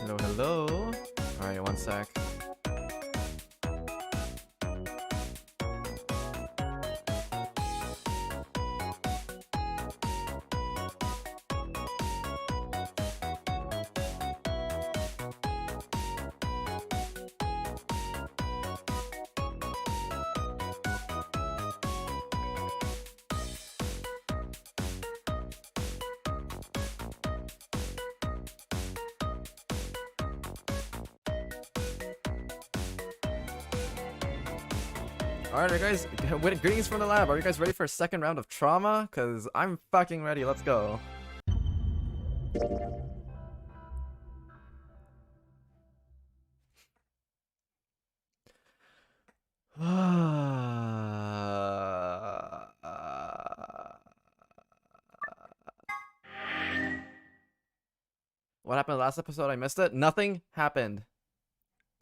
Hello, hello. Alright, one sec. Alright, guys, greetings from the lab. Are you guys ready for a second round of trauma? Because I'm fucking ready. Let's go. What happened last episode? I missed it. Nothing happened.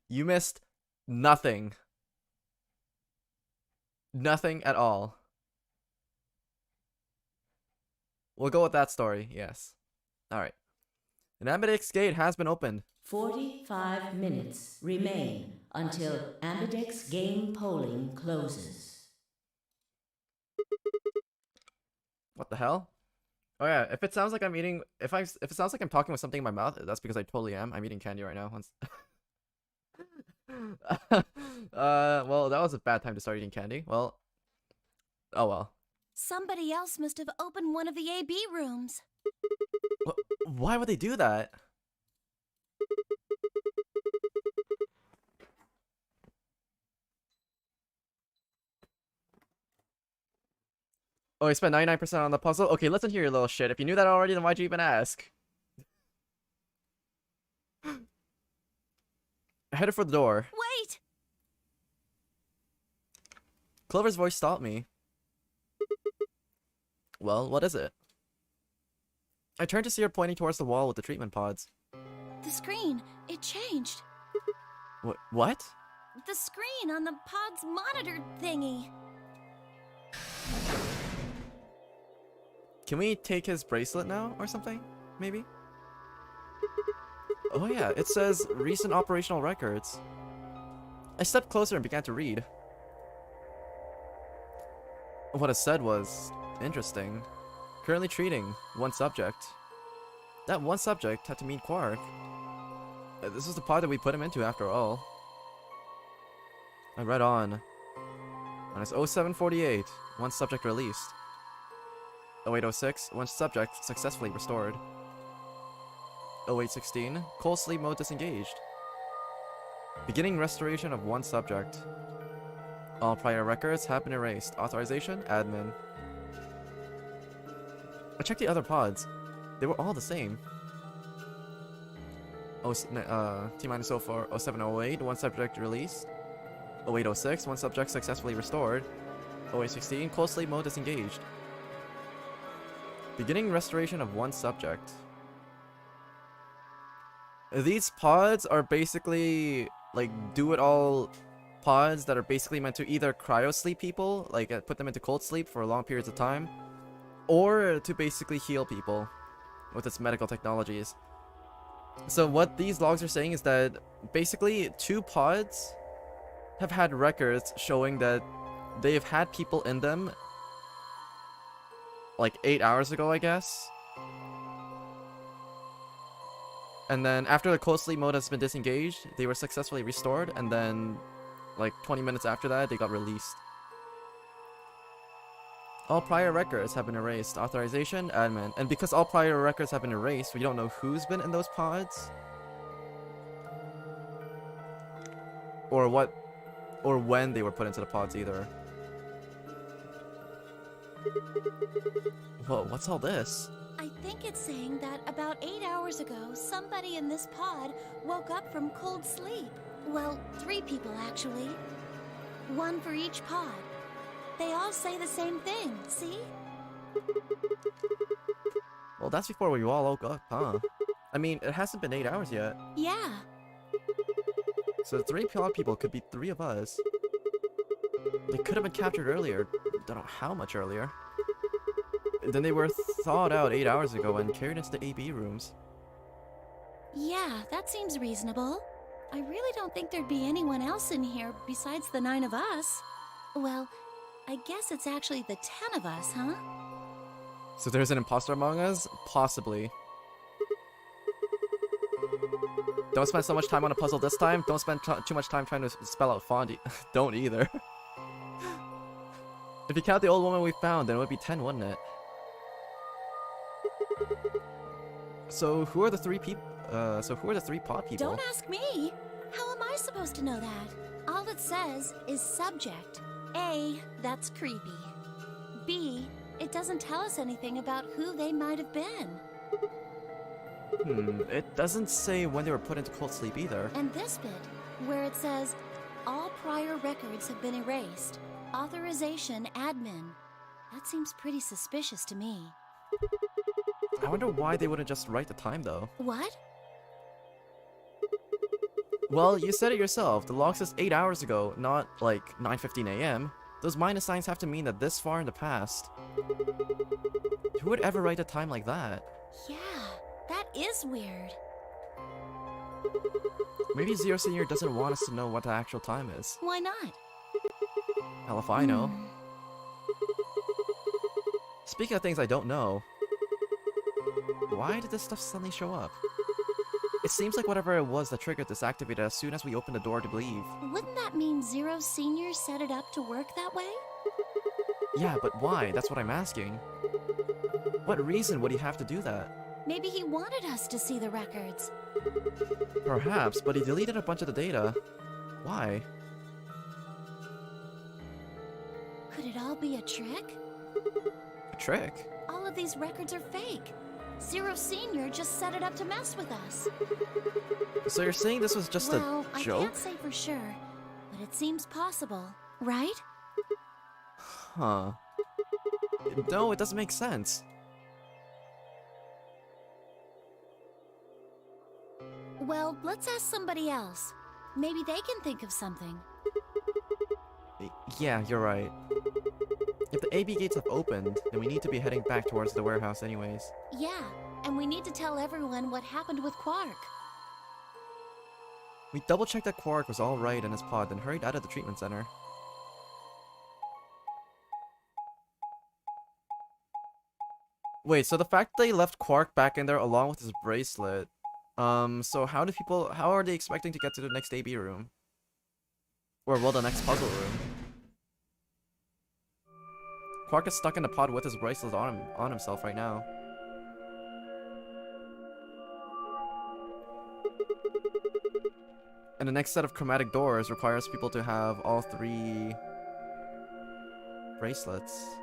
You missed nothing. Nothing at all. We'll go with that story, yes. Alright. An Ambidex gate has been opened. 45 minutes remain until Ambidex game polling closes. What the hell? Oh yeah, if it sounds like I'm eating, if it sounds like I'm talking with something in my mouth, that's because I totally am. I'm eating candy right now. Well, that was a bad time to start eating candy. Well, oh well. Somebody else must have opened one of the AB rooms. Why would they do that? Oh, I spent 99% on the puzzle? Okay, listen here, you little shit. If you knew that already, then why'd you even ask? I headed for the door. Wait! Clover's voice stopped me. Well, what is it? I turned to see her pointing towards the wall with the treatment pods. The screen, it changed. What? The screen on the pod's monitor thingy. Can we take his bracelet now or something? Maybe? Oh yeah, it says recent operational records. I stepped closer and began to read. What it said was interesting. Currently treating one subject. That one subject had to meet Quark. This was the pod that we put him into after all. I read on. And it's 0748, one subject released. 0806, one subject successfully restored. 0816, cold sleep mode disengaged. Beginning restoration of one subject. All prior records have been erased. Authorization, admin. I checked the other pods. They were all the same. T-minus 04, 0708, one subject released. 0806, one subject successfully restored. 0816, cold sleep mode disengaged. Beginning restoration of one subject. These pods are basically like do-it-all pods that are basically meant to either cryo-sleep people, like put them into cold sleep for long periods of time, or to basically heal people with its medical technologies. So what these logs are saying is that basically 2 pods have had records showing that they've had people in them like 8 hours ago, I guess. And then after the cold sleep mode has been disengaged, they were successfully restored, and then like 20 minutes after that, they got released. All prior records have been erased. Authorization, admin. And because all prior records have been erased, we don't know who's been in those pods. Or what, or when they were put into the pods either. Whoa, what's all this? I think it's saying that about 8 hours ago, somebody in this pod woke up from cold sleep. Well, 3 people actually. 1 for each pod. They all say the same thing, see? Well, that's before we all woke up, huh? I mean, it hasn't been 8 hours yet. Yeah. So 3 pod people could be 3 of us. They could have been captured earlier. Don't know how much earlier. Then they were thawed out 8 hours ago and carried into the AB rooms. Yeah, that seems reasonable. I really don't think there'd be anyone else in here besides the 9 of us. Well, I guess it's actually the 10 of us, huh? So there's an imposter among us? Possibly. Don't spend so much time on a puzzle this time. Don't spend too much time trying to spell out font. Don't either. If you count the old woman we found, then it would be 10, wouldn't it? So who are the 3 people? Who are the 3 pod people? Don't ask me. How am I supposed to know that? All it says is subject. A, that's creepy. B, it doesn't tell us anything about who they might have been. It doesn't say when they were put into cold sleep either. And this bit, where it says, all prior records have been erased. Authorization admin. That seems pretty suspicious to me. I wonder why they wouldn't just write the time though. What? Well, you said it yourself. The log says 8 hours ago, not like 9:15 a.m. Those minus signs have to mean that this far in the past. Who would ever write a time like that? Yeah, that is weird. Maybe Zero Senior doesn't want us to know what the actual time is. Why not? Hell if I know. Speaking of things I don't know, why did this stuff suddenly show up? It seems like whatever it was that triggered this activated as soon as we opened the door to leave. Wouldn't that mean Zero Senior set it up to work that way? Yeah, but why? That's what I'm asking. What reason would he have to do that? Maybe he wanted us to see the records. Perhaps, but he deleted a bunch of the data. Why? Could it all be a trick? A trick? All of these records are fake. Zero Senior just set it up to mess with us. So you're saying this was just a I joke? can't say for sure, but it seems possible, right? Huh. No, it doesn't make sense. Well, let's ask somebody else. Maybe they can think of something. Yeah, you're right. If the AB gates have opened, then we need to be heading back towards the warehouse anyways. Yeah, and we need to tell everyone what happened with Quark. We double-checked that Quark was all right in his pod, then hurried out of the treatment center. Wait, so the fact they left Quark back in there along with his bracelet, so how are they expecting to get to the next AB room? Or, well, the next puzzle room? Quark is stuck in the pod with his bracelet on himself right now. And the next set of chromatic doors requires people to have all 3 bracelets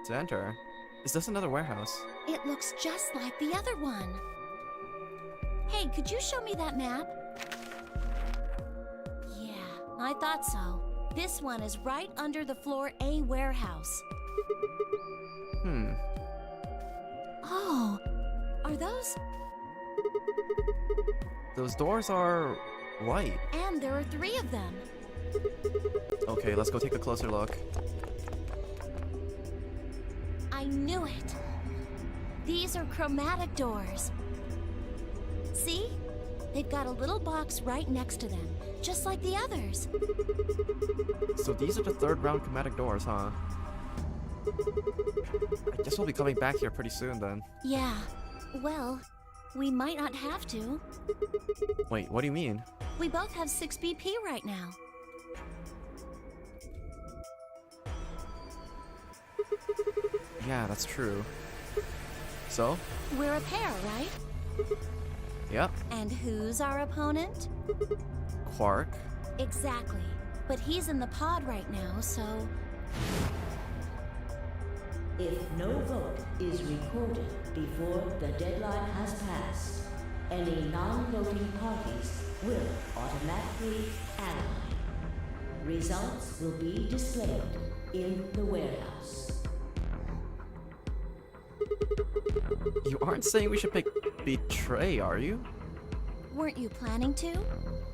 to enter. Is this another warehouse? It looks just like the other one. Hey, could you show me that map? Yeah, I thought so. This one is right under the floor A warehouse. Oh, are those? Those doors are white. And there are 3 of them. Okay, let's go take a closer look. I knew it. These are chromatic doors. See? They've got a little box right next to them, just like the others. So these are the 3rd round chromatic doors, huh? I guess we'll be coming back here pretty soon then. Yeah. Well, we might not have to. Wait, what do you mean? We both have 6 BP right now. Yeah, that's true. So? We're a pair, right? Yep. And who's our opponent? Quark. Exactly. But he's in the pod right now, so... If no vote is recorded before the deadline has passed, any non-voting parties will automatically ally. Results will be displayed in the warehouse. You aren't saying we should pick Betray, are you? Weren't you planning to?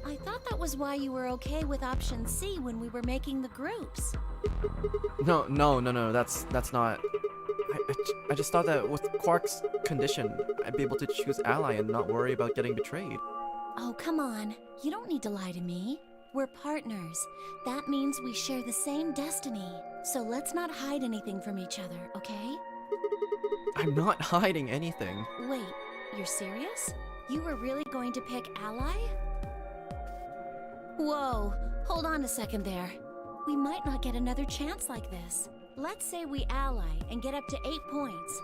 I thought that was why you were okay with option C when we were making the groups. No, that's not... I just thought that with Quark's condition, I'd be able to choose ally and not worry about getting betrayed. Oh, come on. You don't need to lie to me. We're partners. That means we share the same destiny. So let's not hide anything from each other, okay? I'm not hiding anything. Wait, you're serious? You were really going to pick ally? Whoa, hold on a second there. We might not get another chance like this. Let's say we ally and get up to 8 points.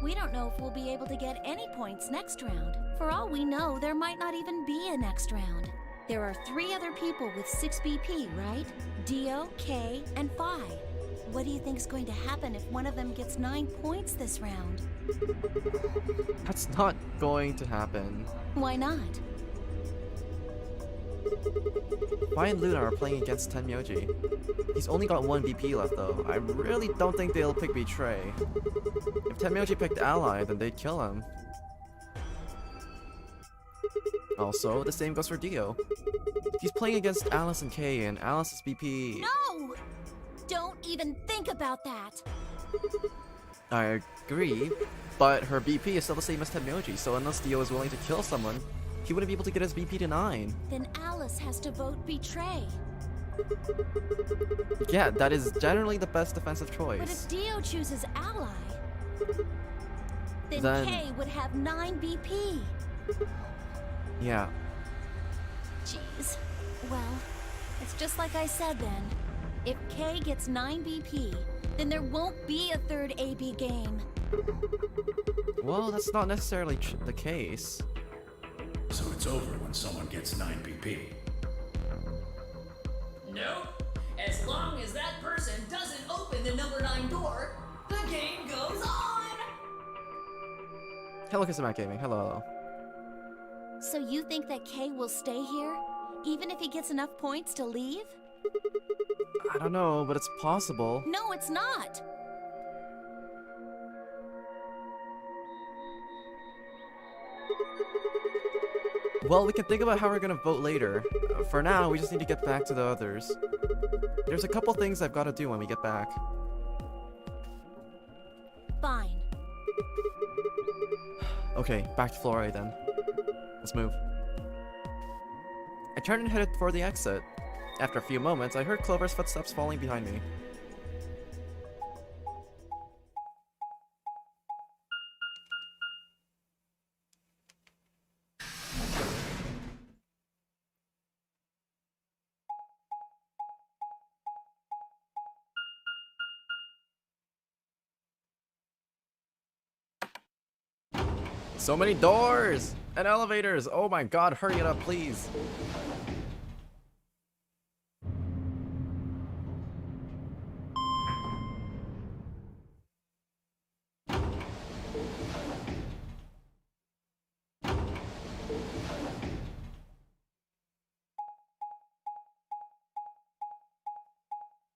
We don't know if we'll be able to get any points next round. For all we know, there might not even be a next round. There are 3 other people with 6 BP, right? Dio, K, and Phi. What do you think is going to happen if one of them gets 9 points this round? That's not going to happen. Why not? Phi and Luna are playing against Tenmyoji. He's only got 1 BP left though. I really don't think they'll pick Betray. If Tenmyoji picked Ally, then they'd kill him. Also, the same goes for Dio. He's playing against Alice and Kay, and Alice's BP... No! Don't even think about that! I agree, but her BP is still the same as Tenmyoji, so unless Dio is willing to kill someone, he wouldn't be able to get his BP to 9. Then Alice has to vote Betray. Yeah, that is generally the best defensive choice. But if Dio chooses Ally, then Kay would have 9 BP. Yeah. Jeez. Well, it's just like I said then. If Kay gets 9 BP, then there won't be a third AB game. Well, that's not necessarily the case. So it's over when someone gets 9 BP. Nope. As long as that person doesn't open the number 9 door, the game goes on! Hello, Kissamat Gaming. Hello, hello. So you think that Kay will stay here, even if he gets enough points to leave? I don't know, but it's possible. No, it's not! Well, we can think about how we're gonna vote later. For now, we just need to get back to the others. There's a couple things I've got to do when we get back. Fine. Okay, back to Florida then. Let's move. I turned and headed for the exit. After a few moments, I heard Clover's footsteps falling behind me. So many doors and elevators. Oh my god, hurry it up, please.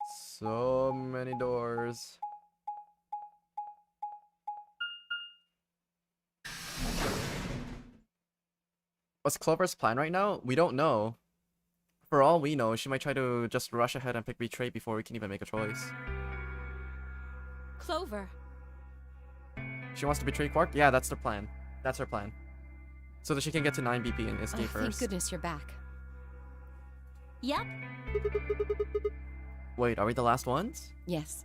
So many doors. What's Clover's plan right now? We don't know. For all we know, she might try to just rush ahead and pick Betray before we can even make a choice. Clover. She wants to betray Quark? Yeah, that's the plan. That's her plan. So that she can get to 9 BP and escape Thank first. goodness you're back. Yep. Wait, are we the last ones? Yes.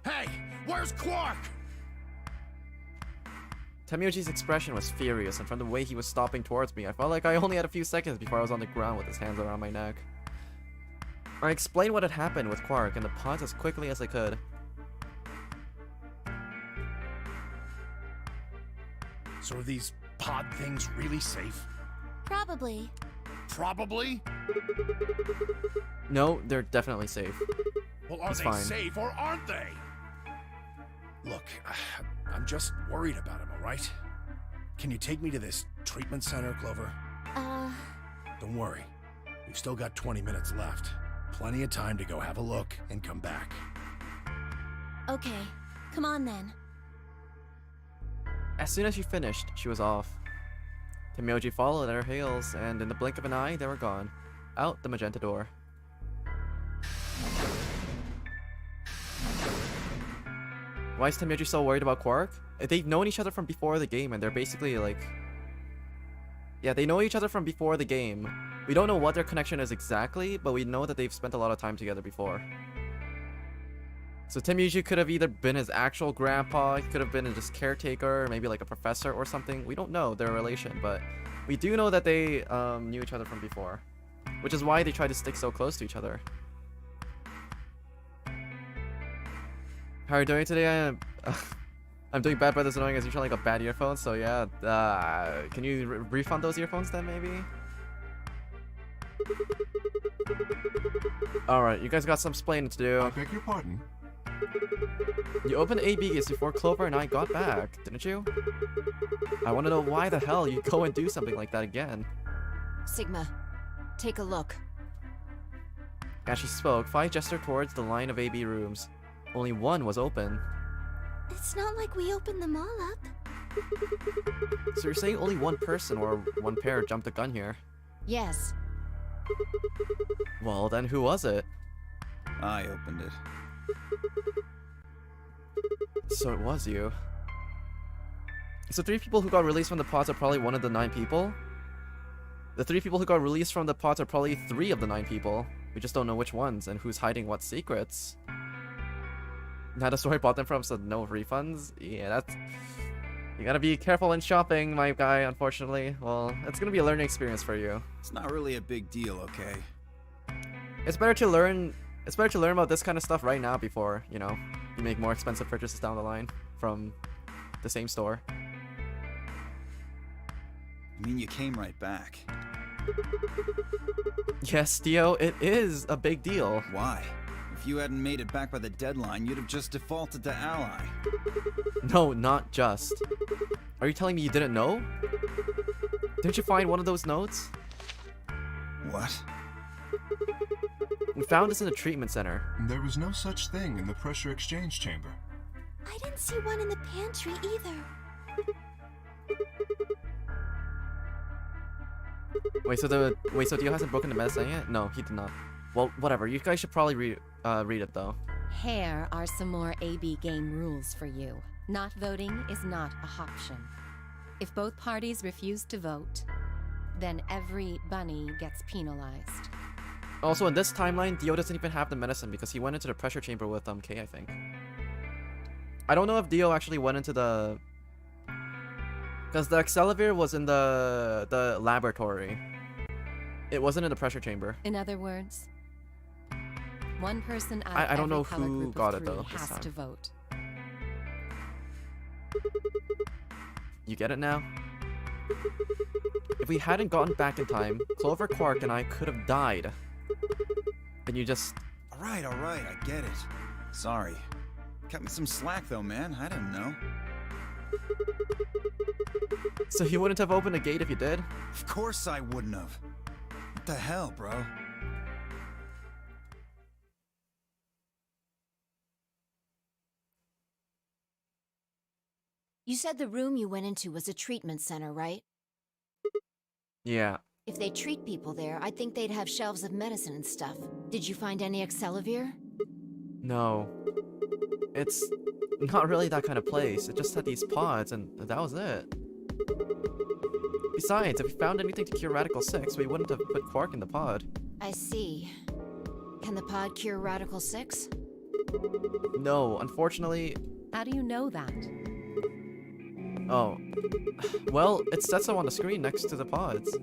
Hey, where's Quark? Tenmyoji's expression was furious, and from the way he was stomping towards me, I felt like I only had a few seconds before I was on the ground with his hands around my neck. I explained what had happened with Quark and the pods as quickly as I could. So are these pod things really safe? Probably. Probably? No, they're definitely safe. Well, are It's they fine. safe or aren't they? Look, I'm just worried about him, alright? Can you take me to this treatment center, Clover? Uh, Don't worry. We've still got 20 minutes left. Plenty of time to go have a look and come back. okay. Come on then. As soon as she finished, she was off. Tenmyoji followed at her heels, and in the blink of an eye, they were gone. Out the magenta door. Why is Temyoji so worried about Quark? They've known each other from before the game, and they're basically like... Yeah, they know each other from before the game. We don't know what their connection is exactly, but we know that they've spent a lot of time together before. So Temyoji could have either been his actual grandpa, he could have been his caretaker, maybe like a professor or something. We don't know their relation, but we do know that they knew each other from before. Which is why they try to stick so close to each other. How are you doing today? I'm doing bad, but this annoying as usual, like a bad earphone, so yeah. Can you refund those earphones then, maybe? Alright, you guys got some explaining to do. I beg your pardon? You opened AB gates before Clover and I got back, didn't you? I want to know why the hell you go and do something like that again. Sigma, take a look. As she spoke, Phi gestured towards the line of AB rooms. Only one was open. It's not like we opened them all up. So you're saying only one person or one pair jumped the gun here? Yes. Well, then who was it? I opened it. So it was you. So 3 people who got released from the pods are probably one of the 9 people? The 3 people who got released from the pods are probably 3 of the 9 people. We just don't know which ones and who's hiding what secrets. Now the store I bought them from said no refunds? Yeah, that's... You gotta be careful when shopping, my guy, unfortunately. Well, it's gonna be a learning experience for you. It's not really a big deal, okay? It's better to learn about this kind of stuff right now before, you know, you make more expensive purchases down the line from the same store. I mean, you came right back. Yes, Dio, it is a big deal. Why? If you hadn't made it back by the deadline, you'd have just defaulted to ally. No, not just. Are you telling me you didn't know? Didn't you find one of those notes? What? We found this in the treatment center. There was no such thing in the pressure exchange chamber. I didn't see one in the pantry either. Wait, so Dio hasn't broken the medicine yet? No, he did not. Well, whatever. You guys should probably read it though. Here are some more AB game rules for you. Not voting is not a option. If both parties refuse to vote, then every bunny gets penalized. Also, in this timeline, Dio doesn't even have the medicine because he went into the pressure chamber with Kay, I think. I don't know if Dio actually went into the... Because the Accelavir was in the laboratory. It wasn't in the pressure chamber. In other words, one person out I of don't know every color who group got of it, 3 though, this has time. to vote. You get it now? If we hadn't gotten back in time, Clover, Quark, and I could have died. And you just... Alright, I get it. Sorry. Cut me some slack though, man. I didn't know. So you wouldn't have opened a gate if you did? Of course I wouldn't have. What the hell, bro? You said the room you went into was a treatment center, right? Yeah. If they treat people there, I'd think they'd have shelves of medicine and stuff. Did you find any Accelavir? No. It's not really that kind of place. It just had these pods, and that was it. Besides, if we found anything to cure Radical 6, we wouldn't have put Quark in the pod. I see. Can the pod cure Radical 6? No, unfortunately... How do you know that? Oh. Well, it says so on the screen next to the pods.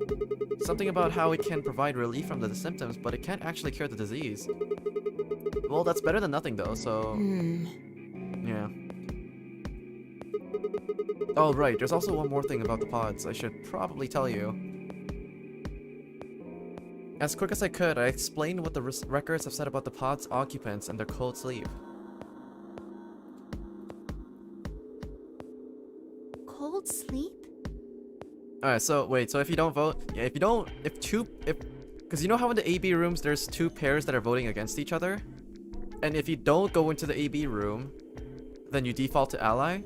Something about how it can provide relief from the symptoms, but it can't actually cure the disease. Well, that's better than nothing though, so... Yeah. Oh, right, there's also one more thing about the pods I should probably tell you. As quick as I could, I explained what the records have said about the pod's occupants and their cold sleep. Cold sleep? Alright, so wait, so if you don't vote, yeah, because you know how in the AB rooms there's 2 pairs that are voting against each other? And if you don't go into the AB room, then you default to ally?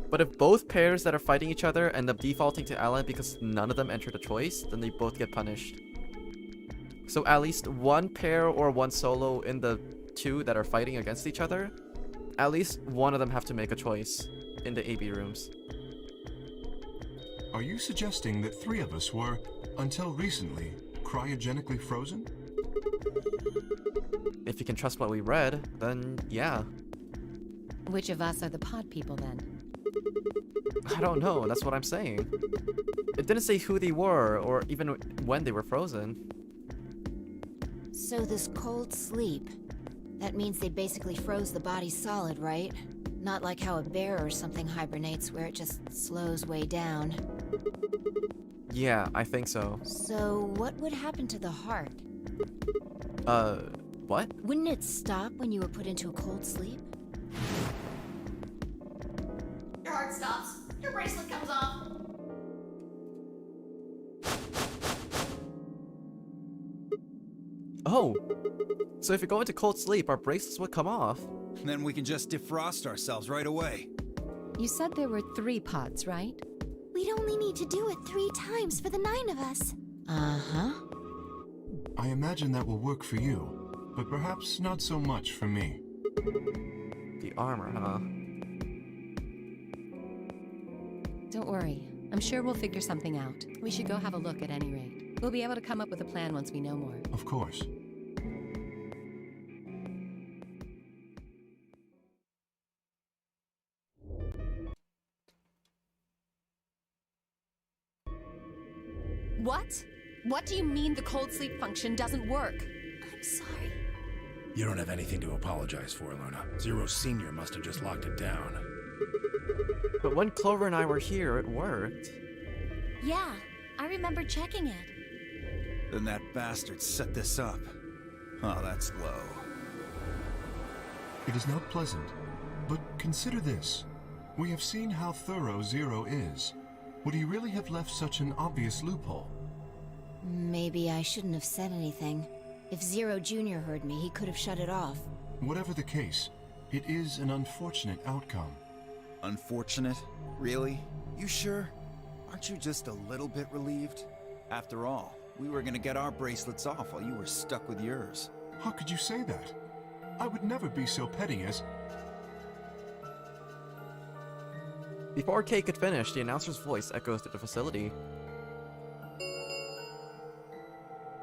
But if both pairs that are fighting each other end up defaulting to ally because none of them entered a choice, then they both get punished. So at least one pair or one solo in the 2 that are fighting against each other at least one of them have to make a choice in the AB rooms. Are you suggesting that 3 of us were, until recently, cryogenically frozen? If you can trust what we read, then yeah. Which of us are the pod people then? I don't know, that's what I'm saying. It didn't say who they were, or even when they were frozen. So this cold sleep, that means they basically froze the body solid, right? Not like how a bear or something hibernates where it just slows way down. Yeah, I think so. So what would happen to the heart? What? Wouldn't it stop when you were put into a cold sleep? Your heart stops. Your bracelet comes off. Oh! So if you go into cold sleep, our bracelets would come off. Then we can just defrost ourselves right away. You said there were 3 pods, right? We'd only need to do it 3 times for the 9 of us. Uh-huh. I imagine that will work for you, but perhaps not so much for me. The armor, huh? Don't worry. I'm sure we'll figure something out. We should go have a look at any rate. We'll be able to come up with a plan once we know more. Of course. What? What do you mean the cold sleep function doesn't work? I'm sorry. You don't have anything to apologize for, Luna. Zero Senior must have just locked it down. But when Clover and I were here, it worked. Yeah, I remember checking it. Then that bastard set this up. Oh, that's low. It is not pleasant, but consider this. We have seen how thorough Zero is. Would he really have left such an obvious loophole? Maybe I shouldn't have said anything. If Zero Jr. heard me, he could have shut it off. Whatever the case, it is an unfortunate outcome. Unfortunate? Really? You sure? Aren't you just a little bit relieved? After all, we were gonna get our bracelets off while you were stuck with yours. How could you say that? I would never be so petty as... Before Kay could finish, the announcer's voice echoes through the facility.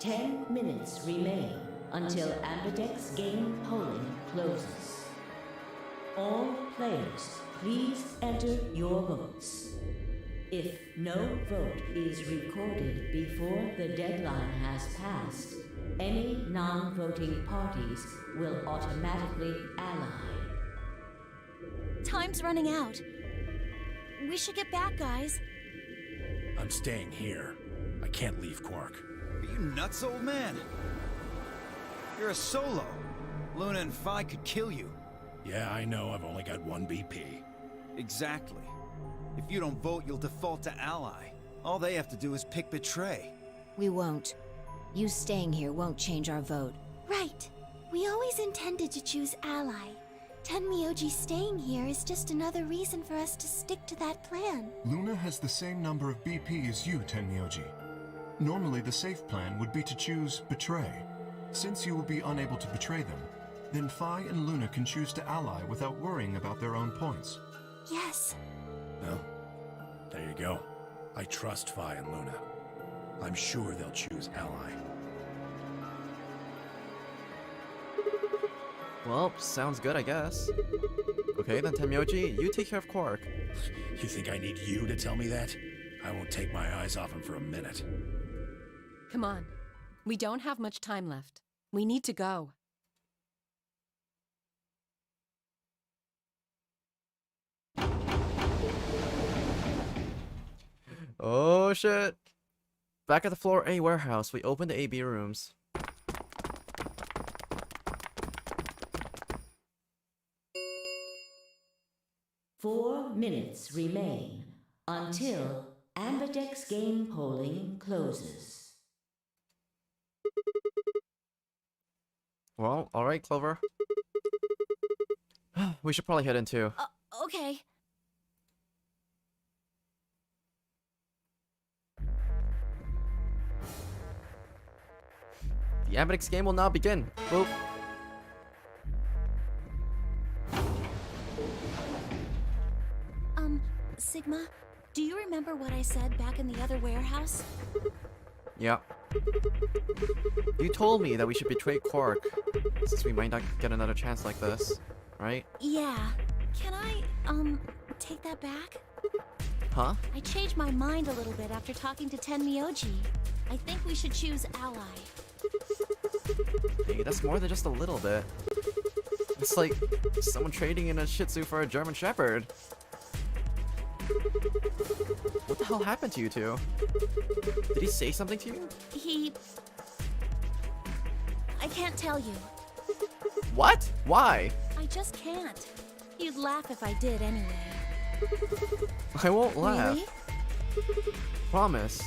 10 minutes remain until Ambidex game polling closes. All players, please enter your votes. If no vote is recorded before the deadline has passed, any non-voting parties will automatically ally. Time's running out. We should get back, guys. I'm staying here. I can't leave Quark. Are you nuts, old man? You're a solo. Luna and Phi could kill you. Yeah, I know. I've only got 1 BP. Exactly. If you don't vote, you'll default to ally. All they have to do is pick Betray. We won't. You staying here won't change our vote. Right. We always intended to choose ally. Tenmyoji staying here is just another reason for us to stick to that plan. Luna has the same number of BP as you, Tenmyoji. Normally, the safe plan would be to choose Betray. Since you will be unable to betray them, then Phi and Luna can choose to ally without worrying about their own points. Yes. Well, there you go. I trust Phi and Luna. I'm sure they'll choose ally. Well, sounds good, I guess. Okay, then Tenmyoji, you take care of Quark. You think I need you to tell me that? I won't take my eyes off him for a minute. Come on. We don't have much time left. We need to go. Oh shit! Back at the floor A warehouse, we open the AB rooms. Four minutes remain until Ambidex game polling closes. Well, alright, Clover. We should probably head in too. Okay. The Ambidex game will now begin. Boop. Sigma, do you remember what I said back in the other warehouse? Yeah. You told me that we should betray Quark, since we might not get another chance like this, right? Yeah. Can I, take that back? Huh? I changed my mind a little bit after talking to Tenmyoji. I think we should choose ally. Hey, that's more than just a little bit. It's like someone trading in a Shih Tzu for a German Shepherd. What the hell happened to you two? Did he say something to you? I can't tell you. What? Why? I just can't. You'd laugh if I did anyway. I won't laugh. Really? Promise.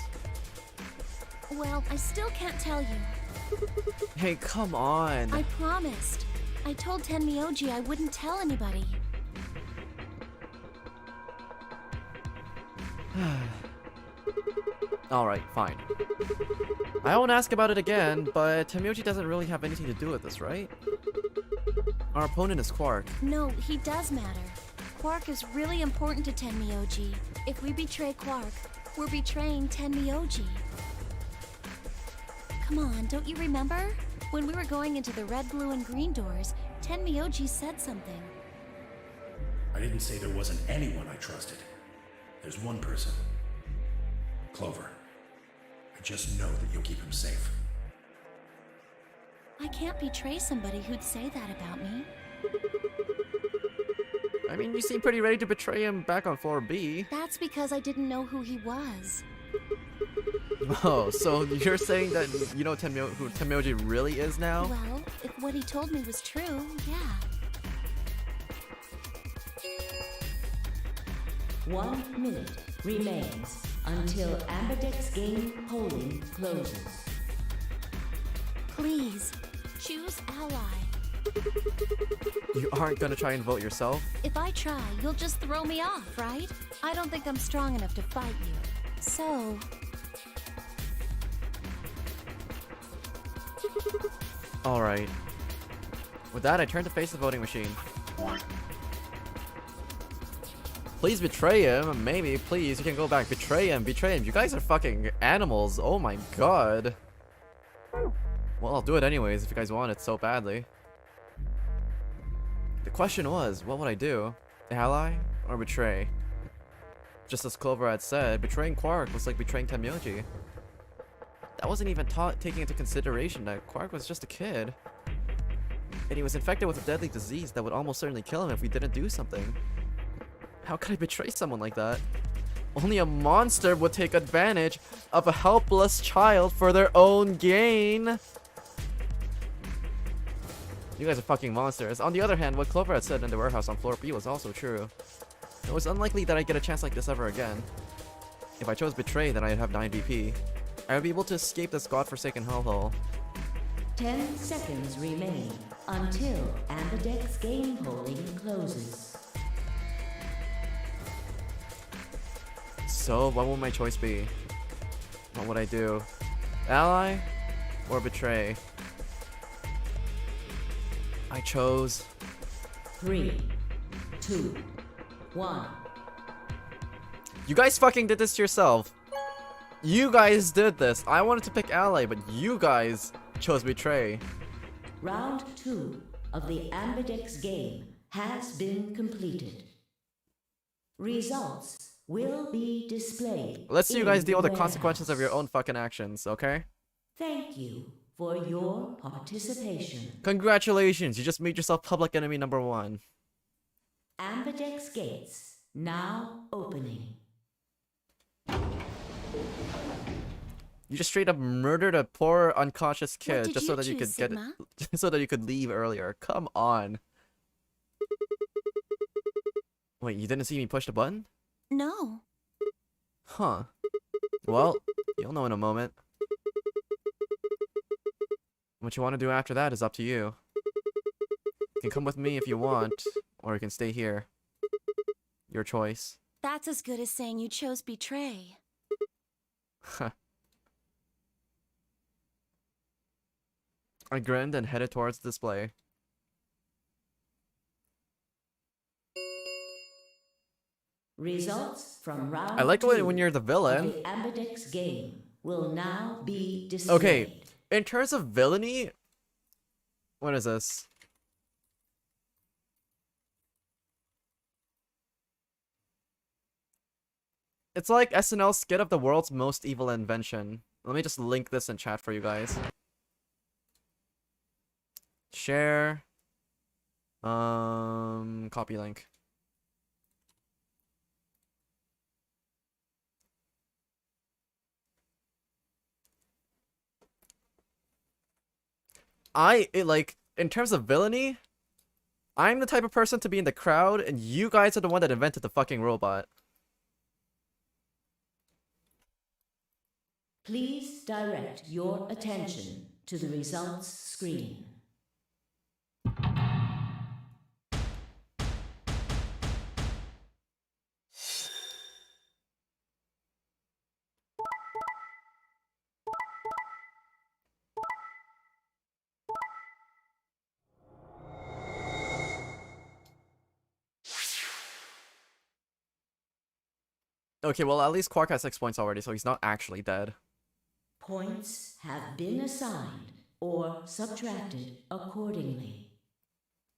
Well, I still can't tell you. Hey, come on. I promised. I told Tenmyoji I wouldn't tell anybody. Alright, fine. I won't ask about it again, but Tenmyoji doesn't really have anything to do with this, right? Our opponent is Quark. No, he does matter. Quark is really important to Tenmyoji. If we betray Quark, we're betraying Tenmyoji. Come on, don't you remember? When we were going into the red, blue, and green doors, Tenmyoji said something. I didn't say there wasn't anyone I trusted. There's one person. Clover. I just know that you'll keep him safe. I can't betray somebody who'd say that about me. I mean, you seem pretty ready to betray him back on floor B. That's because I didn't know who he was. Oh, so you're saying that you know who Tenmyoji really is now? Well, if what he told me was true, yeah. 1 minute remains until Ambidex game polling closes. Please, choose ally. You aren't gonna try and vote yourself? If I try, you'll just throw me off, right? I don't think I'm strong enough to fight you. So... Alright. With that, I turn to face the voting machine. Please betray him. Maybe, please. You can go back. Betray him. Betray him. You guys are fucking animals. Oh my god. Well, I'll do it anyways if you guys want it so badly. The question was, what would I do? Ally or betray? Just as Clover had said, betraying Quark was like betraying Tenmyoji. That wasn't even taking into consideration that Quark was just a kid. And he was infected with a deadly disease that would almost certainly kill him if we didn't do something. How could I betray someone like that? Only a monster would take advantage of a helpless child for their own gain. You guys are fucking monsters. On the other hand, what Clover had said in the warehouse on floor B was also true. It was unlikely that I'd get a chance like this ever again. If I chose betray, then I'd have 9 BP. I would be able to escape this godforsaken hellhole. 10 seconds remain until Ambidex game polling closes. So, what will my choice be? What would I do? Ally or betray? I chose 3, 2, 1. You guys fucking did this to yourself. You guys did this. I wanted to pick ally, but you guys chose betray. Round 2 of the Ambidex game has been completed. Results will be displayed. Let's see you guys in deal with the warehouse. consequences of your own fucking actions, okay? Thank you for your participation. Congratulations, you just made yourself public enemy number 1. Ambidex gates now opening. You just straight up murdered a poor unconscious kid did just you so that you choose, could Sigma? get so that you could leave earlier. Come on. Wait, you didn't see me push the button? No. Huh. Well, you'll know in a moment. What you want to do after that is up to you. You can come with me if you want, or you can stay here. Your choice. That's as good as saying you chose betray. Huh. I grinned and headed towards the display. Results from round I like two when you're the villain. of the Ambidex game will now be displayed. Okay, in terms of villainy, what is this? It's like SNL's skit of the world's most evil invention. Let me just link this in chat for you guys. Share. Copy link. In terms of villainy, I'm the type of person to be in the crowd, and you guys are the one that invented the fucking robot. Please direct your attention to the results screen. Okay, well, at least Quark has 6 points already, so he's not actually dead. Points have been assigned or subtracted accordingly.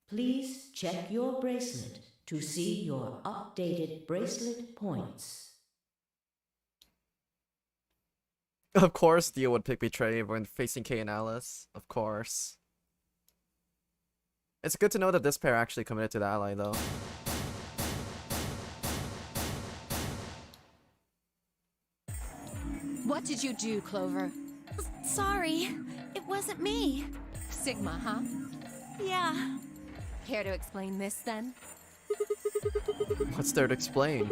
Please check your bracelet to see your updated bracelet points. Of course, Dio would pick Betray when facing Kay and Alice. Of course. It's good to know that this pair actually committed to the ally, though. What did you do, Clover? Sorry, it wasn't me. Sigma, huh? Yeah. Care to explain this, then? What's there to explain?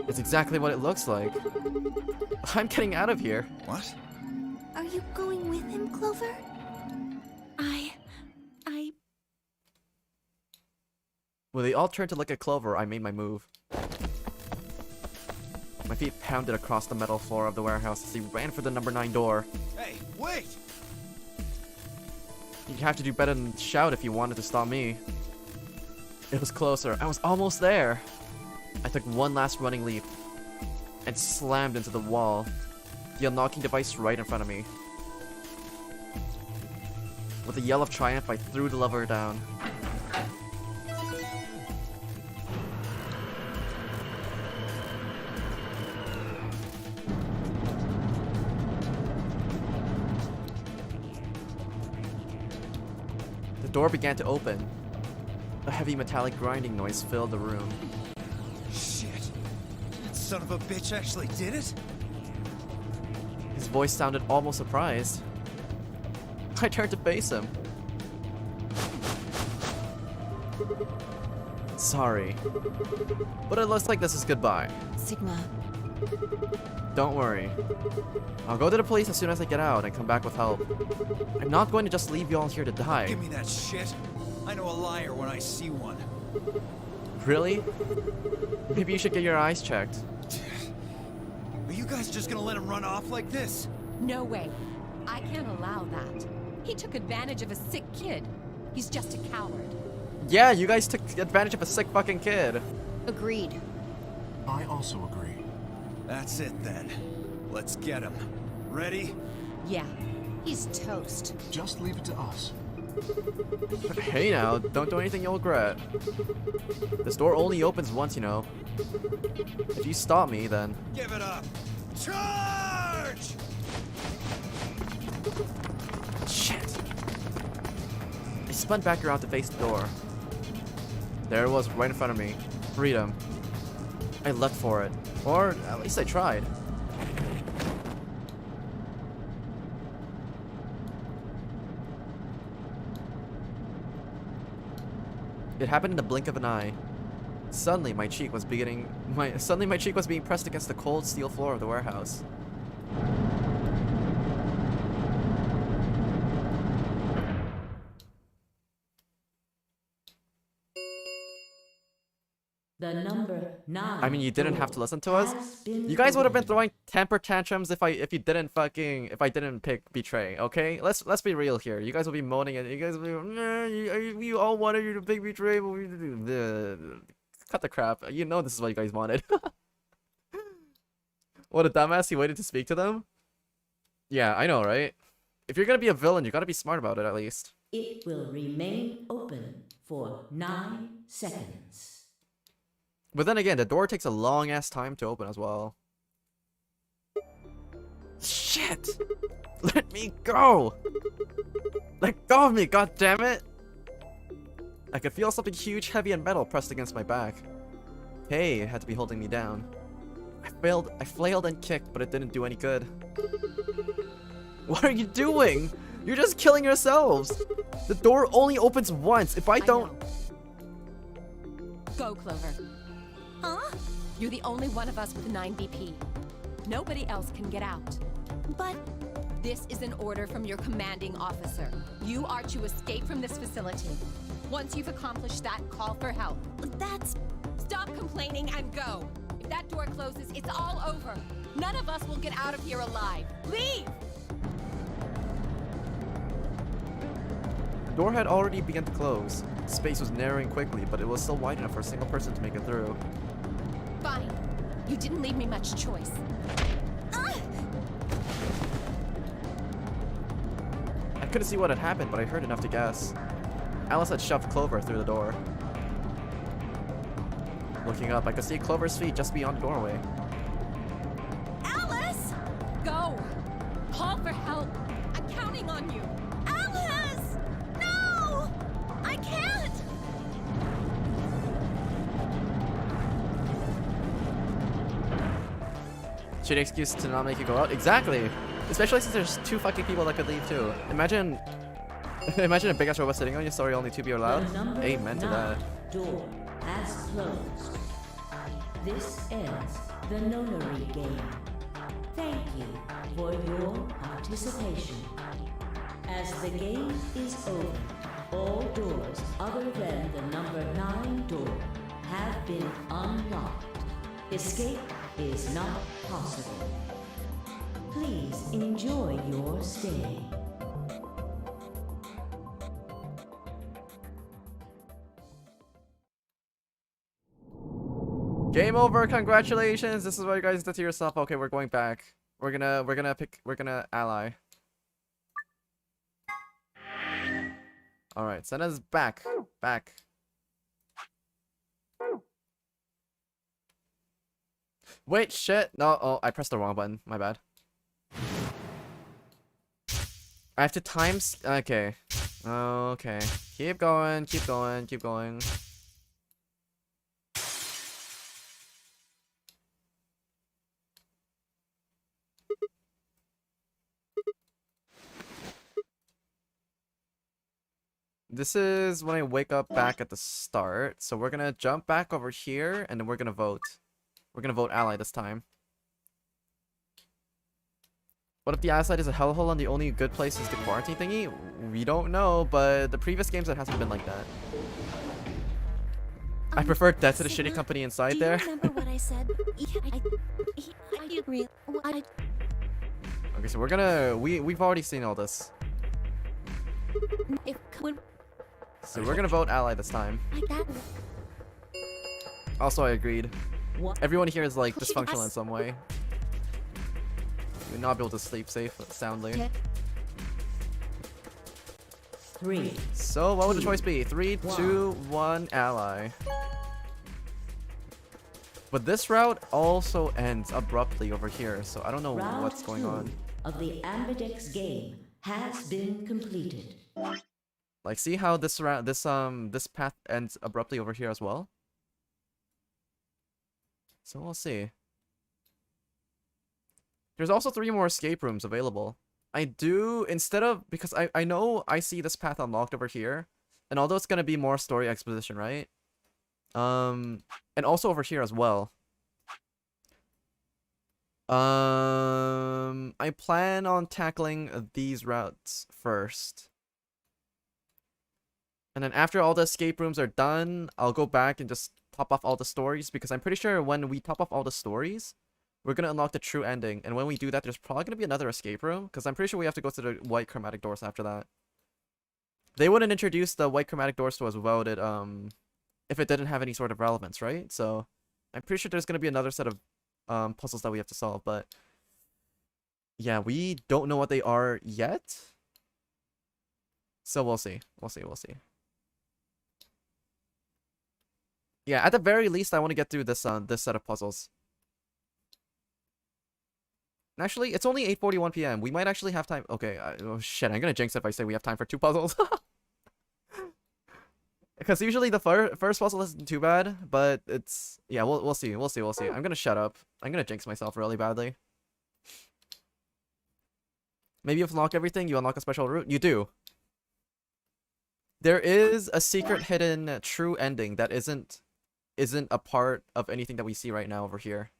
It's exactly what it looks like. I'm getting out of here. What? Are you going with him, Clover? When they all turned to look at Clover, I made my move. My feet pounded across the metal floor of the warehouse as he ran for the number 9 door. Hey, wait! You'd have to do better than shout if you wanted to stop me. It was closer. I was almost there. I took one last running leap and slammed into the wall, the unlocking device right in front of me. With a yell of triumph, I threw the lever down. The door began to open. A heavy metallic grinding noise filled the room. Shit. That son of a bitch actually did it? His voice sounded almost surprised. I turned to face him. Sorry, but it looks like this is goodbye. Sigma, Don't worry. I'll go to the police as soon as I get out and come back with help. I'm not going to just leave you all here to die. Give me that shit. I know a liar when I see one. Really? Maybe you should get your eyes checked. Are you guys just gonna let him run off like this? No way. I can't allow that. He took advantage of a sick kid. He's just a coward. Yeah, you guys took advantage of a sick fucking kid. agreed. I also agree. That's it then. Let's get him. Ready? Yeah, he's toast. Just leave it to us. Hey now, don't do anything you'll regret. This door only opens once, you know. If you stop me, then... Give it up! Charge! Shit. I spun back around to face the door. There it was, right in front of me. Freedom. I leapt for it. Or, at least I tried. It happened in the blink of an eye. Suddenly, my cheek was being pressed against the cold steel floor of the warehouse. The number 9. I mean, you didn't have to listen to us. You guys would have been throwing temper tantrums if I didn't pick Betray. Okay, let's be real here. You guys will be moaning and you guys will be, you all wanted you to pick Betray, but Cut the crap. You know this is what you guys wanted. What a dumbass, he waited to speak to them? Yeah, I know, right? If you're gonna be a villain, you gotta be smart about it at least. It will remain open for 9 seconds. But then again, the door takes a long ass time to open as well. Shit! Let me go! Let go of me, god damn it! I could feel something huge, heavy, and metal pressed against my back. Hey, it had to be holding me down. I flailed and kicked, but it didn't do any good. What are you doing? You're just killing yourselves! The door only opens once. If I don't... Go, Clover. Huh? You're the only one of us with 9 BP. Nobody else can get out. But this is an order from your commanding officer. You are to escape from this facility. Once you've accomplished that, call for help. That's... Stop complaining and go. If that door closes, it's all over. None of us will get out of here alive. Leave! The door had already begun to close. The space was narrowing quickly, but it was still wide enough for a single person to make it through. Fine. You didn't leave me much choice. I couldn't see what had happened, but I heard enough to guess. Alice had shoved Clover through the door. Looking up, I could see Clover's feet just beyond the doorway. Alice! Go! Call for help! I'm counting on you! Alice! No! I can't! Shitty excuse to not make you go out? Exactly! Especially since there's 2 fucking people that could leave too. Imagine... Imagine a big ass robot sitting on you, sorry only 2 people are allowed. Amen to that. Door has closed. This ends the nonary game. Thank you for your participation. As the game is over, all doors other than the number 9 door have been unlocked. Escape is not possible. Please enjoy your stay. Game over, congratulations! This is what you guys did to yourself. Okay, we're going back. We're gonna ally. Alright, send us back. Back. Wait, shit! No, oh, I pressed the wrong button. My bad. I have to times... Okay. Okay. Keep going, keep going, keep going. This is when I wake up back at the start. So we're gonna jump back over here, and then we're gonna vote. We're gonna vote ally this time. What if the ally side is a hellhole and the only good place is the quarantine thingy? We don't know, but the previous games it hasn't been like that. I prefer death to the shitty company inside there. Do you remember what I said? I agree. Okay, so we're gonna... We've already seen all this. So we're gonna vote ally this time. Also, I agreed. Everyone here is like dysfunctional in some way. You would not be able to sleep soundly. 3. So what would the choice be? 3, 2, 1, ally. But this route also ends abruptly over here, so I don't know Round what's going 2 on. of the Ambidex game has been completed. Like, see how this route, this path ends abruptly over here as well? So we'll see. There's also 3 more escape rooms available. I do, instead of, because I know I see this path unlocked over here, and although it's gonna be more story exposition, right? And also over here as well. I plan on tackling these routes first. And then after all the escape rooms are done, I'll go back and just top off all the stories, because I'm pretty sure when we top off all the stories, we're gonna unlock the true ending. And when we do that, there's probably gonna be another escape room, because I'm pretty sure we have to go to the white chromatic doors after that. They wouldn't introduce the white chromatic doors to us without it if it didn't have any sort of relevance, right? So I'm pretty sure there's gonna be another set of puzzles that we have to solve, but yeah, we don't know what they are yet. So we'll see. We'll see. Yeah, at the very least, I want to get through this this set of puzzles. Actually, it's only 8:41 p.m. We might actually have time. Okay, oh shit, I'm gonna jinx it if I say we have time for 2 puzzles. Because usually the first puzzle isn't too bad, but it's... Yeah, we'll see. I'm gonna shut up. I'm gonna jinx myself really badly. Maybe if you unlock everything, you unlock a special route. You do. There is a secret hidden true ending that isn't a part of anything that we see right now over here.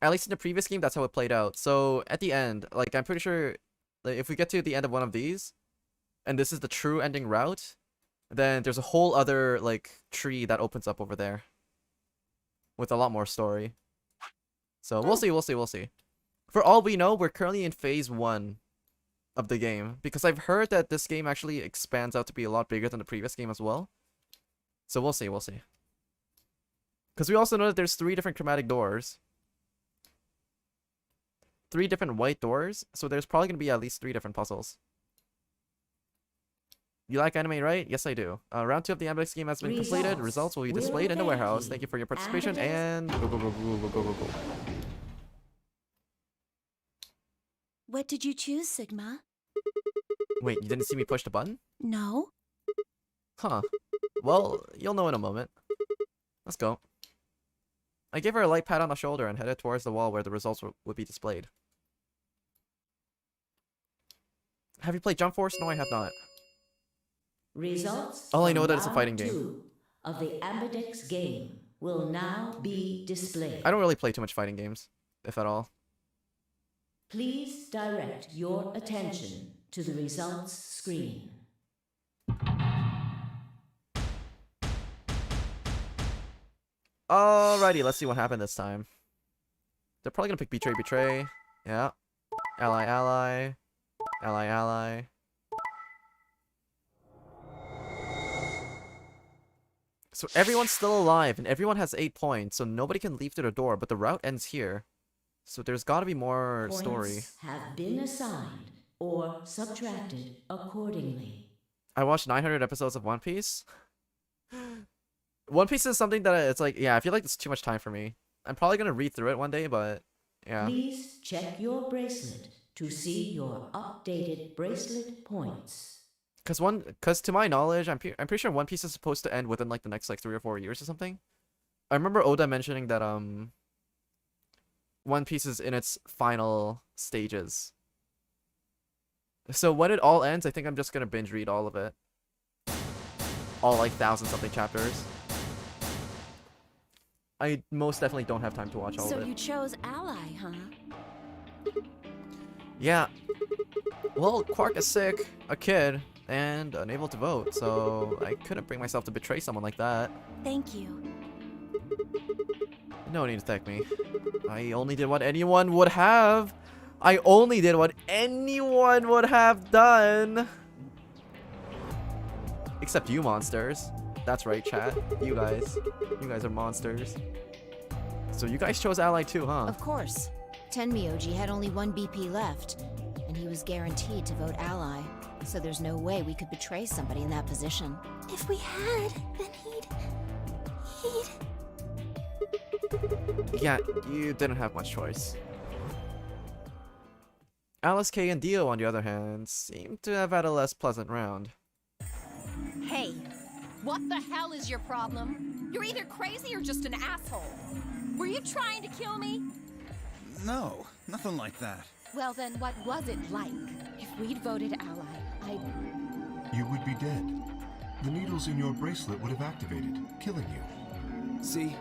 At least in the previous game, that's how it played out. So at the end, like, I'm pretty sure, like, if we get to the end of one of these, and this is the true ending route, then there's a whole other, like, tree that opens up over there with a lot more story. So we'll see. For all we know, we're currently in phase 1 of the game, because I've heard that this game actually expands out to be a lot bigger than the previous game as well. So we'll see. Because we also know that there's 3 different chromatic doors. 3 different white doors, so there's probably going to be at least 3 different puzzles. You like anime, right? Yes, I do. Round 2 of the Ambex game has been completed. Results will be displayed in the warehouse. Thank you for your participation, and go. What did you choose, Sigma? Wait, you didn't see me push the button? No? Huh. Well, you'll know in a moment. Let's go. I gave her a light pat on the shoulder and headed towards the wall where the results would be displayed. Have you played Jump Force? No, I have not. Results. All I know that it's a fighting game. Round 2 of the Ambidex game will now be displayed. I don't really play too much fighting games, if at all. Please direct your attention to the results screen. Alrighty, let's see what happened this time. They're probably gonna pick Betray. Yeah. Ally. So everyone's still alive, and everyone has 8 points, so nobody can leave through the door, but the route ends here. So there's gotta be more story. Points have been assigned or subtracted accordingly. I watched 900 episodes of One Piece. One Piece is something that it's like, yeah, I feel like it's too much time for me. I'm probably gonna read through it one day, but yeah. Please check your bracelet to see your updated bracelet points. Cause to my knowledge, I'm pretty sure One Piece is supposed to end within like the next like 3 or 4 years or something. I remember Oda mentioning that One Piece is in its final stages. So when it all ends, I think I'm just gonna binge read all of it. All like 1,000-something chapters. I most definitely don't have time to watch all of it. So you chose Ally, huh? Yeah. Well, Quark is sick, a kid, and unable to vote, so I couldn't bring myself to betray someone like that. Thank you. No need to thank me. I only did what anyone would have. I only did what anyone would have done. Except you monsters. That's right, chat. You guys are monsters. So you guys chose Ally too, huh? Of course. Tenmyoji had only 1 BP left, and he was guaranteed to vote Ally, so there's no way we could betray somebody in that position. If we had, then he'd... Yeah, you didn't have much choice. Alice, Kay, and Dio, on the other hand, seem to have had a less pleasant round. Hey, what the hell is your problem? You're either crazy or just an asshole. Were you trying to kill me? No, nothing like that. Well then, what was it like? If we'd voted Ally, You would be dead. The needles in your bracelet would have activated, killing you. See,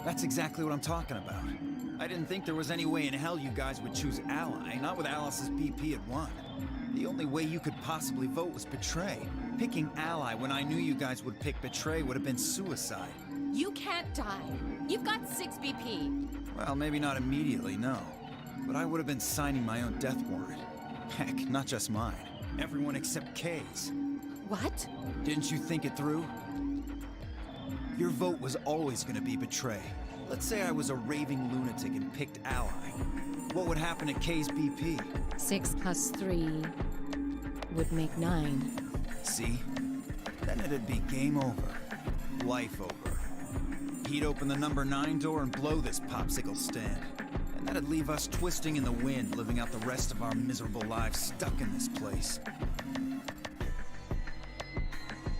that's exactly what I'm talking about. I didn't think there was any way in hell you guys would choose Ally, not with Alice's BP at 1. The only way you could possibly vote was Betray. Picking Ally when I knew you guys would pick Betray would have been suicide. You can't die. You've got 6 BP. Well, maybe not immediately, no. But I would have been signing my own death warrant. Heck, not just mine. Everyone except Kay's. What? Didn't you think it through? Your vote was always gonna be betray. Let's say I was a raving lunatic and picked Ally. What would happen to K's BP? 6 plus 3 would make 9. See? Then it'd be game over. Life over. He'd open the number 9 door and blow this popsicle stand. And that'd leave us twisting in the wind, living out the rest of our miserable lives stuck in this place.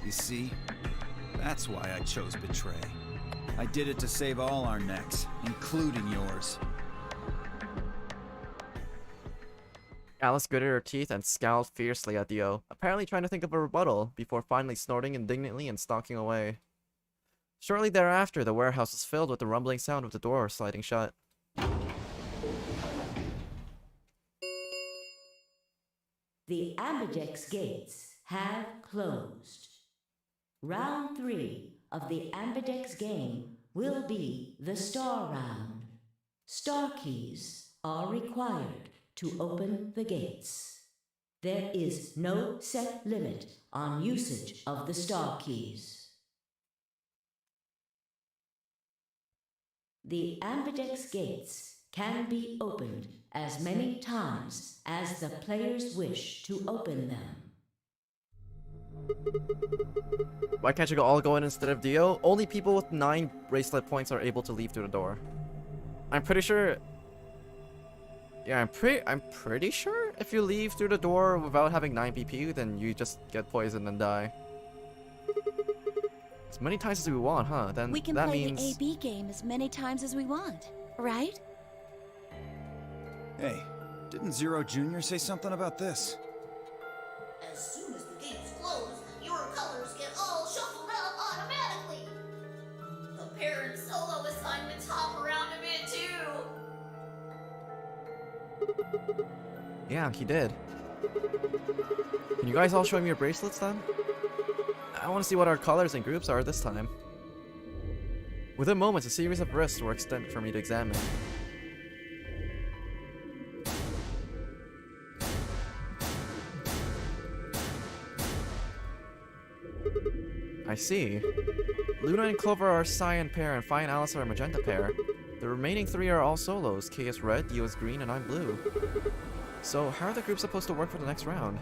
You see? That's why I chose betray. I did it to save all our necks, including yours. Alice gritted her teeth and scowled fiercely at Dio, apparently trying to think of a rebuttal, before finally snorting indignantly and stalking away. Shortly thereafter, the warehouse was filled with the rumbling sound of the door sliding shut. The Ambidex gates have closed. Round 3 of the Ambidex game will be the Star Round. Star keys are required to open the gates. There is no set limit on usage of the Star keys. The Ambidex gates can be opened as many times as the players wish to open them. Why can't you all go in instead of Dio? Only people with 9 bracelet points are able to leave through the door. I'm pretty sure... Yeah, I'm pretty sure if you leave through the door without having 9 BP, then you just get poisoned and die. As many times as we want, huh? Then We can that play means... the AB game as many times as we want, right? Hey, didn't Zero Jr. say something about this? As soon as the gates close, your colors get all shuffled up automatically. The parent solo assignments hop around a bit too. Yeah, he did. Can you guys all show me your bracelets then? I want to see what our colors and groups are this time. Within moments, a series of wrists were extended for me to examine. I see. Luna and Clover are cyan pair and Fi and Alice are a magenta pair. The remaining 3 are all solos. K is red, Dio is green, and I'm blue. So how are the groups supposed to work for the next round?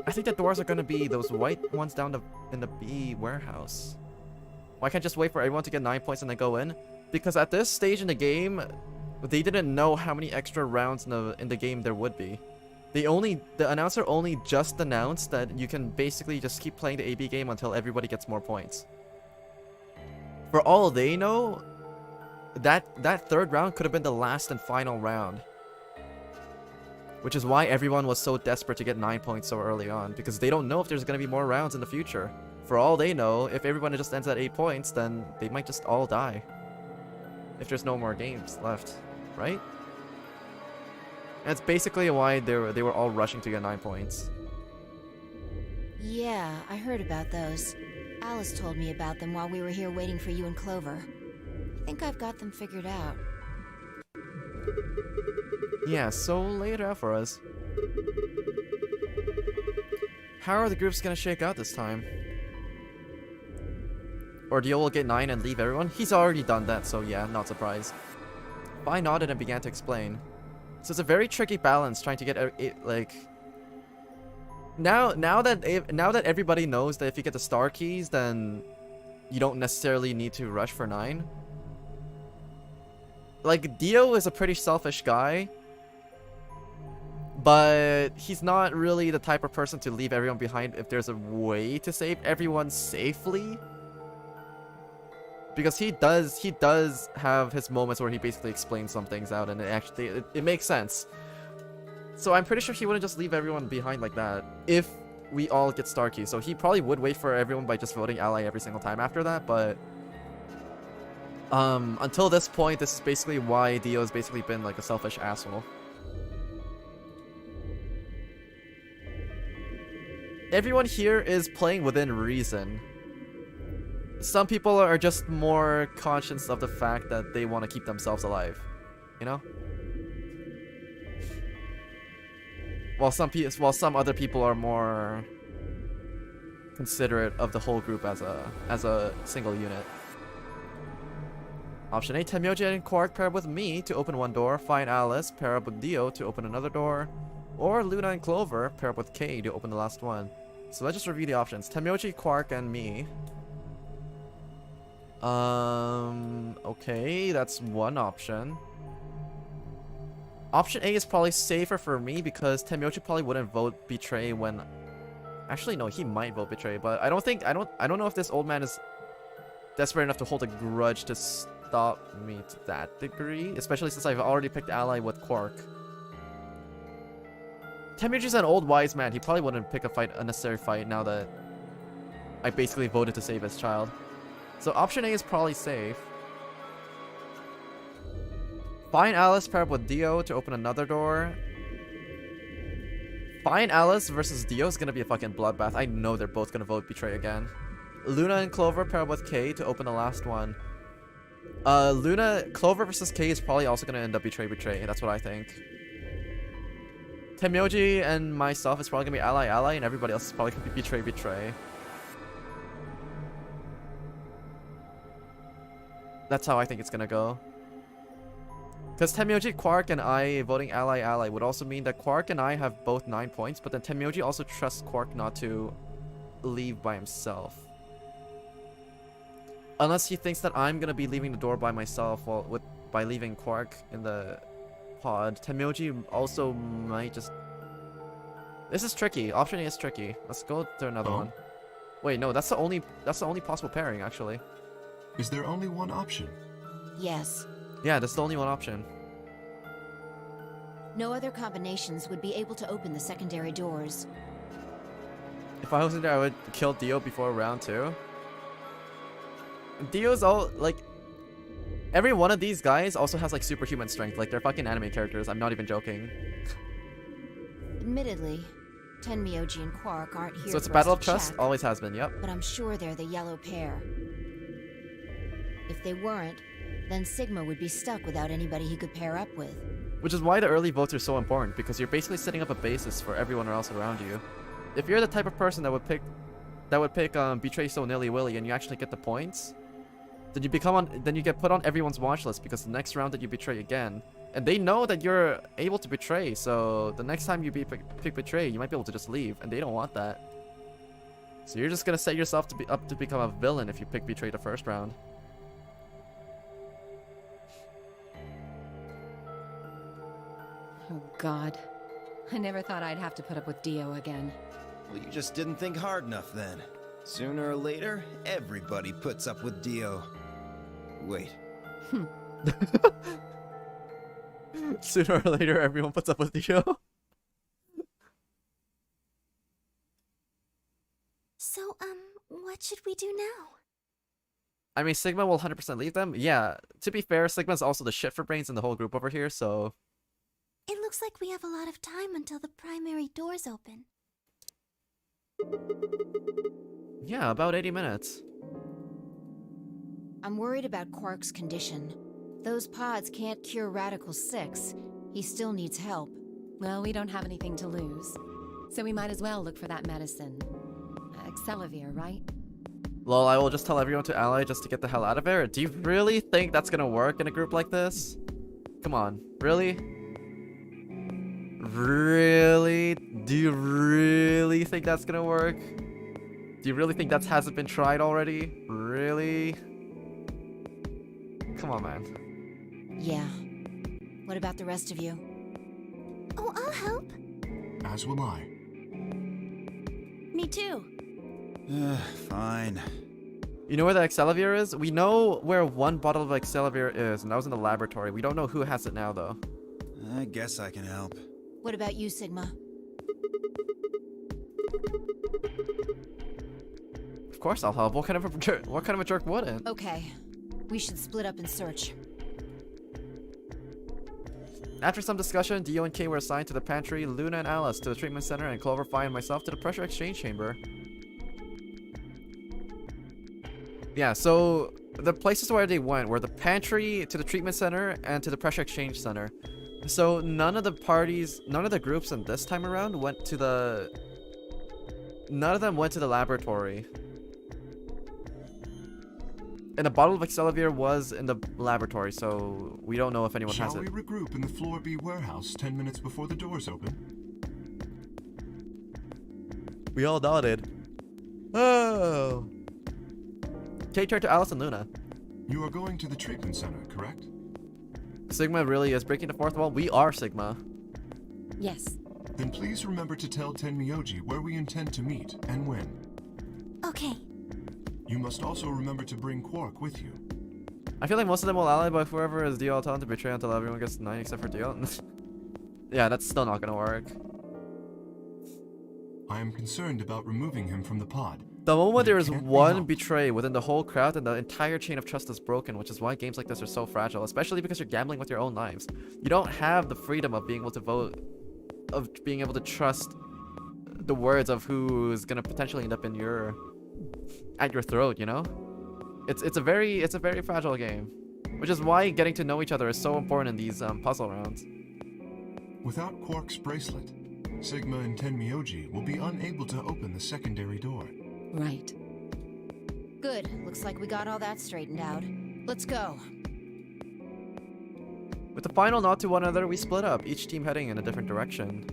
I think the doors are gonna be those white ones down in the B warehouse. Why can't I just wait for everyone to get 9 points and then go in? Because at this stage in the game, they didn't know how many extra rounds in the game there would be. The announcer only just announced that you can basically just keep playing the AB game until everybody gets more points. For all they know, that third round could have been the last and final round. Which is why everyone was so desperate to get 9 points so early on, because they don't know if there's going to be more rounds in the future. For all they know, if everyone just ends at 8 points, then they might just all die. If there's no more games left, right? And that's basically why they were all rushing to get 9 points. Yeah, I heard about those. Alice told me about them while we were here waiting for you and Clover. I think I've got them figured out. Yeah, so lay it out for us. How are the groups gonna shake out this time? Or Dio will get 9 and leave everyone? He's already done that, so yeah, not surprised. Fi nodded and began to explain. So it's a very tricky balance trying to get like... Now that everybody knows that if you get the star keys, then you don't necessarily need to rush for 9. Like, Dio is a pretty selfish guy, but he's not really the type of person to leave everyone behind if there's a way to save everyone safely. Because he does have his moments where he basically explains some things out, and it makes sense. So I'm pretty sure he wouldn't just leave everyone behind like that if we all get star keys. So he probably would wait for everyone by just voting ally every single time after that, but until this point, this is basically why Dio has basically been like a selfish asshole. Everyone here is playing within reason. Some people are just more conscious of the fact that they want to keep themselves alive, you know? While some other people are more considerate of the whole group as a single unit. Option A, Tenmyoji and Quark pair up with me to open one door, Fi and Alice pair up with Dio to open another door, or Luna and Clover pair up with Kay to open the last one. So let's just review the options. Tenmyoji, Quark, and me. Okay, that's one option. Option A is probably safer for me because Tenmyoji probably wouldn't vote Betray when... Actually, no, he might vote Betray, but I don't know if this old man is desperate enough to hold a grudge to stop me to that degree, especially since I've already picked ally with Quark. Tenmyoji's an old wise man. He probably wouldn't pick a unnecessary fight now that I basically voted to save his child. So option A is probably safe. Fine Alice pair up with Dio to open another door. Fine Alice versus Dio is gonna be a fucking bloodbath. I know they're both gonna vote Betray again. Luna and Clover pair up with Kay to open the last one. Clover versus Kay is probably also gonna end up Betray. That's what I think. Tenmyoji and myself is probably gonna be ally, and everybody else is probably gonna be Betray. That's how I think it's gonna go. Because Tenmyoji, Quark, and I voting ally would also mean that Quark and I have both 9 points, but then Tenmyoji also trusts Quark not to leave by himself. Unless he thinks that I'm gonna be leaving the door by myself by leaving Quark in the pod. Tenmyoji also might just... This is tricky. Option A is tricky. Let's go to another one. Wait, no, that's the only possible pairing, actually. Is there only one option? Yes. Yeah, that's the only one option. No other combinations would be able to open the secondary doors. If I wasn't there, I would kill Dio before round 2. Dio's all, like... Every one of these guys also has, like, superhuman strength. Like, they're fucking anime characters. I'm not even joking. Admittedly, Tenmyoji and Quark aren't here. So it's a for us battle of to trust? check, Always has been, yep. but I'm sure they're the yellow pair. If they weren't, then Sigma would be stuck without anybody he could pair up with. Which is why the early votes are so important, because you're basically setting up a basis for everyone else around you. If you're the type of person that would pick Betray so nilly-willy and you actually get the points, then you get put on everyone's watch list because the next round that you betray again, and they know that you're able to betray, so the next time you pick Betray, you might be able to just leave, and they don't want that. So you're just gonna set yourself up to become a villain if you pick Betray the first round. Oh god. I never thought I'd have to put up with Dio again. Well, you just didn't think hard enough then. Sooner or later, everybody puts up with Dio. Wait. Sooner or later, everyone puts up with Dio. So, what should we do now? I mean, Sigma will 100% leave them. Yeah, to be fair, Sigma's also the shit for brains in the whole group over here, so... It looks like we have a lot of time until the primary doors open. Yeah, about 80 minutes. I'm worried about Quark's condition. Those pods can't cure Radical 6. He still needs help. Well, we don't have anything to lose. So we might as well look for that medicine. Excelavir, right? Lol, I will just tell everyone to ally just to get the hell out of here. Do you really think that's gonna work in a group like this? Come on, really? Really? Do you really think that's gonna work? Do you really think that hasn't been tried already? Really? Come on, man. Yeah. What about the rest of you? Oh, I'll help. As will I. Me too. Fine. You know where the Excelavir is? We know where one bottle of Excelavir is, and that was in the laboratory. We don't know who has it now, though. I guess I can help. What about you, Sigma? Of course I'll help. What kind of a jerk wouldn't? Okay. We should split up and search. After some discussion, Dio and Kay were assigned to the pantry, Luna and Alice to the treatment center, and Clover, Fi, and myself to the pressure exchange chamber. Yeah, so the places where they went were the pantry, to the treatment center, and to the pressure exchange center. So none of the groups in this time around went to the None of them went to the laboratory. And a bottle of Accelavir was in the laboratory, so we don't know if anyone has Shall it. we regroup in the Floor B warehouse 10 minutes before the doors open? We all nodded. Oh. Kate turned to Alice and Luna. You are going to the treatment center, correct? Sigma really is breaking the fourth wall. We are Sigma. Yes. Then please remember to tell Tenmyoji where we intend to meet and when. Okay. You must also remember to bring Quark with you. I feel like most of them will ally, but whoever is Dio, I'll tell him to betray until everyone gets 9 except for Dio. Yeah, that's still not gonna work. I am concerned about removing him from the pod. The moment But it there is can't be one helped. betray within the whole crowd, then the entire chain of trust is broken, which is why games like this are so fragile, especially because you're gambling with your own lives. You don't have the freedom of being able to vote, of being able to trust the words of who's gonna potentially end up in your, at your throat, you know? It's a very fragile game, which is why getting to know each other is so important in these puzzle rounds. Without Quark's bracelet, Sigma and Tenmyoji will be unable to open the secondary door. Right. Good. Looks like we got all that straightened out. Let's go. With the final nod to one another, we split up, each team heading in a different direction.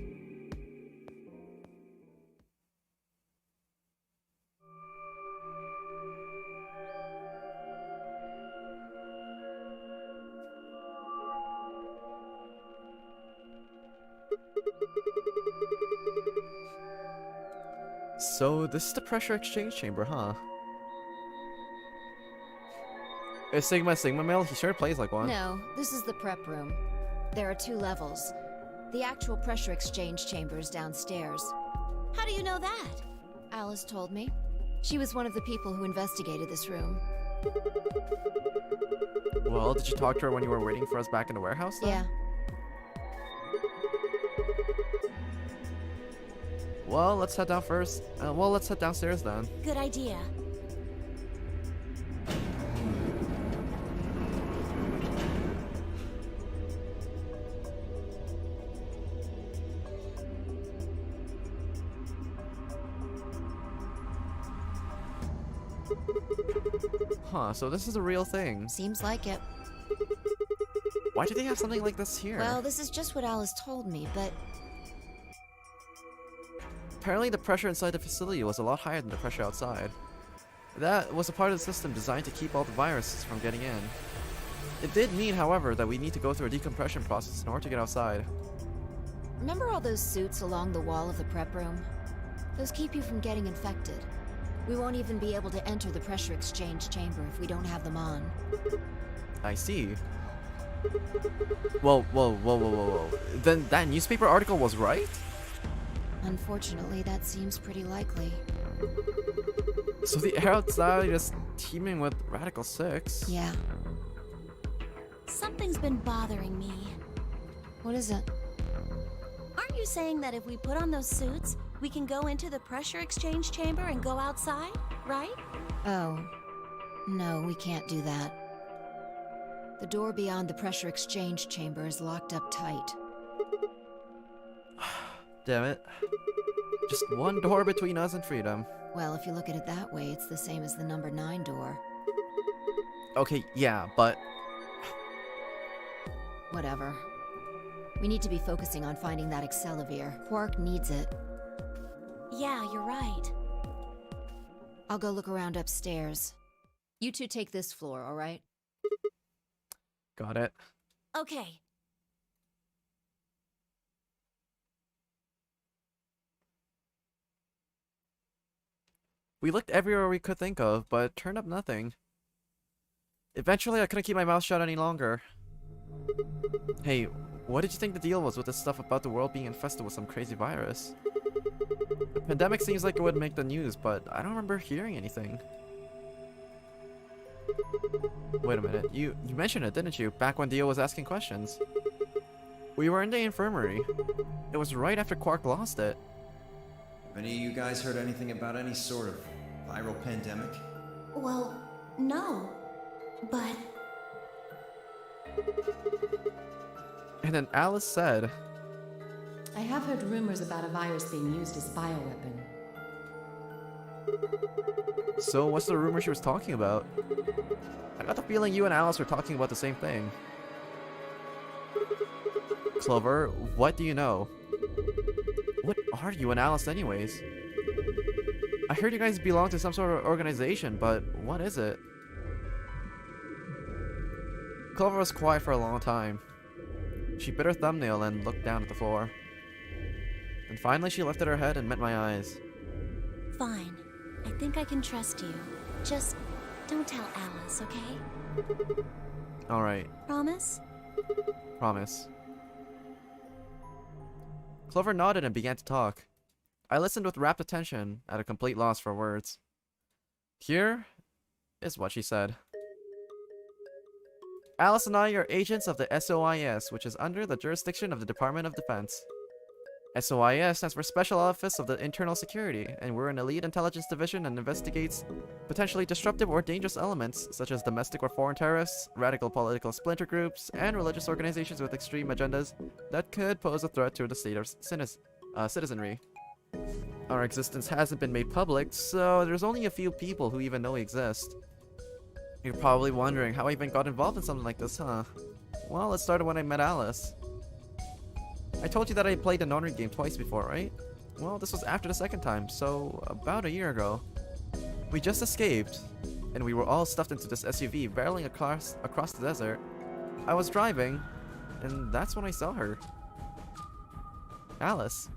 So, this is the pressure exchange chamber, huh? Is Sigma Sigma male? He sure plays like one. No, this is the prep room. There are 2 levels. The actual pressure exchange chamber is downstairs. How do you know that? Alice told me. She was one of the people who investigated this room. Well, did you talk to her when you were waiting for us back in the warehouse then? Yeah. Well, let's head down first. Well, let's head downstairs then. Good idea. Huh, so this is a real thing. Seems like it. Why do they have something like this here? Well, this is just what Alice told me, but Apparently the pressure inside the facility was a lot higher than the pressure outside. That was a part of the system designed to keep all the viruses from getting in. It did mean, however, that we need to go through a decompression process in order to get outside. remember all those suits along the wall of the prep room? Those keep you from getting infected. We won't even be able to enter the pressure exchange chamber if we don't have them on. I see. Whoa. Then that newspaper article was right? Unfortunately, that seems pretty likely. So the air outside is teeming with Radical 6. Yeah. Something's been bothering me. What is it? Aren't you saying that if we put on those suits, we can go into the pressure exchange chamber and go outside, right? Oh. No, we can't do that. The door beyond the pressure exchange chamber is locked up tight. Damn it. Just one door between us and freedom. Well, if you look at it that way, it's the same as the number 9 door. Okay, yeah, but... Whatever. We need to be focusing on finding that Accelavir. Quark needs it. Yeah, you're right. I'll go look around upstairs. You two take this floor, all right? Got it. Okay. We looked everywhere we could think of, but turned up nothing. Eventually, I couldn't keep my mouth shut any longer. Hey, what did you think the deal was with this stuff about the world being infested with some crazy virus? The pandemic seems like it would make the news, but I don't remember hearing anything. Wait a minute, you mentioned it, didn't you, back when Dio was asking questions? We were in the infirmary. It was right after Quark lost it. Have any of you guys heard anything about any sort of viral pandemic? Well, no. But And then Alice said, I have heard rumors about a virus being used as a bioweapon. So what's the rumor she was talking about? I got the feeling you and Alice were talking about the same thing. Clover, what do you know? What are you and Alice anyways? I heard you guys belong to some sort of organization, but what is it? Clover was quiet for a long time. She bit her thumbnail and looked down at the floor. And finally she lifted her head and met my eyes. Fine. I think I can trust you. Just don't tell Alice, okay? Alright, Promise? promise. Clover nodded and began to talk. I listened with rapt attention, at a complete loss for words. Here is what she said. Alice and I are agents of the SOIS, which is under the jurisdiction of the Department of Defense. SOIS stands for Special Office of the Internal Security, and we're an elite intelligence division and investigates potentially disruptive or dangerous elements, such as domestic or foreign terrorists, radical political splinter groups, and religious organizations with extreme agendas that could pose a threat to the state of citizenry. Our existence hasn't been made public, so there's only a few people who even know we exist. You're probably wondering how I even got involved in something like this, huh? Well, it started when I met Alice. I told you that I played the Nonary game twice before, right? Well, this was after the second time, so about a year ago. We just escaped, and we were all stuffed into this SUV barreling across the desert. I was driving, and that's when I saw her. Alice.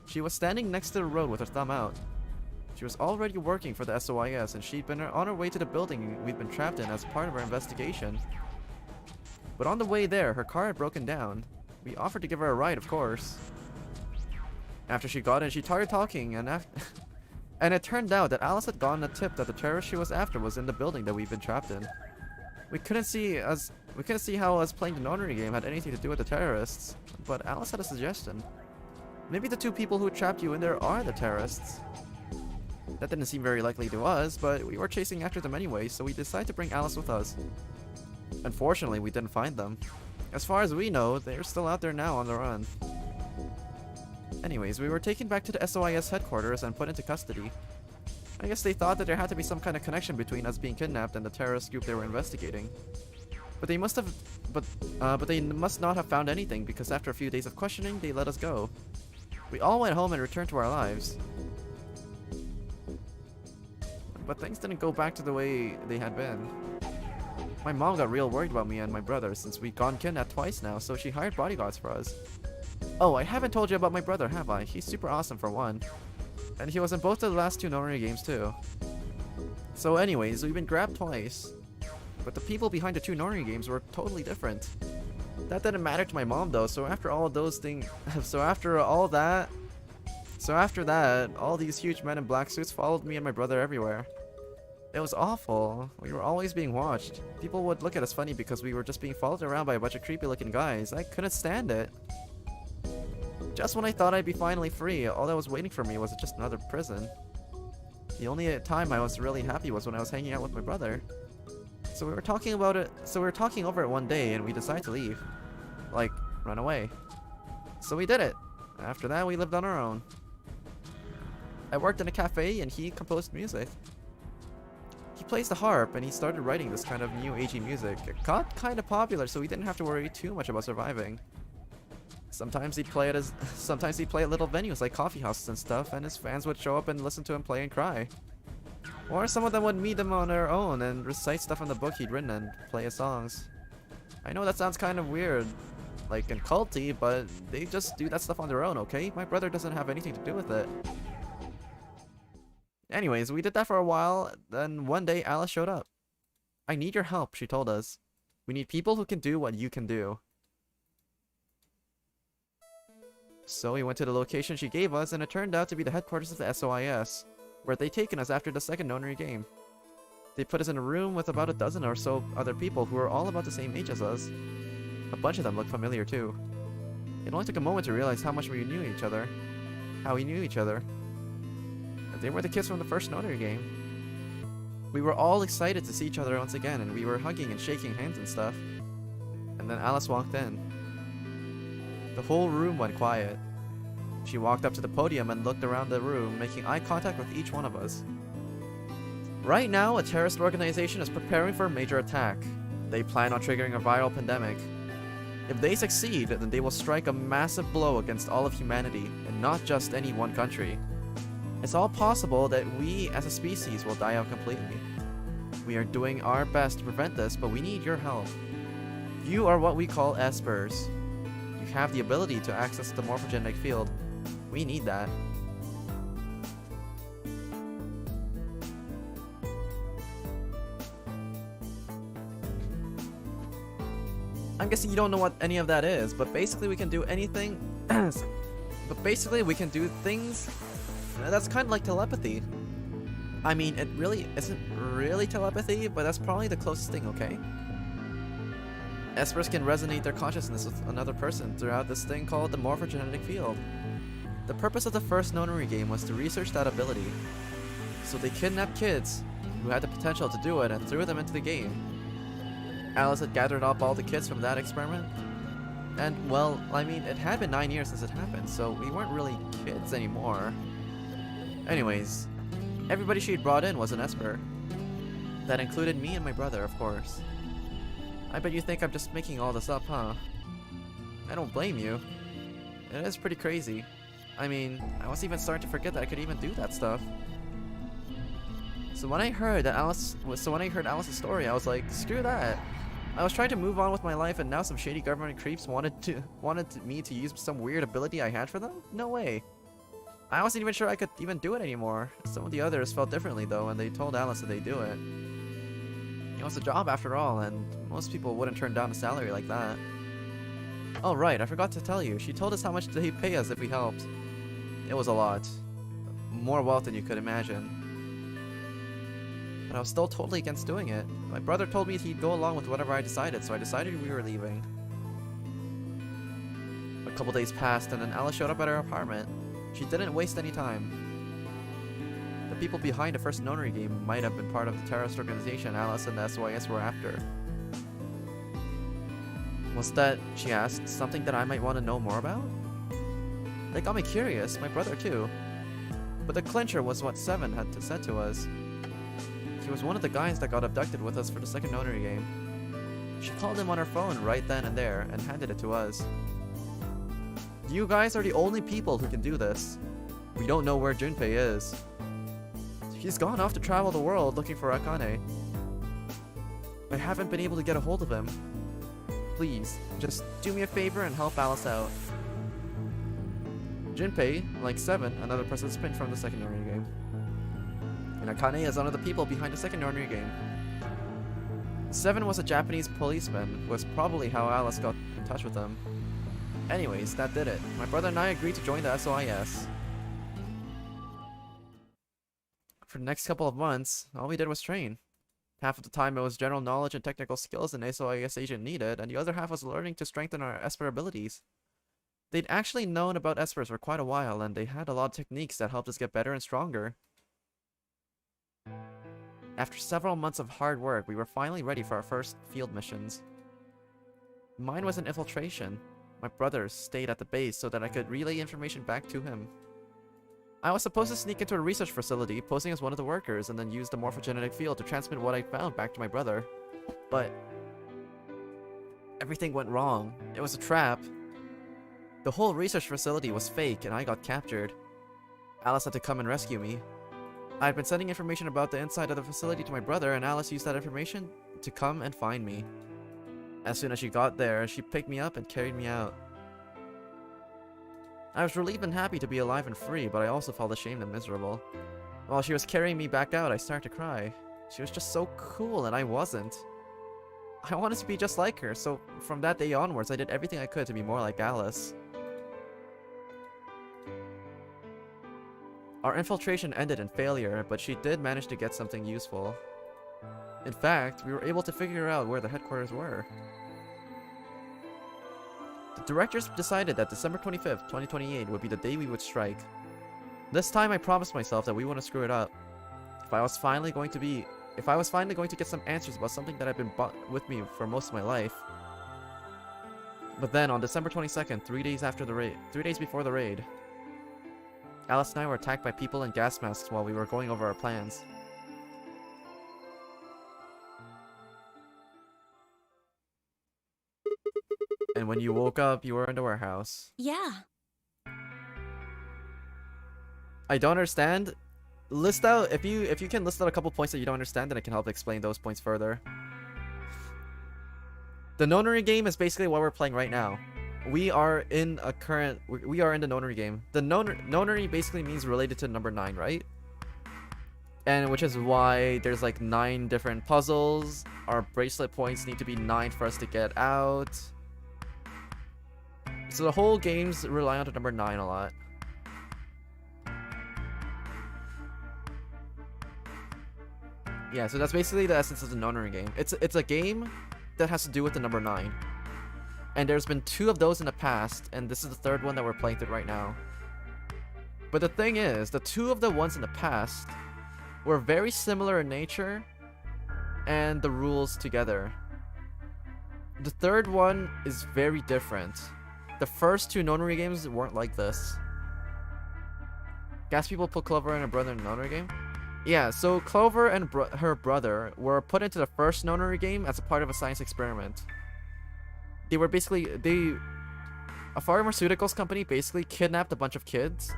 She was standing next to the road with her thumb out. She was already working for the SOIS, and she'd been on her way to the building we'd been trapped in as part of our investigation. But on the way there, her car had broken down. We offered to give her a ride, of course. After she got in, she started talking, and and it turned out that Alice had gotten a tip that the terrorist she was after was in the building that we'd been trapped in. We couldn't see how us playing the Nonary game had anything to do with the terrorists, but Alice had a suggestion. Maybe the two people who trapped you in there are the terrorists. That didn't seem very likely to us, but we were chasing after them anyway, so we decided to bring Alice with us. Unfortunately, we didn't find them. As far as we know, they're still out there now on the run. Anyways, we were taken back to the SOIS headquarters and put into custody. I guess they thought that there had to be some kind of connection between us being kidnapped and the terrorist group they were investigating. But they must not have found anything, because after a few days of questioning, they let us go. We all went home and returned to our lives. But things didn't go back to the way they had been. My mom got real worried about me and my brother since we'd gone kidnapped twice now, so she hired bodyguards for us. Oh, I haven't told you about my brother, have I? He's super awesome for one. And he was in both of the last two Nonary games too. So anyways, we've been grabbed twice. But the people behind the two Nonary games were totally different. That didn't matter to my mom though, so after all those things, after that, all these huge men in black suits followed me and my brother everywhere. It was awful. We were always being watched. People would look at us funny because we were just being followed around by a bunch of creepy looking guys. I couldn't stand it. Just when I thought I'd be finally free, all that was waiting for me was just another prison. The only time I was really happy was when I was hanging out with my brother. So we were talking over it one day and we decided to leave. Like, run away. So we did it. After that, we lived on our own. I worked in a cafe and he composed music. He plays the harp and he started writing this kind of new agey music. It got kind of popular, so we didn't have to worry too much about surviving. Sometimes he'd play at little venues like coffee houses and stuff, and his fans would show up and listen to him play and cry. Or some of them would meet him on their own and recite stuff from the book he'd written and play his songs. I know that sounds kind of weird, like, and culty, but they just do that stuff on their own, okay? My brother doesn't have anything to do with it. Anyways, we did that for a while, then one day Alice showed up. I need your help, she told us. We need people who can do what you can do. So we went to the location she gave us, and it turned out to be the headquarters of the SOIS, where they'd taken us after the second Nonary game. They put us in a room with about a dozen or so other people who were all about the same age as us. A bunch of them looked familiar too. It only took a moment to realize how much we knew each other. They were the kids from the first Nonary game. We were all excited to see each other once again, and we were hugging and shaking hands and stuff. And then Alice walked in. The whole room went quiet. She walked up to the podium and looked around the room, making eye contact with each one of us. Right now, a terrorist organization is preparing for a major attack. They plan on triggering a viral pandemic. If they succeed, then they will strike a massive blow against all of humanity, and not just any one country. It's all possible that we as a species will die out completely. We are doing our best to prevent this, but we need your help. You are what we call espers. You have the ability to access the morphogenetic field. We need that. I'm guessing you don't know what any of that is, but basically we can do anything. But basically we can do things that's kind of like telepathy. I mean, it really isn't really telepathy, but that's probably the closest thing, okay? Espers can resonate their consciousness with another person throughout this thing called the morphogenetic field. The purpose of the first nonary game was to research that ability. So they kidnapped kids who had the potential to do it and threw them into the game. Alice had gathered up all the kids from that experiment. And, well, I mean, it had been 9 years since it happened, so we weren't really kids anymore. Anyways, everybody she had brought in was an Esper. That included me and my brother, of course. I bet you think I'm just making all this up, huh? I don't blame you. It is pretty crazy. I mean, I was even starting to forget that I could even do that stuff. So when I heard Alice's story, I was like, screw that. I was trying to move on with my life, and now some shady government creeps wanted me to use some weird ability I had for them? No way. I wasn't even sure I could even do it anymore. Some of the others felt differently though, and they told Alice that they'd do it. It was a job after all, and most people wouldn't turn down a salary like that. Oh right, I forgot to tell you. She told us how much they'd pay us if we helped. It was a lot. More wealth than you could imagine. But I was still totally against doing it. My brother told me he'd go along with whatever I decided, so I decided we were leaving. A couple days passed, and then Alice showed up at her apartment. She didn't waste any time. The people behind the first nonary game might have been part of the terrorist organization Alice and the SYS were after. Was that, she asked, something that I might want to know more about? They got me curious, my brother too. But the clincher was what Seven had said to us. He was one of the guys that got abducted with us for the second nonary game. She called him on her phone right then and there and handed it to us. You guys are the only people who can do this. We don't know where Junpei is. He's gone off to travel the world looking for Akane. I haven't been able to get a hold of him. Please, just do me a favor and help Alice out. Junpei, like Seven, another participant from the second nonary game. And Akane is one of the people behind the second nonary game. Seven was a Japanese policeman, was probably how Alice got in touch with him. Anyways, that did it. My brother and I agreed to join the SOIS. For the next couple of months, all we did was train. Half of the time it was general knowledge and technical skills an SOIS agent needed, and the other half was learning to strengthen our Esper abilities. They'd actually known about Espers for quite a while, and they had a lot of techniques that helped us get better and stronger. After several months of hard work, we were finally ready for our first field missions. Mine was an infiltration. My brother stayed at the base so that I could relay information back to him. I was supposed to sneak into a research facility, posing as one of the workers, and then use the morphogenetic field to transmit what I found back to my brother. But everything went wrong. It was a trap. The whole research facility was fake, and I got captured. Alice had to come and rescue me. I had been sending information about the inside of the facility to my brother, and Alice used that information to come and find me. As soon as she got there, she picked me up and carried me out. I was relieved and happy to be alive and free, but I also felt ashamed and miserable. While she was carrying me back out, I started to cry. She was just so cool, and I wasn't. I wanted to be just like her, so from that day onwards, I did everything I could to be more like Alice. Our infiltration ended in failure, but she did manage to get something useful. In fact, we were able to figure out where the headquarters were. The directors decided that December 25th, 2028 would be the day we would strike. This time I promised myself that we wouldn't screw it up. If I was finally going to get some answers about something that had been with me for most of my life. But then on December 22nd, 3 days before the raid, Alice and I were attacked by people in gas masks while we were going over our plans. And when you woke up, you were in the warehouse. Yeah. I don't understand. List out if you can list out a couple points that you don't understand, then I can help explain those points further. The nonary game is basically what we're playing right now. We are in the nonary game. The nonary basically means related to number 9, right? And which is why there's like 9 different puzzles. Our bracelet points need to be 9 for us to get out. So the whole game's rely on the number 9 a lot. Yeah, so that's basically the essence of the nonary game. It's a game that has to do with the number 9. And there's been 2 of those in the past, and this is the 3rd one that we're playing through right now. But the thing is, the 2 of the ones in the past were very similar in nature and the rules together. The 3rd one is very different. The first 2 nonary games weren't like this. Gas people put Clover and her brother in a nonary game? Yeah, so Clover and her brother were put into the first nonary game as a part of a science experiment. They were basically, a pharmaceuticals company basically kidnapped a bunch of kids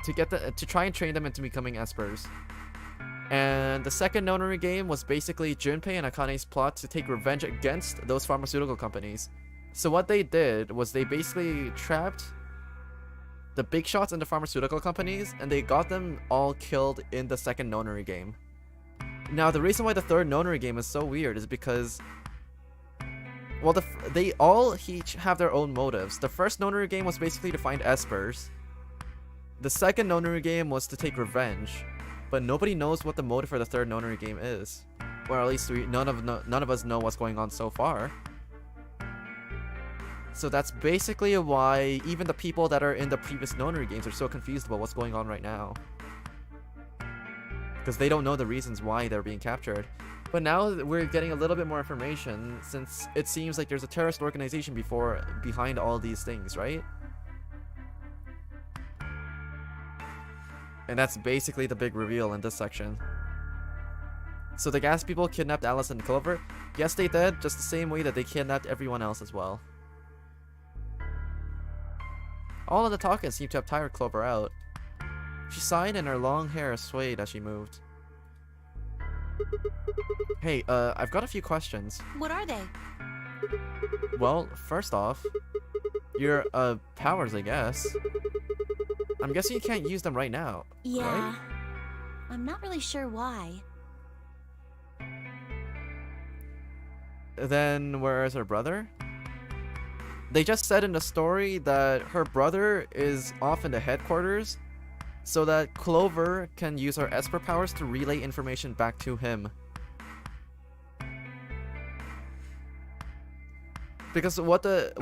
to try and train them into becoming espers. And the second nonary game was basically Junpei and Akane's plot to take revenge against those pharmaceutical companies. So what they did was they basically trapped the big shots in the pharmaceutical companies, and they got them all killed in the second nonary game. Now, the reason why the third nonary game is so weird is because, well, they all each have their own motives. The first nonary game was basically to find espers. The second nonary game was to take revenge, but nobody knows what the motive for the third nonary game is. Or at least none of us know what's going on so far. So that's basically why even the people that are in the previous nonary games are so confused about what's going on right now. Because they don't know the reasons why they're being captured. But now we're getting a little bit more information, since it seems like there's a terrorist organization behind all these things, right? And that's basically the big reveal in this section. So the gas people kidnapped Alice and Clover. Yes, they did, just the same way that they kidnapped everyone else as well. All of the talking seemed to have tired Clover out. She sighed and her long hair swayed as she moved. Hey, I've got a few questions. What are they? Well, first off, your, powers, I guess. I'm guessing you can't use them right now, Yeah. right? I'm not really sure why. Then where is her brother? They just said in the story that her brother is off in the headquarters so that Clover can use her Esper powers to relay information back to him. Because what the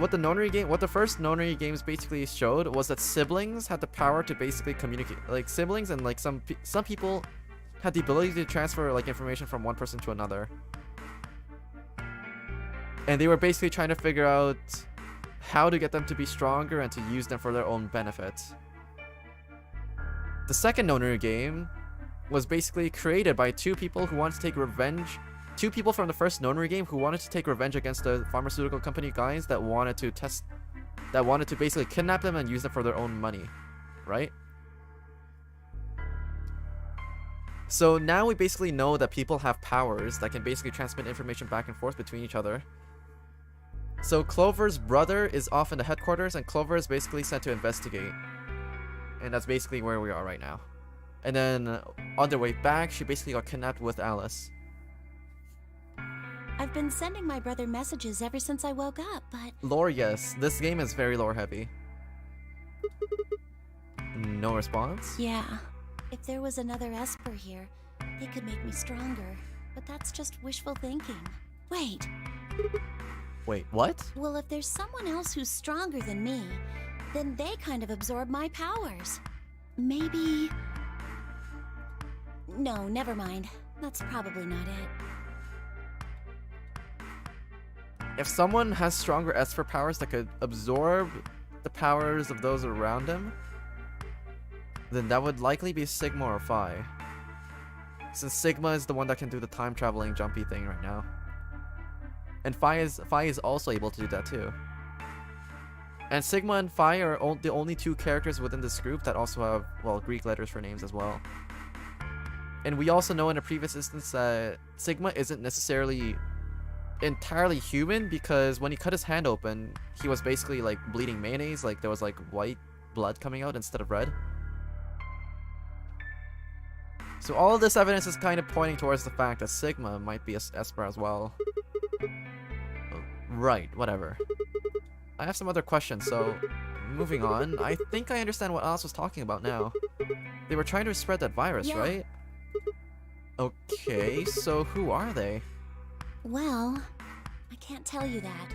first nonary games basically showed was that siblings had the power to basically communicate. Like siblings and like some people had the ability to transfer like information from one person to another. And they were basically trying to figure out how to get them to be stronger and to use them for their own benefit. The second nonary game was basically created by 2 people who wanted to take revenge. 2 people from the first nonary game who wanted to take revenge against the pharmaceutical company guys that wanted to basically kidnap them and use them for their own money, right? So now we basically know that people have powers that can basically transmit information back and forth between each other. So Clover's brother is off in the headquarters, and Clover is basically sent to investigate. And that's basically where we are right now. And then on their way back, she basically got kidnapped with Alice. I've been sending my brother messages ever since I woke up, but... Lore, yes. This game is very lore heavy. No response? Yeah. If there was another Esper here, they could make me stronger. But that's just wishful thinking. Wait. Wait, what? Well, if there's someone else who's stronger than me, then they kind of absorb my powers. Maybe... No, never mind. That's probably not it. If someone has stronger Esper powers that could absorb the powers of those around them, then that would likely be Sigma or Phi. Since Sigma is the one that can do the time traveling jumpy thing right now. And Phi is also able to do that too. And Sigma and Phi are the only two characters within this group that also have, well, Greek letters for names as well. And we also know in a previous instance that Sigma isn't necessarily entirely human, because when he cut his hand open, he was basically like bleeding mayonnaise, like there was like white blood coming out instead of red. So all of this evidence is kind of pointing towards the fact that Sigma might be a Esper as well. Right, whatever. I have some other questions, so moving on. I think I understand what Alice was talking about now. They were trying to spread that virus, Yeah. right? Okay, so who are they? Well, I can't tell you that.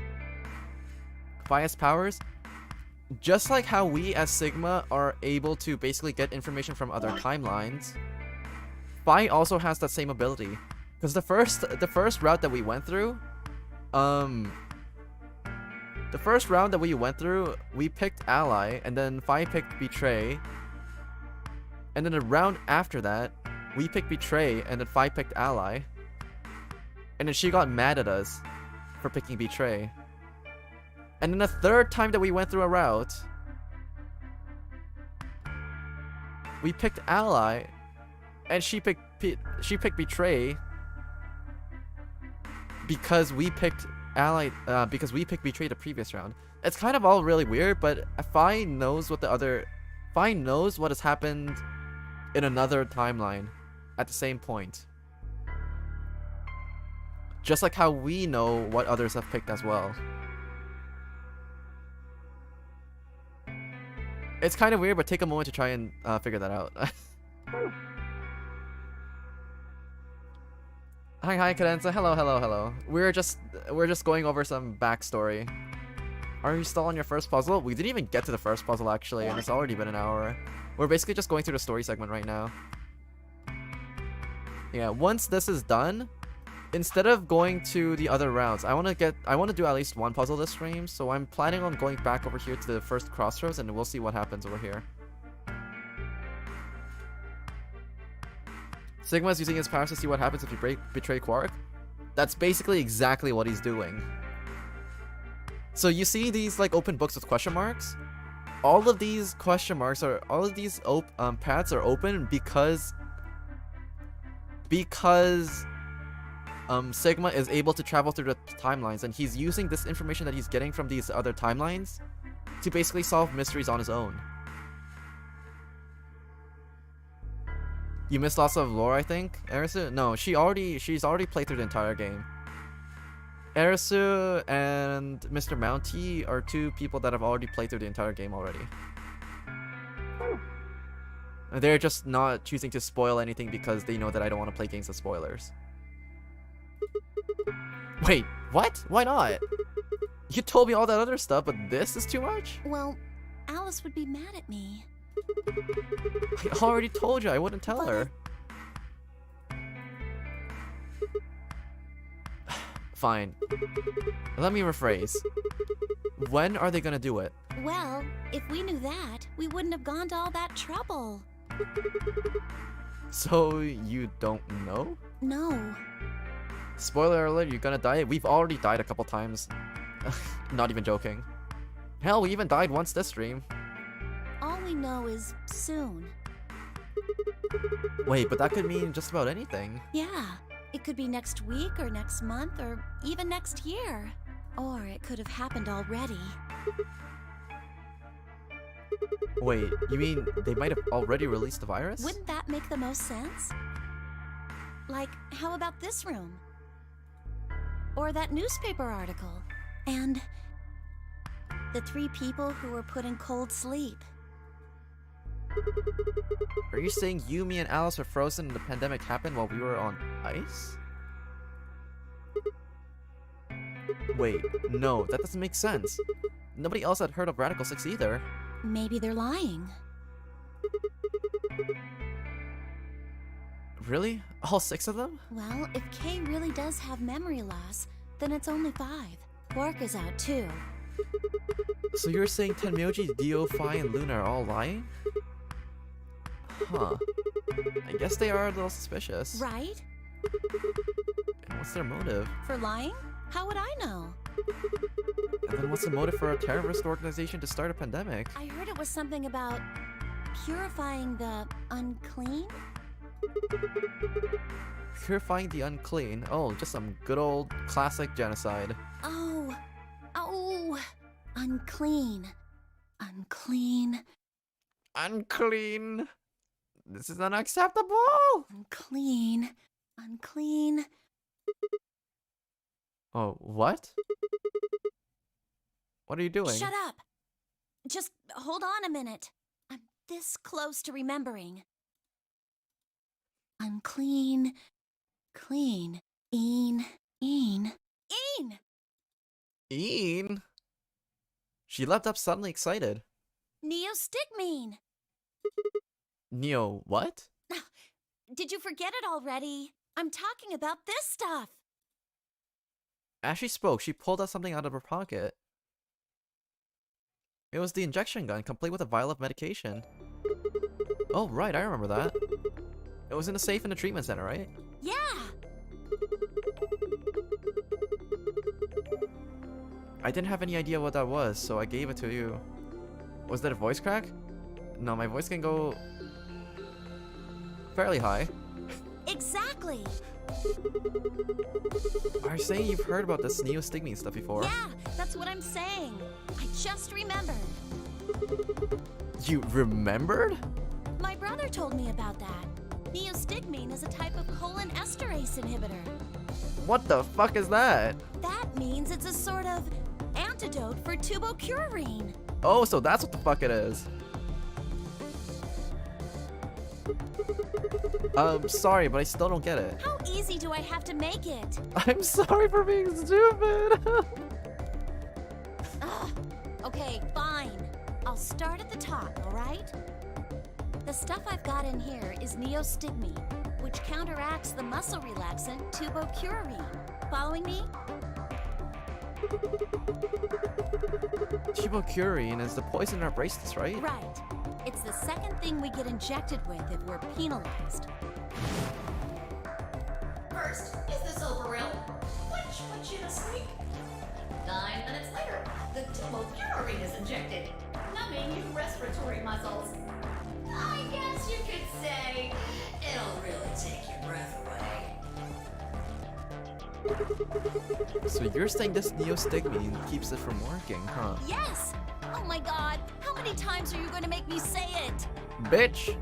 Bias powers? Just like how we as Sigma are able to basically get information from other timelines, Phi also has that same ability. Because the first route that we went through, the first round that we went through, we picked Ally, and then Phi picked Betray. And then the round after that, we picked Betray, and then Phi picked Ally. And then she got mad at us for picking Betray. And then the third time that we went through a route, we picked Ally, and she picked Betray because we picked Ally, because we picked Betray the previous round. It's kind of all really weird, but Phi knows what has happened in another timeline at the same point. Just like how we know what others have picked as well. It's kind of weird, but take a moment to try and figure that out. Hi, Cadenza. Hello. We're just going over some backstory. Are you still on your first puzzle? We didn't even get to the first puzzle actually, and it's already been an hour. We're basically just going through the story segment right now. Yeah, once this is done, instead of going to the other rounds, I want to do at least one puzzle this stream, so I'm planning on going back over here to the first crossroads, and we'll see what happens over here. Sigma's using his powers to see what happens if you betray Quark. That's basically exactly what he's doing. So you see these like open books with question marks? All of these question marks are, all of these paths are open because Sigma is able to travel through the timelines, and he's using this information that he's getting from these other timelines to basically solve mysteries on his own. You missed lots of lore, I think, Erisu? No, she's already played through the entire game. Erisu and Mr. Mounty are two people that have already played through the entire game already. And they're just not choosing to spoil anything because they know that I don't want to play games with spoilers. Wait, what? Why not? You told me all that other stuff, but this is too much? Well, Alice would be mad at me. I already told you I wouldn't tell her. Fine. Let me rephrase. When are they gonna do it? Well, if we knew that, we wouldn't have gone to all that trouble. So, you don't know? No. Spoiler alert, you're gonna die. We've already died a couple times. Not even joking. Hell, we even died once this stream. All we know is soon. Wait, but that could mean just about anything. Yeah. It could be next week or next month or even next year. Or it could have happened already. Wait, you mean they might have already released the virus? Wouldn't that make the most sense? Like, how about this room? Or that newspaper article? And the 3 people who were put in cold sleep. Are you saying you, me, and Alice were frozen and the pandemic happened while we were on ice? Wait, no, that doesn't make sense. Nobody else had heard of Radical 6 either. Maybe they're lying. Really? All 6 of them? Well, if Kay really does have memory loss, then it's only 5. Quark is out too. So you're saying Tenmyoji, Dio, Phi, and Luna are all lying? Huh. I guess they are a little suspicious. Right? And what's their motive? For lying? How would I know? And then what's the motive for a terrorist organization to start a pandemic? I heard it was something about purifying the unclean? Purifying the unclean? Oh, just some good old classic genocide. Oh, unclean. Unclean. Unclean! This is unacceptable! Unclean. Unclean. Oh, what? What are you doing? Shut up! Just hold on a minute. I'm this close to remembering. Unclean. Clean. Een. Een. Een! Een? She leapt up suddenly excited. Neostigmine! Neo, what? Did you forget it already? I'm talking about this stuff. As she spoke, she pulled out something out of her pocket. It was the injection gun, complete with a vial of medication. Oh, right, I remember that. It was in a safe in the treatment center, right? Yeah! I didn't have any idea what that was, so I gave it to you. Was that a voice crack? No, my voice can go fairly high. Exactly! Are you saying you've heard about this neostigmine stuff before? Yeah, that's what I'm saying. I just remembered. You remembered? My brother told me about that. Neostigmine is a type of colon esterase inhibitor. What the fuck is that? That means it's a sort of antidote for tubocurarine. Oh, so that's what the fuck it is. Sorry, but I still don't get it. How easy do I have to make it? I'm sorry for being stupid. Ugh. Okay, fine. I'll start at the top, alright? The stuff I've got in here is neostigmine, which counteracts the muscle relaxant tubocurarine. Following me? Tubocurarine is the poison in our bracelets, right? Right. It's the second thing we get injected with if we're penalized. First, is this overreal? Which puts you to sleep. 9 minutes later, the tubocurarine is injected, numbing your respiratory muscles. I guess you could say it'll really take your breath away. So you're saying this neostigmine keeps it from working, huh? Yes! Oh my god, how many times are you going to make me say it? Bitch!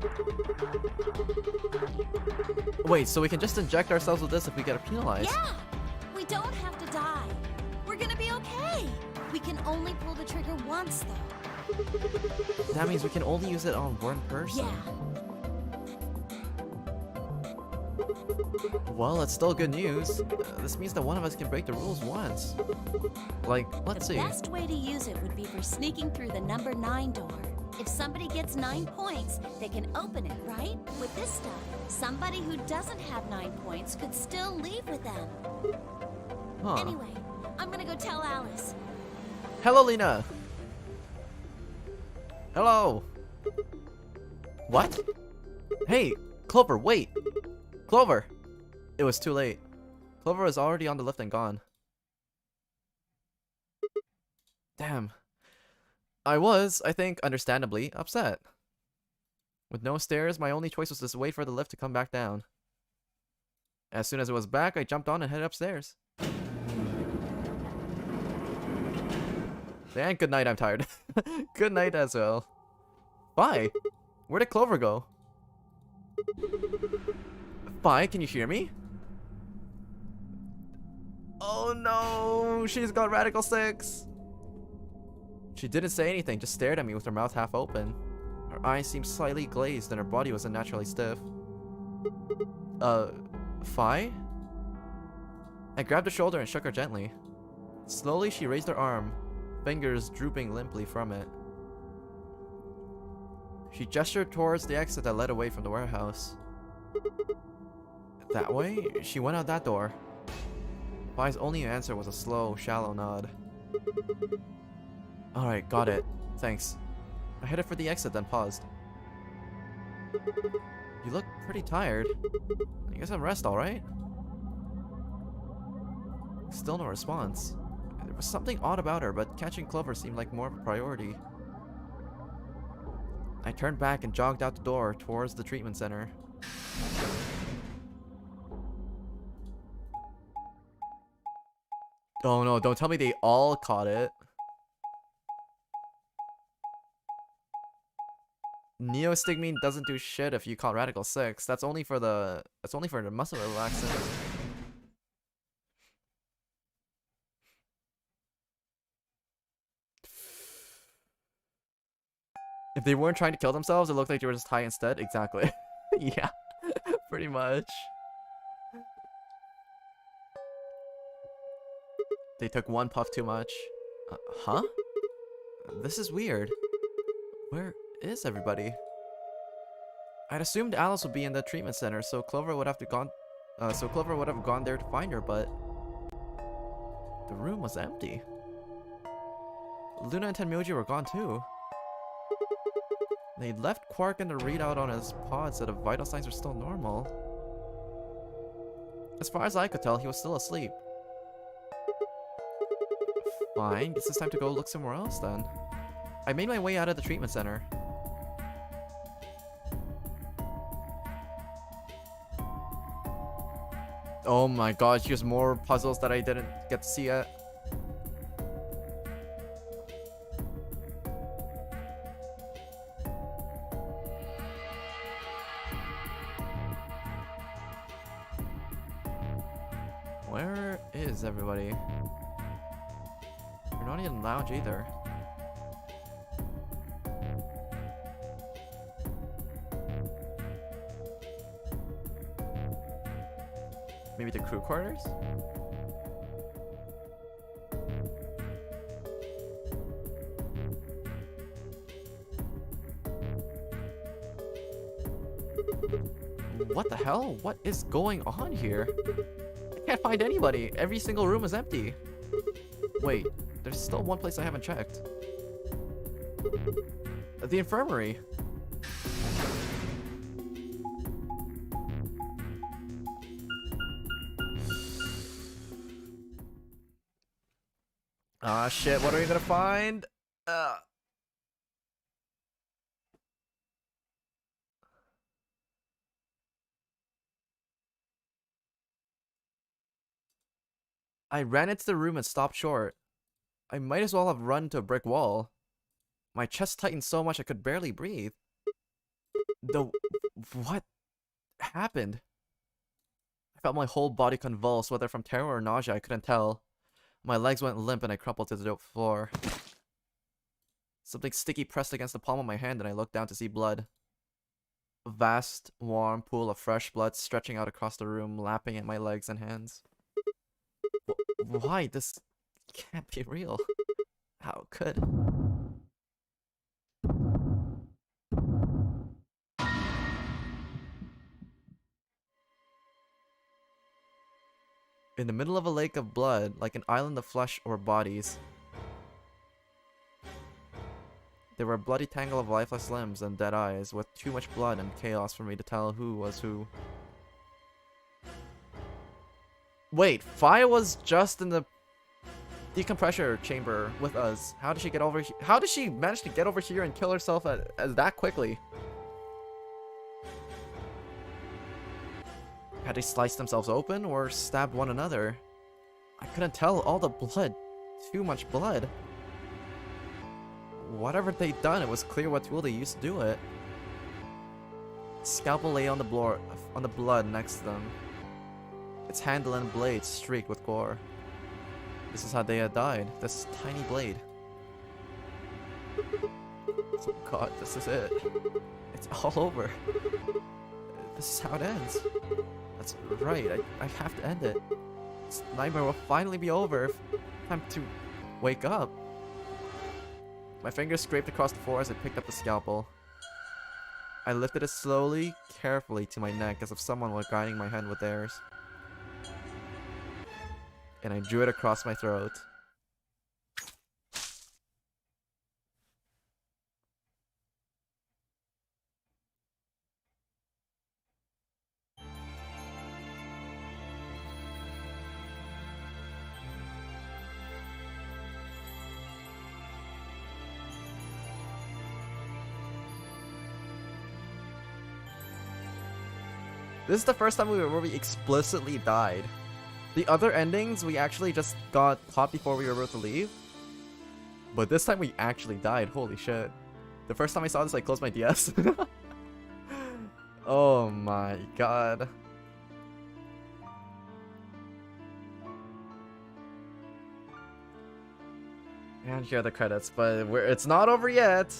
Wait, so we can just inject ourselves with this if we get penalized? Yeah! We don't have to die. We're gonna be okay. We can only pull the trigger once, though. That means we can only use it on one person. Yeah. Well, it's still good news. This means that one of us can break the rules once. Like, let's see. The best way to use it would be for sneaking through the number 9 door. If somebody gets 9 points, they can open it, right? With this stuff, somebody who doesn't have 9 points could still leave with them. Huh. Anyway, I'm gonna go tell Alice. Hello, Lena! Hello! What? Hey, Clover, wait! Clover! It was too late. Clover was already on the lift and gone. Damn. I was, I think, understandably, upset. With no stairs, my only choice was to wait for the lift to come back down. As soon as it was back, I jumped on and headed upstairs. And good night, I'm tired. Good night as well. Bye! Where did Clover go? Bye, can you hear me? Oh no, she's got Radical 6! She didn't say anything, just stared at me with her mouth half open. Her eyes seemed slightly glazed and her body was unnaturally stiff. Fi? I grabbed her shoulder and shook her gently. Slowly, she raised her arm, fingers drooping limply from it. She gestured towards the exit that led away from the warehouse. That way? She went out that door. Fi's only answer was a slow, shallow nod. Alright, got it. Thanks. I headed for the exit, then paused. You look pretty tired. I guess I'll rest, alright? Still no response. There was something odd about her, but catching Clover seemed like more of a priority. I turned back and jogged out the door towards the treatment center. Oh no, don't tell me they all caught it. Neostigmine doesn't do shit if you caught Radical 6. That's only for the muscle relaxant. If they weren't trying to kill themselves, it looked like they were just high instead. Exactly. Yeah, pretty much. They took one puff too much. Huh? This is weird. Where is everybody? I'd assumed Alice would be in the treatment center, so Clover would have gone there to find her, but the room was empty. Luna and Tenmyoji were gone too. They left Quark in the readout on his pod said the vital signs were still normal. As far as I could tell, he was still asleep. Fine, guess it's time to go look somewhere else then. I made my way out of the treatment center. Oh my gosh, here's more puzzles that I didn't get to see yet. Where is everybody? You're not in the lounge either. Maybe the crew quarters? What the hell? What is going on here? I can't find anybody. Every single room is empty. Wait, there's still one place I haven't checked. The infirmary. Ah, shit, what are we gonna find? I ran into the room and stopped short. I might as well have run into a brick wall. My chest tightened so much I could barely breathe. What happened? I felt my whole body convulse, whether from terror or nausea, I couldn't tell. My legs went limp and I crumpled to the floor. Something sticky pressed against the palm of my hand and I looked down to see blood. A vast, warm pool of fresh blood stretching out across the room, lapping at my legs and hands. Why? This can't be real. How could? In the middle of a lake of blood, like an island of flesh or bodies, there were a bloody tangle of lifeless limbs and dead eyes, with too much blood and chaos for me to tell who was who. Wait, Faya was just in the decompressor chamber with us. How did she get over here? How did she manage to get over here and kill herself as that quickly? Had they sliced themselves open or stabbed one another? I couldn't tell. All the blood. Too much blood. Whatever they'd done, it was clear what tool they used to do it. Scalpel lay on the blood next to them. Its handle and blade streaked with gore. This is how they had died. This tiny blade. Oh god, this is it. It's all over. This is how it ends. That's right, I have to end it. This nightmare will finally be over. Time to wake up. My fingers scraped across the floor as I picked up the scalpel. I lifted it slowly, carefully to my neck as if someone were guiding my hand with theirs. And I drew it across my throat. This is the first time where we explicitly died. The other endings, we actually just got caught before we were about to leave. But this time we actually died. Holy shit. The first time I saw this, I closed my DS. Oh my god. And here are the credits, but it's not over yet.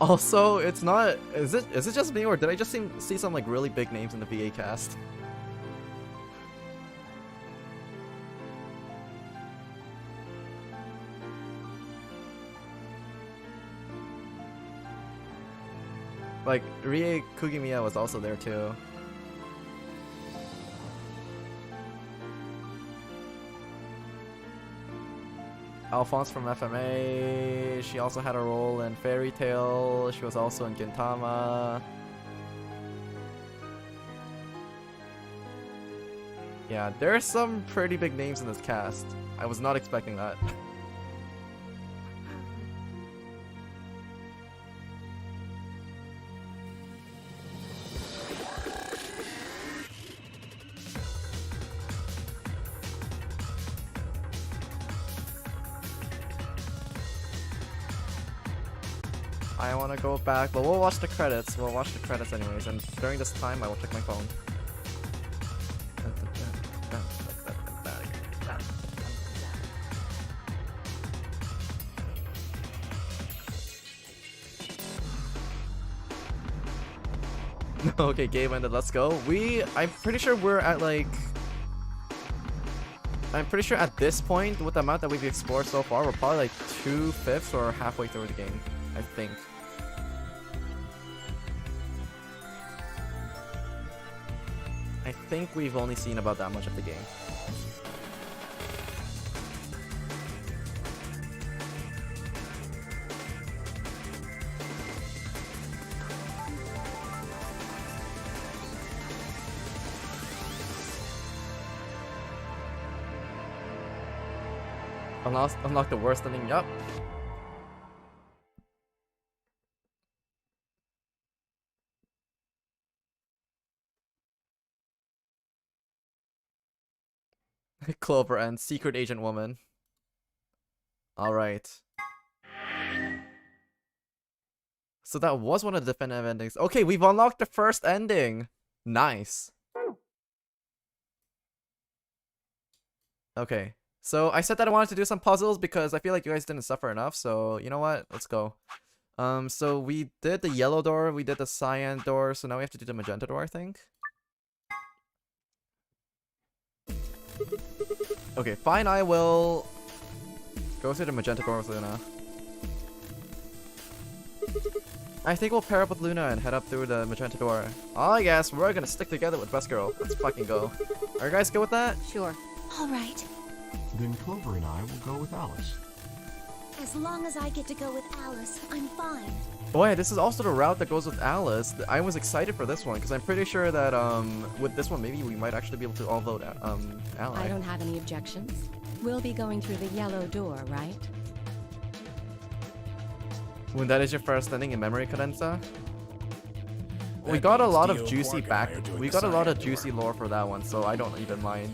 Also, it's not. Is it just me, or did I just see some like really big names in the VA cast? Like, Rie Kugimiya was also there too. Alphonse from FMA, she also had a role in Fairy Tail, she was also in Gintama. Yeah, there's some pretty big names in this cast. I was not expecting that. I want to go back, but we'll watch the credits. We'll watch the credits anyways, and during this time, I will check my phone. Okay, game ended. Let's go. I'm pretty sure we're at like. I'm pretty sure at this point, with the amount that we've explored so far, we're probably like 2/5 or halfway through the game. I think. I think we've only seen about that much of the game. Unlock the worst ending, yup. Clover and Secret Agent Woman. Alright. So that was one of the definitive endings. Okay, we've unlocked the first ending. Nice. Okay. So I said that I wanted to do some puzzles because I feel like you guys didn't suffer enough. So you know what? Let's go. So we did the yellow door, we did the cyan door, so now we have to do the magenta door, I think. Okay, fine, I will go through the magenta door with Luna. I think we'll pair up with Luna and head up through the magenta door. I guess we're gonna stick together with Best Girl. Let's fucking go. Are you guys good with that? Sure. All right. Then Clover and I will go with Alice. As long as I get to go with Alice, I'm fine. Oh yeah, this is also the route that goes with Alice. I was excited for this one because I'm pretty sure that with this one maybe we might actually be able to all vote Ally. I don't have any objections. We'll be going through the yellow door, right? When that is your first ending in memory, Cadenza? We got a lot of juicy we got a lot of juicy lore for that one, so I don't even mind.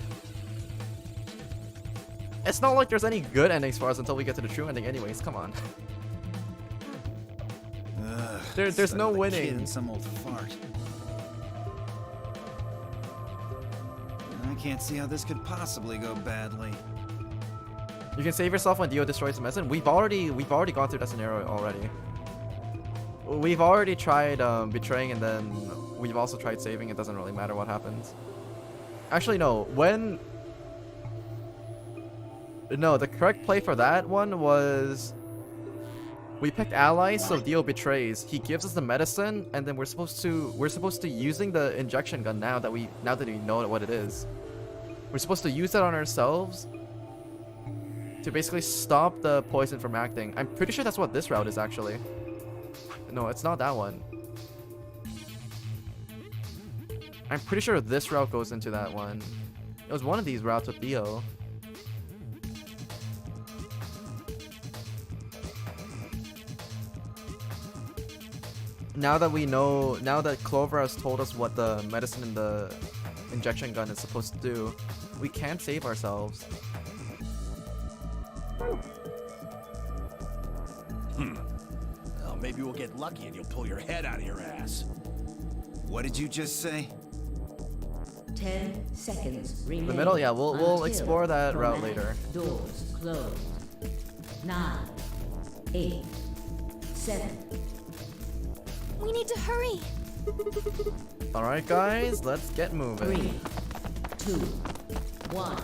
It's not like there's any good endings for us until we get to the true ending anyways, come on. There's no winning. And some old fart. I can't see how this could possibly go badly. You can save yourself when Dio destroys the medicine. We've already gone through that scenario already. We've already tried betraying, and then we've also tried saving. It doesn't really matter what happens. Actually, no. No, the correct play for that one was we picked allies, so Dio betrays. He gives us the medicine, and then we're supposed to using the injection gun now that we know what it is. We're supposed to use that on ourselves to basically stop the poison from acting. I'm pretty sure that's what this route is actually. No, it's not that one. I'm pretty sure this route goes into that one. It was one of these routes with Dio. now that we know, now that Clover has told us what the medicine in the injection gun is supposed to do, we can save ourselves. Well, maybe we'll get lucky and you'll pull your head out of your ass. What did you just say? 10 seconds remain. The middle, yeah, we'll until explore that route chromatic later. Doors closed. 9, 8, 7. We need to hurry. Alright guys, let's get moving. 3, 2, 1,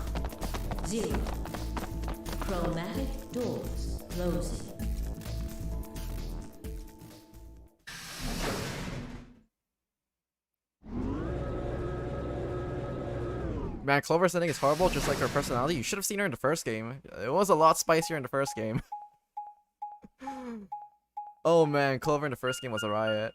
0. Chromatic doors closing. Man, Clover's ending is horrible, just like her personality. You should have seen her in the first game. It was a lot spicier in the first game. Oh man, Clover in the first game was a riot.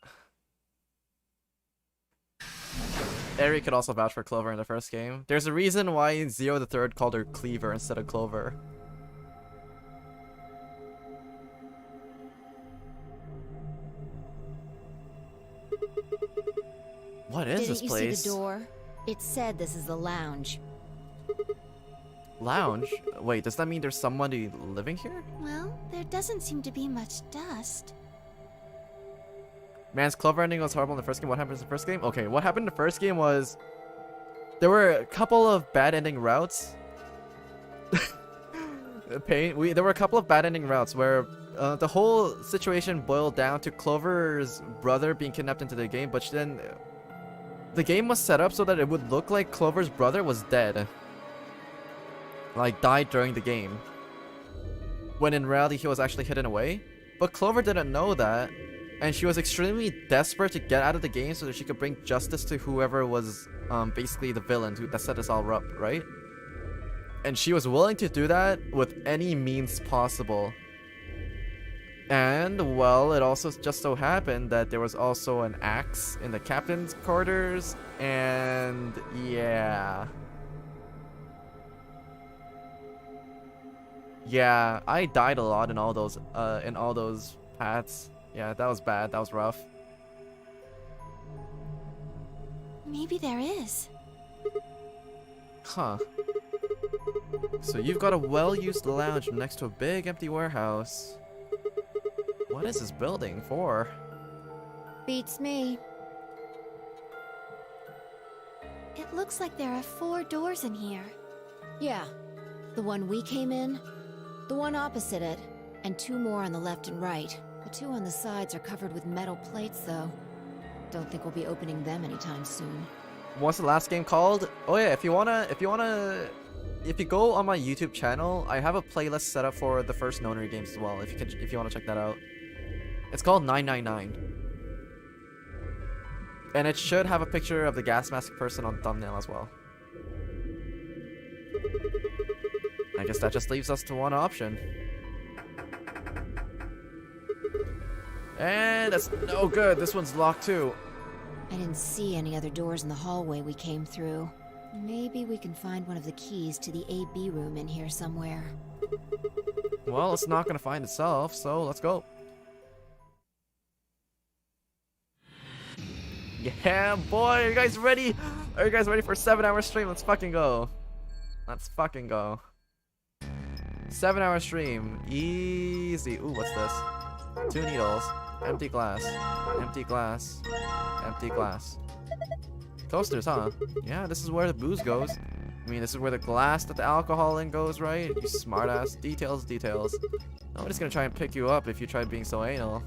Eri could also vouch for Clover in the first game. There's a reason why Zero the Third called her Cleaver instead of Clover. What is this place? Didn't you see the door? It said this is the lounge. Lounge? Wait, does that mean there's somebody living here? Well, there doesn't seem to be much dust. Man's Clover ending was horrible in the first game. What happened in the first game? Okay, what happened in the first game was there were a couple of bad ending routes. There were a couple of bad ending routes where the whole situation boiled down to Clover's brother being kidnapped into the game, but then the game was set up so that it would look like Clover's brother was dead. Like, died during the game. When in reality, he was actually hidden away. But Clover didn't know that. And she was extremely desperate to get out of the game so that she could bring justice to whoever was basically the villain that set us all up, right? And she was willing to do that with any means possible. And, well, it also just so happened that there was also an axe in the captain's quarters, and yeah. Yeah, I died a lot in all those paths. Yeah, that was bad, that was rough. Maybe there is. Huh. So you've got a well-used lounge next to a big empty warehouse. What is this building for? Beats me. It looks like there are 4 doors in here. Yeah. The one we came in, the one opposite it, and 2 more on the left and right. The 2 on the sides are covered with metal plates, though. Don't think we'll be opening them anytime soon. What's the last game called? Oh yeah, if you go on my YouTube channel, I have a playlist set up for the first Nonary games as well. If you want to check that out, it's called 999, and it should have a picture of the gas mask person on the thumbnail as well. I guess that just leaves us to one option. And that's no good. This one's locked too. I didn't see any other doors in the hallway we came through. Maybe we can find one of the keys to the AB room in here somewhere. Well, it's not gonna find itself, so let's go. Yeah, boy, are you guys ready? Are you guys ready for a 7-hour stream? Let's fucking go. Let's fucking go. 7-hour stream. Easy. Ooh, what's this? 2 needles. Empty glass. Empty glass. Empty glass. Coasters, huh? Yeah, this is where the booze goes. I mean, this is where the glass that the alcohol in goes, right? You smartass. Details, details. Nobody's gonna try and pick you up if you try being so anal.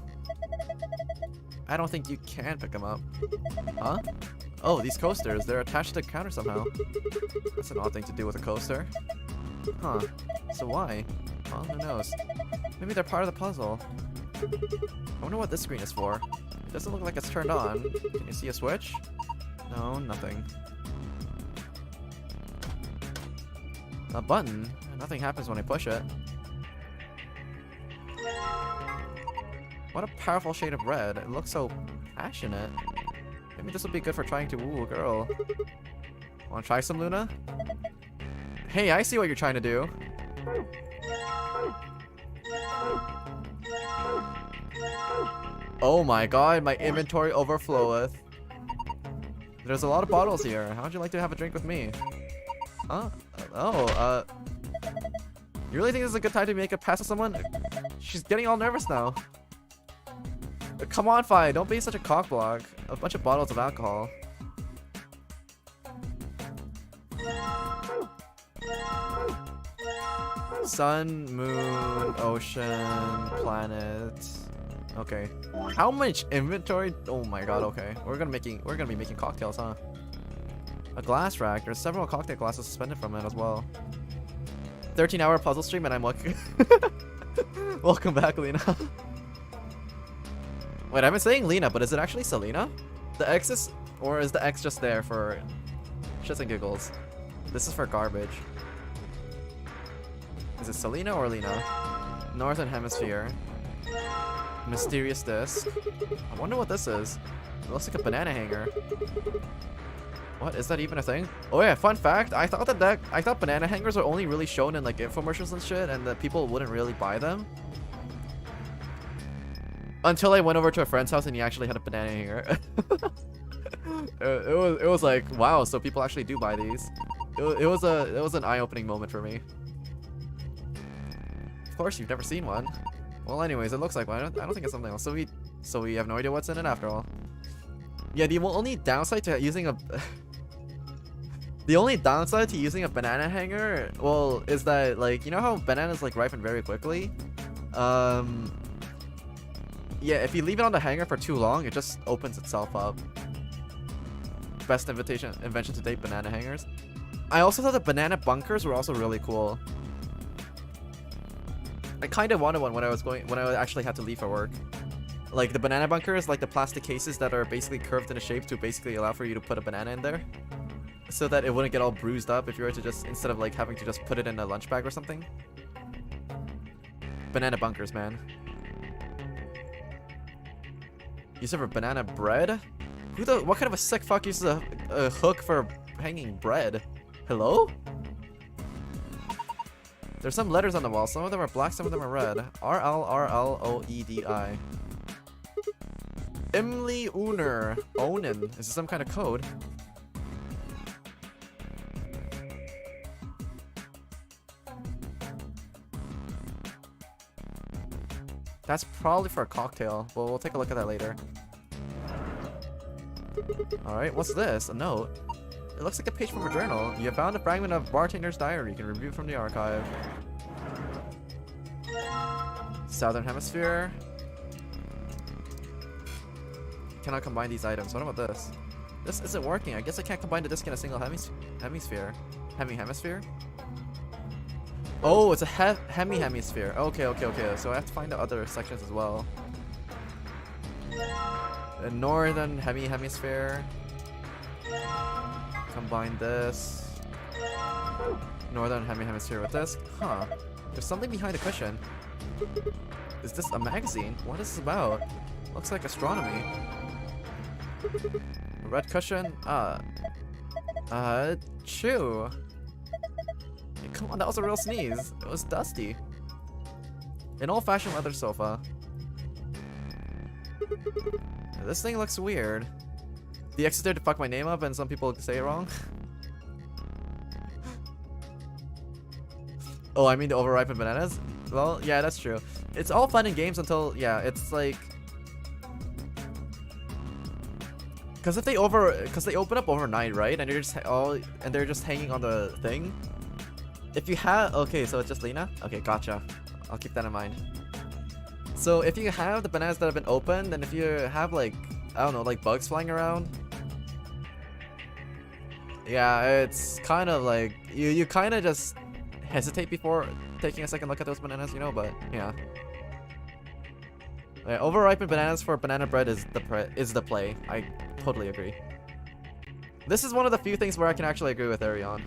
I don't think you can pick them up. Huh? Oh, these coasters. They're attached to the counter somehow. That's an odd thing to do with a coaster. Huh. So why? Well, who knows? Maybe they're part of the puzzle. I wonder what this screen is for. It doesn't look like it's turned on. Can you see a switch? No, nothing. A button? Nothing happens when I push it. What a powerful shade of red. It looks so passionate. Maybe this will be good for trying to woo a girl. Wanna try some, Luna? Hey, I see what you're trying to do. Oh my god, my inventory overfloweth. There's a lot of bottles here. How would you like to have a drink with me? Huh? Oh, you really think this is a good time to make a pass with someone? She's getting all nervous now. Come on, Fi, don't be such a cockblock. A bunch of bottles of alcohol. Sun, moon, ocean, planet. Okay. How much inventory? Oh my god, okay. We're gonna be making cocktails, huh? A glass rack. There's several cocktail glasses suspended from it as well. 13-hour puzzle stream and I'm lucky. Welcome back, Lena. Wait, I've been saying Lena, but is it actually Selena? The X is, or is the X just there for shits and giggles? This is for garbage. Is it Selena or Lena? Northern Hemisphere. Mysterious disc. I wonder what this is. It looks like a banana hanger. What, is that even a thing? Oh yeah, fun fact, I thought I thought banana hangers are only really shown in like infomercials and shit, and that people wouldn't really buy them. Until I went over to a friend's house and he actually had a banana hanger. it was like, wow, so people actually do buy these. It was an eye-opening moment for me. Of course, you've never seen one. Well, anyways, it looks like one. I don't think it's something else. So we have no idea what's in it after all. Yeah, the only downside to using a banana hanger, well, is that, like, you know how bananas like ripen very quickly? Yeah, if you leave it on the hanger for too long, it just opens itself up. Best invention to date, banana hangers. I also thought the banana bunkers were also really cool. I kind of wanted one when I actually had to leave for work. Like the banana bunkers, like the plastic cases that are basically curved in a shape to basically allow for you to put a banana in there, so that it wouldn't get all bruised up if you were to just, instead of like having to just put it in a lunch bag or something. Banana bunkers, man. You serve a banana bread? What kind of a sick fuck uses a hook for hanging bread? Hello? There's some letters on the wall. Some of them are black, some of them are red. R-L-R-L-O-E-D-I. Imli Uner. Onin. Is this some kind of code? That's probably for a cocktail. Well, we'll take a look at that later. Alright, what's this? A note. It looks like a page from a journal. You have found a fragment of bartender's diary. You can review it from the archive. Southern Hemisphere. Cannot combine these items. What about this? This isn't working. I guess I can't combine the disc in a single hemisphere. Hemisphere? Oh, it's a hemisphere. Okay. So I have to find the other sections as well. The northern hemisphere. Combine this. Northern hemisphere with this. Huh. There's something behind the cushion. Is this a magazine? What is this about? Looks like astronomy. A red cushion. Chew. Hey, come on, that was a real sneeze. It was dusty. An old-fashioned leather sofa. This thing looks weird. The X is there to fuck my name up and some people say it wrong. Oh, I mean the overripened bananas? Well, yeah, that's true. It's all fun and games until, yeah, it's like... Because they open up overnight, right? And they're just hanging on the thing. If you have... Okay, so it's just Lena? Okay, gotcha. I'll keep that in mind. So if you have the bananas that have been opened, and if you have like, I don't know, like bugs flying around, yeah, it's kind of like, you kind of just hesitate before taking a second look at those bananas, you know, but yeah. Yeah, overripened bananas for banana bread is the play. I totally agree. This is one of the few things where I can actually agree with Arion.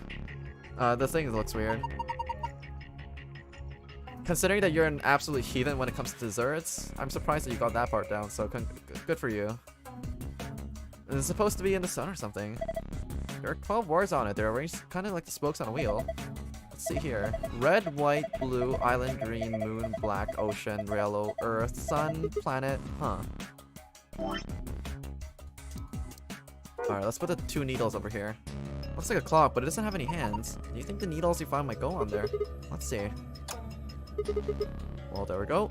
The thing looks weird. Considering that you're an absolute heathen when it comes to desserts, I'm surprised that you got that part down, so good for you. It's supposed to be in the sun or something. There are 12 words on it. They're arranged kind of like the spokes on a wheel. Let's see here. Red, white, blue, island, green, moon, black, ocean, yellow, earth, sun, planet, huh. Alright, let's put the 2 needles over here. Looks like a clock, but it doesn't have any hands. Do you think the needles you find might go on there? Let's see. Well, there we go.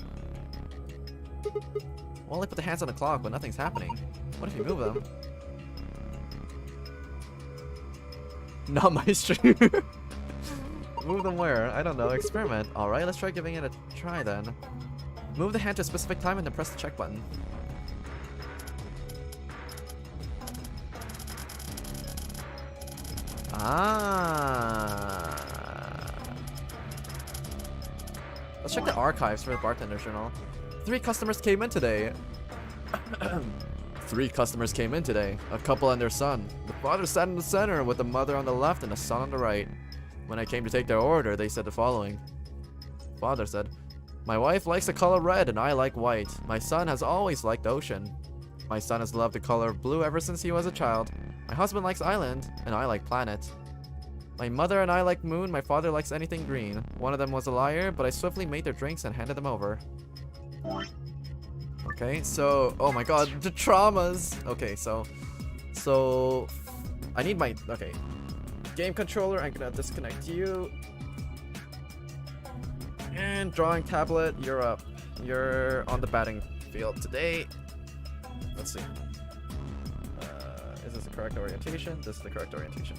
Well, I put the hands on the clock, but nothing's happening. What if you move them? Not my stream. Move them where? I don't know. Experiment. Alright, let's try giving it a try then. Move the hand to a specific time and then press the check button. Ah. Let's check the archives for the bartender's journal. 3 customers came in today. 3 customers came in today. A couple and their son. The father sat in the center with the mother on the left and the son on the right. When I came to take their order, they said the following. Father said, "My wife likes the color red and I like white. My son has always liked ocean. My son has loved the color blue ever since he was a child. My husband likes island and I like planet. My mother and I like moon. My father likes anything green. One of them was a liar, but I swiftly made their drinks and handed them over." Okay, so, oh my god, the traumas. Okay, so I need my, okay. Game controller, I'm gonna disconnect you. And drawing tablet, you're up. You're on the batting field today. Let's see. Is this the correct orientation? This is the correct orientation.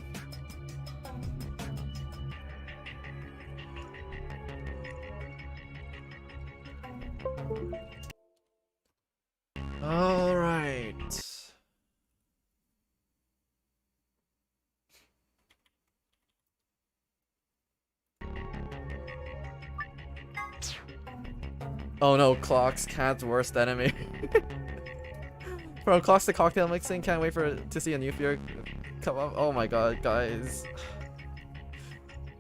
All right. Oh no, Clock's cat's worst enemy. From Clock's to cocktail mixing, can't wait to see a new fear come up. Oh my god, guys.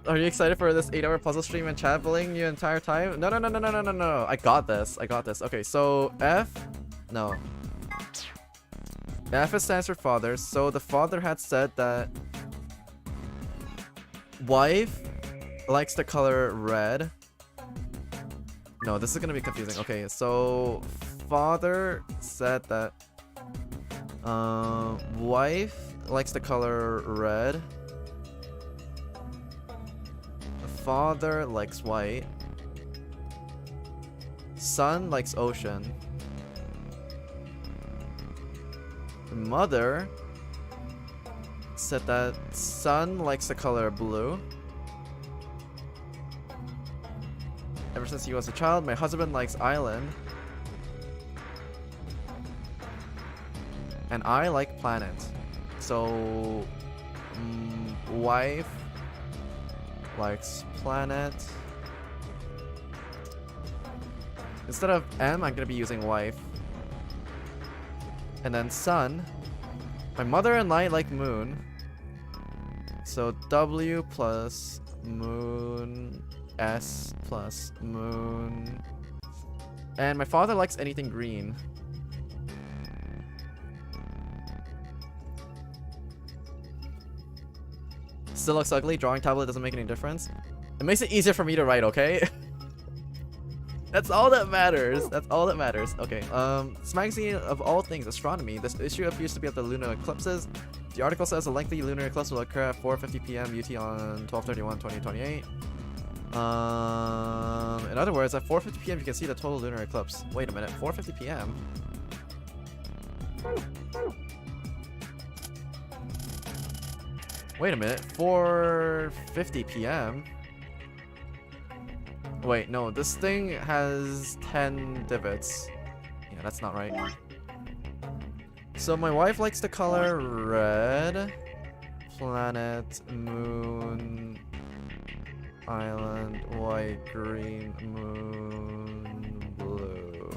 Are you excited for this 8-hour puzzle stream and chat bullying you entire time? No. I got this. Okay, so F. No. F stands for father. So the father had said that wife likes the color red. No, this is gonna be confusing. Okay, so father said that wife likes the color red. Father likes white. Son likes ocean. Mother said that son likes the color blue. Ever since he was a child, my husband likes island. And I like planet. So, wife likes planet. Instead of M, I'm gonna be using wife. And then son. My mother and I like moon. So W plus moon. S plus moon. And my father likes anything green. Still looks ugly. Drawing tablet doesn't make any difference. It makes it easier for me to write, okay? That's all that matters. That's all that matters. Okay, this magazine of all things astronomy. This issue appears to be of the lunar eclipses. The article says a lengthy lunar eclipse will occur at 4:50 p.m. UT on 12/31/2028. In other words, at 4:50 p.m. you can see the total lunar eclipse. Wait a minute, 4:50 p.m. Wait a minute, 4:50 p.m. Wait, no, this thing has 10 divots. Yeah, that's not right. So my wife likes the color red. Planet, moon, island, white, green, moon, blue.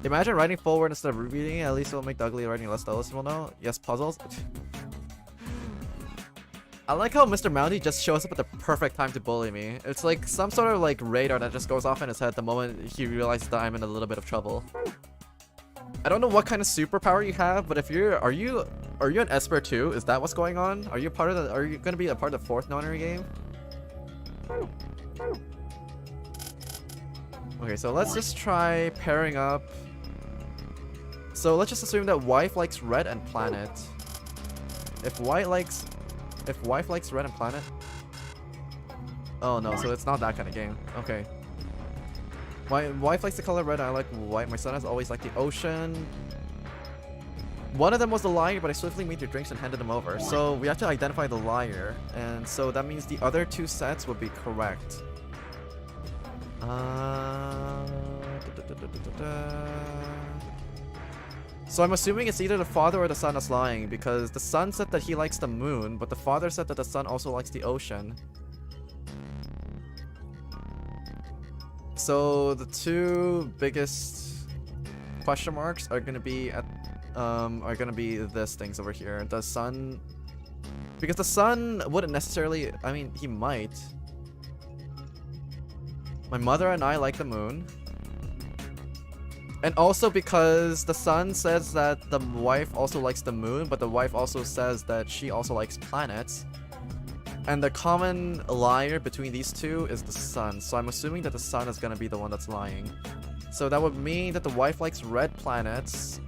Imagine writing forward instead of reading. At least it'll make the ugly writing less noticeable now. Yes, puzzles. I like how Mr. Mounty just shows up at the perfect time to bully me. It's like some sort of like radar that just goes off in his head the moment he realizes that I'm in a little bit of trouble. I don't know what kind of superpower you have, but if are you an Esper too? Is that what's going on? Are you gonna be a part of the 4th nonary game? Okay, so let's just try pairing up. So let's just assume that wife likes red and planet. If wife likes red and planet. Oh no, so it's not that kind of game. Okay. My wife likes the color red, I like white. My son has always liked the ocean. One of them was the liar, but I swiftly made their drinks and handed them over. So we have to identify the liar, and so that means the other two sets would be correct. So I'm assuming it's either the father or the son that's lying, because the son said that he likes the moon, but the father said that the son also likes the ocean. So the two biggest question marks are gonna be at this things over here. The sun, because the sun wouldn't necessarily, I mean, he might. My mother and I like the moon. And also because the son says that the wife also likes the moon, but the wife also says that she also likes planets. And the common liar between these two is the sun. So I'm assuming that the sun is gonna be the one that's lying. So that would mean that the wife likes red planets,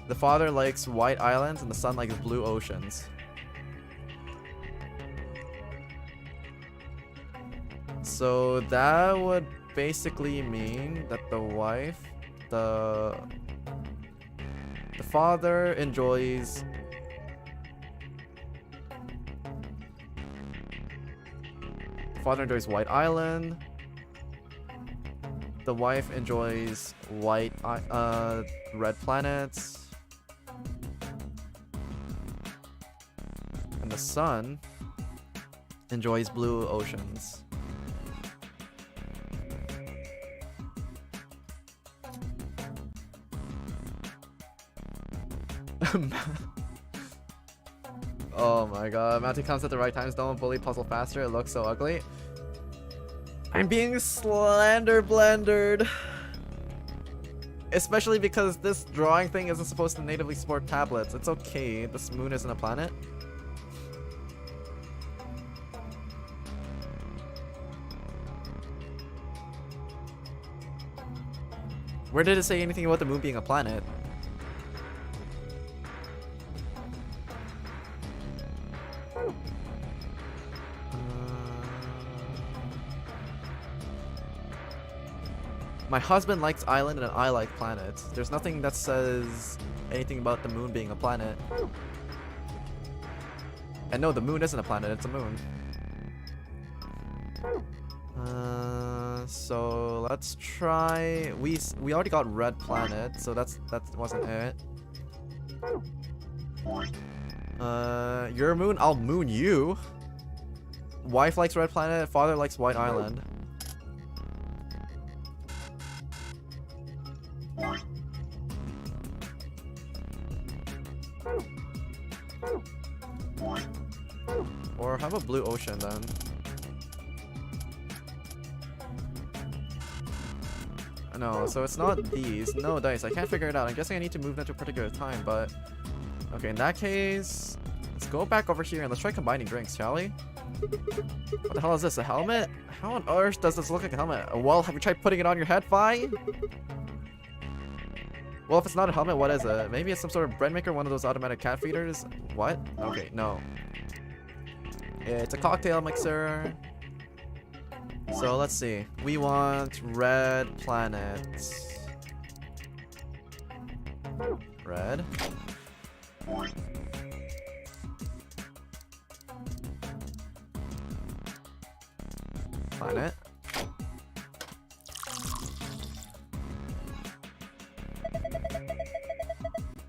the father likes white islands, and the son likes blue oceans. So that would basically mean that the wife, the father enjoys White Island. The wife enjoys red planets. And the son enjoys blue oceans. Oh my god, Mountain comes at the right times. Don't bully puzzle faster, it looks so ugly. I'm being slander blendered. Especially because this drawing thing isn't supposed to natively support tablets. It's okay, this moon isn't a planet. Where did it say anything about the moon being a planet? My husband likes island and I like planets. There's nothing that says anything about the moon being a planet. And no, the moon isn't a planet, it's a moon. So let's try. We already got red planet, so that wasn't it. Your moon, I'll moon you. Wife likes red planet, father likes white island. Or how about blue ocean then? No, so it's not these. No dice. I can't figure it out. I'm guessing I need to move them to a particular time, but okay, in that case, let's go back over here and let's try combining drinks, shall we? What the hell is this? A helmet? How on earth does this look like a helmet? Well, have you tried putting it on your head, Fi? Well, if it's not a helmet, what is it? Maybe it's some sort of bread maker, one of those automatic cat feeders? What? Okay, no. It's a cocktail mixer. So let's see. We want red planets. Red. Planet.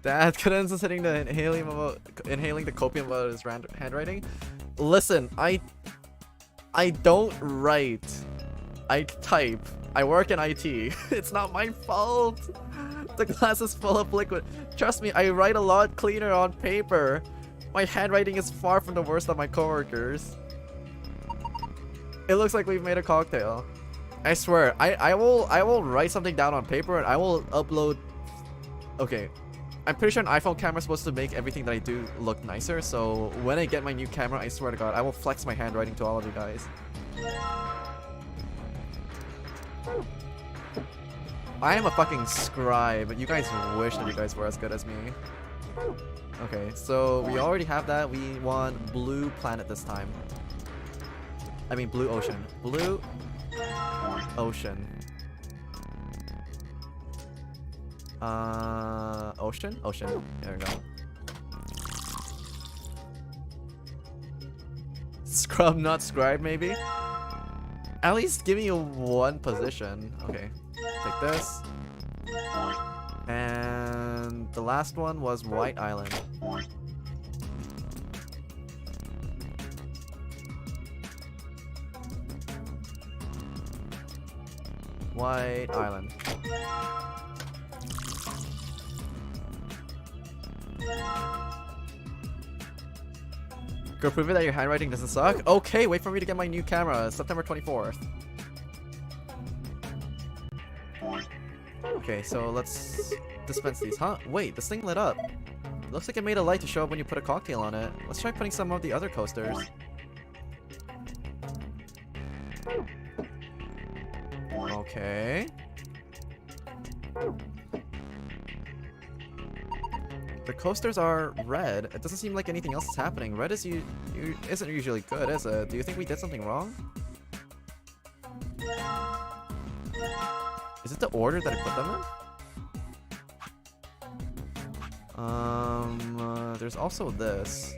Dad, Cadenza's hitting the inhaling the copium about his handwriting. Listen, I don't write. I type. I work in IT. It's not my fault. The glass is full of liquid. Trust me, I write a lot cleaner on paper. My handwriting is far from the worst of my coworkers. It looks like we've made a cocktail. I swear, I will write something down on paper and I will upload. Okay. I'm pretty sure an iPhone camera is supposed to make everything that I do look nicer, so when I get my new camera, I swear to God, I will flex my handwriting to all of you guys. I am a fucking scribe. You guys wish that you guys were as good as me. Okay, so we already have that. We want blue planet this time. I mean blue ocean. Blue ocean. Ocean? Ocean. There we go. Scrub, not scribe, maybe? At least give me one position. Okay. Take this. And the last one was White Island. White Island. Go prove it that your handwriting doesn't suck? Okay, wait for me to get my new camera, September 24th. Okay, so let's dispense these. Huh? Wait, this thing lit up. Looks like it made a light to show up when you put a cocktail on it. Let's try putting some of the other coasters. Okay. The coasters are red. It doesn't seem like anything else is happening. Red is isn't usually good, is it? Do you think we did something wrong? Is it the order that I put them in? There's also this.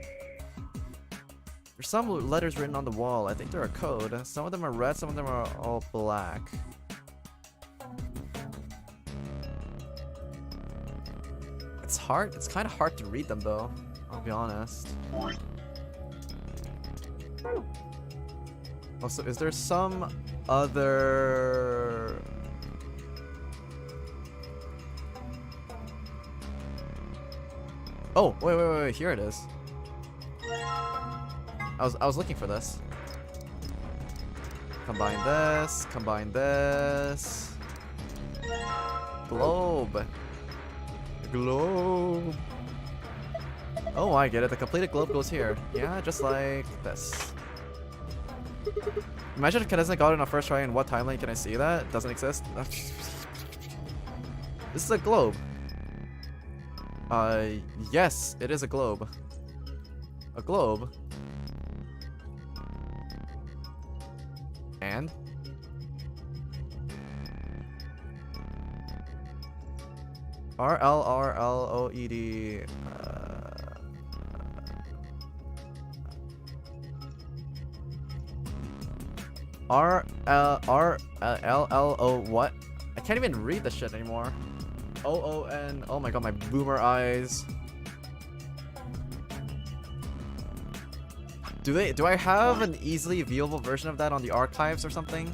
There's some letters written on the wall. I think they're a code. Some of them are red, some of them are all black. It's hard. It's kind of hard to read them though. I'll be honest. Also, is there some other... Oh, wait, here it is. I was looking for this. Combine this. Globe. Globe. Oh, I get it. The completed globe goes here. Yeah, just like this. Imagine if Cadenza got it on a first try, and what timeline can I see that? Doesn't exist? This is a globe. Yes, it is a globe. A globe. And? RLRLOED. RLLO what? I can't even read this shit anymore. OON. Oh my god, my boomer eyes. Do I have an easily viewable version of that on the archives or something?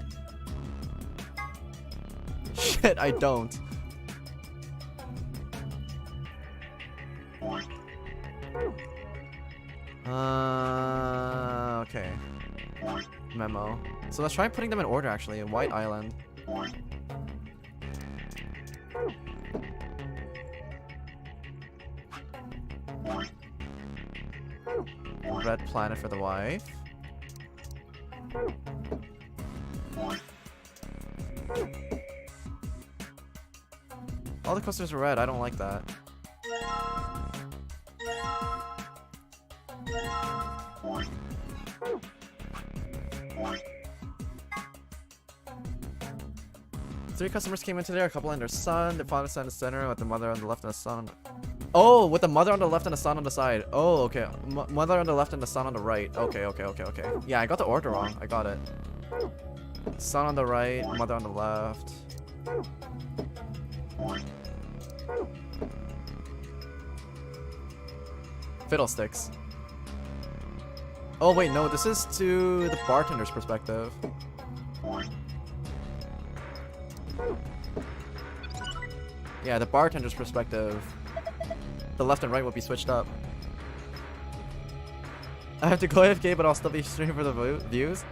Shit, I don't. Okay. Memo. So let's try putting them in order actually, in White Island. Red planet for the wife. All the coasters are red, I don't like that. Three customers came in today, a couple and their son. The father sat in the center with the mother on the left and the son. Oh, with the mother on the left and the son on the side. Oh, okay. Mother on the left and the son on the right. Okay. Yeah, I got the order wrong. I got it. Son on the right, mother on the left. Fiddlesticks. Oh wait, no, this is to the bartender's perspective. Yeah, the bartender's perspective. The left and right will be switched up. I have to go AFK, but I'll still be streaming for the views.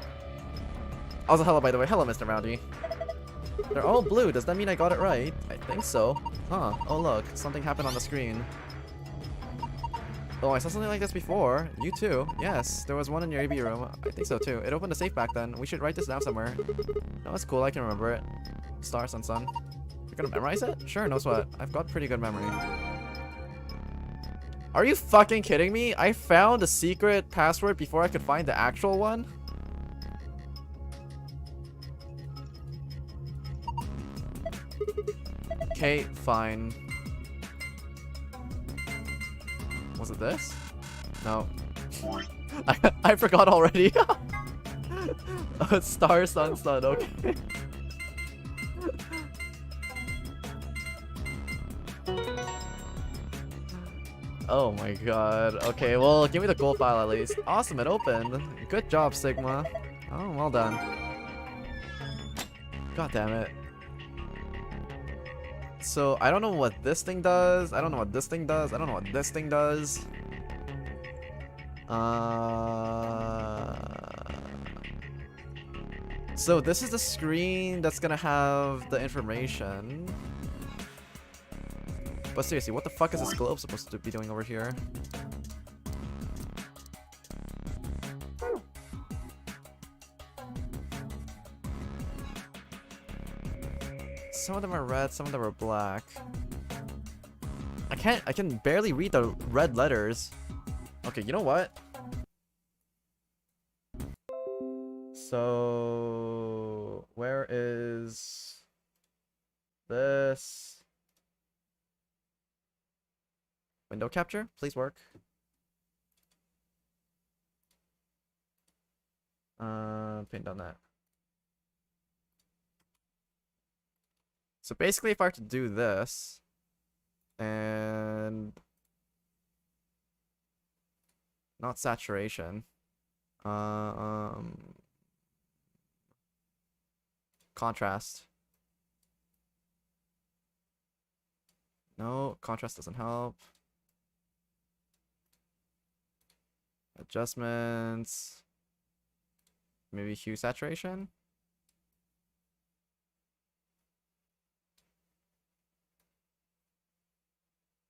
Also, hello, by the way. Hello, Mr. Rowdy. They're all blue. Does that mean I got it right? I think so. Huh. Oh, look. Something happened on the screen. Oh, I saw something like this before. You too. Yes, there was one in your AB room. I think so too. It opened a safe back then. We should write this down somewhere. No, that's cool. I can remember it. Star, sun, sun. You're gonna memorize it? Sure, no sweat. I've got pretty good memory. Are you fucking kidding me? I found a secret password before I could find the actual one? Okay, fine. Was it this? No. I forgot already. Oh, it's star, sun, sun, okay. Oh my god. Okay, well, give me the gold file at least. Awesome, it opened. Good job, Sigma. Oh, well done. God damn it. So, I don't know what this thing does. I don't know what this thing does. I don't know what this thing does. So, this is the screen that's gonna have the information. But seriously, what the fuck is this globe supposed to be doing over here? Some of them are red, some of them are black. I can barely read the red letters. Okay, you know what? So, where is this? Window capture, please work. Pinned on that. So basically, if I were to do this, and not saturation, contrast. No, contrast doesn't help. Adjustments. Maybe hue saturation.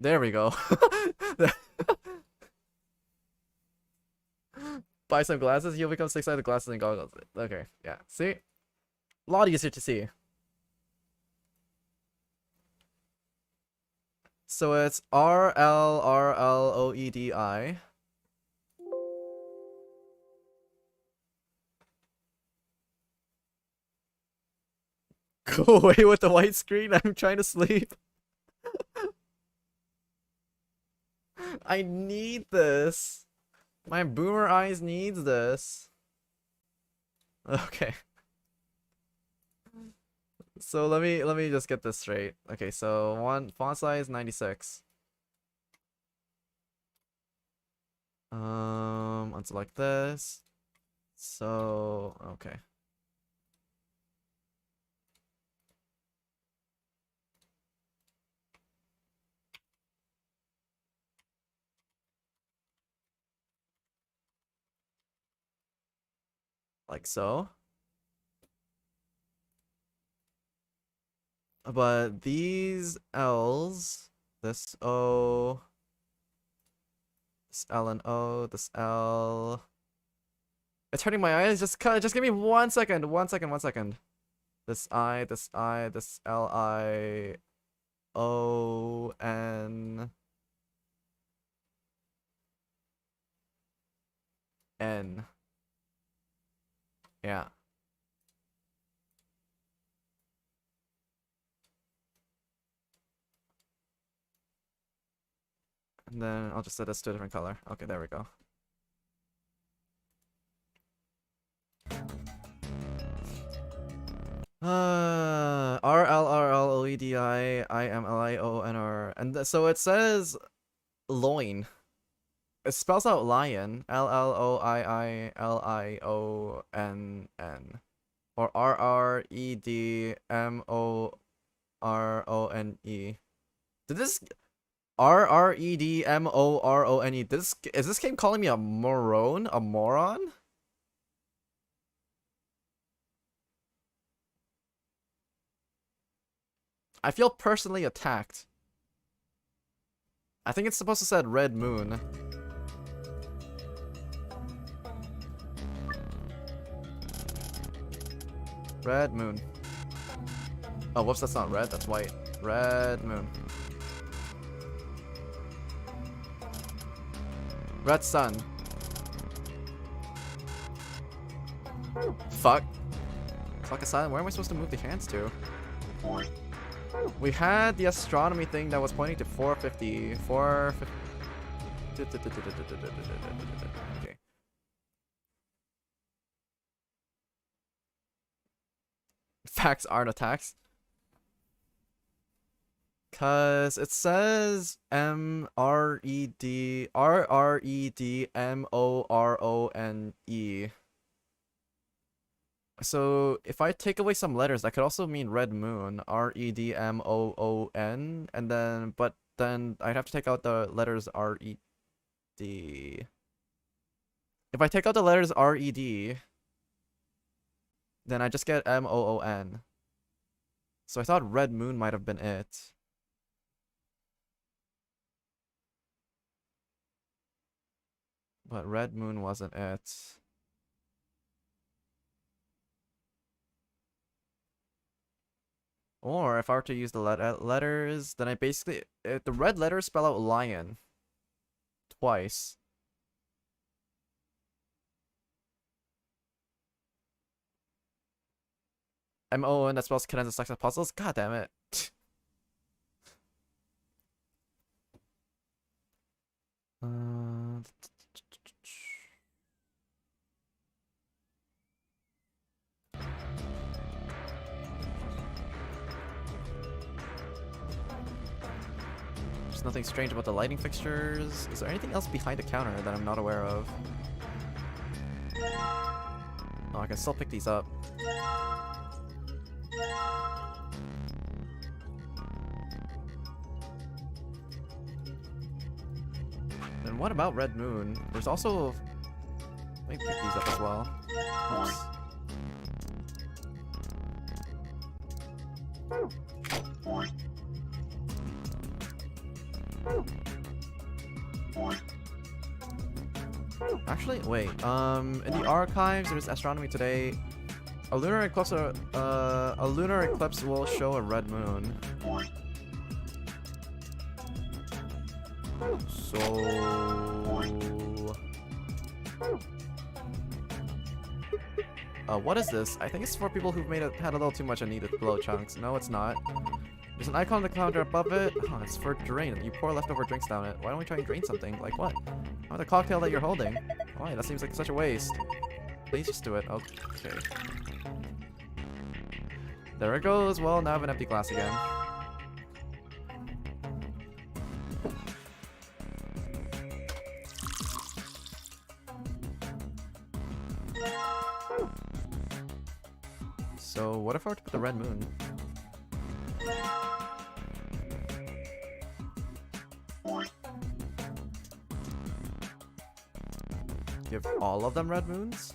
There we go. Buy some glasses, you'll become 6-sided glasses and goggles. Okay, yeah. See? A lot easier to see. So it's RLRLOEDI. Go away with the white screen. I'm trying to sleep. I need this. My boomer eyes needs this. Okay. So let me just get this straight. Okay, so font size 96. Unselect this. So okay. Like so. But these L's, this O, this L and O, this L. It's hurting my eyes. Just give me 1 second. 1 second. 1 second. This I, this L I O N N. Yeah. And then I'll just set this to a different color. Okay, there we go. RLRLOEDIIMLIONR. And so it says loin. It spells out lion. LLOIILIONN. Or RREDMORONE. Did this RREDMORONE? Is this game calling me a moron? A moron? I feel personally attacked. I think it's supposed to say red moon. Red moon. Oh, whoops, that's not red, that's white. Red moon. Red sun. Fuck. Clock is silent. Where am I supposed to move the hands to? We had the astronomy thing that was pointing to 450. 450. Okay. Facts aren't attacks. Cause it says RREDMORONE. So if I take away some letters, that could also mean red moon, REDMOON, and then but then I'd have to take out the letters RED. If I take out the letters RED, then I just get MOON. So I thought red moon might have been it. But red moon wasn't it. Or if I were to use the letters, then I basically... the red letters spell out lion. Twice. MON, that spells Cadenza Sex Puzzles? God damn it. There's nothing strange about the lighting fixtures. Is there anything else behind the counter that I'm not aware of? Oh, I can still pick these up. And what about Red Moon? There's also... Let me pick these up as well. Oops. Actually, wait. In the archives, there's astronomy today. A lunar eclipse will show a red moon. So, what is this? I think it's for people who've had a little too much and needed blow chunks. No, it's not. There's an icon on the counter above it. Oh, it's for drain. You pour leftover drinks down it. Why don't we try and drain something? Like what? Oh, the cocktail that you're holding. Why? That seems like such a waste. Please just do it. Okay. There it goes. Well, now I have an empty glass again. So, what if I were to put the red moon? Give all of them red moons?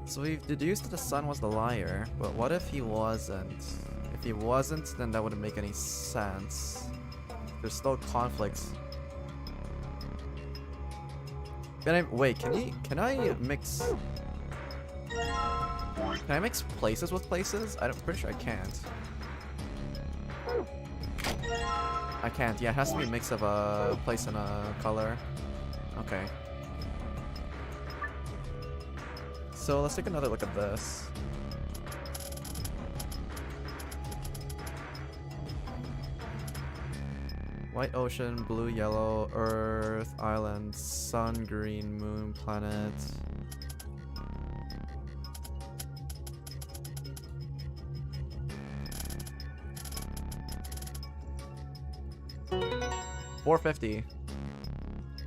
So we've deduced that the sun was the liar, but what if he wasn't? If he wasn't, then that wouldn't make any sense. There's still conflicts. Wait, can I mix... Can I mix places with places? I'm pretty sure I can't. I can't. Yeah, it has to be a mix of a place and a color. Okay. So let's take another look at this. White ocean, blue, yellow, earth, island, sun, green, moon, planet. $4.50.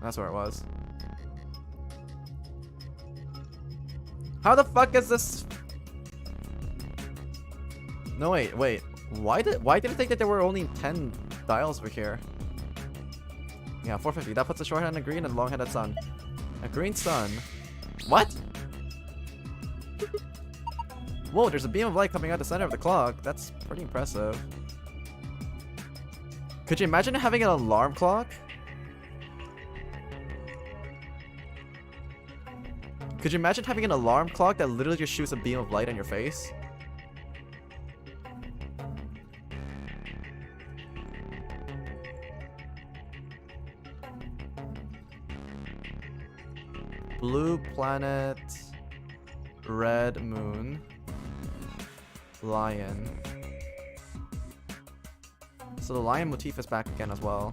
That's where it was. How the fuck is this? No, wait. Why did it think that there were only 10 dials over here? Yeah, 450. That puts a short-handed green and a long-handed sun. A green sun. What? Whoa, there's a beam of light coming out the center of the clock. That's pretty impressive. Could you imagine having an alarm clock Could you imagine having an alarm clock that literally just shoots a beam of light in your face? Blue planet, red moon, lion. So the lion motif is back again as well.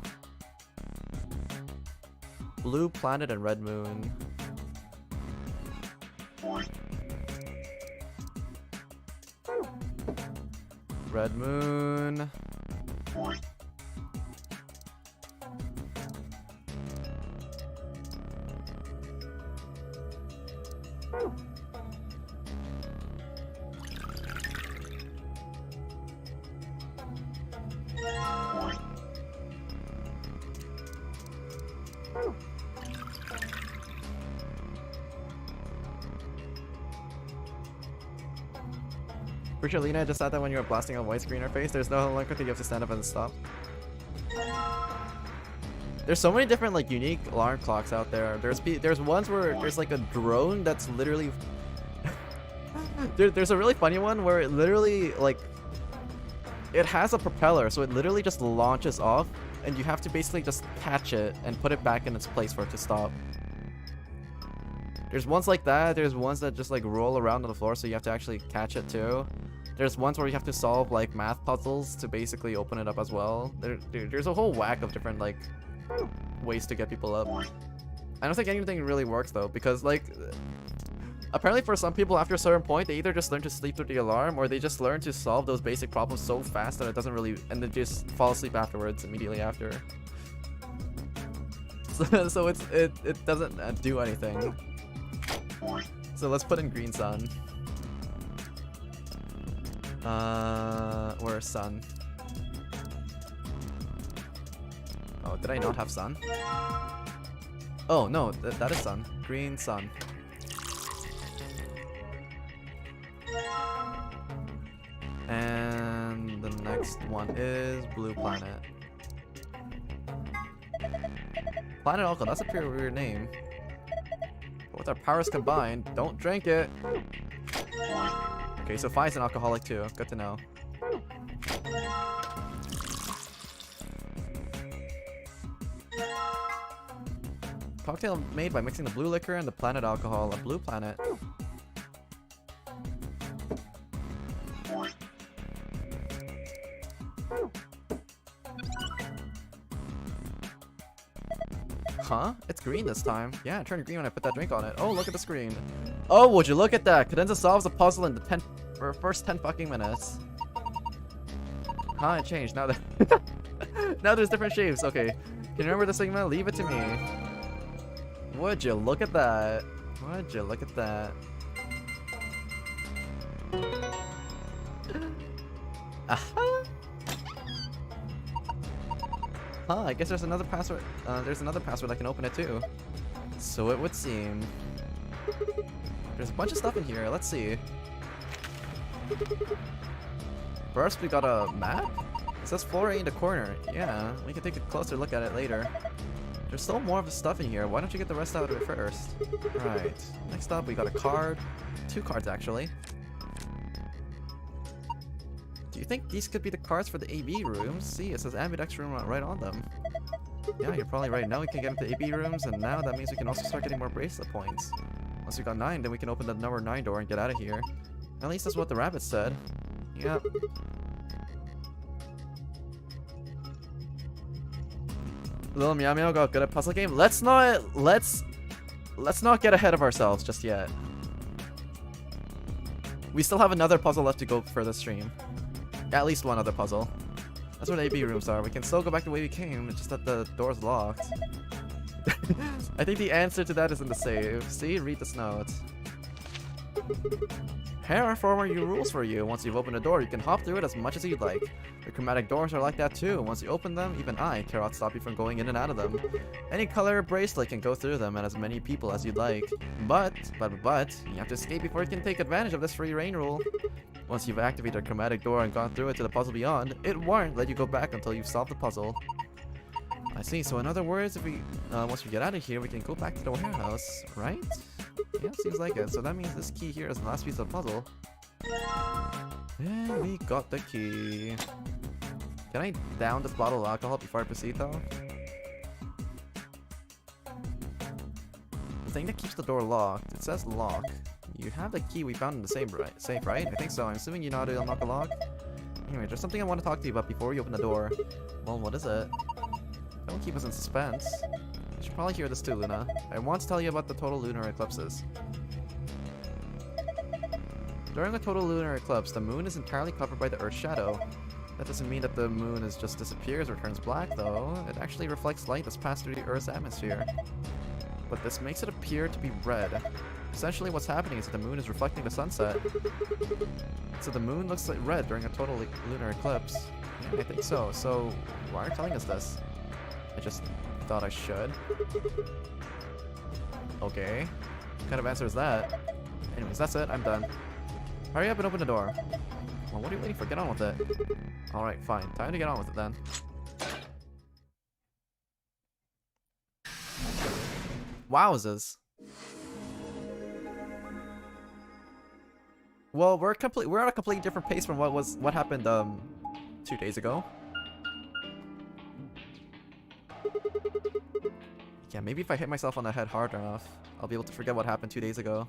Blue planet and red moon. Red moon. Pretty sure Lena just said that when you were blasting a white screen in her face, there's no longer that you have to stand up and stop. There's so many different like unique alarm clocks out there. There's ones where there's like a drone that's literally there's a really funny one where it literally like it has a propeller, so it literally just launches off and you have to basically just catch it and put it back in its place for it to stop. There's ones like that, there's ones that just like roll around on the floor so you have to actually catch it too. There's ones where you have to solve like math puzzles to basically open it up as well. There's a whole whack of different like ways to get people up. I don't think anything really works though, because like apparently for some people after a certain point they either just learn to sleep through the alarm or they just learn to solve those basic problems so fast that it doesn't really, and then just fall asleep afterwards immediately after. So it doesn't do anything. So let's put in green sun. Where's sun? Oh, did I not have sun? Oh no, that is sun. Green sun. And the next one is blue planet. Planet Alcohol, that's a pretty weird name. But with our powers combined, don't drink it. Okay, so Fi's an alcoholic too. Good to know. Cocktail made by mixing the blue liquor and the planet alcohol. A blue planet. Huh? It's green this time. Yeah, it turned green when I put that drink on it. Oh, look at the screen. Oh, would you look at that? Cadenza solves a puzzle in the first 10 fucking minutes. Huh, it changed. Now that now there's different shapes. Okay. Can you remember the segment? Leave it to me. Would you look at that? Would you look at that? Huh, I guess there's another password. There's another password I can open it too. So it would seem. There's a bunch of stuff in here. Let's see. First, we got a map. It says Flora in the corner. Yeah, we can take a closer look at it later. There's still more of the stuff in here. Why don't you get the rest out of it first? Right. Next up, we got a card. 2 cards, actually. Do you think these could be the cards for the AB rooms? See, it says Ambidex room right on them. Yeah, you're probably right. Now we can get into AB rooms, and now that means we can also start getting more bracelet points. Once we got 9, then we can open the number 9 door and get out of here. At least that's what the rabbit said. Yep. Little Meow Meow got good at puzzle game. Let's not get ahead of ourselves just yet. We still have another puzzle left to go for this stream. At least one other puzzle. That's what AB rooms are. We can still go back the way we came, it's just that the door's locked. I think the answer to that is in the save. See? Read this note. Here are 4 more new rules for you. Once you've opened a door, you can hop through it as much as you'd like. The chromatic doors are like that too. Once you open them, even I cannot stop you from going in and out of them. Any color bracelet can go through them and as many people as you'd like. But, you have to escape before you can take advantage of this free reign rule. Once you've activated a chromatic door and gone through it to the puzzle beyond, it won't let you go back until you've solved the puzzle. I see, so in other words, if we once we get out of here, we can go back to the warehouse, right? Yeah, seems like it. So that means this key here is the last piece of the puzzle. And we got the key. Can I down this bottle of alcohol before I proceed though? The thing that keeps the door locked, it says lock. You have the key we found in the safe, right? I think so. I'm assuming you know how to unlock a lock. Anyway, there's something I want to talk to you about before we open the door. Well, what is it? Don't keep us in suspense. You should probably hear this too, Luna. I want to tell you about the total lunar eclipses. During a total lunar eclipse, the moon is entirely covered by the Earth's shadow. That doesn't mean that the moon just disappears or turns black, though. It actually reflects light that's passed through the Earth's atmosphere. But this makes it appear to be red. Essentially, what's happening is that the moon is reflecting the sunset. So the moon looks like red during a total lunar eclipse. Yeah, I think so. So, why are you telling us this? I just thought I should. Okay. What kind of answer is that? Anyways, that's it. I'm done. Hurry up and open the door. Well, what are you waiting for? Get on with it. Alright, fine. Time to get on with it then. Wowzers. Well, we're at a completely different pace from what happened 2 days ago. Yeah, maybe if I hit myself on the head hard enough, I'll be able to forget what happened 2 days ago.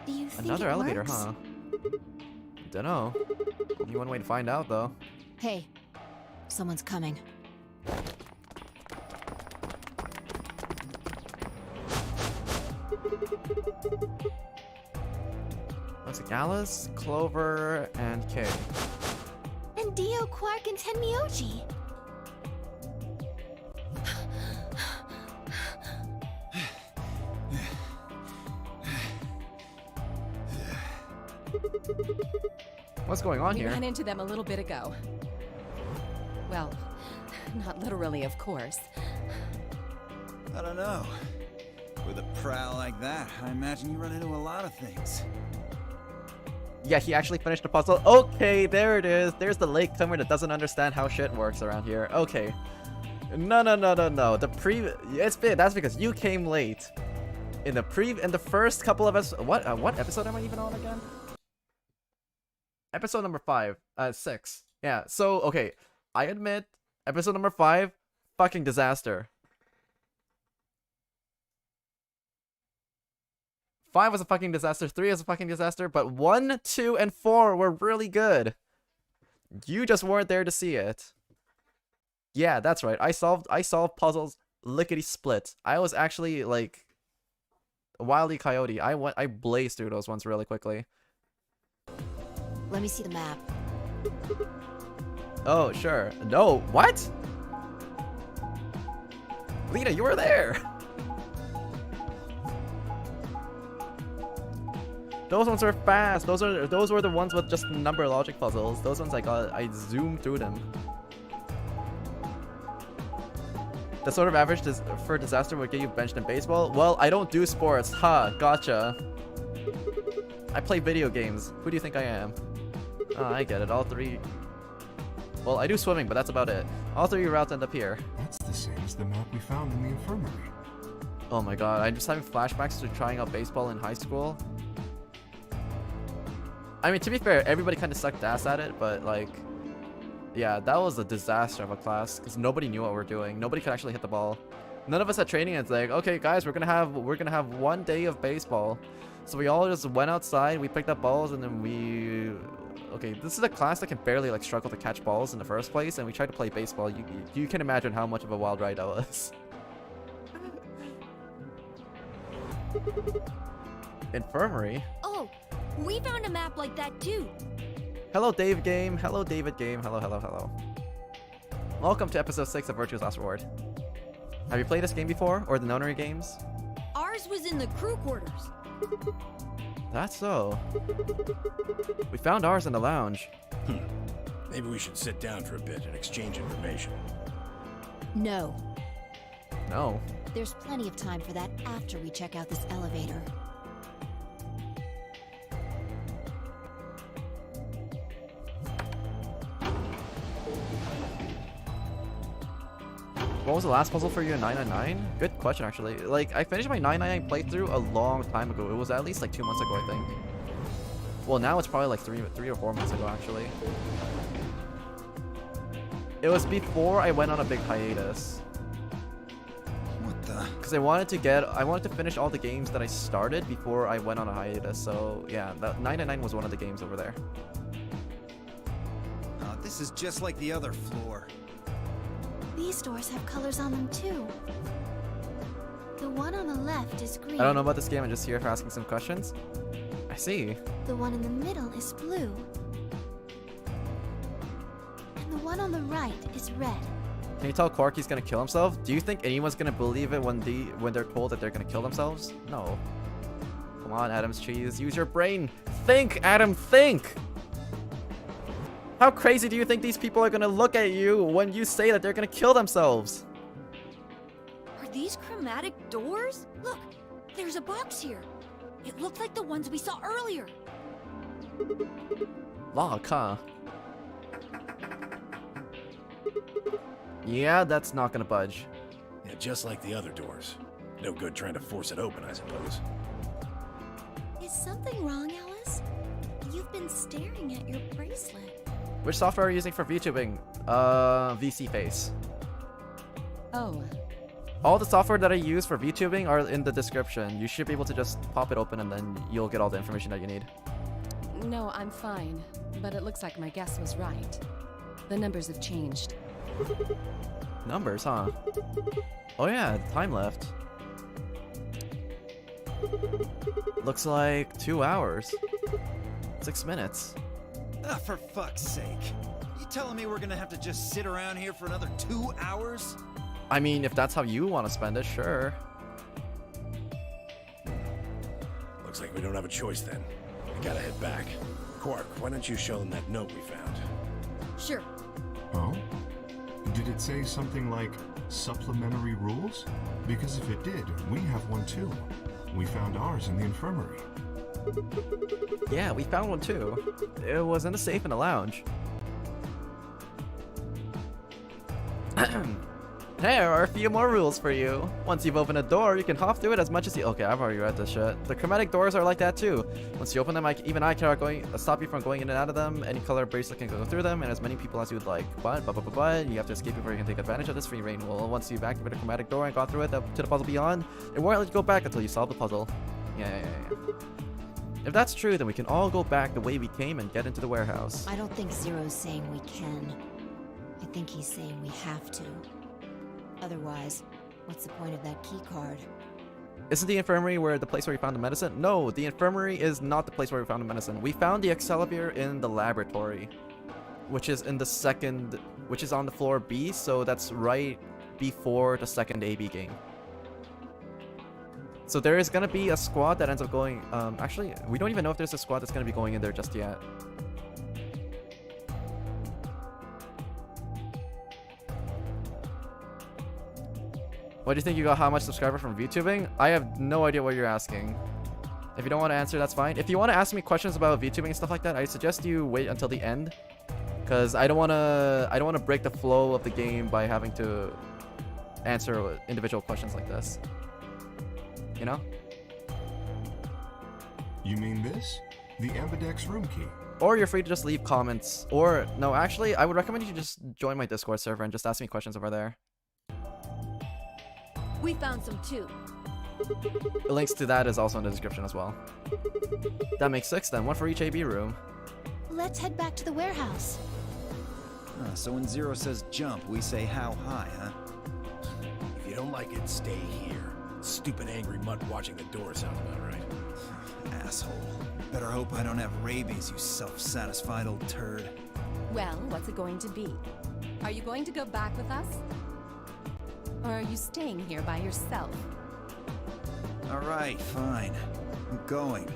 Do you think Another it elevator, works? huh? Dunno. Only one way to find out, though. Hey, someone's coming. Looks like Alice, Clover, and Kay. And Dio, Quark, and Tenmyoji. What's going on We here? ran into them a little bit ago. Well, not literally, of course. I don't know. With a prowl like that, I imagine you run into a lot of things. Yeah, he actually finished the puzzle. Okay, there it is. There's the latecomer that doesn't understand how shit works around here. Okay. No. That's because you came late. In the first couple of us. What episode am I even on again? Episode number 6. Yeah. So okay, I admit, episode number 5, fucking disaster. 5 was a fucking disaster, 3 was a fucking disaster, but 1, 2, and 4 were really good. You just weren't there to see it. Yeah, that's right. I solved puzzles lickety split. I was actually like Wile E. Coyote. I blazed through those ones really quickly. Let me see the map. Oh, sure. No, what? Lena, you were there. Those ones were fast. Those were the ones with just number logic puzzles. Those ones I zoomed through them. The sort of average for disaster would get you benched in baseball. Well, I don't do sports. Ha, gotcha. I play video games. Who do you think I am? Oh, I get it. All 3. Well, I do swimming, but that's about it. All 3 routes end up here. That's the same as the map we found in the infirmary. Oh my god, I'm just having flashbacks to trying out baseball in high school. I mean, to be fair, everybody kind of sucked ass at it, but like, yeah, that was a disaster of a class because nobody knew what we were doing. Nobody could actually hit the ball. None of us had training. It's like, okay, guys, we're gonna have 1 day of baseball. So we all just went outside, we picked up balls, and then okay, this is a class that can barely like struggle to catch balls in the first place, and we tried to play baseball. You can imagine how much of a wild ride that was. Infirmary. Oh, we found a map like that too. Hello, Dave Game. Hello, David Game. Hello. Welcome to episode 6 of Virtue's Last Reward. Have you played this game before, or the nunnery games? Ours was in the crew quarters. That's so. We found ours in the lounge. Maybe we should sit down for a bit and exchange information. No. No. There's plenty of time for that after we check out this elevator. What was the last puzzle for you in 999? Good question, actually. Like, I finished my 999 playthrough a long time ago. It was at least like 2 months ago, I think. Well, now it's probably like three or 4 months ago, actually. It was before I went on a big hiatus. What the? Because I wanted to finish all the games that I started before I went on a hiatus. So yeah, that 999 was one of the games over there. This is just like the other floor. These doors have colors on them too. The one on the left is green. I don't know about this game. I'm just here for asking some questions. I see. The one in the middle is blue. And the one on the right is red. Can you tell Quark he's gonna kill himself? Do you think anyone's gonna believe it when they're told that they're gonna kill themselves? No. Come on, Adam's cheese. Use your brain. Think, Adam, think! How crazy do you think these people are gonna look at you when you say that they're gonna kill themselves? Are these chromatic doors? Look, there's a box here. It looked like the ones we saw earlier. Lock, huh? Yeah, that's not gonna budge. Yeah, just like the other doors. No good trying to force it open, I suppose. Is something wrong, Alice? You've been staring at your bracelet. Which software are you using for VTubing? VC Face. Oh, All the software that I use for VTubing are in the description. You should be able to just pop it open and then you'll get all the information that you need. no, I'm fine. But it looks like my guess was right. The numbers have changed. Numbers, huh? Oh yeah, time left. Looks like 2 hours. 6 minutes. Ah, for fuck's sake. You telling me we're gonna have to just sit around here for another 2 hours? I mean, if that's how you want to spend it, sure. Looks like we don't have a choice then. We gotta head back. Quark, why don't you show them that note we found? Sure. Oh? Did it say something like supplementary rules? Because if it did, we have one too. We found ours in the infirmary. Yeah, we found one too. It was in a safe in the lounge. There are a few more rules for you. Once you've opened a door, you can hop through it as much as you— Okay, I've already read this shit. The chromatic doors are like that too. Once you open them, even I cannot stop you from going in and out of them. Any color bracelet can go through them, and as many people as you would like. But you have to escape before you can take advantage of this free reign rule. Once you've activated a chromatic door and gone through it to the puzzle beyond, it won't let you go back until you solve the puzzle. Yeah. If that's true, then we can all go back the way we came and get into the warehouse. I don't think Zero's saying we can. I think he's saying we have to. Otherwise, what's the point of that key card? Isn't the infirmary where the place where we found the medicine? No, the infirmary is not the place where we found the medicine. We found the Excalibur in the laboratory, which is in the second, which is on the floor B, so that's right before the second AB game. So there is gonna be a squad that ends up going, actually, we don't even know if there's a squad that's gonna be going in there just yet. What do you think you got how much subscriber from VTubing? I have no idea what you're asking. If you don't want to answer, that's fine. If you want to ask me questions about VTubing and stuff like that, I suggest you wait until the end. Because I don't want to break the flow of the game by having to answer individual questions like this. You know? You mean this? The Ambidex room key. Or you're free to just leave comments. Or, no, actually, I would recommend you just join my Discord server and just ask me questions over there. We found some too. The links to that is also in the description as well. That makes 6 then, 1 for each AB room. Let's head back to the warehouse. So when Zero says jump, we say how high, huh? If you don't like it, stay here. Stupid angry mutt watching the door sounds about right. Asshole. Better hope I don't have rabies, you self-satisfied old turd. Well, what's it going to be? Are you going to go back with us? Or are you staying here by yourself? Alright, fine. I'm going.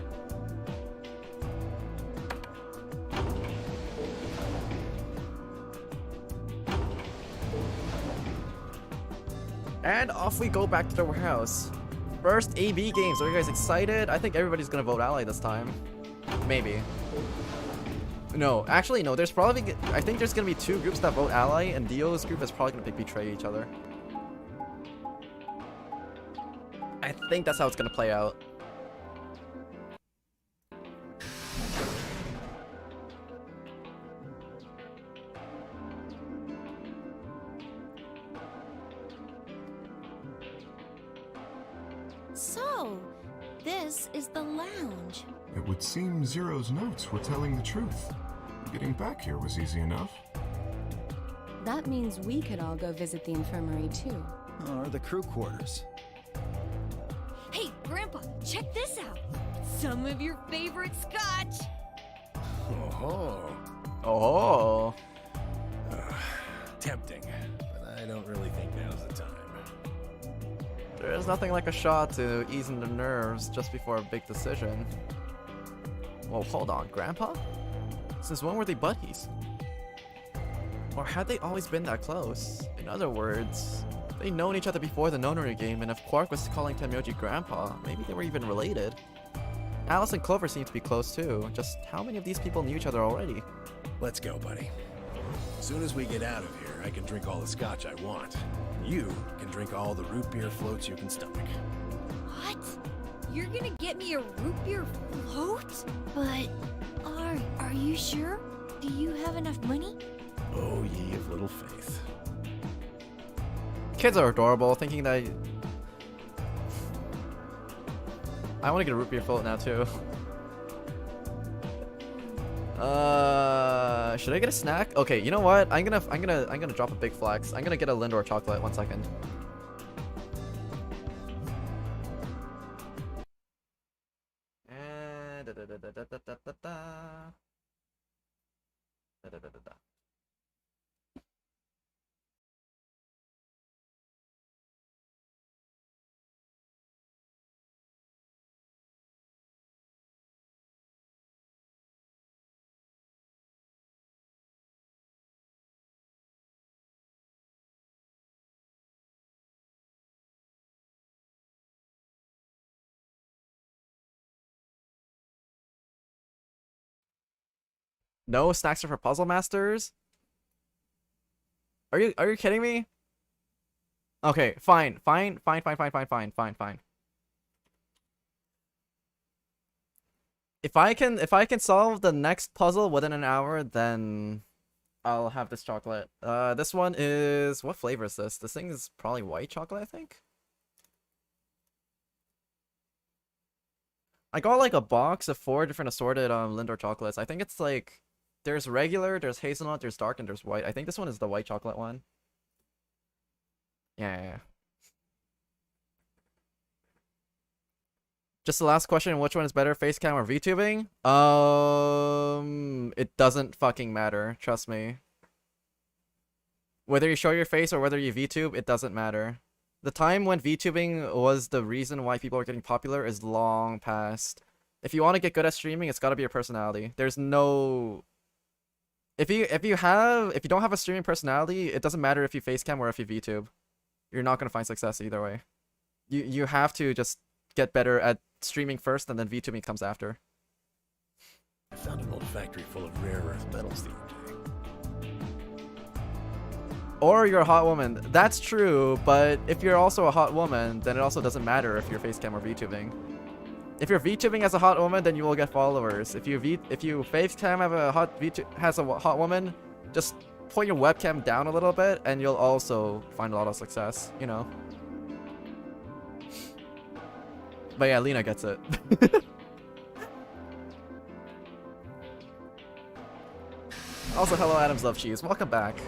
And off we go back to the warehouse. First AB games. Are you guys excited? I think everybody's gonna vote Ally this time. Maybe. No, actually no. There's probably, I think there's gonna be 2 groups that vote Ally, and Dio's group is probably gonna pick Betray each other. I think that's how it's gonna play out. So, this is the lounge. It would seem Zero's notes were telling the truth. Getting back here was easy enough. That means we could all go visit the infirmary too. Or the crew quarters. Hey, Grandpa, check this out. Some of your favorite scotch. Oh, Oh. tempting, but I don't really think now's the time. There's nothing like a shot to ease the nerves just before a big decision. Well, hold on, Grandpa? Since when were they buddies? Or had they always been that close? In other words, they'd known each other before the nonary game, and if Quark was calling Tenmyoji Grandpa, maybe they were even related. Alice and Clover seem to be close too. Just how many of these people knew each other already? Let's go, buddy. As soon as we get out of here, I can drink all the scotch I want. You can drink all the root beer floats you can stomach. What? You're gonna get me a root beer float? But are you sure? Do you have enough money? Oh, ye of little faith. Kids are adorable, thinking that... I want to get a root beer float now too. Should I get a snack? Okay, you know what? I'm gonna drop a big flex. I'm gonna get a Lindor chocolate. 1 second. And no snacks are for puzzle masters? Are you kidding me? Okay, fine. If I can solve the next puzzle within an hour, then I'll have this chocolate. This one is, what flavor is this? This thing is probably white chocolate, I think. I got like a box of 4 different assorted Lindor chocolates. I think it's like there's regular, there's hazelnut, there's dark, and there's white. I think this one is the white chocolate one. Yeah. Just the last question, which one is better, facecam or VTubing? It doesn't fucking matter, trust me. Whether you show your face or whether you VTube, it doesn't matter. The time when VTubing was the reason why people are getting popular is long past. If you want to get good at streaming, it's got to be your personality. There's no... If you don't have a streaming personality, it doesn't matter if you facecam or if you VTube. You're not going to find success either way. You have to just get better at streaming first, and then VTubing comes after. I found an old factory full of rare earth metals the other day. Or you're a hot woman. That's true, but if you're also a hot woman, then it also doesn't matter if you're facecam or VTubing. If you're VTubing as a hot woman, then you will get followers. If you facecam has a hot woman, just point your webcam down a little bit, and you'll also find a lot of success. You know. But yeah, Lena gets it. Also, hello, Adams Love Cheese. Welcome back.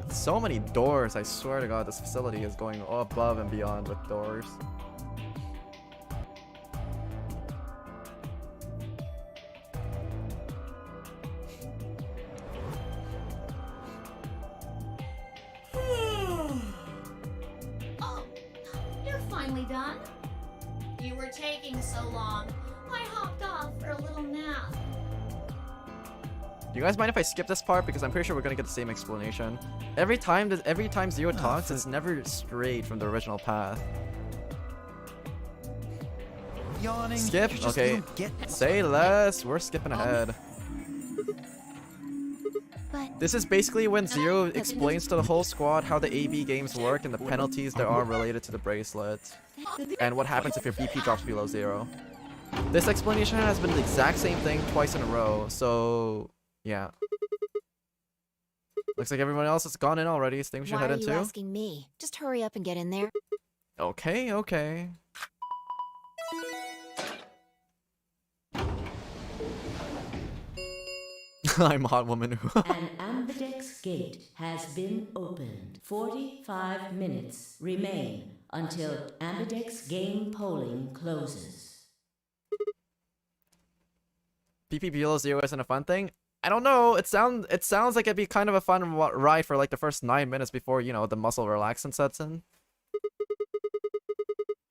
So many doors. I swear to God, this facility is going above and beyond with doors. Oh, you're finally done? You were taking so long. I hopped off for a little nap. Do you guys mind if I skip this part? Because I'm pretty sure we're gonna get the same explanation. Every time Zero talks, it's never strayed from the original path. yawning. Skip? You just Okay. don't get Say less. We're skipping ahead. But This is basically when Zero explains to the whole squad how the AB games work and the penalties there are related to the bracelet. And what happens if your BP drops below 0. This explanation has been the exact same thing twice in a row, so yeah. Looks like everyone else has gone in already, so I think we should Why head are in you too. asking me? Just hurry up and get in there. Okay, okay. I'm Hot Woman. An ambidex gate has been opened. 45 minutes remain until ambidex game polling closes. PP below 0 isn't a fun thing? I don't know. It sounds like it'd be kind of a fun ride for like the first 9 minutes before, you know, the muscle relaxant sets in.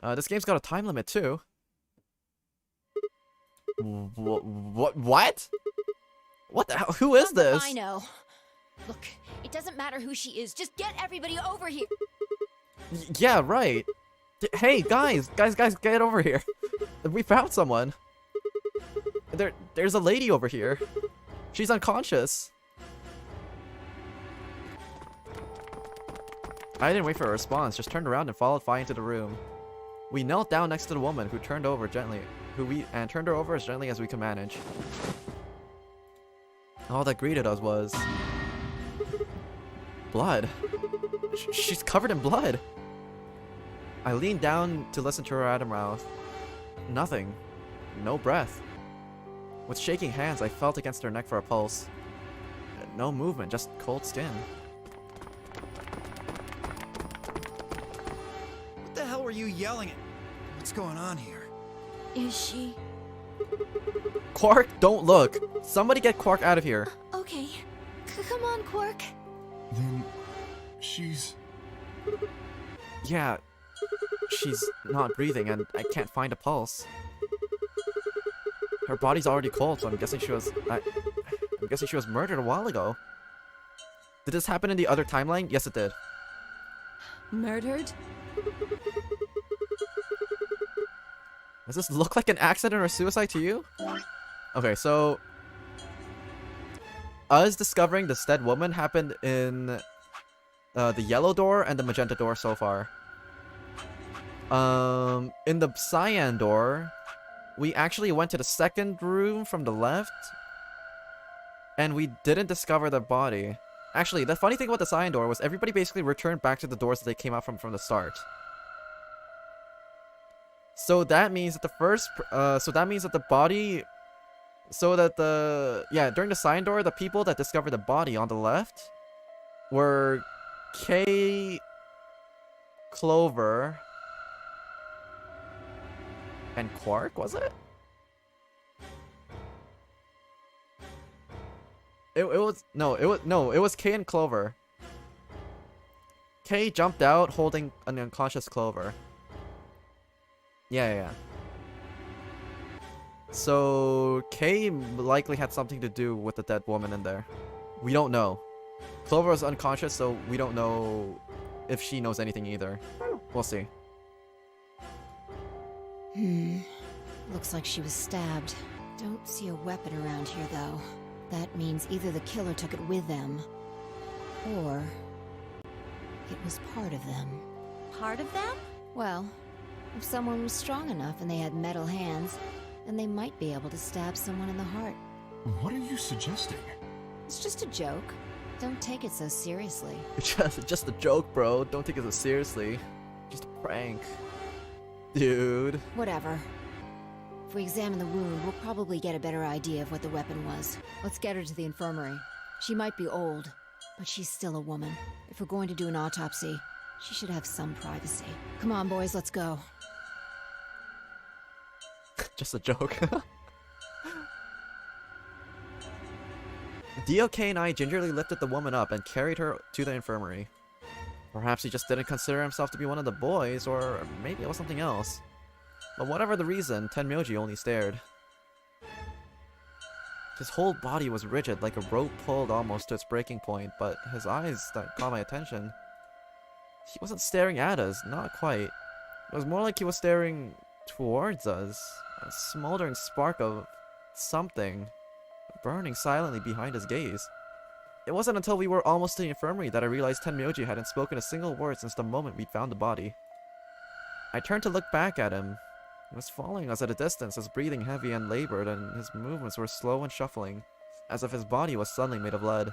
This game's got a time limit too. What? What the hell? Who is this? I know. Look, it doesn't matter who she is. Just get everybody over here. Yeah, right. Hey, guys, get over here. We found someone. There's a lady over here. She's unconscious. I didn't wait for a response, just turned around and followed Fi into the room. We knelt down next to the woman who turned over gently, turned her over as gently as we could manage. All that greeted us was blood. She's covered in blood. I leaned down to listen to her out of her mouth. Nothing. No breath. With shaking hands, I felt against her neck for a pulse. No movement, just cold skin. What the hell were you yelling at? What's going on here? Is she? Quark, don't look! Somebody get Quark out of here. Okay. Come on, Quark. Then she's... Yeah, she's not breathing and I can't find a pulse. Her body's already cold, so I'm guessing she was... I'm guessing she was murdered a while ago. Did this happen in the other timeline? Yes, it did. Murdered? Does this look like an accident or suicide to you? Okay, so... us discovering this dead woman happened in the yellow door and the magenta door so far. In the cyan door, we actually went to the second room from the left, and we didn't discover the body. Actually, the funny thing about the cyan door was everybody basically returned back to the doors that they came out from the start. So that means that the first, during the cyan door, the people that discovered the body on the left were K, Clover, and Quark, was it? It was K and Clover. K jumped out holding an unconscious Clover. Yeah. So K likely had something to do with the dead woman in there. We don't know. Clover was unconscious, so we don't know if she knows anything either. We'll see. Looks like she was stabbed. Don't see a weapon around here, though. That means either the killer took it with them, or it was part of them. Part of them? Well, if someone was strong enough and they had metal hands, then they might be able to stab someone in the heart. What are you suggesting? It's just a joke. Don't take it so seriously. Just a joke, bro. Don't take it so seriously. Just a prank. Dude. Whatever. If we examine the wound, we'll probably get a better idea of what the weapon was. Let's get her to the infirmary. She might be old, but she's still a woman. If we're going to do an autopsy, she should have some privacy. Come on, boys, let's go. Just a joke. DOK and I gingerly lifted the woman up and carried her to the infirmary. Perhaps he just didn't consider himself to be one of the boys, or maybe it was something else. But whatever the reason, Tenmyoji only stared. His whole body was rigid, like a rope pulled almost to its breaking point, but his eyes that caught my attention. He wasn't staring at us, not quite. It was more like he was staring towards us. A smoldering spark of something burning silently behind his gaze. It wasn't until we were almost to the infirmary that I realized Tenmyoji hadn't spoken a single word since the moment we'd found the body. I turned to look back at him. He was following us at a distance, his breathing heavy and labored, and his movements were slow and shuffling, as if his body was suddenly made of lead.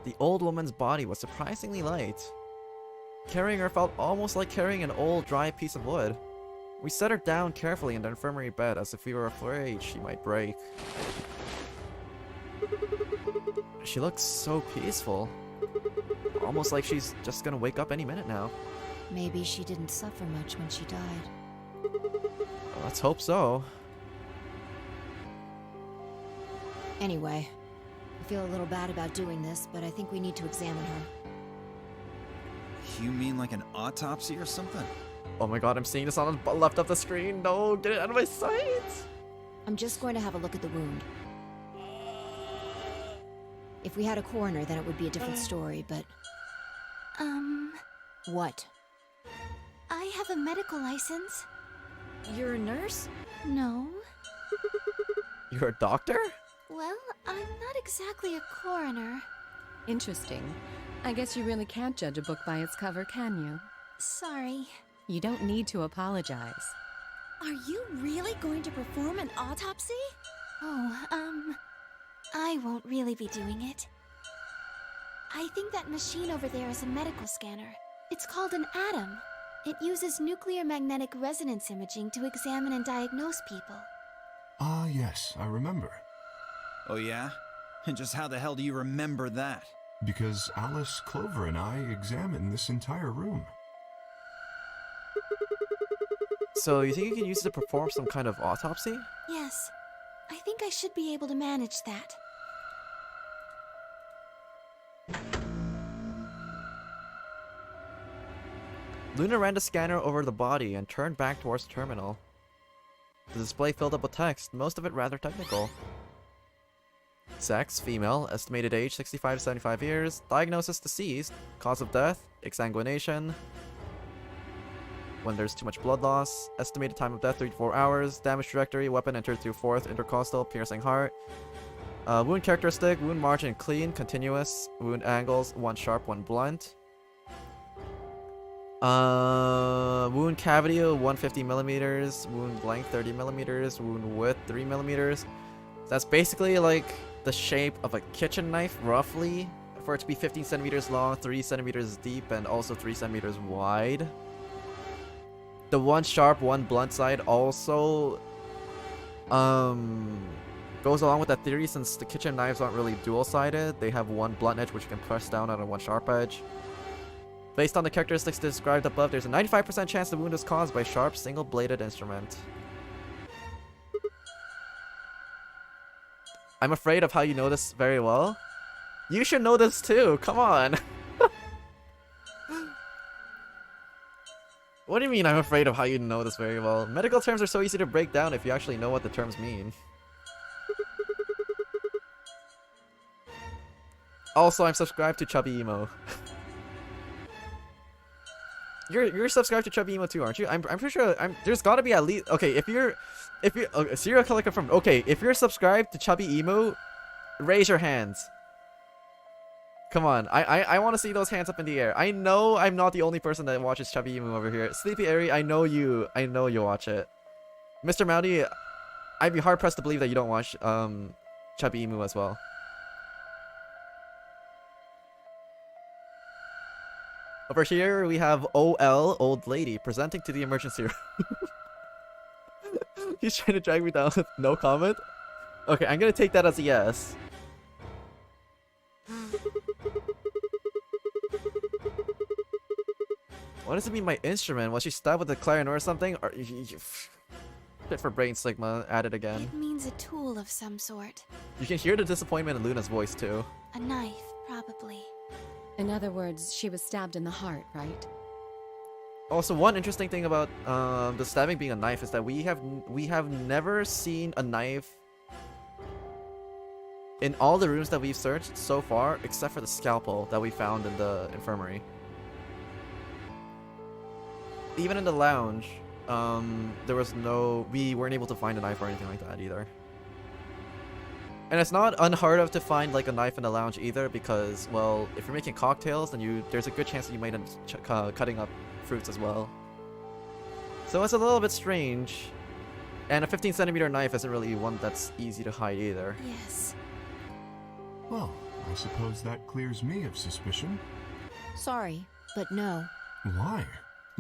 The old woman's body was surprisingly light. Carrying her felt almost like carrying an old, dry piece of wood. We set her down carefully in the infirmary bed as if we were afraid she might break. She looks so peaceful. Almost like she's just gonna wake up any minute now. Maybe she didn't suffer much when she died. Well, let's hope so. Anyway, I feel a little bad about doing this, but I think we need to examine her. You mean like an autopsy or something? Oh my god, I'm seeing this on the left of the screen. No, get it out of my sight! I'm just going to have a look at the wound. If we had a coroner, then it would be a different story, but... What? I have a medical license. You're a nurse? No. You're a doctor? Well, I'm not exactly a coroner. Interesting. I guess you really can't judge a book by its cover, can you? Sorry. You don't need to apologize. Are you really going to perform an autopsy? Oh, I won't really be doing it. I think that machine over there is a medical scanner. It's called an ATOM. It uses nuclear magnetic resonance imaging to examine and diagnose people. Ah, yes, I remember. Oh yeah? And just how the hell do you remember that? Because Alice, Clover, and I examined this entire room. So you think you can use it to perform some kind of autopsy? Yes, I think I should be able to manage that. Luna ran the scanner over the body and turned back towards the terminal. The display filled up with text, most of it rather technical. Sex, female, estimated age 65 to 75 years, diagnosis deceased, cause of death, exsanguination, when there's too much blood loss, estimated time of death 3 to 4 hours, damage trajectory, weapon entered through 4th intercostal, piercing heart, wound characteristic, wound margin clean, continuous, wound angles, 1 sharp, 1 blunt. Wound cavity 150 millimeters, wound length 30 millimeters, wound width 3 millimeters. That's basically like the shape of a kitchen knife, roughly, for it to be 15 centimeters long, 3 centimeters deep, and also 3 centimeters wide. The 1 sharp, 1 blunt side also goes along with that theory, since the kitchen knives aren't really dual-sided. They have 1 blunt edge which you can press down on a 1 sharp edge. Based on the characteristics described above, there's a 95% chance the wound is caused by a sharp, single-bladed instrument. I'm afraid of how you know this very well. You should know this too, come on! What do you mean I'm afraid of how you know this very well? Medical terms are so easy to break down if you actually know what the terms mean. Also, I'm subscribed to Chubby Emo. You're subscribed to Chubby Emo too, aren't you? I'm pretty sure there's gotta be at least if you're okay, serial killer confirmed. Okay, if you're subscribed to Chubby Emo, raise your hands. Come on, I want to see those hands up in the air. I know I'm not the only person that watches Chubby Emu over here. Sleepy Airy, I know you watch it. Mr. Mowdy, I'd be hard pressed to believe that you don't watch Chubby Emu as well. Over here we have OL, old lady, presenting to the emergency room. He's trying to drag me down with no comment. Okay, I'm gonna take that as a yes. What does it mean by instrument? Was she stabbed with a clarinet or something? Or fit for brain sigma, at it again. It means a tool of some sort. You can hear the disappointment in Luna's voice too. A knife, probably. In other words, she was stabbed in the heart, right? Also, one interesting thing about the stabbing being a knife is that we have never seen a knife in all the rooms that we've searched so far, except for the scalpel that we found in the infirmary. Even in the lounge, we weren't able to find a knife or anything like that either. And it's not unheard of to find like a knife in the lounge either, because, well, if you're making cocktails, then there's a good chance that you might end up cutting up fruits as well. So it's a little bit strange. And a 15-centimeter knife isn't really one that's easy to hide either. Yes. Well, I suppose that clears me of suspicion. Sorry, but no. Why?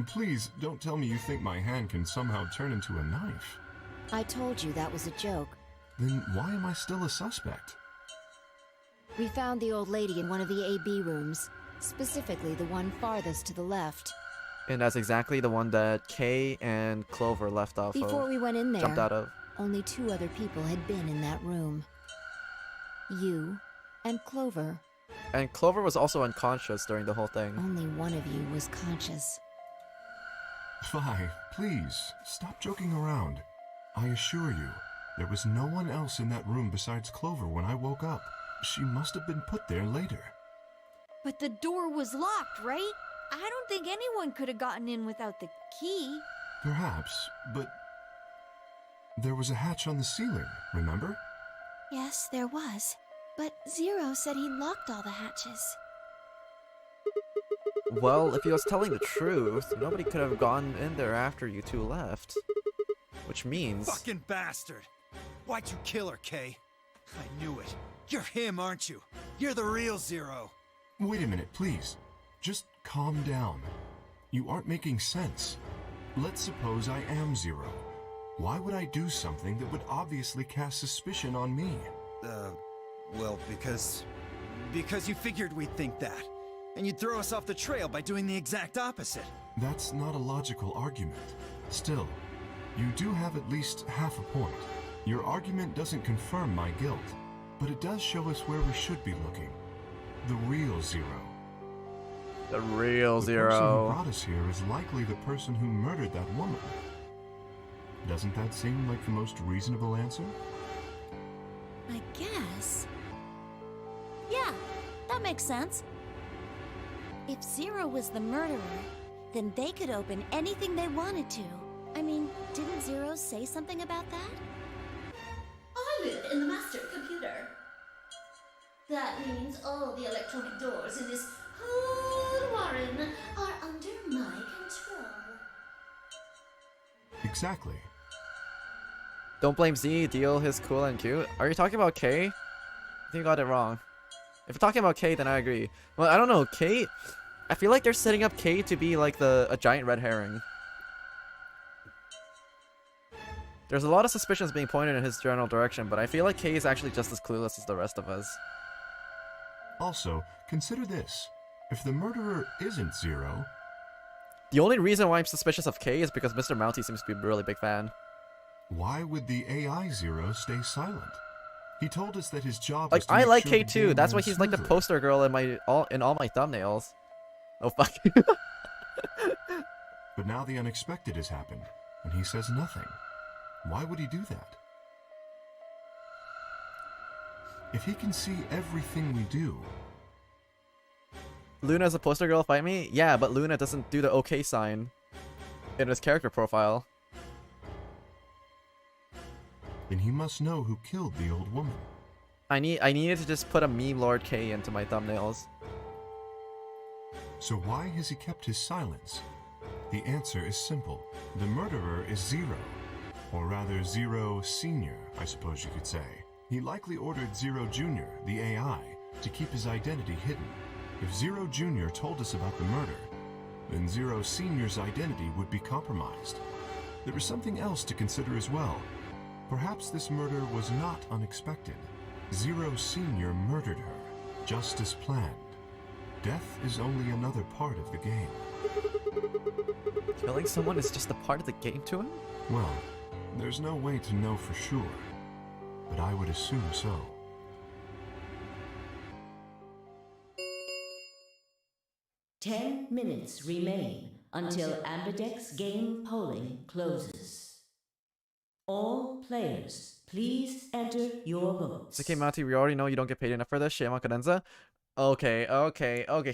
Please, don't tell me you think my hand can somehow turn into a knife. I told you that was a joke. Then why am I still a suspect? We found the old lady in one of the AB rooms, specifically the one farthest to the left. And that's exactly the one that Kay and Clover left off of. Before we went in there, Jumped out of. only 2 other people had been in that room. You and Clover. And Clover was also unconscious during the whole thing. Only one of you was conscious. Vi, please, stop joking around. I assure you, there was no one else in that room besides Clover when I woke up. She must have been put there later. But the door was locked, right? I don't think anyone could have gotten in without the key. Perhaps, but there was a hatch on the ceiling, remember? Yes, there was. But Zero said he locked all the hatches. Well, if he was telling the truth, nobody could have gone in there after you two left. Which means... Fucking bastard! Why'd you kill her, Kay? I knew it. You're him, aren't you? You're the real Zero. Wait a minute, please. Just calm down. You aren't making sense. Let's suppose I am Zero. Why would I do something that would obviously cast suspicion on me? Well, because you figured we'd think that. And you'd throw us off the trail by doing the exact opposite. That's not a logical argument. Still, you do have at least half a point. Your argument doesn't confirm my guilt, but it does show us where we should be looking. The real Zero. The real The Zero. person who brought us here is likely the person who murdered that woman. Doesn't that seem like the most reasonable answer? I guess. Yeah, that makes sense. If Zero was the murderer, then they could open anything they wanted to. I mean, didn't Zero say something about that? I live in the master computer. That means all the electronic doors in this whole warren are under my control. Exactly. Don't blame Z, Deal, his cool and cute. Are you talking about Kay? I think you got it wrong. If you're talking about Kay, then I agree. Well, I don't know, Kay... I feel like they're setting up Kay to be like a giant red herring. There's a lot of suspicions being pointed in his general direction, but I feel like Kay is actually just as clueless as the rest of us. Also, consider this. If the murderer isn't Zero... The only reason why I'm suspicious of Kay is because Mr. Mounty seems to be a really big fan. why would the AI Zero stay silent? He told us that his job Like, was to I make like sure Kay the too. game That's why ran he's like the smoothly. poster girl in all my thumbnails. Oh fuck. But now the unexpected has happened, and he says nothing. Why would he do that? If he can see everything we do... Luna's a poster girl, fight me? Yeah, but Luna doesn't do the OK sign in his character profile. then he must know who killed the old woman. I needed to just put a meme Lord K into my thumbnails. So why has he kept his silence? The answer is simple. The murderer is Zero. Or rather, Zero Senior, I suppose you could say. He likely ordered Zero Junior, the AI, to keep his identity hidden. If Zero Junior told us about the murder, then Zero Senior's identity would be compromised. There is something else to consider as well. Perhaps this murder was not unexpected. Zero Senior murdered her, just as planned. Death is only another part of the game. Killing someone is just a part of the game to him? Well, there's no way to know for sure, but I would assume so. 10 minutes remain until Ambidex game polling closes. All players, please enter your votes. It's okay, Mati, we already know you don't get paid enough for this. Shame on Cadenza. Okay.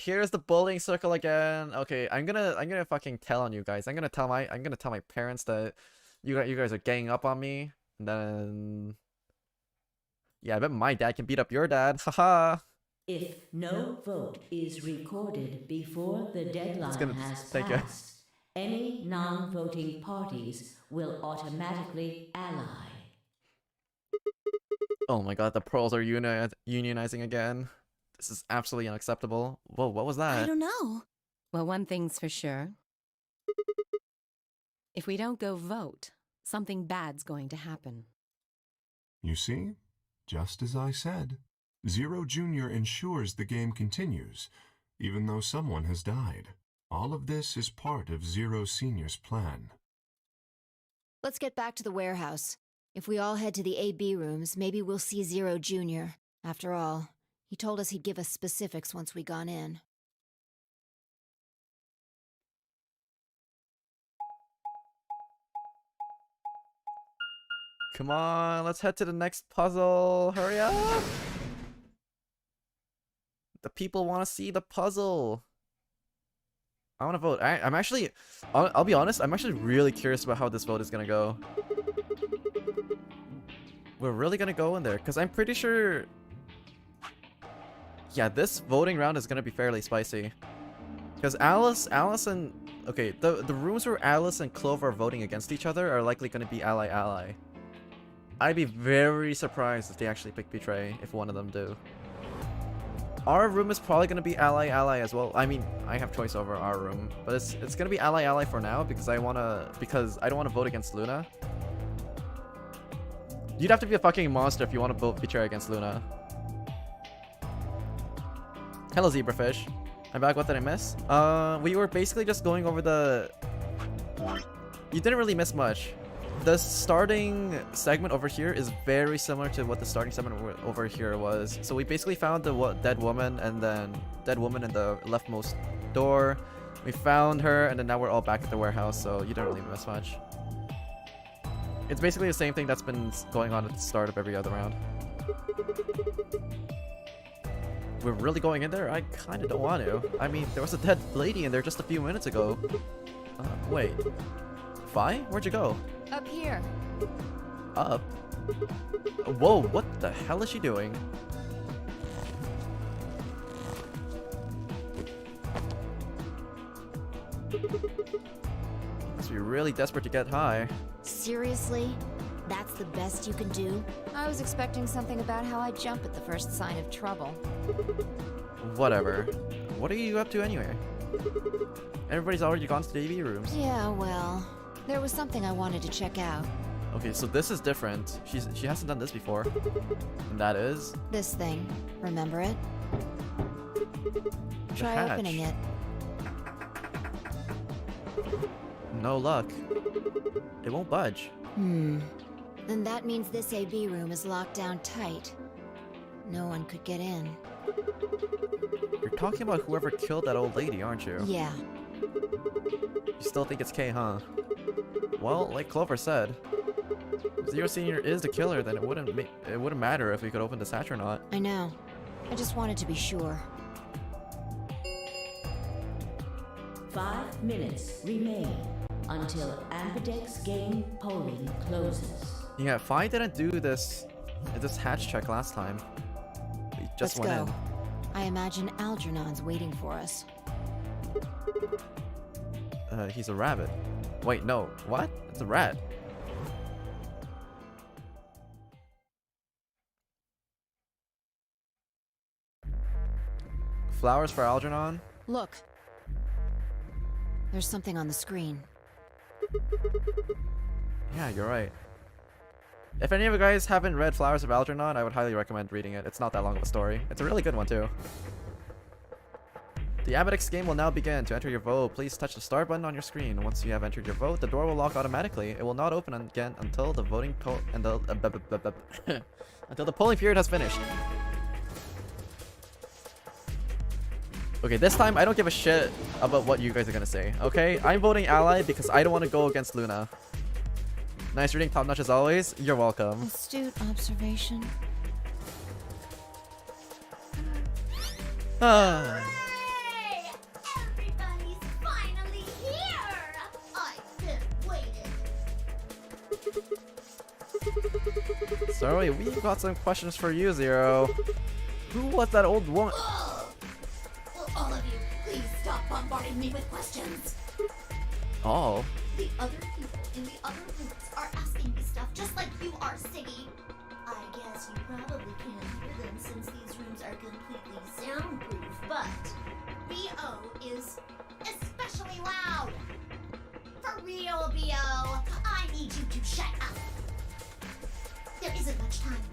Here's the bullying circle again. Okay, I'm gonna fucking tell on you guys. I'm gonna tell my parents that you guys are ganging up on me. And then yeah, I bet my dad can beat up your dad. Haha. If no vote is recorded before the deadline has thank you. passed, any non-voting parties will automatically ally. Oh my god, the pearls are unionizing again. This is absolutely unacceptable. Whoa, what was that? I don't know. Well, one thing's for sure. If we don't go vote, something bad's going to happen. You see? Just as I said. Zero Jr. ensures the game continues, even though someone has died. All of this is part of Zero Sr.'s plan. Let's get back to the warehouse. If we all head to the AB rooms, maybe we'll see Zero Jr. After all, he told us he'd give us specifics once we gone in. Come on, let's head to the next puzzle. Hurry up! The people want to see the puzzle. I want to vote. I'm actually, I'll be honest, I'm actually really curious about how this vote is gonna go. We're really gonna go in there, because I'm pretty sure... Yeah, this voting round is gonna be fairly spicy. Because Alice and... Okay, the rooms where Alice and Clover are voting against each other are likely gonna be ally-ally. I'd be very surprised if they actually pick Betray, if one of them do. Our room is probably gonna be ally-ally as well. I mean, I have choice over our room, but it's gonna be ally-ally for now because I don't wanna vote against Luna. You'd have to be a fucking monster if you want to vote Betray against Luna. Hello, Zebrafish. I'm back. What did I miss? We were basically just going over the... You didn't really miss much. The starting segment over here is very similar to what the starting segment over here was. So we basically found the dead woman and then dead woman in the leftmost door. We found her and then now we're all back at the warehouse, so you don't really miss much. It's basically the same thing that's been going on at the start of every other round. We're really going in there? I kind of don't want to. I mean, there was a dead lady in there just a few minutes ago. Wait. Fi? Where'd you go? Up here. Up? Whoa, what the hell is she doing? Must be really desperate to get high. Seriously? That's the best you can do? I was expecting something about how I jump at the first sign of trouble. Whatever. What are you up to anyway? Everybody's already gone to the AV rooms. Yeah, well, there was something I wanted to check out. Okay, so this is different. She hasn't done this before. And that is? This thing. Remember it? Try hatch. opening it. No luck. It won't budge. Then that means this AB room is locked down tight. No one could get in. You're talking about whoever killed that old lady, aren't you? Yeah. You still think it's Kay, huh? Well, like Clover said, if Zero Senior is the killer, then it wouldn't matter if we could open this hatch or not. I know. I just wanted to be sure. 5 minutes remain until Ambidex game polling closes. Yeah, Fi didn't do this hatch check last time. We just Let's went go. I imagine Algernon's waiting for us. in. He's a rabbit. Wait, no. What? It's a rat. Flowers for Algernon? Look. There's something on the screen. Yeah, you're right. If any of you guys haven't read Flowers of Algernon, I would highly recommend reading it. It's not that long of a story. It's a really good one, too. The Ambidex game will now begin. To enter your vote, please touch the start button on your screen. Once you have entered your vote, the door will lock automatically. It will not open again until the voting until the polling period has finished. Okay, this time I don't give a shit about what you guys are gonna say, okay? I'm voting ally because I don't want to go against Luna. Nice reading, top notch as always. You're welcome. Astute observation. Ah. Hooray! Everybody's finally here! I've been waiting. Sorry, we've got some questions for you, Zero. Who was that old woman? Will all of you please stop bombarding me with questions? Oh. The other people in the other rooms are asking me stuff just like you are, Siggy. I guess you probably can't hear them since these rooms are completely soundproof, but BO is especially loud. For real, BO, I need you to shut up. There isn't much time.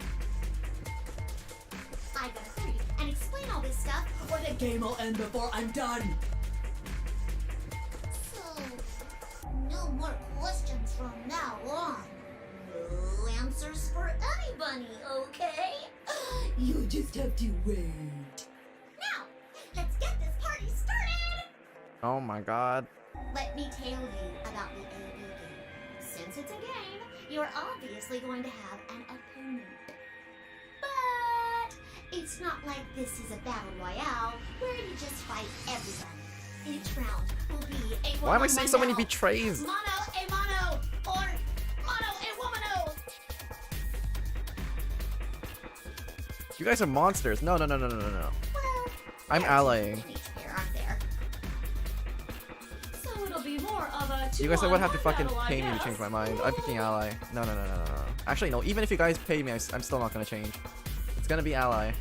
I gotta hurry and explain all this stuff, or the game will end before I'm done. So, no more questions from now on. No answers for anybody, okay? You just have to wait. Now, let's get this party started! Oh my god. Let me tell you about the AB game. Since it's a game, you're obviously going to have an opponent. But it's not like this is a battle royale where you just fight everybody. Each round will be a Why am I seeing so many mono, betrays? mono a mono, or mono a womano. You guys are monsters. No, no, no, no, no, no, no. Well, I'm there are two allying. in each pair, aren't there? So it'll be more of a You guys would have to 2-on-1 fucking battle, I pay me to guess. change my mind. I'm picking ally. No, no, no, no, no, no. Actually, no. Even if you guys pay me, I'm still not gonna change. It's gonna be ally.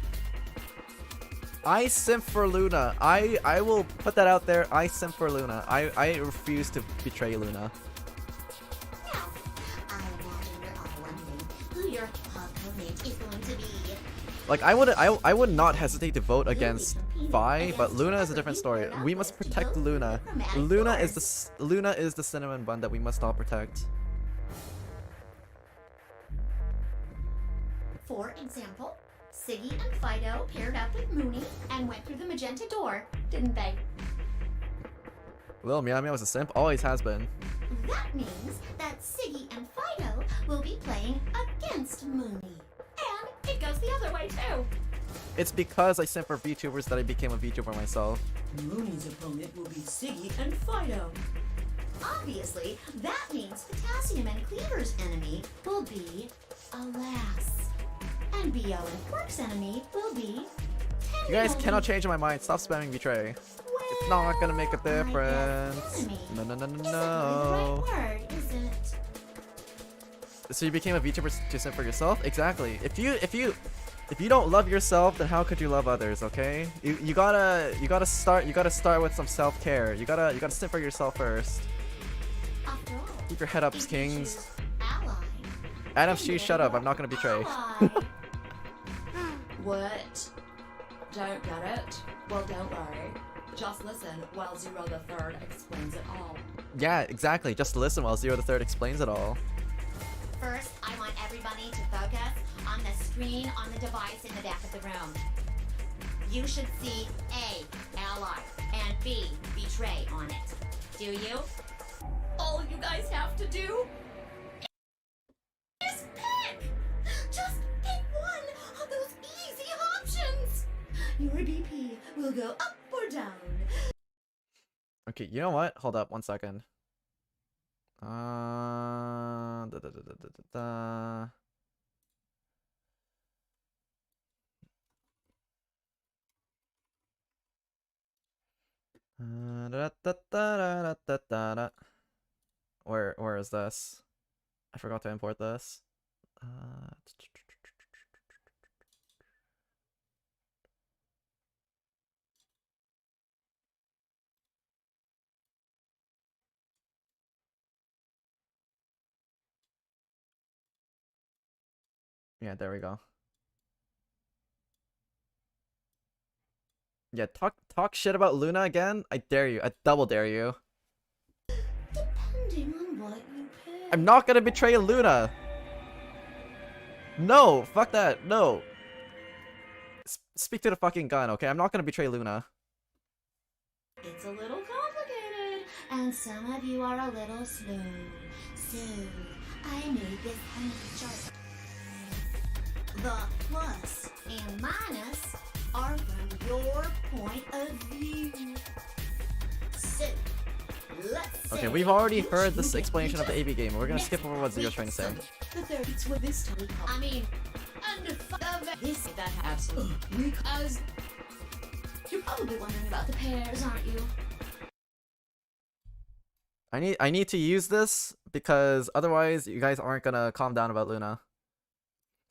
I simp for Luna. I will put that out there. I simp for Luna. I refuse to betray Luna. Now, I imagine you're all wondering who your opponent is going to be. Like I would not hesitate to vote against Vi, but Luna is a different story. We must protect Luna. Luna is the cinnamon bun that we must all protect. For example, Siggy and Fido paired up with Mooney and went through the magenta door, didn't they? Lil Meow Meow was a simp, always has been. That means that Siggy and Fido will be playing against Mooney. And it goes the other way too. It's because I simp for VTubers that I became a VTuber myself. Mooney's opponent will be Siggy and Fido. Obviously, that means Potassium and Cleaver's enemy will be Alas. And BO and Quirk's enemy will be You guys cannot change my mind. Stop spamming betray. It's not gonna make a difference. No, no, no, no, no. Right word, is it? So you became a VTuber to simp for yourself? Exactly. If you don't love yourself, then how could you love others? Okay. You gotta start with some self-care. You gotta simp for yourself first. After all, Keep your head up, if you kings. choose ally, Adam, she shut up. I'm not gonna betray. ally. What? Don't get it? Well, don't worry. Just listen while Zero the Third explains it all. Yeah, exactly. Just listen while Zero the Third explains it all. First, I want everybody to focus on the screen on the device in the back of the room. You should see A, ally, and B, betray on it. Do you? All you guys have to do is pick! Just pick one of those easy options! Your BP will go up or down. Okay, you know what? Hold up, 1 second. Da, da, da, da, da, da, da. Da, da, da, da, da, da, da. Where is this? I forgot to import this. Yeah, there we go. Yeah, talk shit about Luna again? I dare you. I double dare you. Depending on what you pick. I'm not gonna betray Luna. No, fuck that. No. Speak to the fucking gun, okay? I'm not gonna betray Luna. It's a little complicated, and some of you are a little slow. So, I made this handy chart. The plus and minus are from your point of view. So, let's say Okay, we've already heard this explanation of the AB game. We're gonna skip over what Zero's trying to say. The 30s were this time. I mean, This that absolutely. Because you're probably wondering about the pairs, aren't you? I need to use this because otherwise you guys aren't gonna calm down about Luna.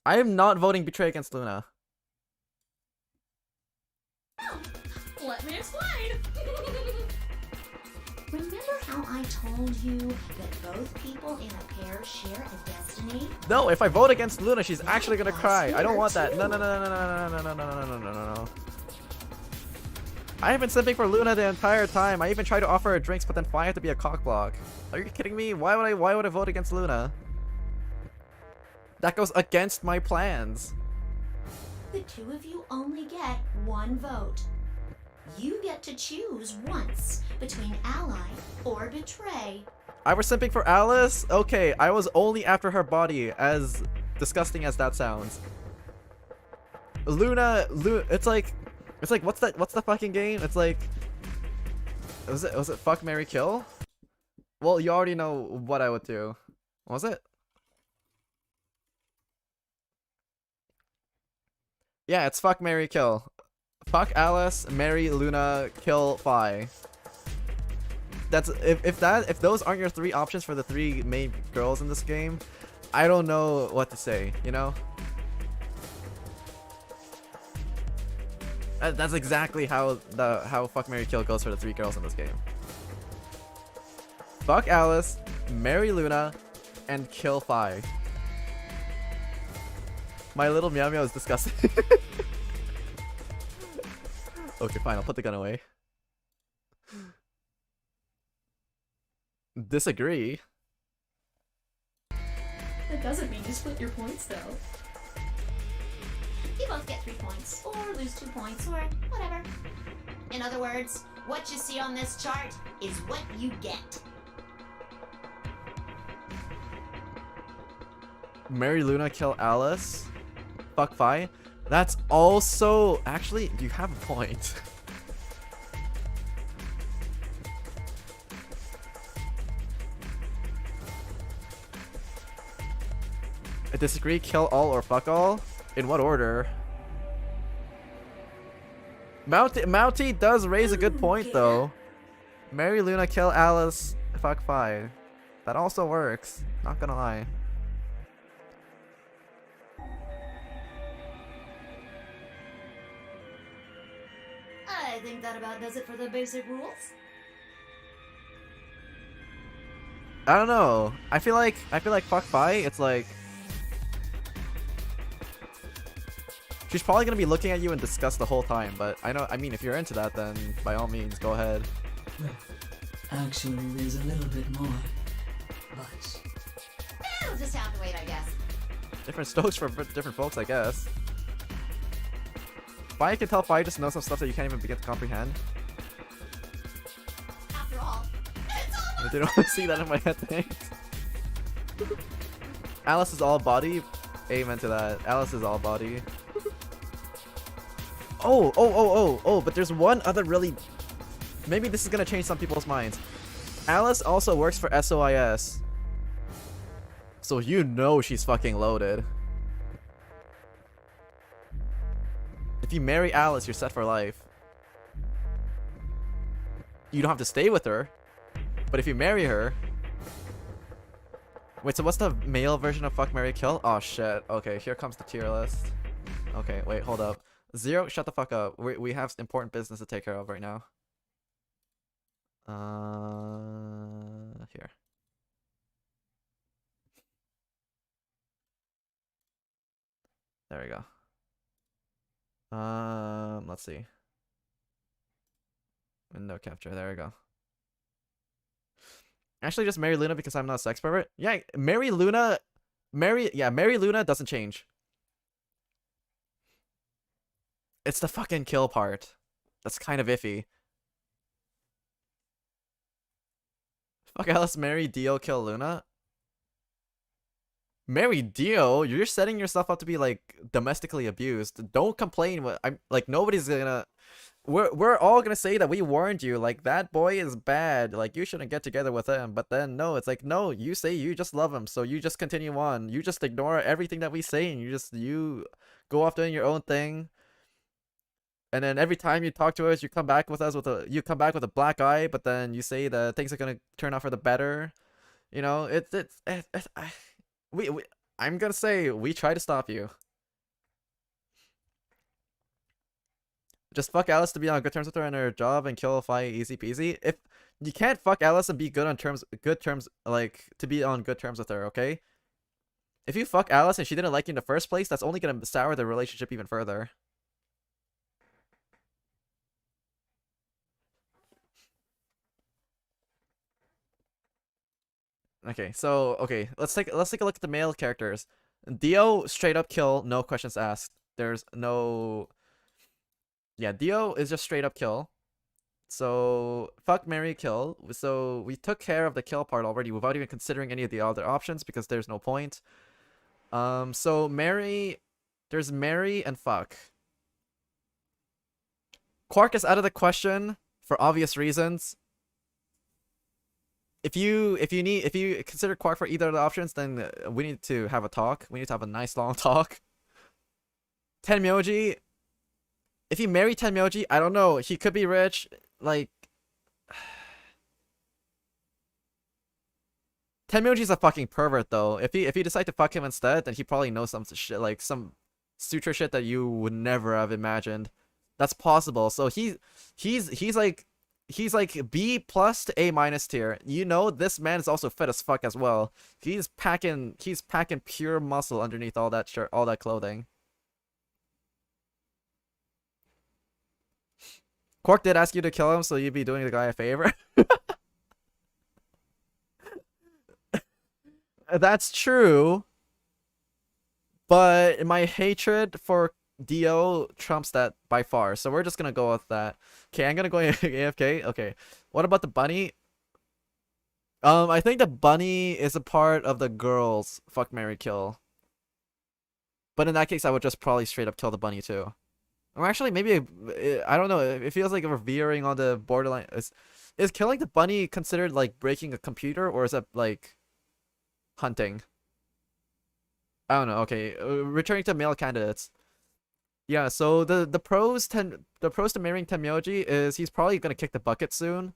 I am not voting betray against Luna. Let me explain. remember how I told you that both people in a pair share a destiny? No, if I vote against Luna, she's actually gonna cry. I don't want that. No, no, no, no, no, no, no, no, no, no, no, no, no. I have been simping for Luna the entire time. I even tried to offer her drinks, but then Fi had to be a cockblock. Are you kidding me? Why would I vote against Luna? That goes against my plans. The two of you only get one vote. You get to choose once between ally or betray. I was simping for Alice? Okay, I was only after her body, as disgusting as that sounds. Luna, it's like what's the fucking game? It's like was it fuck, marry, kill? Well, you already know what I would do. What was it? Yeah, it's fuck, marry, kill. Fuck Alice, marry Luna, kill Fi. That's if those aren't your three options for the three main girls in this game, I don't know what to say, you know? That's exactly how fuck, marry, kill goes for the three girls in this game. Fuck Alice, marry Luna, and kill Fi. My little meow meow is disgusting. Okay, fine, I'll put the gun away. Disagree. That doesn't mean you split your points, though. You both get 3 points, or lose 2 points, or whatever. In other words, what you see on this chart is what you get. Marry Luna, kill Alice. Fuck Fi. That's also... Actually, you have a point. I disagree. Kill all or fuck all? In what order? Mounty does raise a good point, though. Marry Luna, kill Alice, fuck Fi. That also works. Not gonna lie. I think that about does it for the basic rules. I don't know. I feel like fuck Fi, it's like she's probably gonna be looking at you in disgust the whole time, but I mean if you're into that, then by all means go ahead. Well, actually there's a little bit more. But It'll just have to wait, I guess. Different strokes for different folks, I guess. Fi can tell Fi just knows some stuff that you can't even begin to comprehend. After all, it's all I didn't want to see that in my head, thanks. Alice is all body. Amen to that. Alice is all body. Oh, but there's one other really... Maybe this is gonna change some people's minds. Alice also works for SOIS. So you know she's fucking loaded. If you marry Alice, you're set for life. You don't have to stay with her. But if you marry her... Wait, so what's the male version of fuck, marry, kill? Oh shit. Okay, here comes the tier list. Okay, wait, hold up. Zero, shut the fuck up. We have important business to take care of right now. Here. There we go. Let's see. Window capture. There we go. Actually, just marry Luna because I'm not a sex pervert. Yeah, marry Luna. Marry Luna doesn't change. It's the fucking kill part that's kind of iffy. Fuck Alice, marry Dio, kill Luna. Marry Dio? You're setting yourself up to be like domestically abused. Don't complain. I'm like nobody's gonna. We're all gonna say that we warned you. Like that boy is bad. Like you shouldn't get together with him. But then no, it's like no. You say you just love him, so you just continue on. You just ignore everything that we say, and you go off doing your own thing. And then every time you talk to us, you come back with a black eye. But then you say that things are gonna turn out for the better. You know, I'm gonna say we try to stop you. Just fuck Alice to be on good terms with her and her job and kill Fi easy peasy. If you can't fuck Alice and be good terms, like to be on good terms with her, okay? If you fuck Alice and she didn't like you in the first place, that's only gonna sour the relationship even further. Okay, so let's take a look at the male characters. Dio straight up kill, no questions asked. There's no. Yeah, Dio is just straight up kill. So fuck, marry, kill. So we took care of the kill part already without even considering any of the other options because there's no point. So marry, there's marry and fuck. Quark is out of the question for obvious reasons. If you consider Quark for either of the options, then we need to have a talk. We need to have a nice long talk. Tenmyoji. If you marry Tenmyoji, I don't know. He could be rich. Like, Tenmyoji's a fucking pervert though. If you decide to fuck him instead, then he probably knows some shit, like some suture shit that you would never have imagined. That's possible. So he's like B plus to A minus tier. You know, this man is also fit as fuck as well. He's packing pure muscle underneath all that shirt, all that clothing. Quark did ask you to kill him, so you'd be doing the guy a favor. That's true. But my hatred for Dio trumps that by far, so we're just gonna go with that. Okay, I'm gonna go AFK. Okay, what about the bunny? I think the bunny is a part of the girls fuck, marry, kill. But in that case, I would just probably straight up kill the bunny too. Or actually, maybe I don't know. It feels like we're veering on the borderline. Is killing the bunny considered like breaking a computer, or is it like hunting? I don't know. Okay, returning to male candidates. Yeah, so the pros to marrying Tenmyoji is he's probably gonna kick the bucket soon.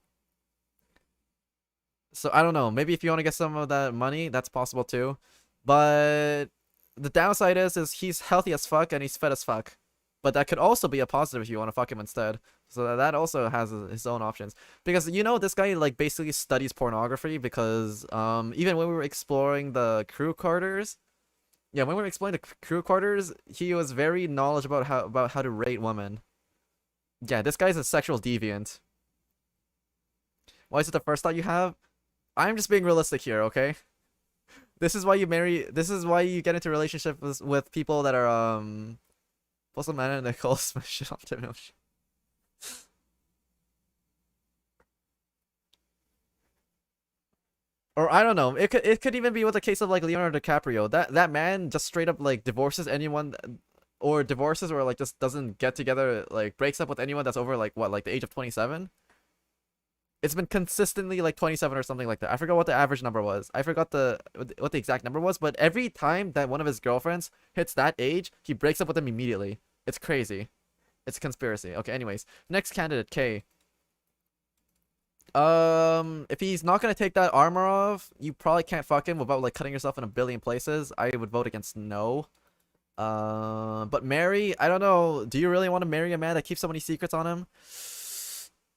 So I don't know. Maybe if you want to get some of that money, that's possible too. But the downside is he's healthy as fuck and he's fat as fuck. But that could also be a positive if you want to fuck him instead. So that also has his own options. Because, you know, this guy, like, basically studies pornography because, even when we were exploring the crew quarters, yeah, when we were exploring the crew quarters, he was very knowledgeable about how to rate women. Yeah, this guy's a sexual deviant. Why is it the first thought you have? I'm just being realistic here, okay? This is why you get into relationships with people that are, Plus a man and Nicole smash it on Tenmyoji. Or I don't know. It could even be with the case of like Leonardo DiCaprio. That man just straight up like divorces anyone, or like just doesn't get together, like breaks up with anyone that's over like what, like the age of 27. It's been consistently like 27 or something like that. I forgot what the average number was. I forgot what the exact number was, but every time that one of his girlfriends hits that age, he breaks up with them immediately. It's crazy. It's a conspiracy. Okay, anyways. Next candidate, K. If he's not gonna take that armor off, you probably can't fuck him without like cutting yourself in a billion places. I would vote against no. But marry, I don't know. Do you really want to marry a man that keeps so many secrets on him?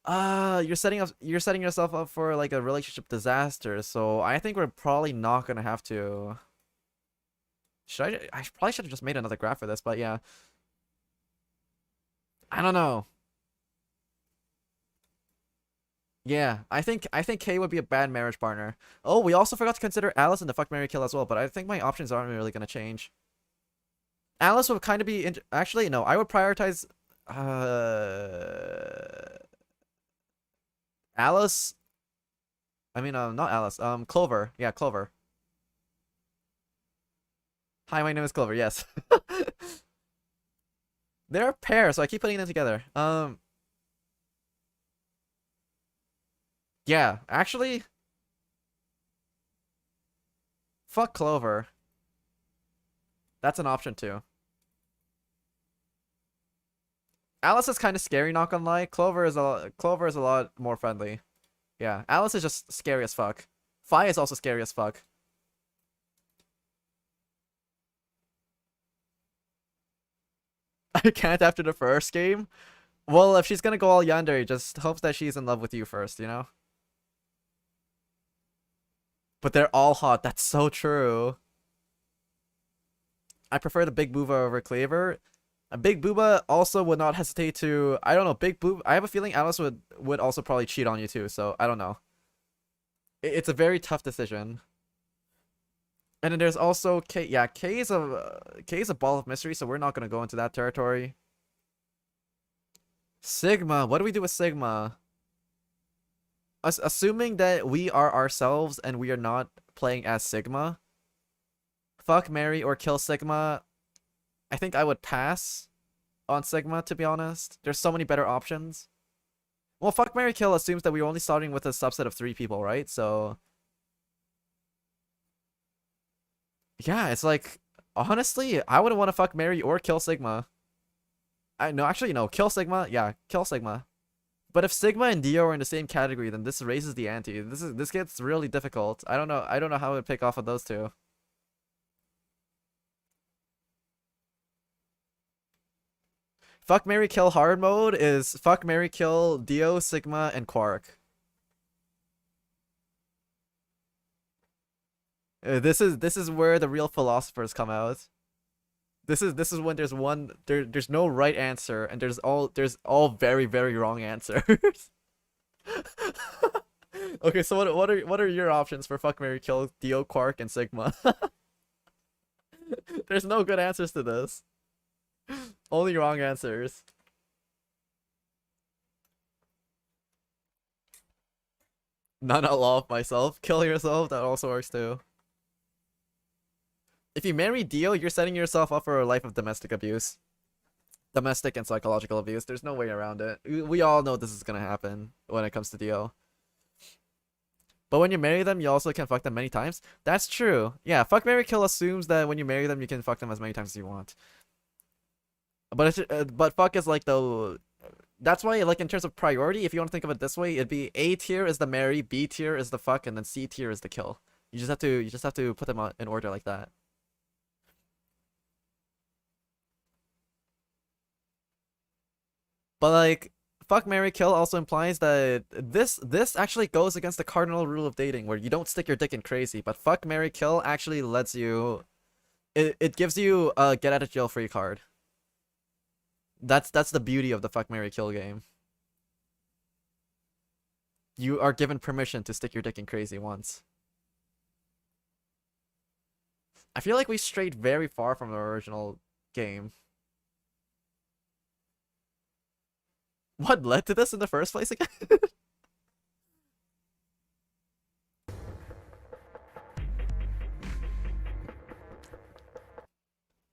You're setting yourself up for like a relationship disaster. So I think we're probably not gonna have to. I probably should have just made another graph for this, but yeah. I don't know. Yeah, I think Kay would be a bad marriage partner. Oh, we also forgot to consider Alice in the fuck, marry, kill as well, but I think my options aren't really gonna change. Alice would kind of be actually no, I would prioritize Alice. I mean, not Alice. Clover. Yeah, Clover. Hi, my name is Clover. Yes. They're a pair, so I keep putting them together. Yeah, actually, fuck Clover. That's an option too. Alice is kind of scary, not gonna lie. Clover is a lot more friendly. Yeah, Alice is just scary as fuck. Fi is also scary as fuck. I can't after the first game. Well, if she's gonna go all yandere, just hopes that she's in love with you first, you know? But they're all hot. That's so true. I prefer the Big Booba over Cleaver. A Big Booba also would not hesitate to... I don't know, Big Booba... I have a feeling Alice would also probably cheat on you too, so I don't know. It's a very tough decision. And then there's also K. Yeah, K is a ball of mystery, so we're not going to go into that territory. Sigma. What do we do with Sigma? Assuming that we are ourselves and we are not playing as Sigma. Fuck, marry, or kill Sigma. I think I would pass on Sigma, to be honest. There's so many better options. Well, fuck, marry, kill assumes that we're only starting with a subset of 3 people, right? So... yeah, it's like... honestly, I wouldn't want to fuck, marry, or kill Sigma. Actually, no. Kill Sigma. Yeah, kill Sigma. But if Sigma and Dio are in the same category, then this raises the ante. This gets really difficult. I don't know how it would pick off of those two. Fuck, marry, kill hard mode is fuck, marry, kill Dio, Sigma, and Quark. This is where the real philosophers come out. This is when there's no right answer and there's all very, very wrong answers. Okay, so what are your options for fuck, marry, kill Dio, Quark, and Sigma? There's no good answers to this. Only wrong answers. Not outlaw of myself. Kill yourself, that also works too. If you marry Dio, you're setting yourself up for a life of domestic abuse. Domestic and psychological abuse. There's no way around it. We all know this is gonna happen when it comes to Dio. But when you marry them, you also can fuck them many times. That's true. Yeah, fuck, marry, kill assumes that when you marry them, you can fuck them as many times as you want. But fuck is like the... that's why, like, in terms of priority, if you want to think of it this way, it'd be A tier is the marry, B tier is the fuck, and then C tier is the kill. You just have to put them in order like that. But like, fuck, marry, kill also implies that this actually goes against the cardinal rule of dating, where you don't stick your dick in crazy. But fuck, marry, kill actually lets you... it gives you a get out of jail free card. That's the beauty of the fuck, marry, kill game. You are given permission to stick your dick in crazy once. I feel like we strayed very far from the original game. What led to this in the first place again?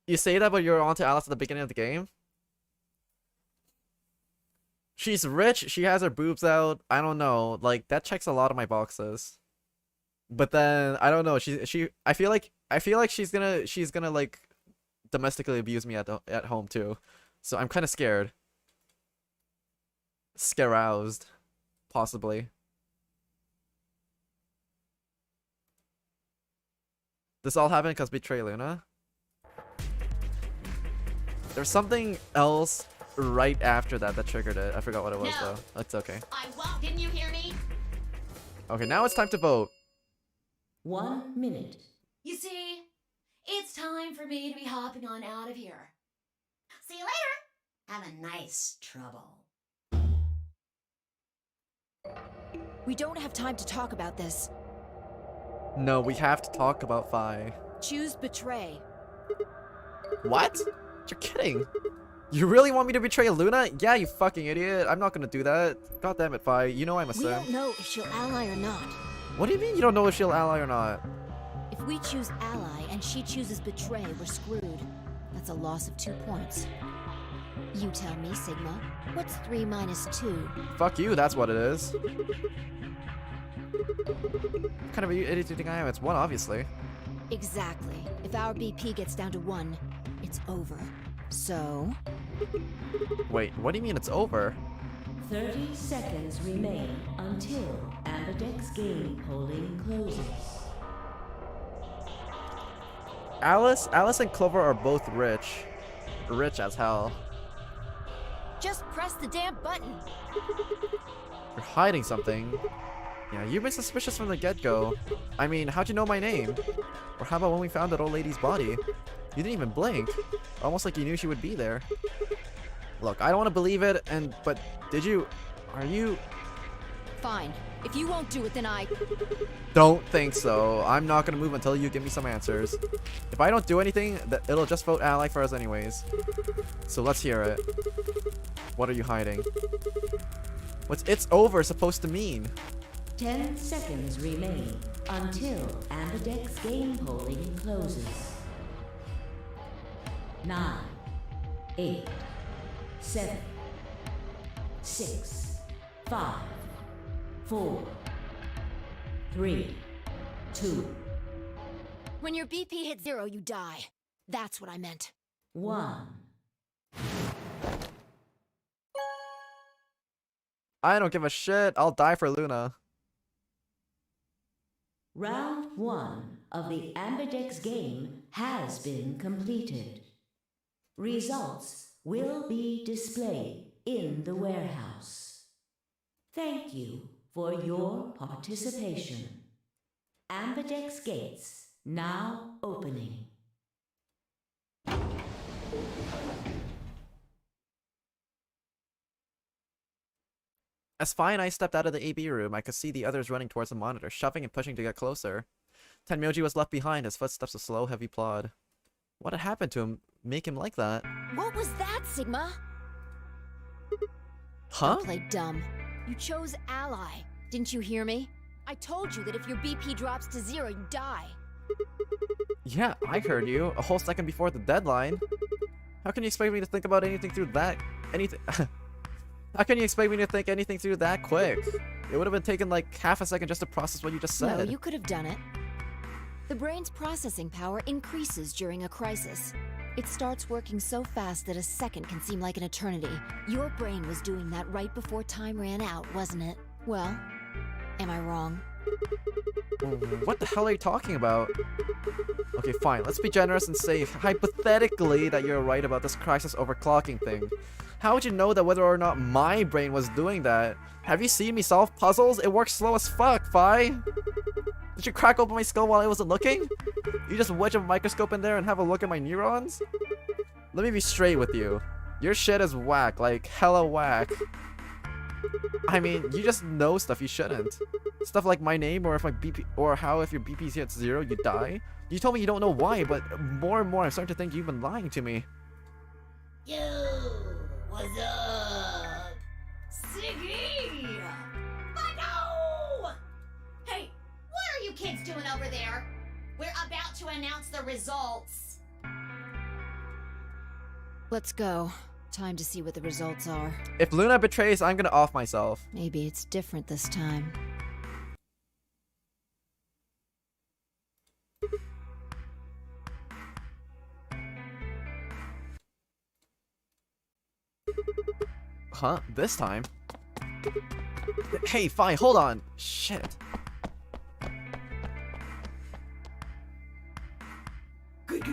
You say that, but you're onto Alice at the beginning of the game? She's rich, she has her boobs out, I don't know, like, that checks a lot of my boxes. But then, I don't know, I feel like she's gonna, like, domestically abuse me at home, too. So I'm kind of scared. Scaroused, possibly. This all happened because betray Luna. There's something else right after that triggered it. I forgot what it was though. That's okay. Didn't you hear me? Okay, now it's time to vote. 1 minute. You see, it's time for me to be hopping on out of here. See you later. Have a nice trouble. We don't have time to talk about this. No, we have to talk about Fi. Choose betray. What? You're kidding. You really want me to betray Luna? Yeah, you fucking idiot. I'm not gonna do that. God damn it, Fi. You know I'm a sim. We don't know if she'll ally or not. What do you mean you don't know if she'll ally or not? If we choose ally and she chooses betray, we're screwed. That's a loss of 2 points. You tell me, Sigma. What's 3 minus 2? Fuck you, that's what it is. What kind of an idiot do you think I am? It's 1, obviously. Exactly. If our BP gets down to 1, it's over. So... Wait, what do you mean it's over? 30 seconds remain until Ambidex's game polling closes. Alice and Clover are both rich. Rich as hell. just press the damn button. You're hiding something. Yeah, you've been suspicious from the get-go. I mean, how'd you know my name? Or how about when we found that old lady's body? You didn't even blink. Almost like you knew she would be there. Look, I don't want to believe it, but did you... Are you... Fine. If you won't do it, then I... Don't think so. I'm not gonna move until you give me some answers. If I don't do anything, it'll just vote ally for us anyways. So let's hear it. What are you hiding? What's "it's over" supposed to mean? 10 seconds remain until Ambidex's game polling closes. 9, 8, 7, 6, 5, 4, 3, 2, When your BP hits 0, you die. That's what I meant. 1. I don't give a shit. I'll die for Luna. Round 1 of the Ambidex game has been completed. Results will be displayed in the warehouse. Thank you for your participation. Ambidex gates now opening. As Fi and I stepped out of the AB room, I could see the others running towards the monitor, shoving and pushing to get closer. Tenmyoji was left behind, his footsteps a slow, heavy plod. What had happened to him? Make him like that? What was that, Sigma? Huh? Don't play dumb. You chose ally. Didn't you hear me? I told you that if your BP drops to 0, you die. Yeah, I heard you. A whole second before the deadline. How can you expect me to think about anything through that... How can you expect me to think anything through that quick? It would have been taken like half a second just to process what you just said. No, you could have done it. The brain's processing power increases during a crisis. It starts working so fast that a second can seem like an eternity. Your brain was doing that right before time ran out, wasn't it? Well, am I wrong? What the hell are you talking about? Okay, fine. Let's be generous and say, hypothetically, that you're right about this crisis overclocking thing. How would you know that whether or not my brain was doing that? Have you seen me solve puzzles? It works slow as fuck, Fi. Did you crack open my skull while I wasn't looking? You just wedge a microscope in there and have a look at my neurons? Let me be straight with you. Your shit is whack, like hella whack. I mean, you just know stuff you shouldn't. Stuff like my name, or if my BP, or how if your BP hits 0, you die. You told me you don't know why, but more and more I'm starting to think you've been lying to me. Yo, what's up? Siggy! But no! Hey, what are you kids doing over there? We're about to announce the results. Let's go. Time to see what the results are. If Luna betrays, I'm gonna off myself. Maybe it's different this time. Huh? This time? Hey, Fi, hold on. Shit. Good.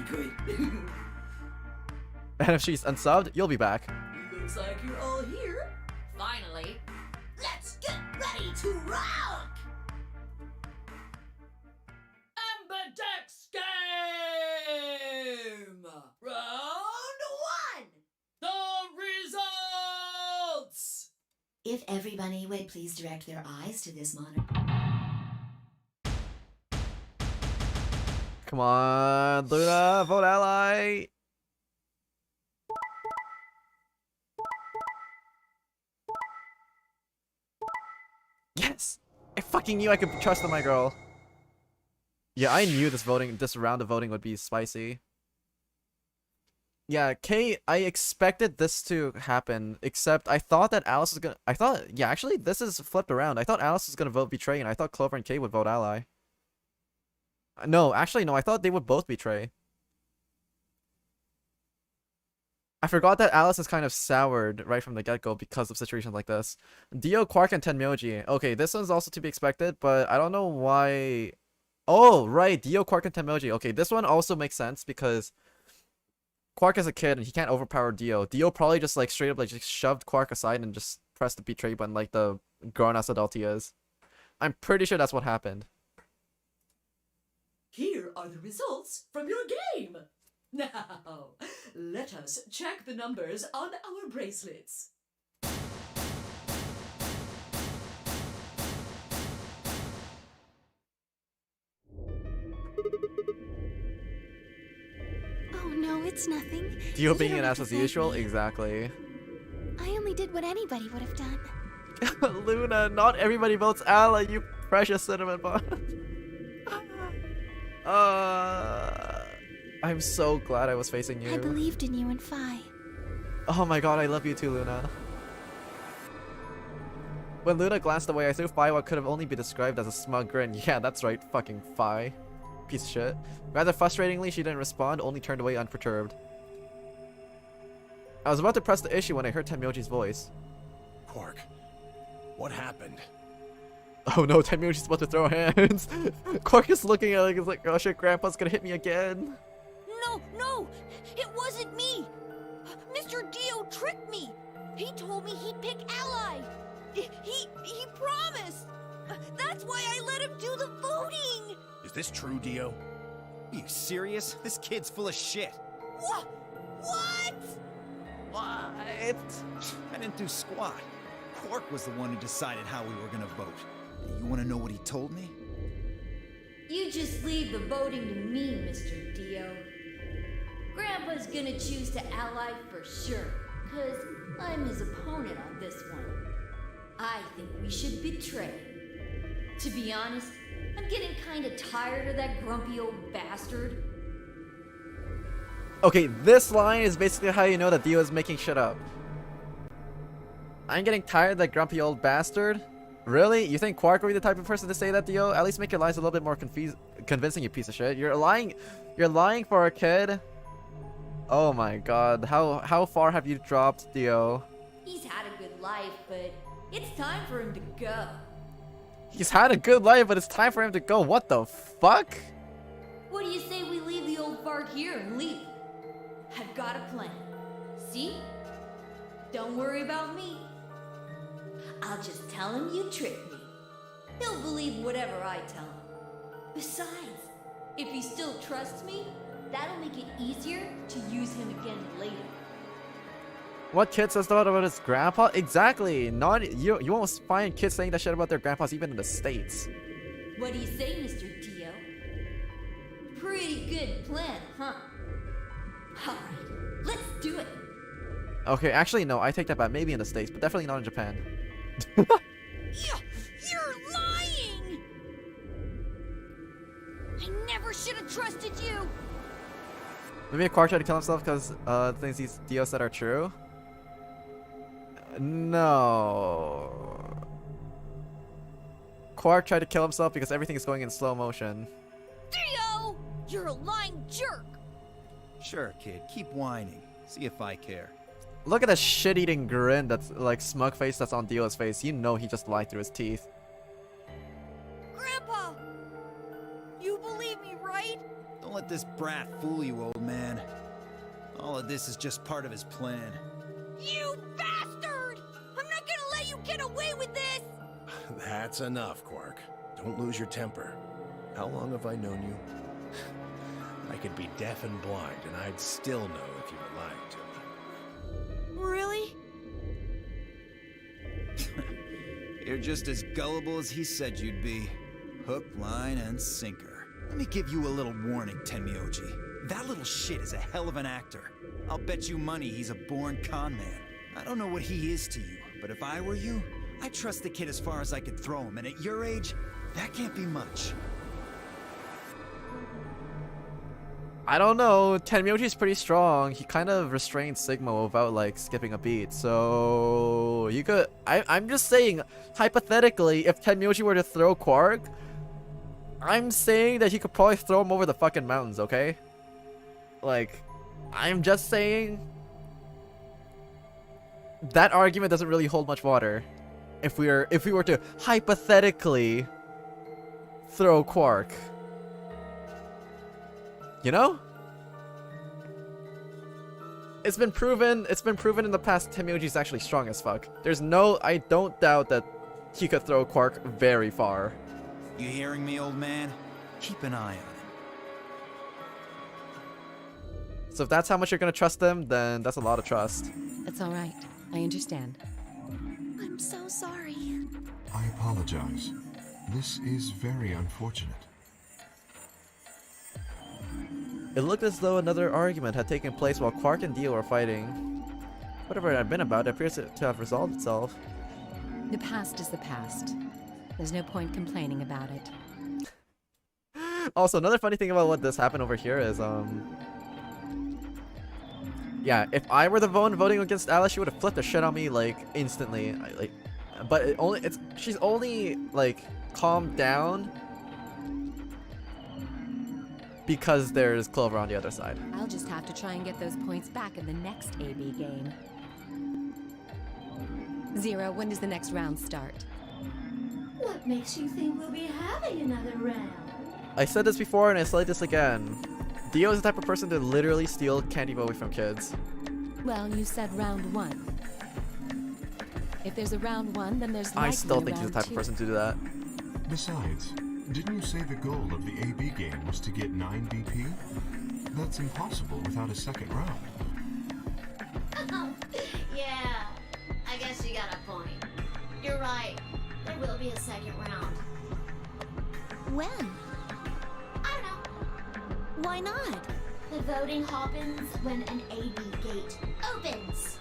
And if she's unsubbed, you'll be back. Looks like you're all here. Finally, let's get ready to rock! Ambidex game! Round 1! The results! If everybody would please direct their eyes to this monitor. Come on, Luna, vote ally. Yes, it fucking knew I could trust in my girl. Yeah, I knew this round of voting would be spicy. Yeah, Kate, I expected this to happen, except I thought that Alice was gonna. Yeah, actually, this is flipped around. I thought Alice was gonna vote betray, and I thought Clover and Kate would vote ally. No, actually, no, I thought they would both betray. I forgot that Alice is kind of soured right from the get-go because of situations like this. Dio, Quark, and Tenmyoji. Okay, this one's also to be expected, but I don't know why. Oh, right, Dio, Quark, and Tenmyoji. Okay, this one also makes sense because Quark is a kid and he can't overpower Dio. Dio probably just like straight up like just shoved Quark aside and just pressed the betray button like the grown-ass adult he is. I'm pretty sure that's what happened. Here are the results from your game. Now, let us check the numbers on our bracelets. Oh no, it's nothing. Dio You being don't an have ass to as thank usual? me. Exactly. I only did what anybody would have done. Luna, not everybody votes ally, you precious cinnamon bun. I'm so glad I was facing you. I believed in you and Phi. Oh my god, I love you too, Luna. When Luna glanced away, I threw Phi what could have only been described as a smug grin. Yeah, that's right, fucking Phi. Piece of shit. Rather frustratingly, she didn't respond, only turned away unperturbed. I was about to press the issue when I heard Tenmyoji's voice. Quark, what happened? Oh no, Tenmyoji's about to throw hands. Quark is looking at it, he's like, oh shit, Grandpa's gonna hit me again. No, it wasn't me. Mr. Dio tricked me. He told me he'd pick ally. He promised. That's why I let him do the voting. Is this true, Dio? Are you serious? This kid's full of shit. What? What? I didn't do squat. Quark was the one who decided how we were gonna vote. You wanna know what he told me? You just leave the voting to me, Mr. Dio. Grandpa's gonna choose to ally for sure, 'cause I'm his opponent on this one. I think we should betray. To be honest, I'm getting kinda tired of that grumpy old bastard. Okay, this line is basically how you know that Dio is making shit up. I'm getting tired of that grumpy old bastard. Really? You think Quark would be the type of person to say that, Dio? At least make your lies a little bit more convincing, you piece of shit. You're lying for a kid. Oh my god, how far have you dropped, Dio? He's had a good life, but it's time for him to go. He's had a good life, but it's time for him to go. What the fuck? What do you say we leave the old fart here and leave? I've got a plan. See? Don't worry about me. I'll just tell him you tricked me. He'll believe whatever I tell him. Besides, if he still trusts me, that'll make it easier to use him again later. What kid says that about his grandpa? Exactly. You won't find kids saying that shit about their grandpas even in the States. What do you say, Mr. Dio? Pretty good plan, huh? Alright, let's do it. Okay, actually no, I take that back. Maybe in the States, but definitely not in Japan. You're lying! I never should have trusted you! Maybe a Quark tried to kill himself because things Dio said are true? No. Quark tried to kill himself because everything is going in slow motion. Dio! You're a lying jerk! Sure, kid, keep whining. See if I care. Look at the shit-eating grin that's like smug face that's on Dio's face. You know he just lied through his teeth. Grandpa! You believe me, right? Don't let this brat fool you, old man. All of this is just part of his plan. You bastard! I'm not gonna let you get away with this! That's enough, Quark. Don't lose your temper. How long have I known you? I could be deaf and blind, and I'd still know if you were lying to me. Really? You're just as gullible as he said you'd be. Hook, line, and sinker. Let me give you a little warning, Tenmyoji. That little shit is a hell of an actor. I'll bet you money he's a born con man. I don't know what he is to you, but if I were you, I trust the kid as far as I could throw him, and at your age, that can't be much. I don't know. Tenmyoji's pretty strong. He kind of restrained Sigma without like skipping a beat. So you could. I'm just saying, hypothetically, if Tenmyoji were to throw Quark, I'm saying that he could probably throw him over the fucking mountains. Okay. Like, I'm just saying. That argument doesn't really hold much water. If we were to hypothetically throw Quark. You know? It's been proven in the past Tenmyoji's actually strong as fuck. I don't doubt that he could throw Quark very far. You hearing me, old man? Keep an eye on him. So if that's how much you're gonna trust them, then that's a lot of trust. It's alright. I understand. I'm so sorry. I apologize. This is very unfortunate. It looked as though another argument had taken place while Quark and Dio were fighting. Whatever it had been about, it appears to have resolved itself. The past is the past. There's no point complaining about it. Also, another funny thing about what this happened over here is, yeah, if I were the one voting against Alice, she would have flipped the shit on me, like, instantly. But she's only, like, calmed down because there's Clover on the other side. I'll just have to try and get those points back in the next AB game. Zero, when does the next round start? What makes you think we'll be having another round? I said this before and I say this again. Dio is the type of person to literally steal candy away from kids. Well, you said round one. If there's a round one, then there's likely I still think a he's the round type two. of person to do that. Besides, didn't you say the goal of the AB game was to get 9 BP? That's impossible without a second round. Yeah, I guess you got a point. You're right. There will be a second round. When? I don't know. Why not? The voting happens when an AB gate opens.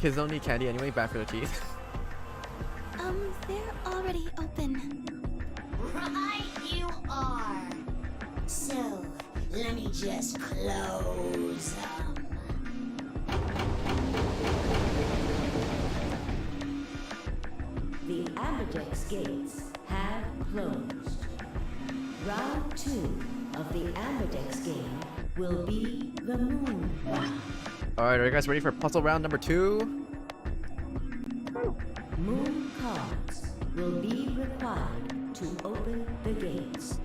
Kids don't need candy anyway, bad for their teeth. They're already open. Right, you are. So, let me just close them. The Amberdex gates have closed. Round 2 of the Amberdex game will be the moon. Alright, are you guys ready for puzzle round number 2? Moon cards will be required to open the gates.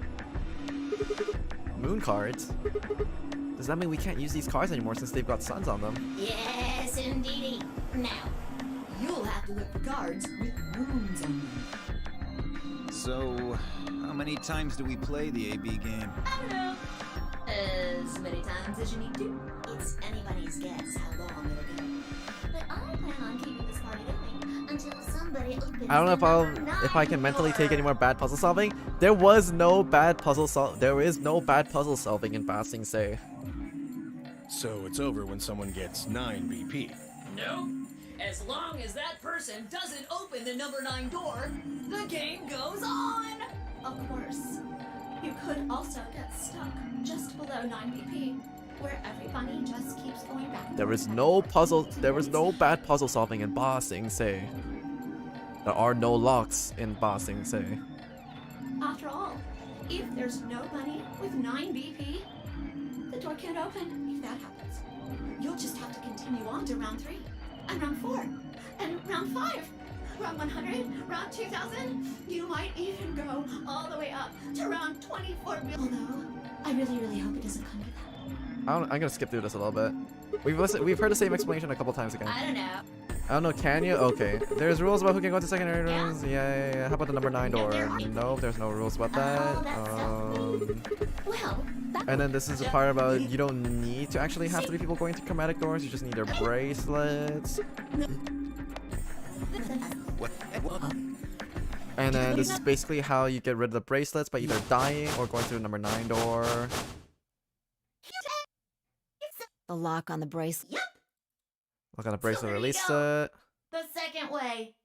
Moon cards? Does that mean we can't use these cards anymore since they've got suns on them? Yes, indeedy. Now, You'll have to look for cards with moons on them. So, how many times do we play the AB game? I don't know. As many times as you need to. It's anybody's guess how long it'll go. But I plan on keeping this party going until somebody opens I don't know if I can the mentally take door. any more bad puzzle solving. There is no bad puzzle solving in Ba Sing Se. So it's over when someone gets 9 BP. Nope. As long as that person doesn't open the number 9 door, the game goes on. Of course. You could also get stuck just below 9 BP, where every bunny just keeps going back. There is no bad puzzle solving in Ba Sing Se. There are no locks in Ba Sing Se. After all, if there's no bunny with 9 BP, the door can't open if that happens. You'll just have to continue on to round 3, and round 4, and round 5, round 100, round 2000. You might even go all the way up to round 24 million. Although, I really hope it doesn't come to that. I'm gonna skip through this a little bit. We've heard the same explanation a couple times again. I don't know. I don't know, can you? Okay. There's rules about who can go to secondary rooms. Yeah. How about the number 9 door? No, there's no rules about that. Well, And then this is the part about you don't need to actually have 3 people going to chromatic doors. You just need their bracelets. And then this is basically how you get rid of the bracelets by either dying or going through the number 9 door. The lock on the bracelet. Look on the bracelet, there you release go. it. The second way.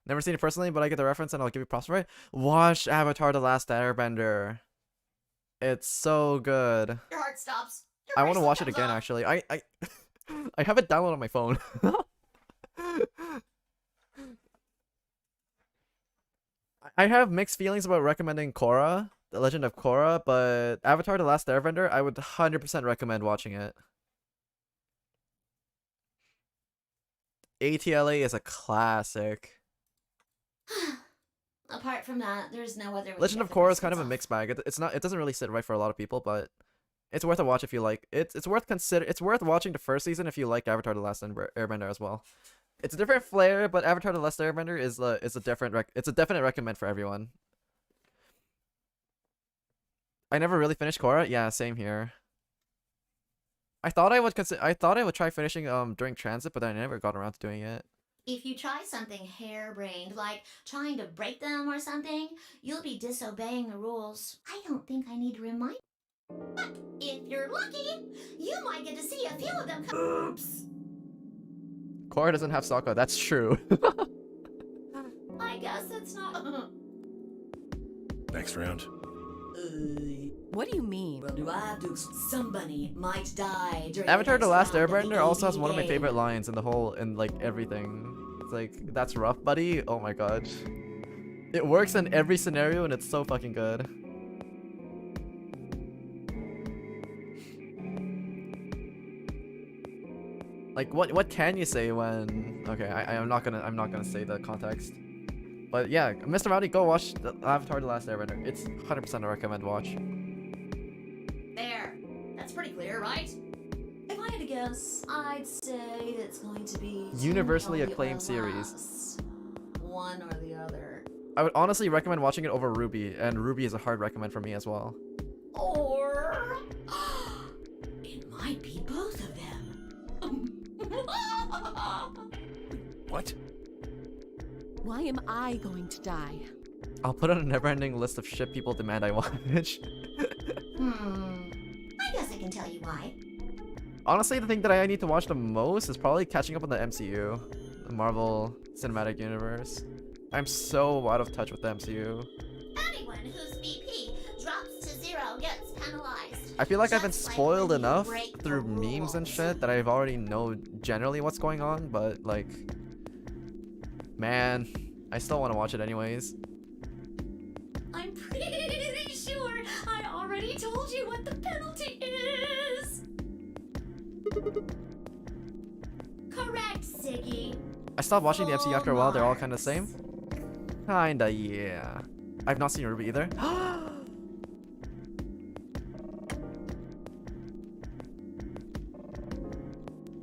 Never seen it personally, but I get the reference and I'll give you props for it. Watch Avatar: The Last Airbender. It's so good. Your heart stops. I want to watch it again, actually. I I have it downloaded on my phone. I have mixed feelings about recommending Korra, The Legend of Korra, but Avatar: The Last Airbender, I would 100% recommend watching it. ATLA is a classic. Apart from that, there's no other way. Legend of Korra is kind of a mixed bag. It's not. It doesn't really sit right for a lot of people, but it's worth a watch if you like. It's worth It's worth watching the first season if you like Avatar: The Last Airbender as well. It's a different flair, but Avatar: The Last Airbender is a definite recommend for everyone. I never really finished Korra. Yeah, same here. I thought I would try finishing during transit, but I never got around to doing it. If you try something harebrained, like trying to break them or something, you'll be disobeying the rules. I don't think I need to remind. But if you're lucky, you might get to see a few of them. Oops. Korra doesn't have Sokka. That's true. I guess it's not. Next round. What do you mean? Well, do I have to? Somebody might die during Avatar: The Last round of Airbender also has one of my game. favorite lines in the whole, in like everything. It's like, that's rough, buddy. Oh my god. It works in every scenario and it's so fucking good. Like what can you say when? Okay, I'm not gonna say the context. But yeah, Mr. Rowdy, go watch Avatar: The Last Airbender. It's 100% a recommend watch. There. That's pretty clear, right? If I had to guess, I'd say that it's going to be Universally Tony or acclaimed series. Lass. One or the other. I would honestly recommend watching it over Ruby, and Ruby is a hard recommend for me as well. Or it might be both of them. What? Why am I going to die? I'll put on a never-ending list of shit people demand I watch. I guess I can tell you why. Honestly, the thing that I need to watch the most is probably catching up on the MCU, the Marvel Cinematic Universe. I'm so out of touch with the MCU. Anyone whose BP drops to 0 gets penalized. I feel like I've been Just like spoiled when you enough break the through memes and rules. shit that I've already know generally what's going on, but like, man, I still want to watch it anyways. I'm pretty sure I already told you what the penalty is. Correct, Siggy. I stopped watching the MCU after a while. They're all kind of the same. Kinda, yeah. I've not seen Ruby either.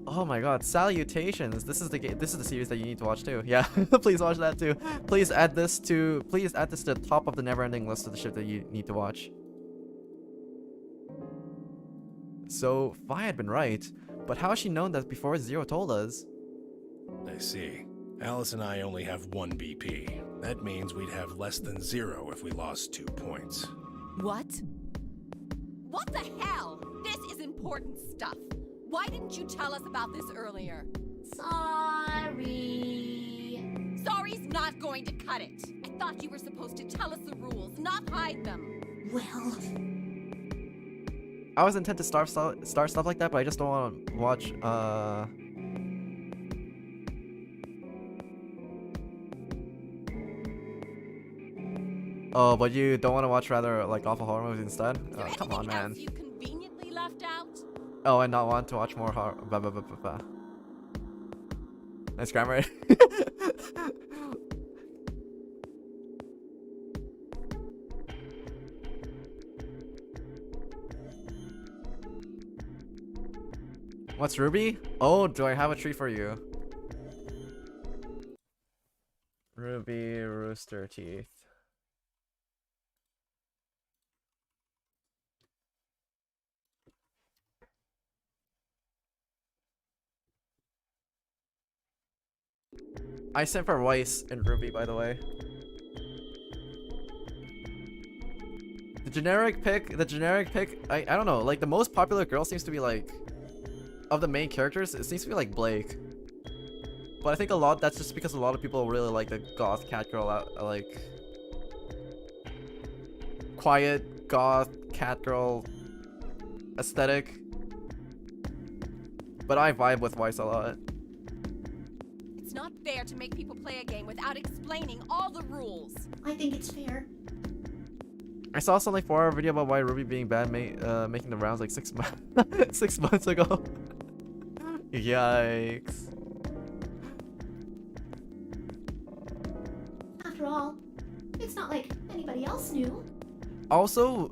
Oh my god, salutations. This is the series that you need to watch too. Yeah, please watch that too. Please add this to the top of the never-ending list of the shit that you need to watch. So, Vi had been right, but how has she known that before Zero told us? I see. Alice and I only have 1 BP. That means we'd have less than 0 if we lost 2 points. What? What the hell? This is important stuff. Why didn't you tell us about this earlier? Sorry. Sorry's not going to cut it. I thought you were supposed to tell us the rules, not hide them. Well, I always intend to start stuff like that, but I just don't want to watch, Oh, but you don't want to watch rather, like, awful horror movies instead? Oh, come on, man. Else you conveniently left out? Oh, and not want to watch more horror. Nice grammar. What's Ruby? Oh, do I have a treat for you? Ruby Rooster Teeth. I sent for Weiss and Ruby, by the way. The generic pick, I don't know, like the most popular girl seems to be like, of the main characters, it seems to be like Blake. But I think that's just because a lot of people really like the goth cat girl like quiet goth cat girl aesthetic. But I vibe with Weiss a lot. It's not fair to make people play a game without explaining all the rules. I think it's fair. I saw some like 4-hour video about why Ruby being bad making the rounds like 6 months 6 months ago. Yikes. After all, it's not like anybody else knew. Also,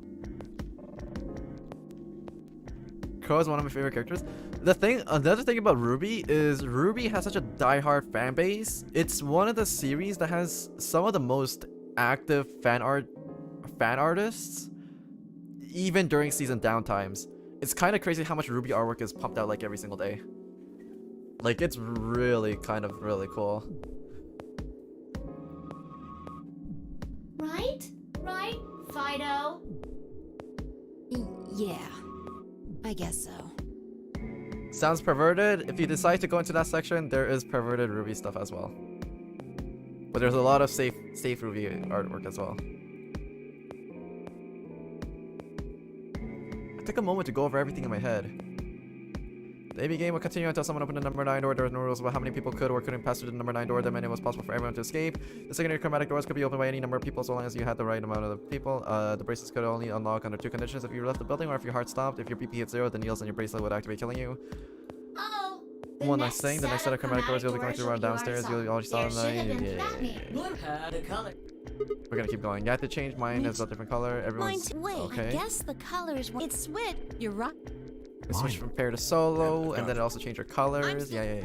Crow is one of my favorite characters. Another thing about Ruby is Ruby has such a die-hard fan base. It's one of the series that has some of the most active fan artists, even during season downtimes. It's kind of crazy how much Ruby artwork is pumped out like every single day. Like, it's really kind of really cool. Right? Right, Fido? Yeah, I guess so. Sounds perverted. If you decide to go into that section, there is perverted Ruby stuff as well. But there's a lot of safe Ruby artwork as well. I took a moment to go over everything in my head. The AB game will continue until someone opened the number 9 door. There was no rules about how many people could or couldn't pass through the number 9 door. That meant it was possible for everyone to escape. The secondary chromatic doors could be opened by any number of people so long as you had the right amount of people. The bracelets could only unlock under 2 conditions: if you left the building or if your heart stopped. If your BP hit 0, the needles on your bracelet would activate, killing you. Oh, One last thing, the next set of chromatic doors you'll be going through are downstairs. You'll already saw them. We're gonna keep going. You have to change mine as a different color. Everyone's Wait, okay. I guess the colors were. It's switch. You're right. We switched from pair to solo, and then it also changed your colors. Yeah.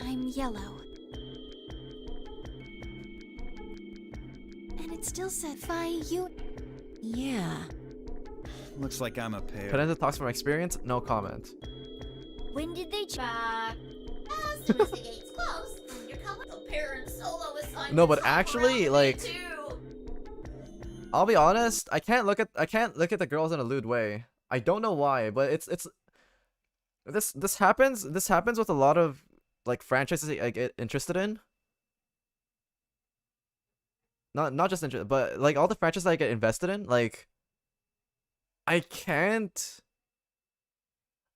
I'm yellow. And it still said you. Yeah. Looks like I'm a pair. Cadenza talks from experience. No comment. When did they Back. As soon as the gates close, your color the parent solo assignment. No, but actually, like, I'll be honest. I can't look at the girls in a lewd way. I don't know why, but this happens with a lot of like franchises I get interested in. Not just interested, but like all the franchises I get invested in, like I can't,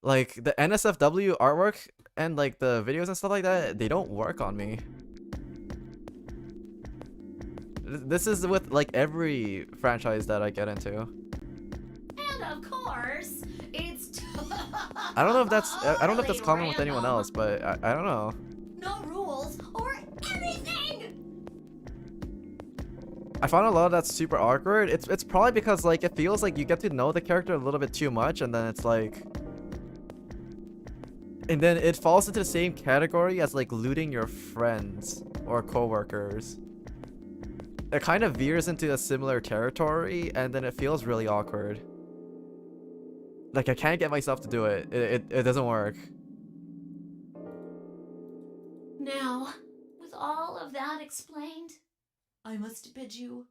like the NSFW artwork and like the videos and stuff like that, they don't work on me. This is with like every franchise that I get into. And of course, it's I don't know if that's common with anyone else, but I don't know. no rules or anything. I found a lot of that super awkward. It's probably because like it feels like you get to know the character a little bit too much, and then it's like, and then it falls into the same category as like looting your friends or coworkers. It kind of veers into a similar territory, and then it feels really awkward. Like I can't get myself to do it. It doesn't work. Now, with all of that explained, I must bid you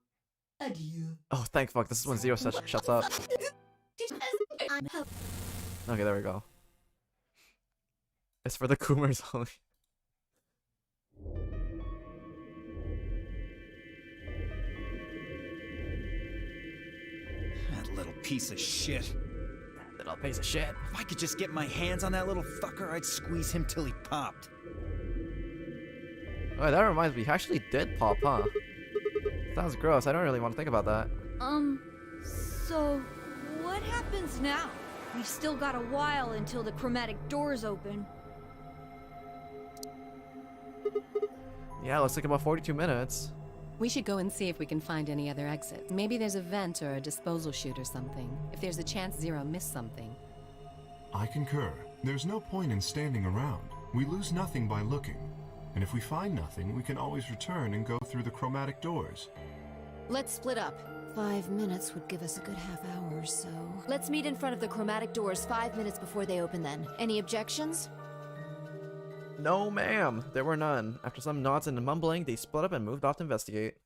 adieu. Oh, thank fuck. This is when Zero shuts up. Okay, there we go. It's for the Coomers only. That little piece of shit. Little piece of shit. If I could just get my hands on that little fucker, I'd squeeze him till he popped. Oh, that reminds me. He actually did pop, huh? Sounds gross. I don't really want to think about that. So what happens now? We've still got a while until the chromatic doors open. Yeah, let's take about 42 minutes. We should go and see if we can find any other exits. Maybe there's a vent or a disposal chute or something. If there's a chance Zero missed something. I concur. There's no point in standing around. We lose nothing by looking. And if we find nothing, we can always return and go through the chromatic doors. Let's split up. 5 minutes would give us a good half hour or so. Let's meet in front of the chromatic doors 5 minutes before they open then. Any objections? No, ma'am. There were none. After some nods and mumbling, they split up and moved off to investigate.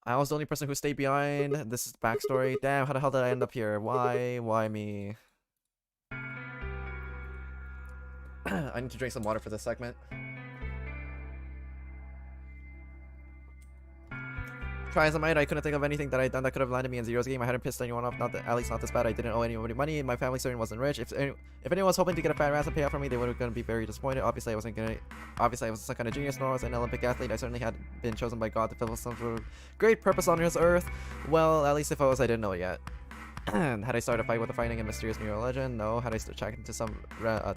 I was the only person who stayed behind. This is the backstory. Damn, how the hell did I end up here? Why me? I need to drink some water for this segment. Try as I might, I couldn't think of anything that I'd done that could have landed me in Zero's game. I hadn't pissed anyone off, at least not this bad. I didn't owe anybody money. My family certainly wasn't rich. If anyone was hoping to get a fat ransom payout from me, they would have gonna be very disappointed. Obviously, I wasn't some kind of genius, nor was I an Olympic athlete. I certainly had been chosen by God to fulfill some sort of great purpose on this earth. Well, at least if I was, I didn't know it yet. Had I started a fight with a fighting and mysterious mural legend? No. Had I checked into some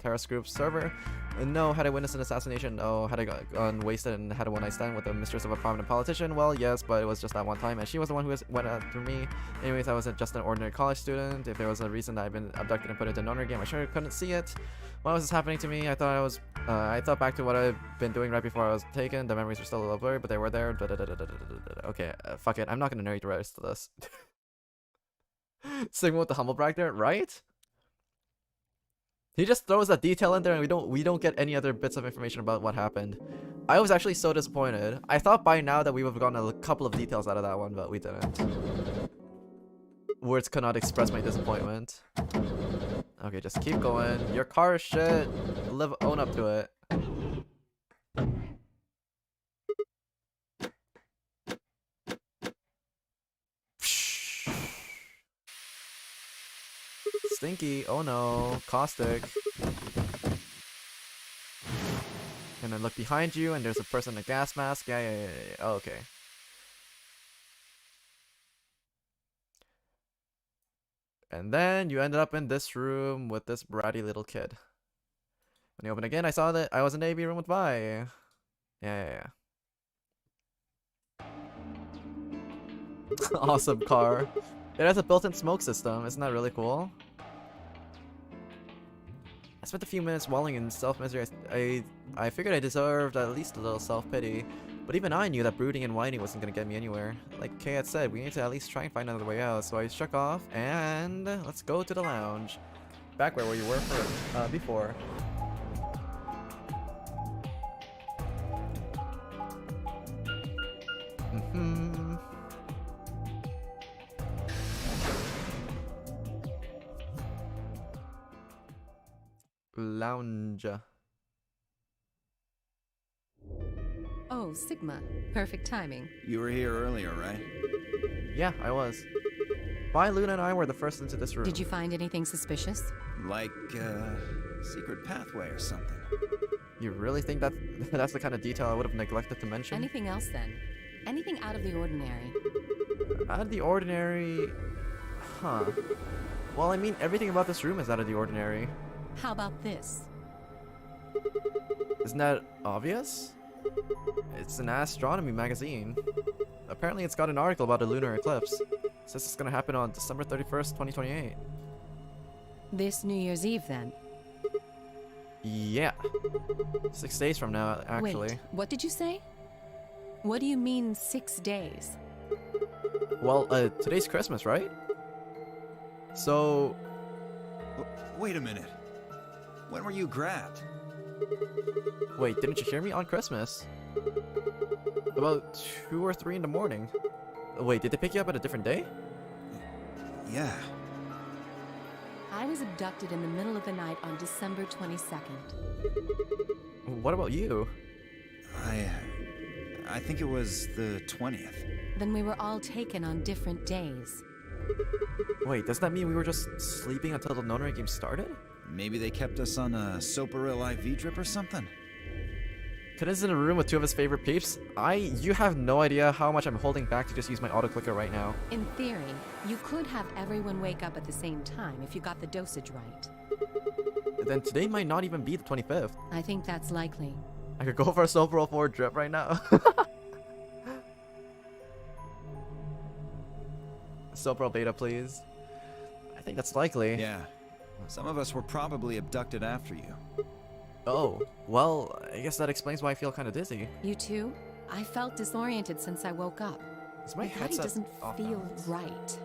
terrorist group's server? No. Had I witnessed an assassination? No. Had I gone wasted and had a one-night stand with the mistress of a prominent politician? Well, yes, but it was just that one time, and she was the one who went after me. Anyways, I wasn't just an ordinary college student. If there was a reason that I'd been abducted and put into an honor game, I sure couldn't see it. Why was this happening to me? I thought back to what I'd been doing right before I was taken. The memories were still a little blurry, but they were there. Okay, fuck it. I'm not gonna narrate the rest of this. Sigma with the humble brag there, right? He just throws that detail in there, and we don't get any other bits of information about what happened. I was actually so disappointed. I thought by now that we would have gotten a couple of details out of that one, but we didn't. Words cannot express my disappointment. Okay, just keep going. Your car is shit. Own up to it. Stinky, oh no, caustic. And then look behind you and there's a person in a gas mask. Yeah. Oh, okay. And then you ended up in this room with this bratty little kid. When you open again, I saw that I was in the AB room with Vi. Yeah. Awesome car. It has a built-in smoke system. Isn't that really cool? I spent a few minutes walling in self-misery. I figured I deserved at least a little self-pity. But even I knew that brooding and whining wasn't gonna get me anywhere. Like Kay had said, we need to at least try and find another way out. So I struck off, and let's go to the lounge. Back where you were before. Lounge. Oh, Sigma. Perfect timing. You were here earlier, right? Yeah, I was. Vi, Luna, and I were the first into this room. Did you find anything suspicious? Like, secret pathway or something. You really think that's the kind of detail I would have neglected to mention? Anything else then? Anything out of the ordinary? Out of the ordinary... Huh. Well, I mean, everything about this room is out of the ordinary. How about this? Isn't that obvious? It's an astronomy magazine. Apparently it's got an article about a lunar eclipse. It says it's gonna happen on December 31st, 2028. This New Year's Eve then? Yeah. 6 days from now, actually. Wait, what did you say? What do you mean 6 days? Well, today's Christmas, right? So... Wait a minute. When were you grabbed? Wait, didn't you hear me? On Christmas. About 2 or 3 in the morning. Wait, did they pick you up at a different day? Yeah. I was abducted in the middle of the night on December 22nd. What about you? I think it was the 20th. Then we were all taken on different days. Wait, does that mean we were just sleeping until the nonary game started? Maybe they kept us on a Soparil IV drip or something? Cadenza's in a room with 2 of his favorite peeps. You have no idea how much I'm holding back to just use my auto-clicker right now. In theory, you could have everyone wake up at the same time if you got the dosage right. Then today might not even be the 25th. I think that's likely. I could go for a Soparil 4 drip right now. Soparil beta, please. I think that's likely. Yeah. Some of us were probably abducted after you. Oh, well, I guess that explains why I feel kind of dizzy. You too? I felt disoriented since I woke up. Is my body doesn't feel right.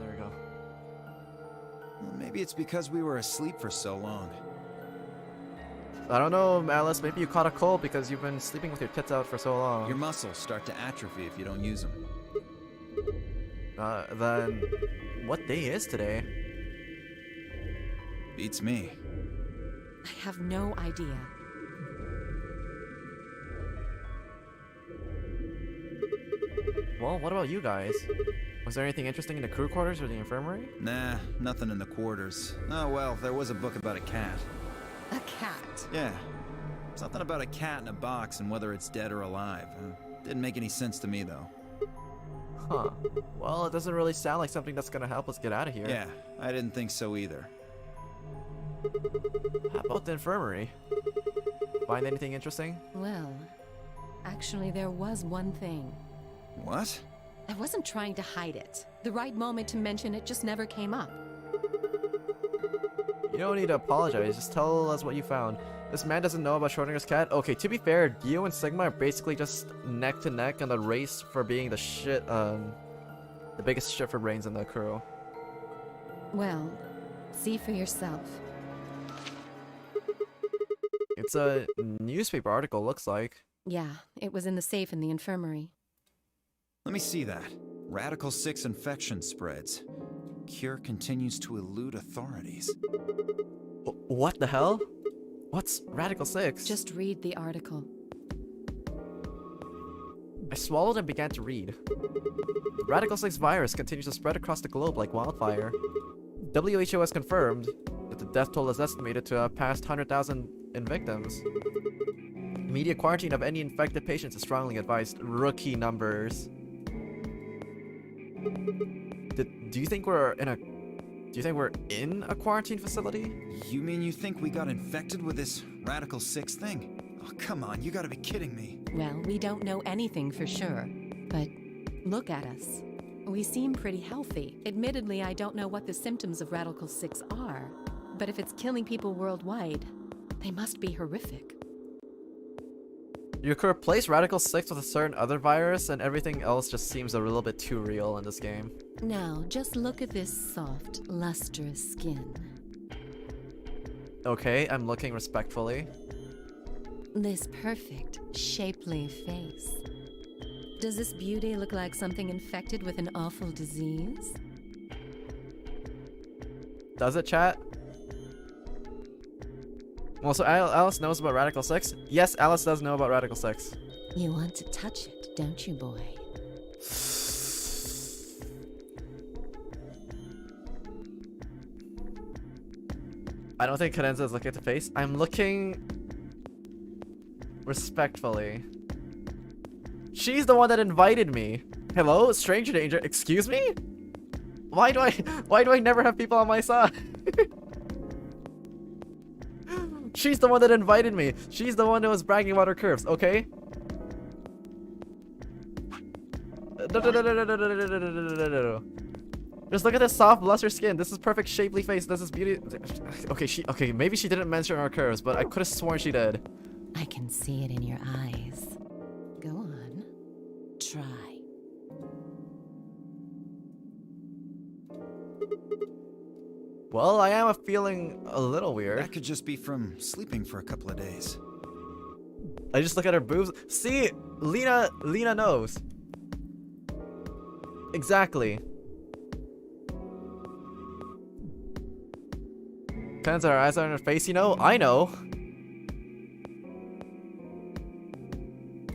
There we go. Well, maybe it's because we were asleep for so long. I don't know, Alice. Maybe you caught a cold because you've been sleeping with your tits out for so long. Your muscles start to atrophy if you don't use them. Then what day is today? Beats me. I have no idea. Well, what about you guys? Was there anything interesting in the crew quarters or the infirmary? Nah, nothing in the quarters. Oh well, there was a book about a cat. A cat? Yeah. Something about a cat in a box and whether it's dead or alive. Didn't make any sense to me though. Huh. Well, it doesn't really sound like something that's gonna help us get out of here. Yeah, I didn't think so either. How about the infirmary? Find anything interesting? Well, actually there was one thing. What? I wasn't trying to hide it. The right moment to mention it just never came up. You don't need to apologize, just tell us what you found. This man doesn't know about Schrodinger's cat? Okay, to be fair, Dio and Sigma are basically just neck to neck in the race for being the biggest shit for brains in the crew. Well, see for yourself. It's a newspaper article, looks like. Yeah, it was in the safe in the infirmary. Let me see that. Radical 6 infection spreads. Cure continues to elude authorities. What the hell? What's Radical 6? Just read the article. I swallowed and began to read. The Radical 6 virus continues to spread across the globe like wildfire. WHO has confirmed that the death toll is estimated to have passed 100,000 in victims. Immediate quarantine of any infected patients is strongly advised. Rookie numbers. Do you think we're in a quarantine facility? You mean you think we got infected with this Radical 6 thing? Oh, come on, you gotta be kidding me. Well, we don't know anything for sure, but look at us. We seem pretty healthy. Admittedly, I don't know what the symptoms of Radical 6 are, but if it's killing people worldwide, they must be horrific. You could replace Radical 6 with a certain other virus, and everything else just seems a little bit too real in this game. Now, just look at this soft, lustrous skin. Okay, I'm looking respectfully. This perfect, shapely face. Does this beauty look like something infected with an awful disease? Does it, chat? Well, so Alice knows about Radical 6? Yes, Alice does know about Radical 6. You want to touch it, don't you, boy? I don't think Cadenza is looking at the face. I'm looking respectfully. She's the one that invited me. Hello, stranger danger. Excuse me? Why do I never have people on my side? She's the one that invited me. She's the one that was bragging about her curves, okay? No. Just look at this soft, lustrous skin. This is perfect, shapely face. This is beauty. Okay, maybe she didn't mention our curves, but I could have sworn she did. I can see it in your eyes. Go on. Try. Well, I am feeling a little weird. That could just be from sleeping for a couple of days. I just look at her boobs. See, Lena knows. Exactly. Cadenza, her eyes are on her face, you know? I know.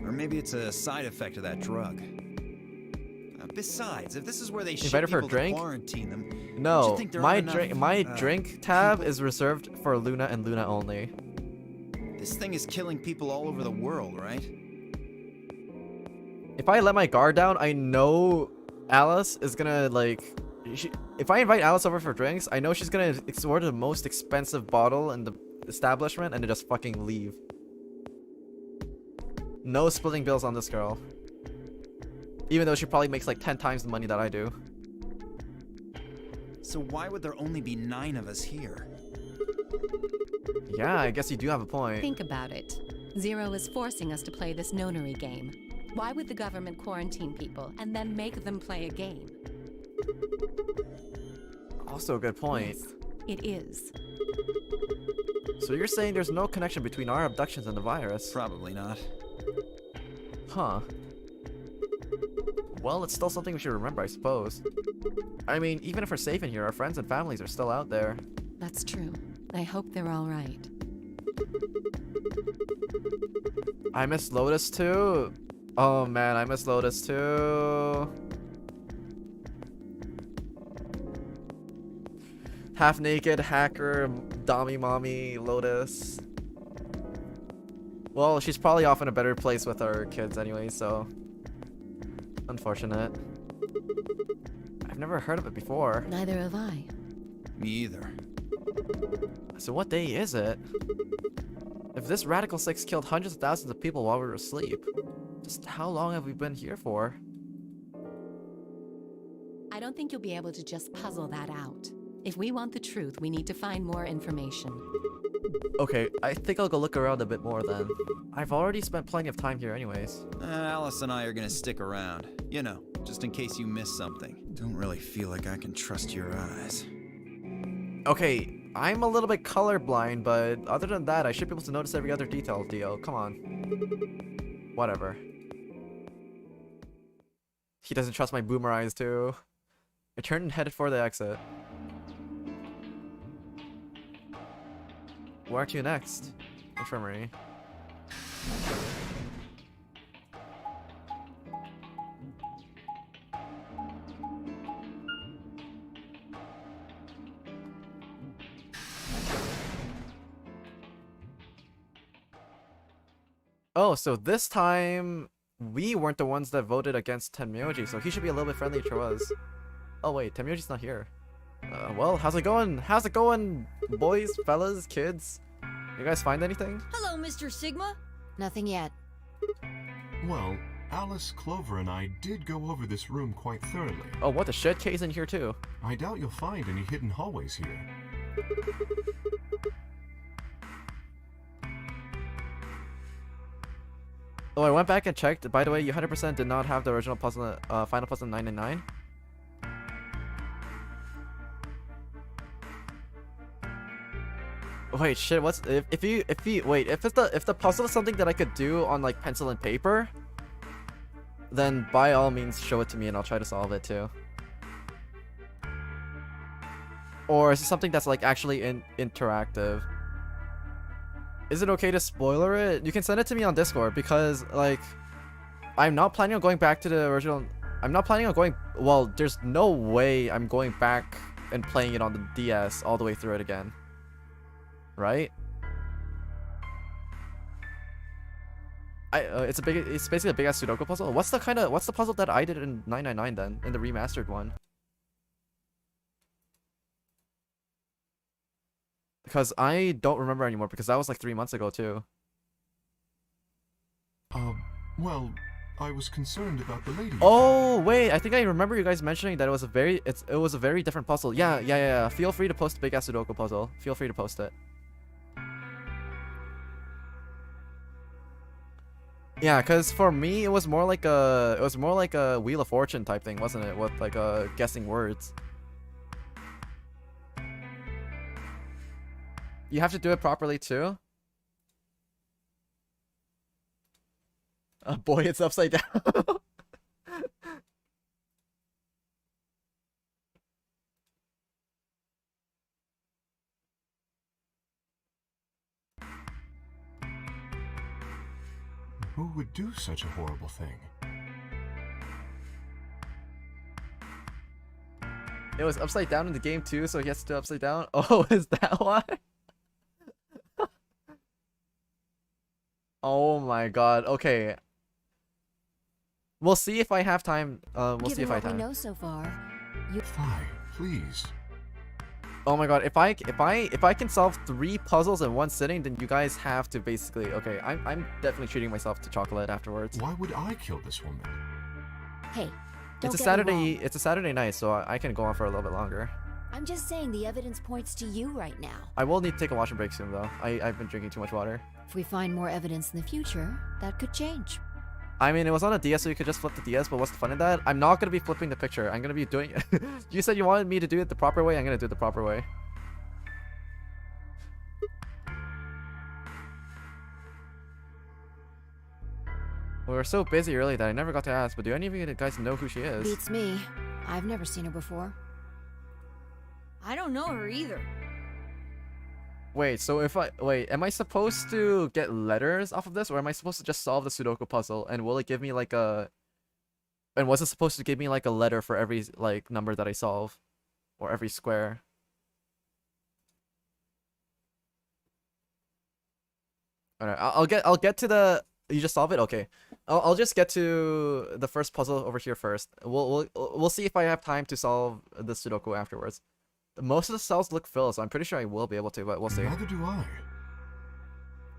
Or maybe it's a side effect of that drug. Besides, if this is where they ship Invited for a people drink? to quarantine them, don't you No, think there my aren't enough, my drink tab people? is reserved for Luna and Luna only. This thing is killing people all over the world, right? If I let my guard down, I know Alice is gonna like. If I invite Alice over for drinks, I know she's gonna order the most expensive bottle in the establishment and then just fucking leave. No splitting bills on this girl. Even though she probably makes like 10 times the money that I do. So why would there only be 9 of us here? Yeah, I guess you do have a point. Think about it. Zero is forcing us to play this nonary game. Why would the government quarantine people and then make them play a game? Also a good point. Yes, it is. So you're saying there's no connection between our abductions and the virus? Probably not. Huh. Well, it's still something we should remember, I suppose. I mean, even if we're safe in here, our friends and families are still out there. That's true. I hope they're all right. I miss Lotus too. Oh man, I miss Lotus too. Half-naked hacker, Dommy mommy, Lotus. Well, she's probably off in a better place with her kids anyway, so... Unfortunate. I've never heard of it before. Neither have I. Me either. So what day is it? If this Radical 6 killed hundreds of thousands of people while we were asleep, just how long have we been here for? I don't think you'll be able to just puzzle that out. If we want the truth, we need to find more information. Okay, I think I'll go look around a bit more then. I've already spent plenty of time here anyways. Alice and I are gonna stick around. You know, just in case you miss something. Don't really feel like I can trust your eyes. Okay, I'm a little bit colorblind, but other than that, I should be able to notice every other detail, Dio. Come on. Whatever. He doesn't trust my boomer eyes too. I turned and headed for the exit. Where to next? Infirmary. Oh, so this time we weren't the ones that voted against Tenmyoji, so he should be a little bit friendly to us. Oh wait, Tenmyoji's not here. Well, how's it going? How's it going, boys, fellas, kids? You guys find anything? Hello, Mr. Sigma. Nothing yet. Well, Alice, Clover, and I did go over this room quite thoroughly. Oh, what the shit? Kay's in here too. I doubt you'll find any hidden hallways here. Oh, I went back and checked. By the way, you 100% did not have the original puzzle, final puzzle 999. Wait, shit. What's if the puzzle is something that I could do on like pencil and paper, then by all means show it to me and I'll try to solve it too. Or is it something that's like actually interactive? Is it okay to spoiler it? You can send it to me on Discord because like I'm not planning on going back to the original. I'm not planning on going. Well, there's no way I'm going back and playing it on the DS all the way through it again. Right? It's basically a big ass Sudoku puzzle. What's the puzzle that I did in 999 then, in the remastered one? Because I don't remember anymore because that was like 3 months ago too. Well, I was concerned about the lady. Oh wait, I think I remember you guys mentioning that it was a very different puzzle. Yeah. Feel free to post the big ass Sudoku puzzle. Feel free to post it. Yeah, cause for me it was more like a Wheel of Fortune type thing, wasn't it? With like guessing words. You have to do it properly too. Boy, it's upside down. Who would do such a horrible thing? It was upside down in the game too, so he has to do upside down. Oh, is that why? Oh my god. Okay. We'll see if I have time. We'll see if I have time. Given what we know so far, Fine, please. Oh my god, if I can solve 3 puzzles in one sitting, then you guys have to basically. Okay, I'm definitely treating myself to chocolate afterwards. Why would I kill this woman? Hey, don't It's a get me wrong. Saturday. It's a Saturday night, so I can go on for a little bit longer. I'm just saying the evidence points to you right now. I will need to take a washing break soon, though. I've been drinking too much water. If we find more evidence in the future, that could change. I mean, it was on a DS, so you could just flip the DS, but what's the fun in that? I'm not gonna be flipping the picture. I'm gonna be doing. You said you wanted me to do it the proper way. I'm gonna do it the proper way. We were so busy earlier that I never got to ask, but do any of you guys know who she is? Beats me. I've never seen her before. I don't know her either. Wait, so wait, am I supposed to get letters off of this, or am I supposed to just solve the Sudoku puzzle? And will it give me like a... And was it supposed to give me like a letter for every like number that I solve? Or every square? Alright, I'll get to the... You just solve it? Okay. I'll just get to the first puzzle over here first. We'll see if I have time to solve the Sudoku afterwards. Most of the cells look filled, so I'm pretty sure I will be able to, but we'll see. Neither do I.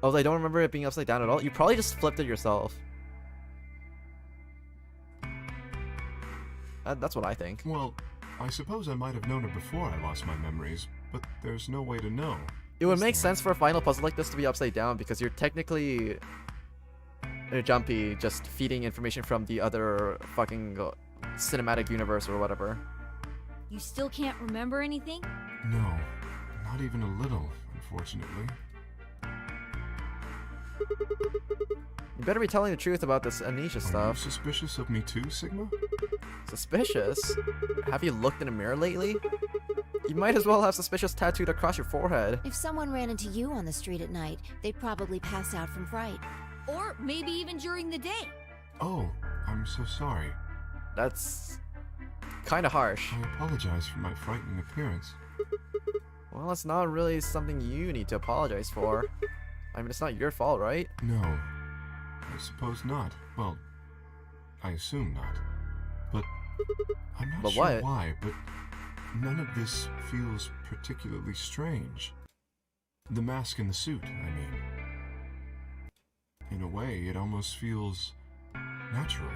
Oh, I don't remember it being upside down at all? You probably just flipped it yourself. That's what I think. Well, I suppose I might have known her before I lost my memories, but there's no way to know. It would make sense for a final puzzle like this to be upside down, because you're technically... Jumpy, just feeding information from the other fucking cinematic universe or whatever. You still can't remember anything? No, not even a little, unfortunately. You better be telling the truth about this amnesia stuff. Are you suspicious of me too, Sigma? Suspicious? Have you looked in a mirror lately? You might as well have suspicious tattooed across your forehead. If someone ran into you on the street at night, they'd probably pass out from fright. Or maybe even during the day. Oh, I'm so sorry. That's... kinda harsh. I apologize for my frightening appearance. Well, it's not really something you need to apologize for. I mean, it's not your fault, right? No, I suppose not. Well, I assume not. But I'm not sure why, but none of this feels particularly strange. The mask and the suit, I mean. In a way, it almost feels natural.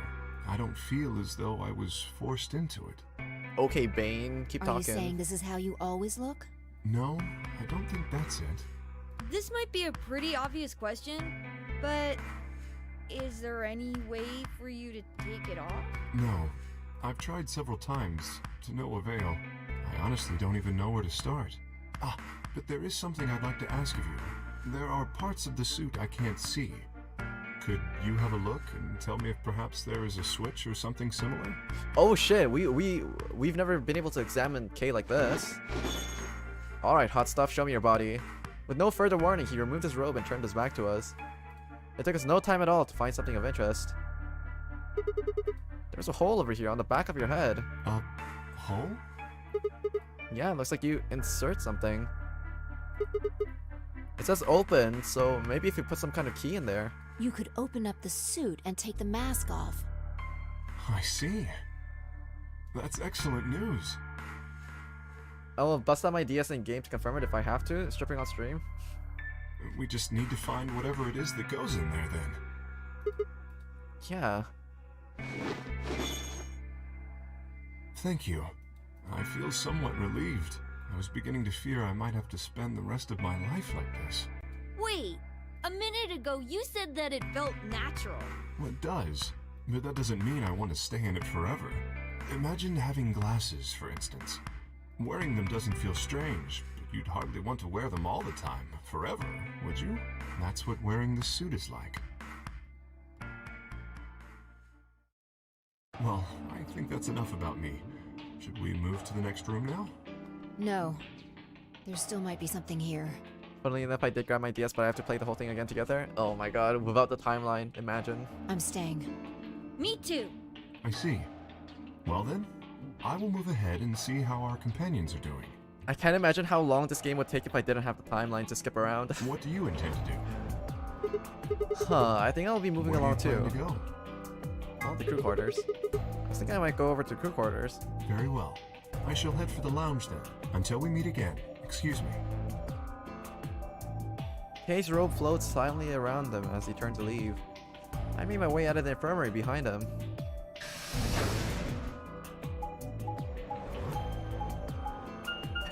I don't feel as though I was forced into it. Okay, Bane, keep talking. Are you saying this is how you always look? No, I don't think that's it. This might be a pretty obvious question, but is there any way for you to take it off? No. I've tried several times, to no avail. I honestly don't even know where to start. Ah, but there is something I'd like to ask of you. There are parts of the suit I can't see. Could you have a look and tell me if perhaps there is a switch or something similar? Oh shit, we've never been able to examine Kay like this. Alright, hot stuff, show me your body. With no further warning, he removed his robe and turned his back to us. It took us no time at all to find something of interest. There's a hole over here on the back of your head. A hole? Yeah, it looks like you insert something. It says open, so maybe if you put some kind of key in there. You could open up the suit and take the mask off. I see. That's excellent news. I will bust out my DS in game to confirm it if I have to, stripping on stream. We just need to find whatever it is that goes in there then. Yeah. Thank you. I feel somewhat relieved. I was beginning to fear I might have to spend the rest of my life like this. Wait, a minute ago you said that it felt natural. Well, it does, but that doesn't mean I want to stay in it forever. Imagine having glasses, for instance. Wearing them doesn't feel strange, but you'd hardly want to wear them all the time, forever, would you? That's what wearing this suit is like. Well, I think that's enough about me. Should we move to the next room now? No. There still might be something here. Funnily enough, I did grab my DS, but I have to play the whole thing again together. Oh my god, without the timeline, imagine. I'm staying. Me too. I see. Well then, I will move ahead and see how our companions are doing. I can't imagine how long this game would take if I didn't have the timeline to skip around. What do you intend to do? Huh, I think I'll be moving along too. Where do you plan to go? Oh, the crew quarters. I think I might go over to crew quarters. Very well. I shall head for the lounge then. Until we meet again. Excuse me. Kay's robe floats silently around him as he turns to leave. I made my way out of the infirmary behind him.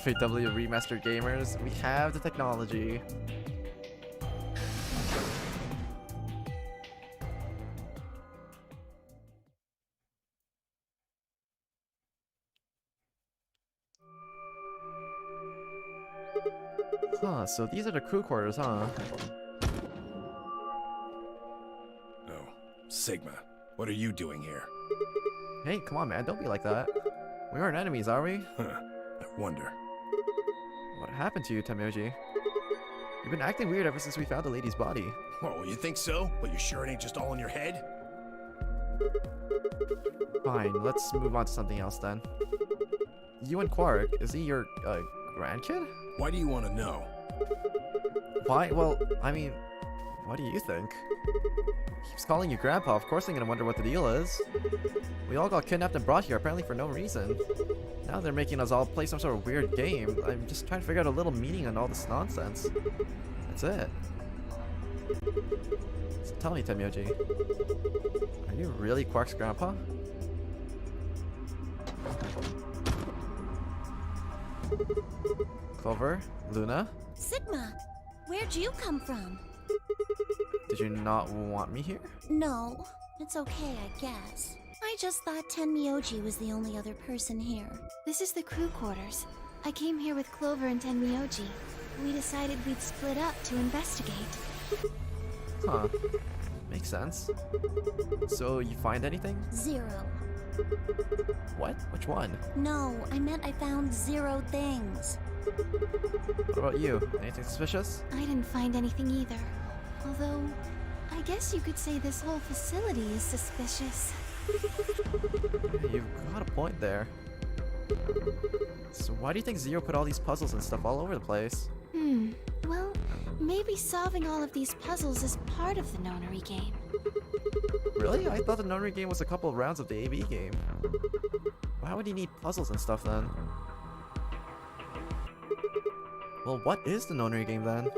FAW Remastered Gamers, we have the technology. Huh, so these are the crew quarters, huh? No. Sigma, what are you doing here? Hey, come on, man. Don't be like that. We aren't enemies, are we? Huh. I wonder. What happened to you, Tenmyoji? You've been acting weird ever since we found the lady's body. Oh, you think so? But you sure it ain't just all in your head? Fine, let's move on to something else then. You and Quark, is he your, grandkid? Why do you want to know? Why? Well, I mean, what do you think? He keeps calling you Grandpa, of course I'm gonna wonder what the deal is. We all got kidnapped and brought here, apparently for no reason. Now they're making us all play some sort of weird game. I'm just trying to figure out a little meaning on all this nonsense. That's it. So tell me, Tenmyoji, are you really Quark's grandpa? Clover? Luna? Sigma, where'd you come from? Did you not want me here? No, it's okay, I guess. I just thought Tenmyoji was the only other person here. This is the crew quarters. I came here with Clover and Tenmyoji. We decided we'd split up to investigate. Huh. Makes sense. So, you find anything? 0. What? Which one? No, I meant I found 0 things. What about you? Anything suspicious? I didn't find anything either. Although, I guess you could say this whole facility is suspicious. Yeah, you've got a point there. So why do you think Zero put all these puzzles and stuff all over the place? Well, maybe solving all of these puzzles is part of the nonary game. Really? I thought the nonary game was a couple of rounds of the AB game. Why would he need puzzles and stuff then? Well, what is the nonary game then?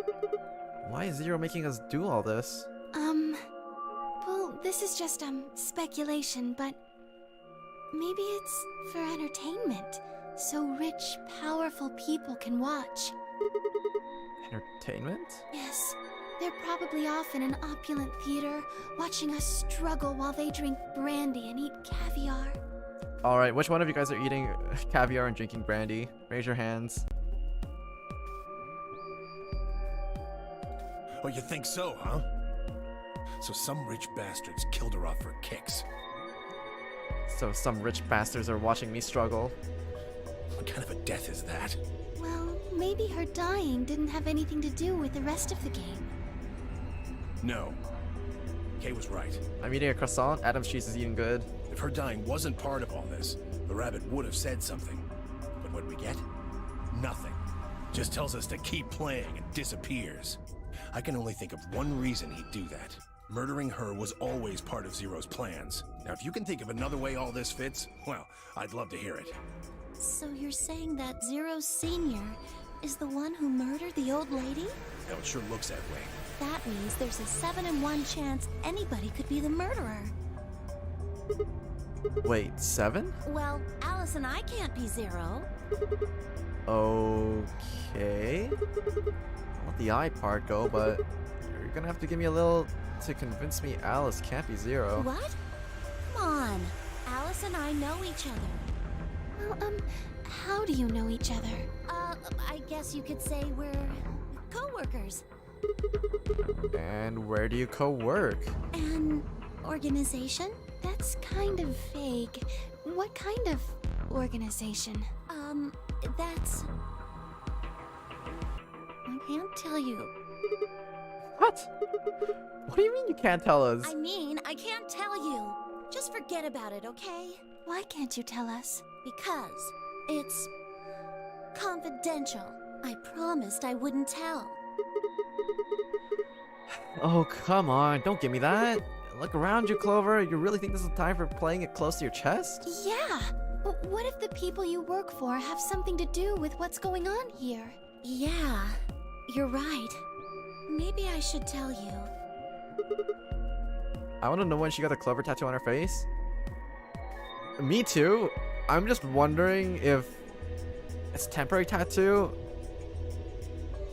Why is Zero making us do all this? Well, this is just, speculation, but maybe it's for entertainment, so rich, powerful people can watch. Entertainment? Yes, they're probably off in an opulent theater, watching us struggle while they drink brandy and eat caviar. Alright, which one of you guys are eating caviar and drinking brandy? Raise your hands. Oh, you think so, huh? So some rich bastards killed her off for kicks. So some rich bastards are watching me struggle. What kind of a death is that? Well, maybe her dying didn't have anything to do with the rest of the game. No. Kay was right. I'm eating a croissant, Adam's cheese is eating good. If her dying wasn't part of all this, the rabbit would have said something. But what we get? Nothing. Just tells us to keep playing and disappears. I can only think of one reason he'd do that. Murdering her was always part of Zero's plans. Now, if you can think of another way all this fits, well, I'd love to hear it. So you're saying that Zero Senior is the one who murdered the old lady? Hell, it sure looks that way. That means there's a 7 in 1 chance anybody could be the murderer. Wait, 7? Well, Alice and I can't be Zero. Okay. I'll let the I part go, but you're gonna have to give me a little to convince me Alice can't be Zero. What? Come on. Alice and I know each other. Well, how do you know each other? I guess you could say we're co-workers. And where do you co-work? An organization? That's kind of vague. What kind of organization? That's... I can't tell you. What? What do you mean you can't tell us? I mean, I can't tell you. Just forget about it, okay? Why can't you tell us? Because it's confidential. I promised I wouldn't tell. Oh, come on. Don't give me that. Look around you, Clover. You really think this is the time for playing it close to your chest? Yeah! But what if the people you work for have something to do with what's going on here? Yeah, you're right. Maybe I should tell you. I want to know when she got the Clover tattoo on her face. Me too. I'm just wondering if it's a temporary tattoo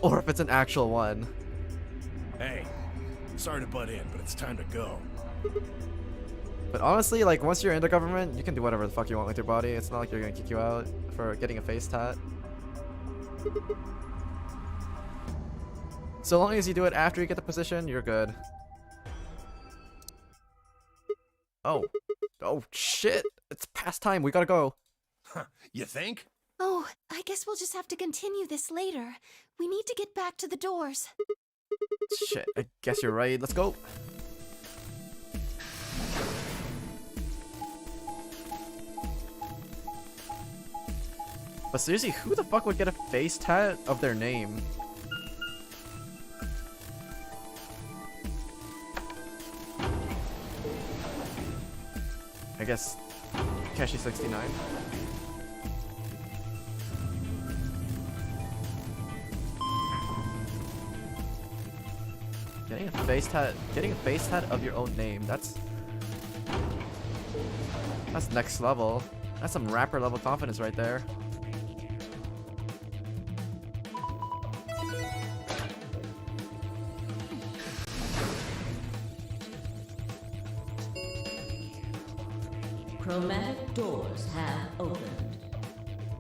or if it's an actual one. Hey, sorry to butt in, but it's time to go. But honestly, like, once you're in the government, you can do whatever the fuck you want with your body. It's not like you're gonna kick you out for getting a face tat. So long as you do it after you get the position, you're good. Oh. Oh, shit. It's past time. We gotta go. Huh, you think? Oh, I guess we'll just have to continue this later. We need to get back to the doors. Shit, I guess you're right. Let's go. But seriously, who the fuck would get a face tat of their name? I guess Keshi69. Getting a face tat of your own name, that's next level. That's some rapper level confidence right there. Chromatic doors have opened.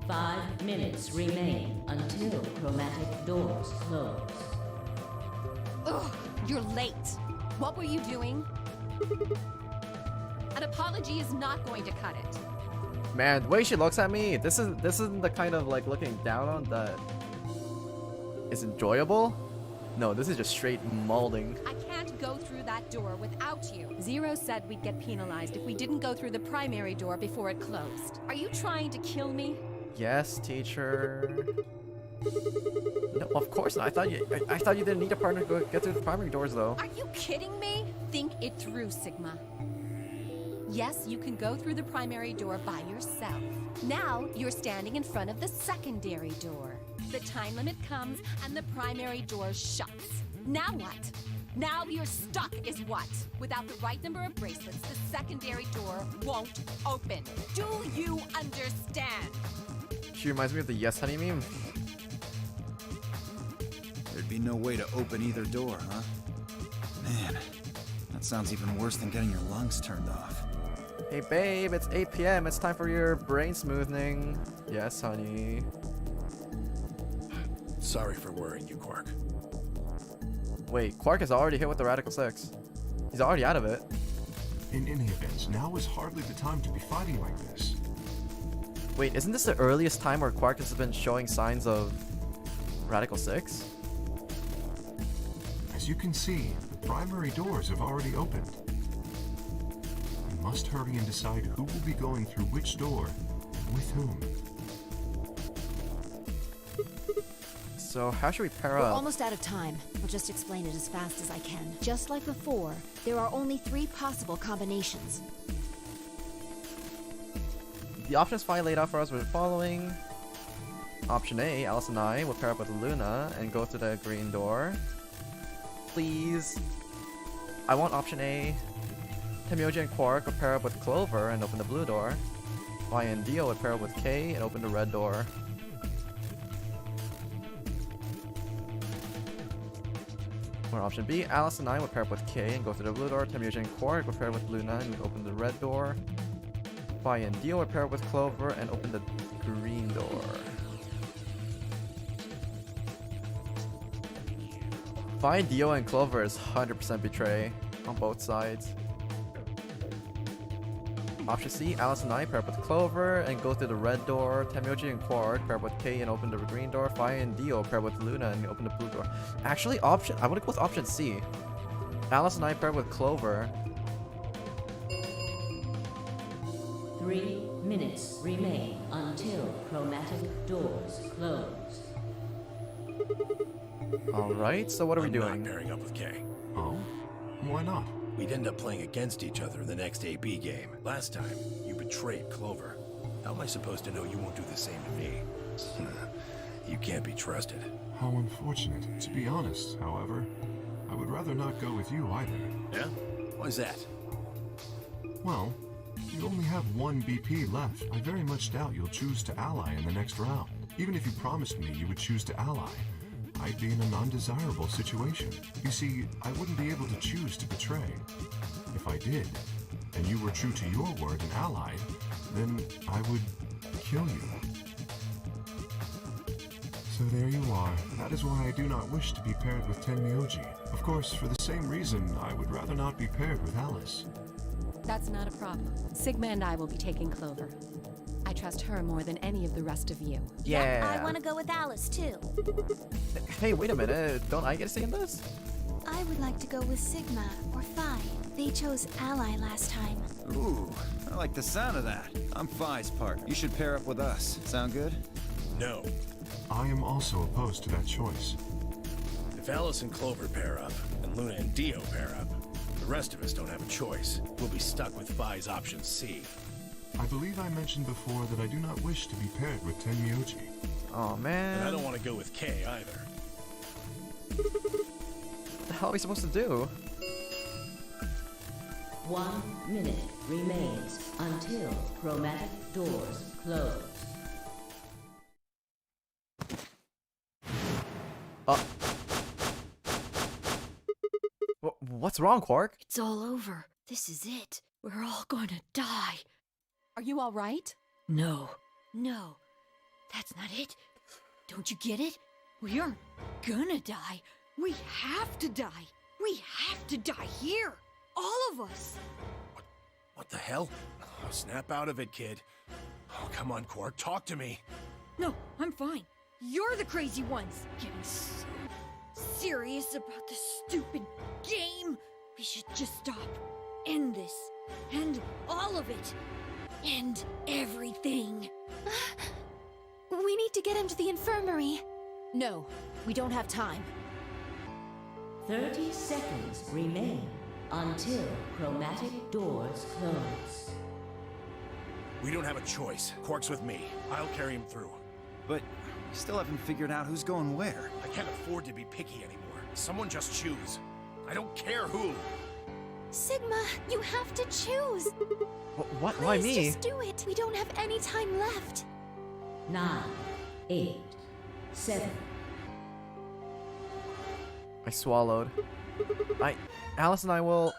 5 minutes remain until chromatic doors close. Ugh, you're late. What were you doing? An apology is not going to cut it. Man, the way she looks at me, this isn't the kind of like looking down on that is enjoyable. No, this is just straight molding. I can't go through that door without you. Zero said we'd get penalized if we didn't go through the primary door before it closed. Are you trying to kill me? Yes, teacher. No, of course not. I thought you didn't need a partner to go get through the primary doors though. Are you kidding me? Think it through, Sigma. Yes, you can go through the primary door by yourself. Now, you're standing in front of the secondary door. The time limit comes and the primary door shuts. Now what? Now you're stuck is what? Without the right number of bracelets, the secondary door won't open. Do you understand? She reminds me of the Yes Honey meme. There'd be no way to open either door, huh? Man, that sounds even worse than getting your lungs turned off. Hey babe, it's 8 PM. It's time for your brain smoothing. Yes, honey. Sorry for worrying you, Quark. Wait, Quark is already hit with the Radical 6. He's already out of it. In any event, now is hardly the time to be fighting like this. Wait, isn't this the earliest time where Quark has been showing signs of Radical 6? As you can see, the primary doors have already opened. We must hurry and decide who will be going through which door and with whom. So how should we pair We're up? almost out of time. I'll just explain it as fast as I can. Just like before, there are only 3 possible combinations. The options file laid out for us were the following. Option A, Alice and I will pair up with Luna and go through the green door. Please. I want option A. Temyoji and Quark will pair up with Clover and open the blue door. Vi and Dio would pair up with Kay and open the red door. Or option B, Alice and I would pair up with Kay and go through the blue door. Temyoji and Quark would pair up with Luna and open the red door. Vi and Dio would pair up with Clover and open the green door. Vi, Dio, and Clover is 100% betray on both sides. Option C, Alice and I pair up with Clover and go through the red door. Temyoji and Quark pair up with Kay and open the green door. Vi and Dio pair up with Luna and open the blue door. Actually, I want to go with option C. Alice and I pair up with Clover. 3 minutes remain until chromatic doors close. Alright, so what are we doing? I'm not pairing up with Kay. Oh? Why not? We'd end up playing against each other in the next AB game. Last time, you betrayed Clover. How am I supposed to know you won't do the same to me? You can't be trusted. How unfortunate. To be honest, however, I would rather not go with you either. Yeah? Why's that? Well, you only have 1 BP left. I very much doubt you'll choose to ally in the next round. Even if you promised me you would choose to ally, I'd be in a non-desirable situation. You see, I wouldn't be able to choose to betray. If I did, and you were true to your word and allied, then I would kill you. So there you are. That is why I do not wish to be paired with Tenmyoji. Of course, for the same reason, I would rather not be paired with Alice. That's not a problem. Sigma and I will be taking Clover. I trust her more than any of the rest of you. Yeah. I want to go with Alice, too. Hey, wait a minute. Don't I get a say in this? I would like to go with Sigma or Phi. They chose Ally last time. Ooh, I like the sound of that. I'm Phi's partner. You should pair up with us. Sound good? No. I am also opposed to that choice. If Alice and Clover pair up, and Luna and Dio pair up, the rest of us don't have a choice. We'll be stuck with Phi's option C. I believe I mentioned before that I do not wish to be paired with Tenmyoji. Oh man. And I don't want to go with K either. What the hell are we supposed to do? 1 minute remains until chromatic doors close. What's wrong, Quark? It's all over. This is it. We're all gonna die. Are you all right? No. No. That's not it. Don't you get it? We aren't gonna die. We have to die. We have to die here. All of us. What the hell? Oh, snap out of it, kid. Oh, come on, Quark, talk to me. No, I'm fine. You're the crazy ones. Getting so serious about this stupid game. We should just stop. End this. End all of it. End everything. We need to get him to the infirmary. No, we don't have time. 30 seconds remain until chromatic doors close. We don't have a choice. Quark's with me. I'll carry him through. But we still haven't figured out who's going where. I can't afford to be picky anymore. Someone just choose. I don't care who. Sigma, you have to choose. What? Please, Why me? just do it. We don't have any time left. 9, 8, 7. I swallowed. Alice and I will...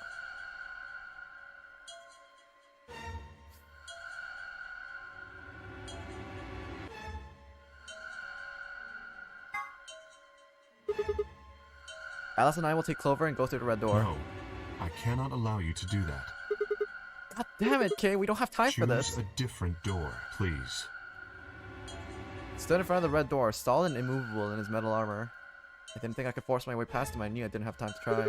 Alice and I will take Clover and go through the red door. No, I cannot allow you to do that. God damn it, Kay, we don't have time for this. Choose a different door, please. Stood in front of the red door, stolid and immovable in his metal armor. I didn't think I could force my way past him. I knew I didn't have time to try.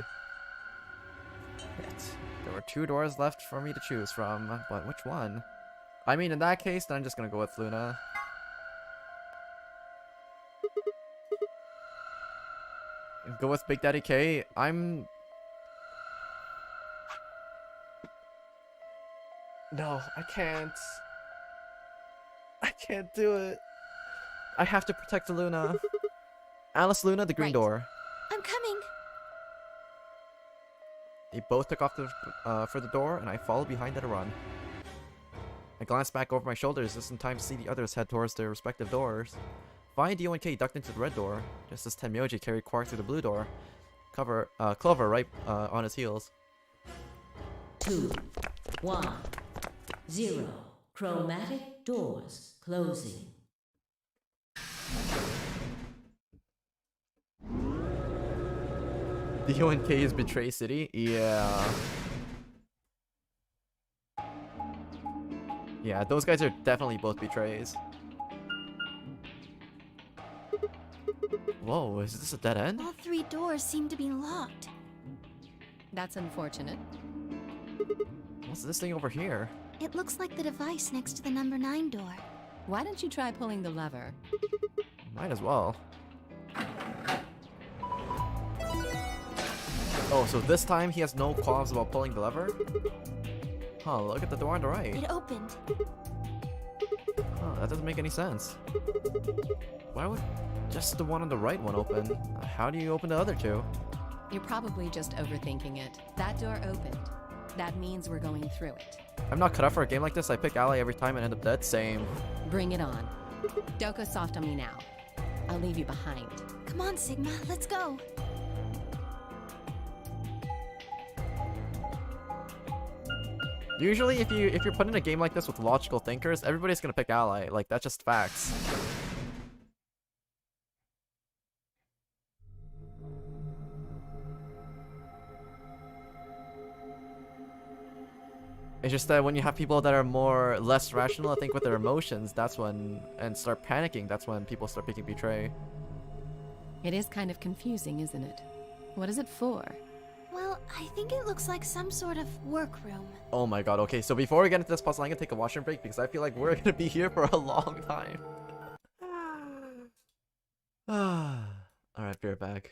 Yet, there were 2 doors left for me to choose from, but which one? I mean, in that case, then I'm just gonna go with Luna. Go with Big Daddy K. No, I can't. I can't do it. I have to protect Luna. Alice, Luna, the green Right. door. I'm coming. They both took off for the door, and I followed behind at a run. I glanced back over my shoulders just in time to see the others head towards their respective doors. Vi, Dio, and K ducked into the red door, just as Tenmyoji carried Quark through the blue door. Clover right on his heels. 2, 1, 0. Chromatic doors closing. Dio and K's Betray City? Yeah. Yeah, those guys are definitely both betrays. Whoa, is this a dead end? All 3 doors seem to be locked. That's unfortunate. What's this thing over here? It looks like the device next to the number 9 door. Why don't you try pulling the lever? Might as well. Oh, so this time he has no qualms about pulling the lever? Huh, look at the door on the right. It opened. Huh, that doesn't make any sense. Why would just the one on the right one open? How do you open the other 2? You're probably just overthinking it. That door opened. That means we're going through it. I'm not cut out for a game like this. I pick Ally every time and end up dead. Same. Bring it on. Don't go soft on me now. I'll leave you behind. Come on, Sigma, let's go. Usually, if you're put in a game like this with logical thinkers, everybody's gonna pick Ally. Like, that's just facts. It's just that when you have people that are less rational, I think, with their emotions, that's when, and start panicking, that's when people start picking Betray. It is kind of confusing, isn't it? What is it for? Well, I think it looks like some sort of workroom. Oh my god, okay, so before we get into this puzzle, I'm gonna take a washroom break because I feel like we're gonna be here for a long time. Alright, be right back.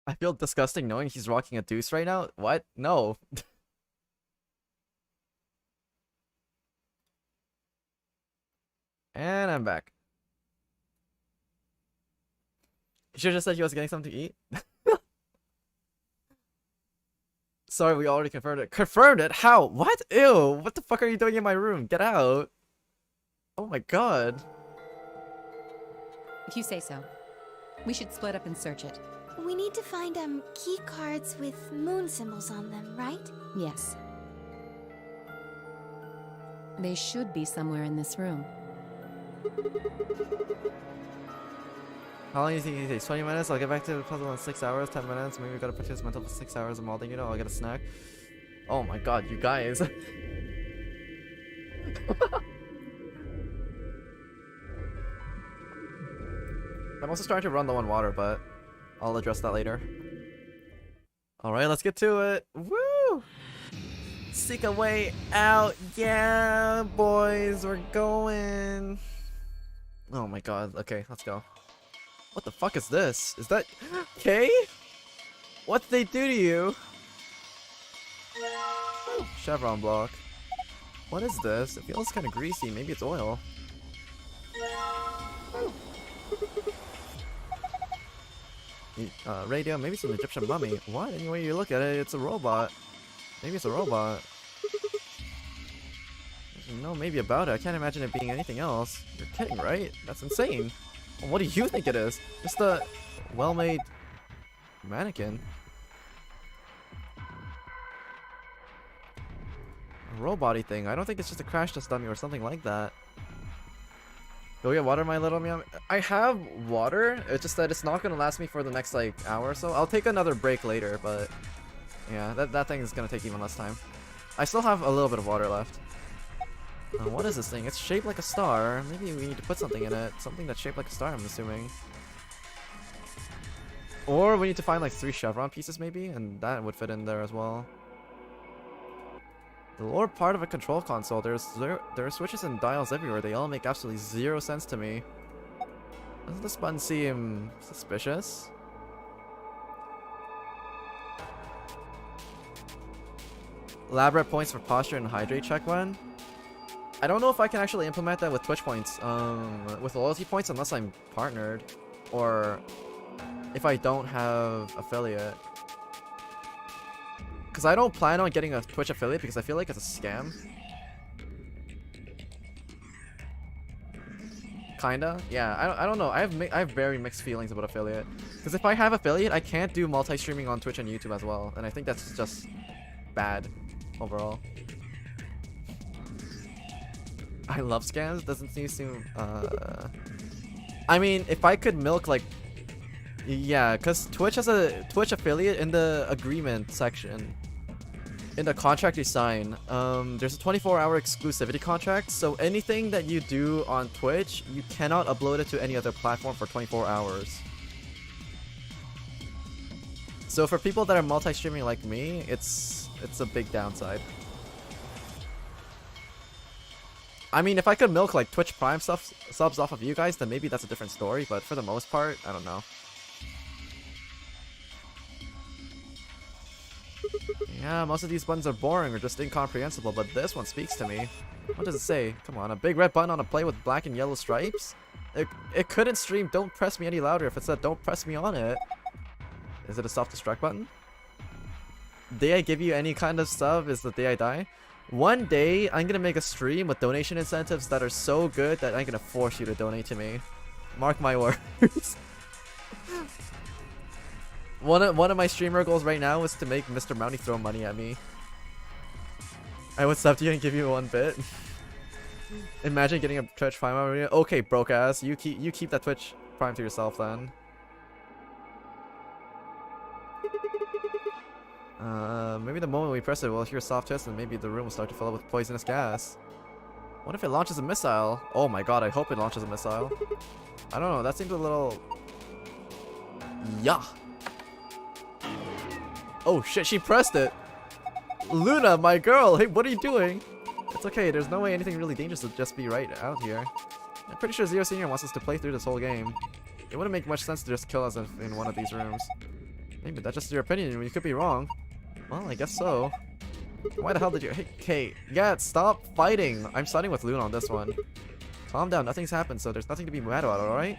I feel disgusting knowing he's rocking a deuce right now. What? No. And I'm back. You should just said he was getting something to eat. Sorry, we already confirmed it. Confirmed it? How? What? Ew. What the fuck are you doing in my room? Get out. Oh my god. If you say so. We should split up and search it. We need to find, key cards with moon symbols on them, right? Yes. They should be somewhere in this room. How long do you think it takes? 20 minutes? I'll get back to the puzzle in 6 hours, 10 minutes. Maybe we gotta practice mental for 6 hours of molding, you know, I'll get a snack. Oh my god, you guys. I'm also starting to run low on water, but I'll address that later. Alright, let's get to it. Woo! Seek a way out. Yeah, boys, we're going. Oh my god. Okay, let's go. What the fuck is this? Is that Kay? What did they do to you? Chevron block. What is this? It feels kind of greasy. Maybe it's oil. Radio. Maybe it's an Egyptian mummy. What? Any way you look at it, it's a robot. Maybe it's a robot. No, maybe about it. I can't imagine it being anything else. You're kidding, right? That's insane. What do you think it is? Just a well-made mannequin. A robot-y thing. I don't think it's just a crash test dummy or something like that. Go get water, my little meow. I have water. It's just that it's not gonna last me for the next like hour or so. I'll take another break later, but yeah, that thing is gonna take even less time. I still have a little bit of water left. What is this thing? It's shaped like a star. Maybe we need to put something in it. Something that's shaped like a star, I'm assuming. Or we need to find like 3 chevron pieces maybe, and that would fit in there as well. The lower part of a control console, there are switches and dials everywhere. They all make absolutely zero sense to me. Doesn't this button seem suspicious? Elaborate points for posture and hydrate check one. I don't know if I can actually implement that with Twitch points, with loyalty points unless I'm partnered, or if I don't have affiliate. Because I don't plan on getting a Twitch affiliate because I feel like it's a scam. Kinda? Yeah, I don't know. I have very mixed feelings about affiliate. Because if I have affiliate, I can't do multi-streaming on Twitch and YouTube as well. And I think that's just bad overall. I love scams. Doesn't seem I mean, if I could milk like, yeah, because Twitch has a Twitch affiliate in the agreement section. In the contract you sign, there's a 24-hour exclusivity contract, so anything that you do on Twitch, you cannot upload it to any other platform for 24 hours. So for people that are multi-streaming like me, it's a big downside. I mean, if I could milk like Twitch Prime subs off of you guys, then maybe that's a different story, but for the most part, I don't know. Yeah, most of these buttons are boring or just incomprehensible, but this one speaks to me. What does it say? Come on, a big red button on a plate with black and yellow stripes? It couldn't stream "Don't press me" any louder if it said "Don't press me" on it. Is it a self-destruct button? Day I give you any kind of sub is the day I die. One day, I'm gonna make a stream with donation incentives that are so good that I'm gonna force you to donate to me. Mark my words. One of my streamer goals right now is to make Mr. Mounty throw money at me. I would sub to you and give you 1 bit. Imagine getting a Twitch Prime over here. Okay, broke ass. You keep that Twitch Prime to yourself then. Maybe the moment we press it, we'll hear a soft hiss and maybe the room will start to fill up with poisonous gas. What if it launches a missile? Oh my god, I hope it launches a missile. I don't know, that seems a little... Yeah. Oh shit, she pressed it! Luna, my girl! Hey, what are you doing? It's okay, there's no way anything really dangerous would just be right out here. I'm pretty sure Zero Senior wants us to play through this whole game. It wouldn't make much sense to just kill us in one of these rooms. Maybe that's just your opinion, and you could be wrong. Well, I guess so. Why the hell did you- Hey, yeah, stop fighting! I'm siding with Luna on this one. Calm down, nothing's happened, so there's nothing to be mad about, alright?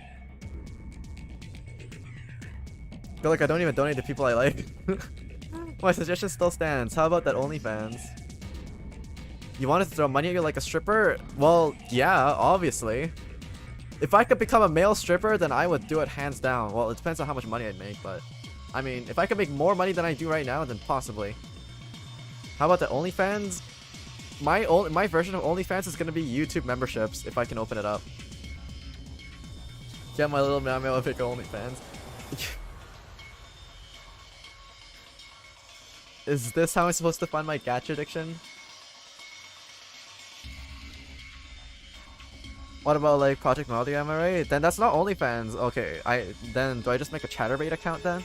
I feel like I don't even donate to people I like. My suggestion still stands. How about that OnlyFans? You wanted to throw money at you like a stripper? Well, yeah, obviously. If I could become a male stripper, then I would do it hands down. Well, it depends on how much money I'd make, but... I mean, if I could make more money than I do right now, then possibly. How about the OnlyFans? My version of OnlyFans is gonna be YouTube memberships, if I can open it up. Get my little male pick OnlyFans. Is this how I'm supposed to fund my gacha addiction? What about like Project Melody, am I right? Then that's not OnlyFans. Okay, then do I just make a Chatterbait account then?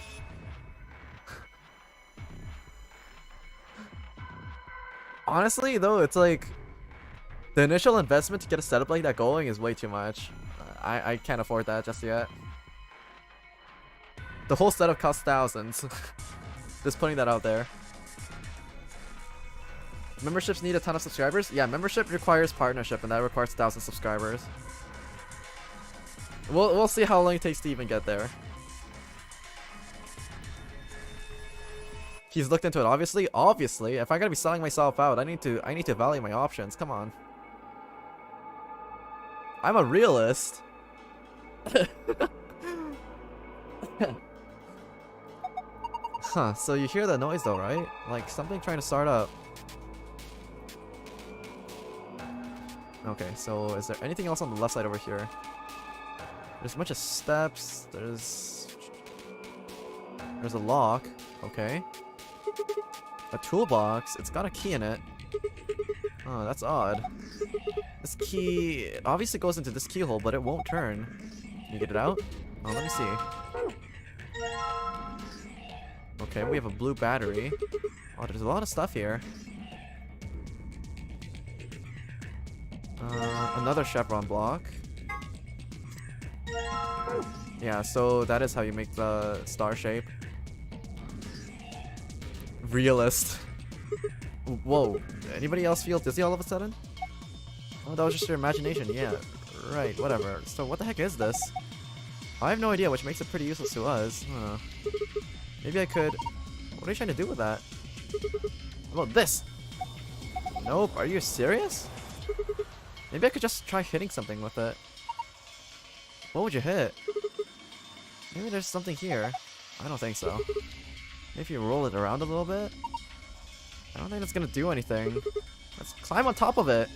Honestly though, it's like the initial investment to get a setup like that going is way too much. I can't afford that just yet. The whole setup costs thousands. Just putting that out there. Memberships need a ton of subscribers? Yeah, membership requires partnership, and that requires 1,000 subscribers. We'll see how long it takes to even get there. He's looked into it, obviously. Obviously, if I gotta be selling myself out, I need to evaluate my options. Come on. I'm a realist. Huh, so you hear that noise though, right? Like something trying to start up. Okay, so is there anything else on the left side over here? There's a bunch of steps. There's a lock. Okay. A toolbox. It's got a key in it. Oh, that's odd. This key, it obviously goes into this keyhole, but it won't turn. Can you get it out? Oh, let me see. Okay, we have a blue battery. Oh, there's a lot of stuff here. Another chevron block. Yeah, so that is how you make the star shape. Realist. Whoa. Anybody else feel dizzy all of a sudden? Oh, that was just your imagination. Yeah. Right, whatever. So what the heck is this? I have no idea, which makes it pretty useless to us. Huh. Maybe I could... What are you trying to do with that? How about this? Nope. Are you serious? Maybe I could just try hitting something with it. What would you hit? Maybe there's something here. I don't think so. Maybe if you roll it around a little bit? I don't think that's gonna do anything. Let's climb on top of it.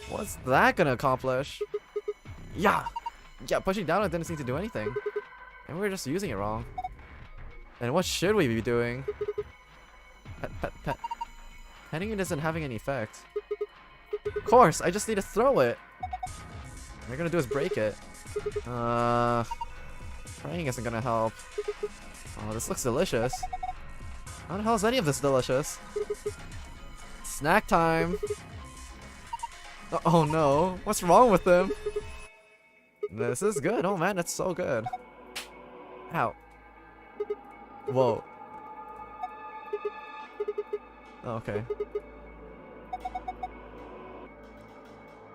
What's that gonna accomplish? Yeah! Yeah, pushing down it didn't seem to do anything. And we were just using it wrong. And what should we be doing? Pet. Petting it isn't having any effect. Of course, I just need to throw it. What you're gonna do is break it. Praying isn't gonna help. Oh, this looks delicious. How the hell is any of this delicious? Snack time! Oh no, what's wrong with them? This is good. Oh man, that's so good. Ow. Whoa. Oh, okay.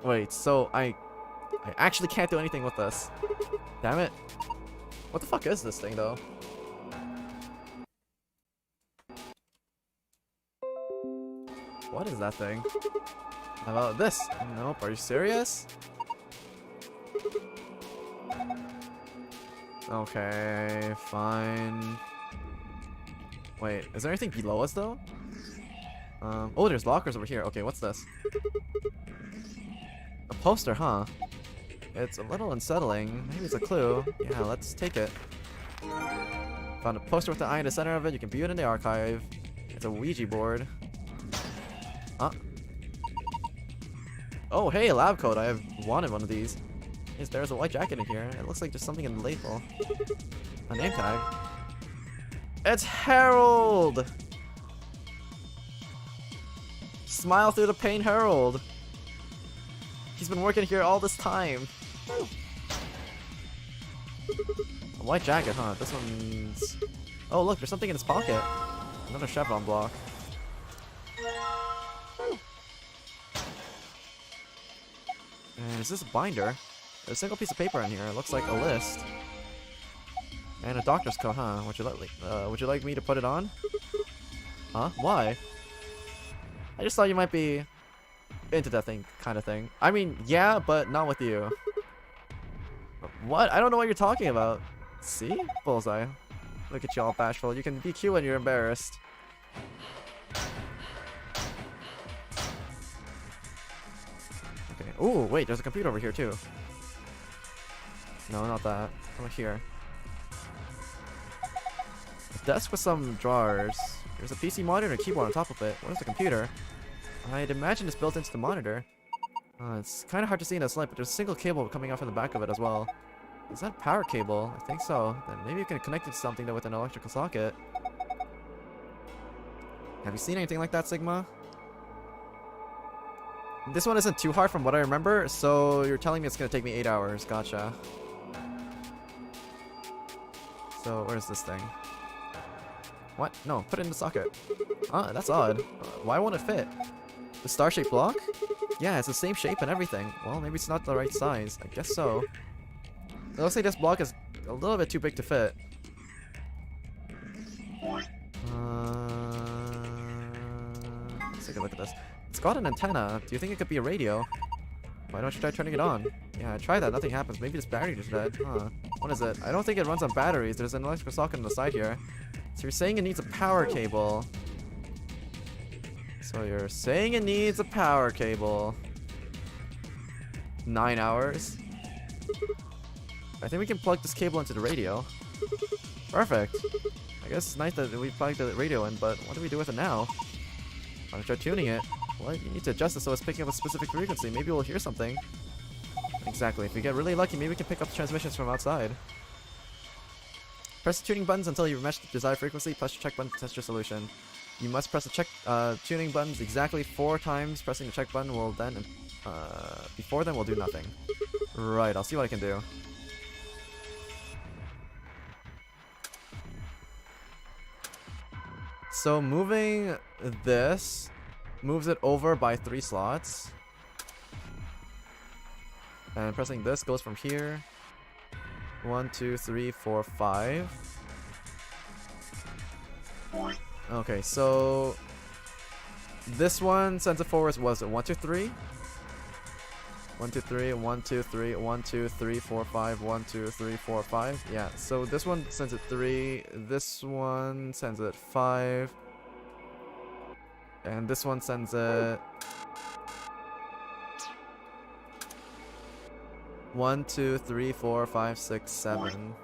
Wait, so I actually can't do anything with this. Damn it. What the fuck is this thing though? What is that thing? How about this? Nope, are you serious? Okay, fine. Wait, is there anything below us though? Oh, there's lockers over here. Okay, what's this? A poster, huh? It's a little unsettling. Maybe it's a clue. Yeah, let's take it. Found a poster with the eye in the center of it. You can view it in the archive. It's a Ouija board. Huh? Oh, hey, lab coat. I have wanted one of these. Yes, there's a white jacket in here. It looks like there's something in the label. A name tag. It's Harold! Smile through the pain, Harold. He's been working here all this time. A white jacket, huh? This one's... Oh, look, there's something in his pocket. Another chevron block. And is this a binder? There's a single piece of paper in here. It looks like a list. And a doctor's coat, huh? Would you like me to put it on? Huh? Why? I just thought you might be into that thing, kind of thing. I mean, yeah, but not with you. What? I don't know what you're talking about. See? Bullseye. Look at you all bashful. You can be cute when you're embarrassed. Okay. Ooh, wait, there's a computer over here too. No, not that. Over here. A desk with some drawers. There's a PC monitor and a keyboard on top of it. What is the computer? I'd imagine it's built into the monitor. It's kind of hard to see in this light, but there's a single cable coming off from the back of it as well. Is that a power cable? I think so. Then maybe you can connect it to something with an electrical socket. Have you seen anything like that, Sigma? This one isn't too hard from what I remember, so you're telling me it's going to take me 8 hours. Gotcha. So, where's this thing? What? No, put it in the socket. Ah, that's odd. Why won't it fit? The star-shaped block? Yeah, it's the same shape and everything. Well, maybe it's not the right size. I guess so. It looks like this block is a little bit too big to fit. Let's take a look at this. It's got an antenna. Do you think it could be a radio? Why don't you try turning it on? Yeah, try that. Nothing happens. Maybe this battery is dead. Huh. What is it? I don't think it runs on batteries. There's an electrical socket on the side here. So you're saying it needs a power cable. So you're saying it needs a power cable. 9 hours. I think we can plug this cable into the radio. Perfect. I guess it's nice that we plugged the radio in, but what do we do with it now? I'll try tuning it. What? You need to adjust it so it's picking up a specific frequency. Maybe we'll hear something. Exactly. If we get really lucky, maybe we can pick up transmissions from outside. Press the tuning buttons until you match the desired frequency. Press your check button to test your solution. You must press the check tuning buttons exactly 4 times. Pressing the check button will then, before then, will do nothing. Right, I'll see what I can do. So moving this moves it over by 3 slots. And pressing this goes from here. 1, 2, 3, 4, 5. Okay, so this one sends it forward. Was it 1, 2, 3? 1, 2, 3, 1, 2, 3, 1, 2, 3, 4, 5, 1, 2, 3, 4, 5. Yeah, so this one sends it 3, this one sends it 5, and this one sends it 1, 2, 3, 4, 5, 6, 7.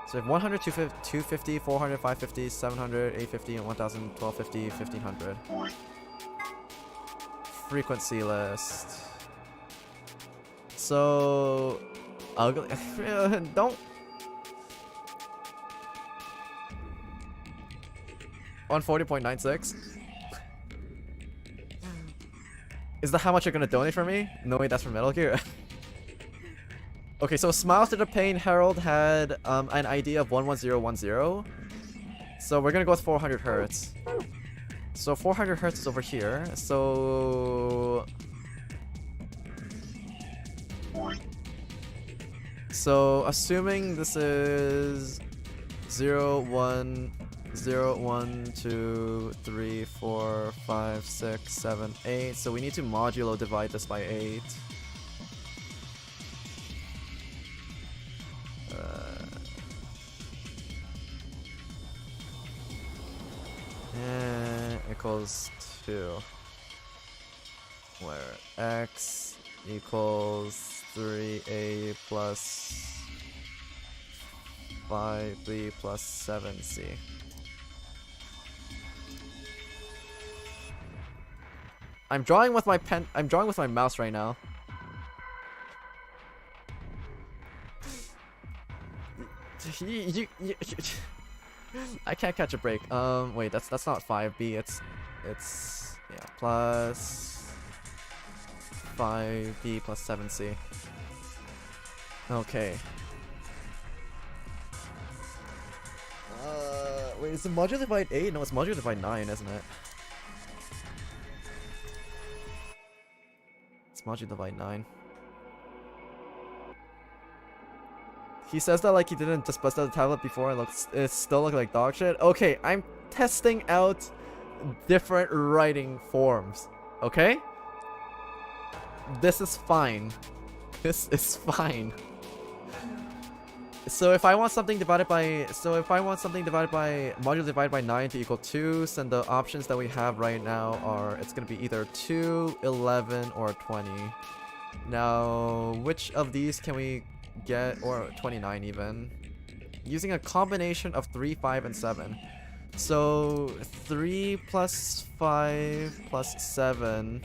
So we have 100, 250, 400, 550, 700, 850, and 1000, 1250, 1500. Frequency list. So ugly. Don't. 140.96. Is that how much you're gonna donate for me? No way, that's for Metal Gear. Okay, so Smile to the Pain Herald had an ID of 11010. So we're gonna go with 400 hertz. So 400 hertz is over here. So assuming this is 0, 1, 0, 1, 2, 3, 4, 5, 6, 7, 8. So we need to modulo divide this by 8. Equals 2, where x equals 3a plus 5b plus 7c. I'm drawing with my pen. I'm drawing with my mouse right now. I can't catch a break. Wait, that's not 5b. It's yeah, plus 5b plus 7c. Okay. Wait, is it modulo divide 8? No, it's modulo divide 9, isn't it? It's modulo divide 9. He says that like he didn't just bust out the tablet before and it still looked like dog shit. Okay, I'm testing out different writing forms. Okay? This is fine. This is fine. So if I want something divided by modulo divided by 9 to equal 2, then the options that we have right now are it's gonna be either 2, 11, or 20. Now, which of these can we get, or 29 even, using a combination of 3, 5, and 7. So 3 plus 5 plus 7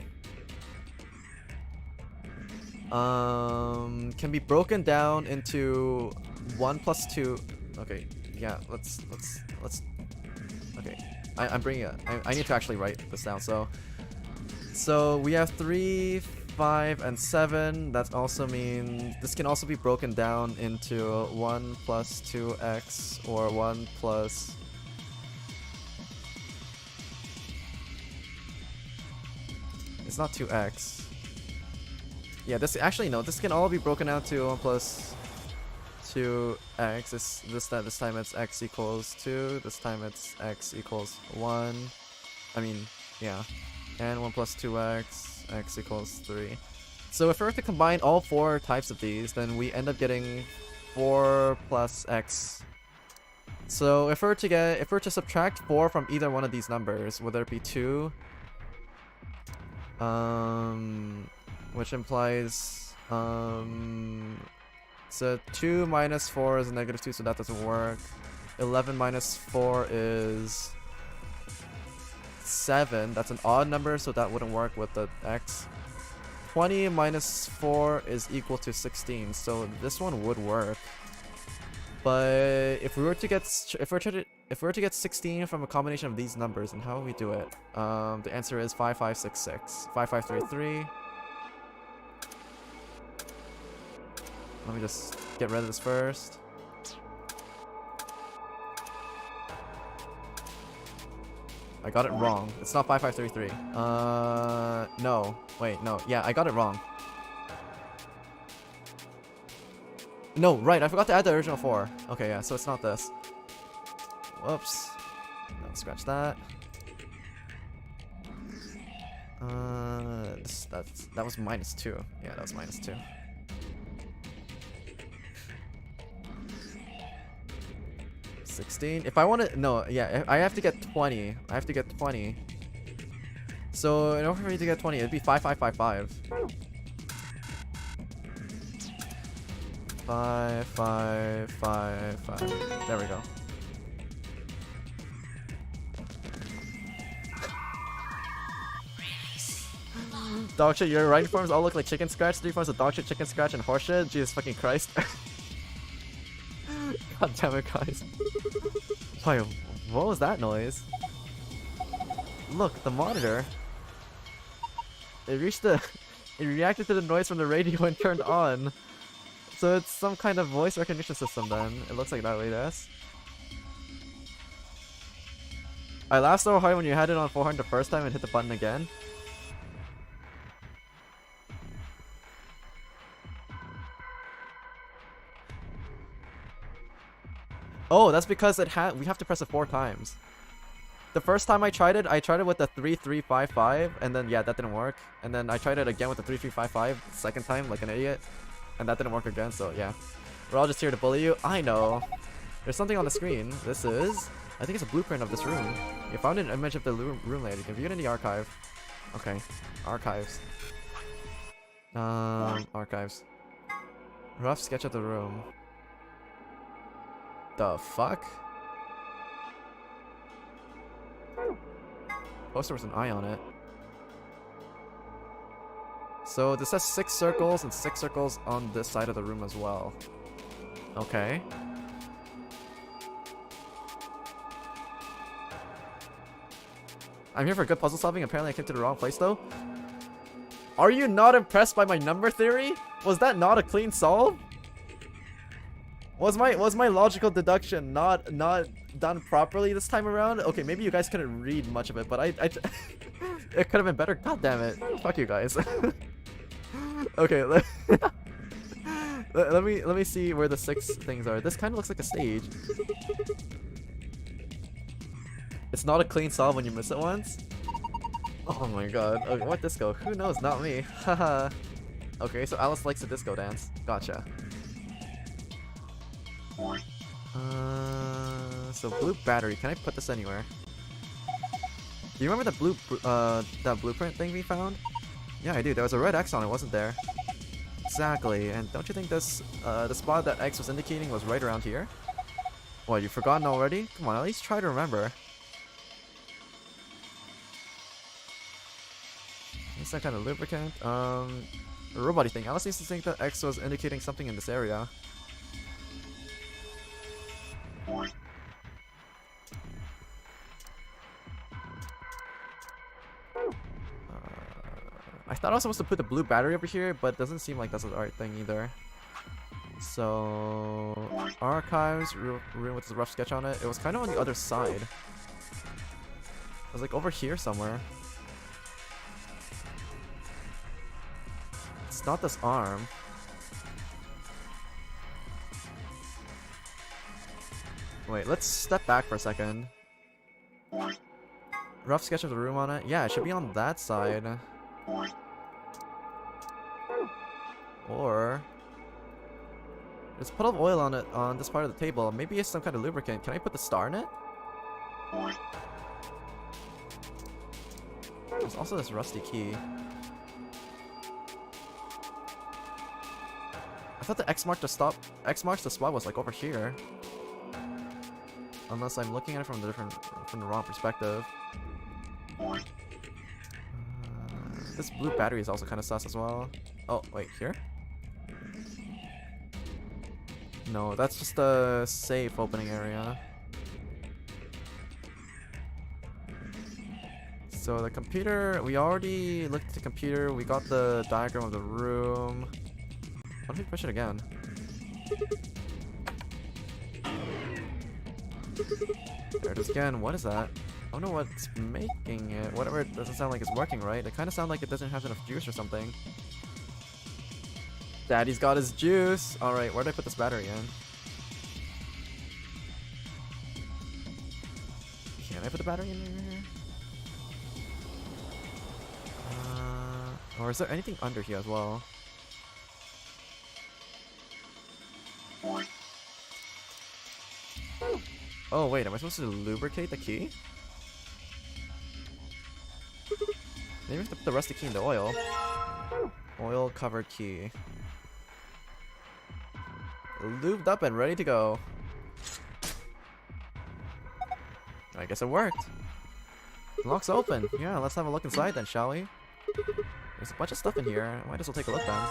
can be broken down into 1 plus 2. Okay, yeah, let's okay, I'm bringing it. I need to actually write this down. So we have 3, 5, and 7. That also means this can also be broken down into 1 plus 2x or 1 plus... It's not 2x. Yeah, this actually no. This can all be broken down to 1 plus 2x. This time it's x equals 2. This time it's x equals 1. I mean, yeah, and 1 plus 2x. X equals 3. So if we were to combine all 4 types of these, then we end up getting 4 plus x. So if we're to subtract 4 from either one of these numbers, whether it be 2, which implies so 2 minus 4 is negative 2, so that doesn't work. 11 minus 4 is 7. That's an odd number, so that wouldn't work with the x. 20 minus 4 is equal to 16, so this one would work. But if we were to get 16 from a combination of these numbers, and how would we do it? The answer is 5566. 5533. Let me just get rid of this first. I got it wrong. It's not 5533. No. Wait, no. Yeah, I got it wrong. No, right. I forgot to add the original 4. Okay, yeah, so it's not this. Whoops. No, scratch that. That was -2. Yeah, that was -2. If I want to, no, yeah, I have to get 20. I have to get 20. So in order for me to get 20, it'd be 5555. 5555. There we go. Dog shit, your writing forms all look like chicken scratch. 3 forms of dog shit, chicken scratch, and horseshit. Jesus fucking Christ. God damn it, guys. Wait, what was that noise? Look, the monitor. It reacted to the noise from the radio and turned on. So it's some kind of voice recognition system then. It looks like that way, yes. I laughed so hard when you had it on 400 the first time and hit the button again. Oh, that's because we have to press it 4 times. The first time I tried it with the 3355, and then yeah, that didn't work. And then I tried it again with the 3355 the second time, like an idiot, and that didn't work again. So yeah, we're all just here to bully you. I know. There's something on the screen. This is, I think it's a blueprint of this room. You found an image of the room later. You can view it in the archive. Okay, archives. Archives. Rough sketch of the room. The fuck? Poster with an eye on it. So this has 6 circles and 6 circles on this side of the room as well. Okay. I'm here for good puzzle solving. Apparently I came to the wrong place though. Are you not impressed by my number theory? Was that not a clean solve? Was my logical deduction not done properly this time around? Okay, maybe you guys couldn't read much of it, but it could have been better. God damn it! Fuck you guys. Okay, let me see where the 6 things are. This kind of looks like a stage. It's not a clean solve when you miss it once. Oh my god. Okay, what disco? Who knows? Not me. Haha. Okay, so Alice likes a disco dance. Gotcha. So blue battery. Can I put this anywhere? Do you remember the that blueprint thing we found? Yeah, I do. There was a red X on it, wasn't there? Exactly. And don't you think this the spot that X was indicating was right around here? What, you've forgotten already? Come on, at least try to remember. It's that kind of lubricant. A robot-y thing. Alice seems to think that X was indicating something in this area. I thought I was supposed to put the blue battery over here, but it doesn't seem like that's the right thing either. So, archives, room with this rough sketch on it. It was kind of on the other side. It was like over here somewhere. It's not this arm. Wait, let's step back for a second. Rough sketch of the room on it. Yeah, it should be on that side. Or there's a puddle of oil on it on this part of the table. Maybe it's some kind of lubricant. Can I put the star in it? There's also this rusty key. I thought the X marks the spot was like over here. Unless I'm looking at it from the wrong perspective. This blue battery is also kind of sus as well. Oh, wait, here? No, that's just a safe opening area. So the computer, we already looked at the computer, we got the diagram of the room. What if we push it again? There it is again, what is that? I don't know what's making it. Whatever, it doesn't sound like it's working right. It kind of sounds like it doesn't have enough juice or something. Daddy's got his juice! Alright, where did I put this battery in? Can I put the battery in there? Or is there anything under here as well? Oh wait, am I supposed to lubricate the key? Maybe I have to put the rusty key in the oil. Oil covered key. Lubed up and ready to go. I guess it worked. Lock's open. Yeah, let's have a look inside then, shall we? There's a bunch of stuff in here. Might as well take a look then.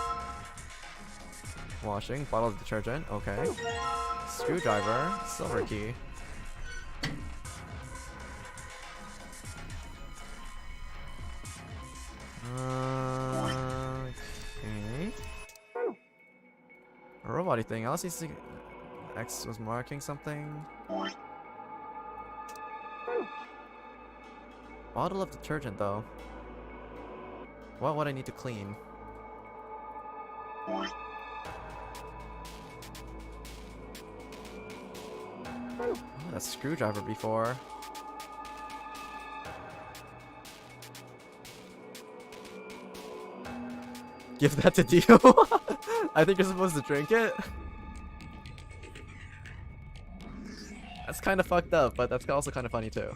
Washing, bottle of detergent, okay. Screwdriver, silver key. Okay. A robot-y thing. LCC X was marking something. Bottle of detergent though. What would I need to clean? Oh, that screwdriver before. Give that to Dio. I think you're supposed to drink it. That's kind of fucked up, but that's also kind of funny too.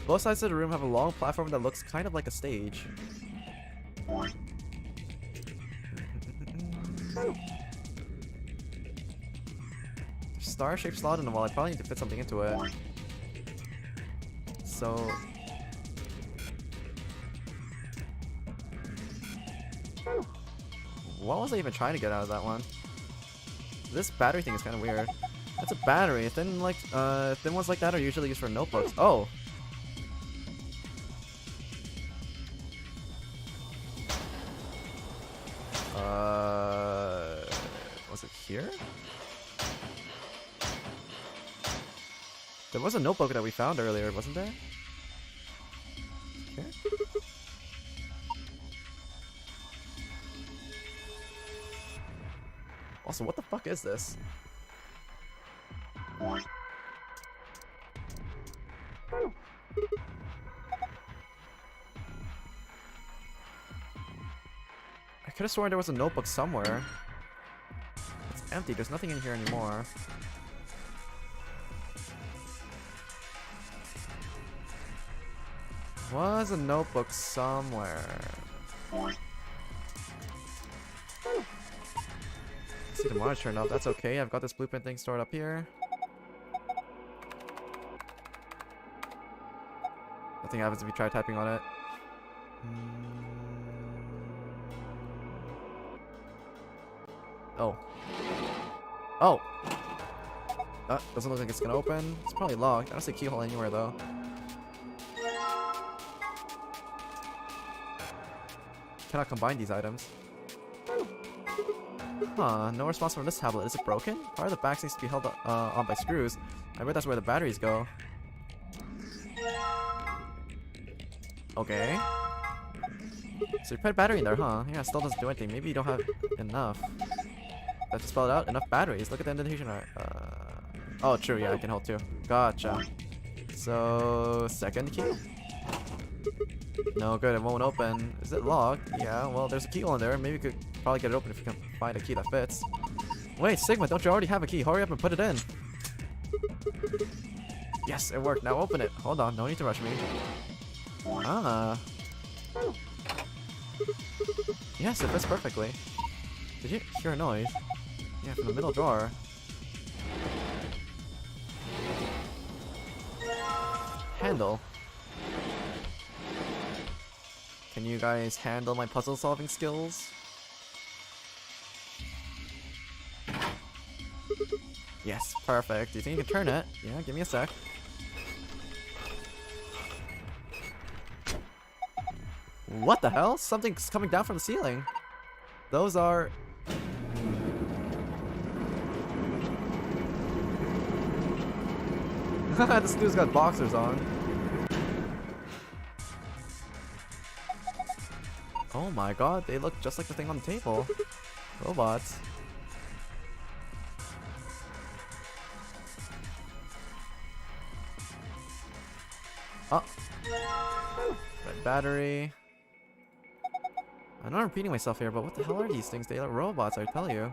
Both sides of the room have a long platform that looks kind of like a stage. Star-shaped slot in the wall. I probably need to fit something into it. So... what was I even trying to get out of that one? This battery thing is kind of weird. That's a battery. Thin ones like that are usually used for notebooks. Oh! Was it here? There was a notebook that we found earlier, wasn't there? Here? Also, what the fuck is this? I could have sworn there was a notebook somewhere. It's empty, there's nothing in here anymore. Was a notebook somewhere. See the monitor turned off, that's okay. I've got this blueprint thing stored up here. Nothing happens if you try typing on it. Oh. Oh! Doesn't look like it's gonna open. It's probably locked. I don't see a keyhole anywhere though. Cannot combine these items. Huh, no response from this tablet. Is it broken? Part of the back seems to be held on by screws. I bet that's where the batteries go. Okay. So you put a battery in there, huh? Yeah, it still doesn't do anything. Maybe you don't have enough. That just spelled out enough batteries. Look at the indentation. Oh, true. Yeah, I can hold two. Gotcha. So, second key? No, good. It won't open. Is it locked? Yeah, well, there's a keyhole in there. Maybe we could probably get it open if we can find a key that fits. Wait, Sigma, don't you already have a key? Hurry up and put it in. Yes, it worked. Now open it. Hold on. No need to rush me. Ah. Yes, it fits perfectly. Did you hear a noise? Yeah, from the middle drawer. handle. Can you guys handle my puzzle solving skills? Yes, perfect. Do you think you can turn it? Yeah, give me a sec. What the hell? Something's coming down from the ceiling. Those are... This dude's got boxers on. Oh my god, they look just like the thing on the table. Robots. Oh. Red battery. I know I'm repeating myself here, but what the hell are these things? They are robots, I tell you.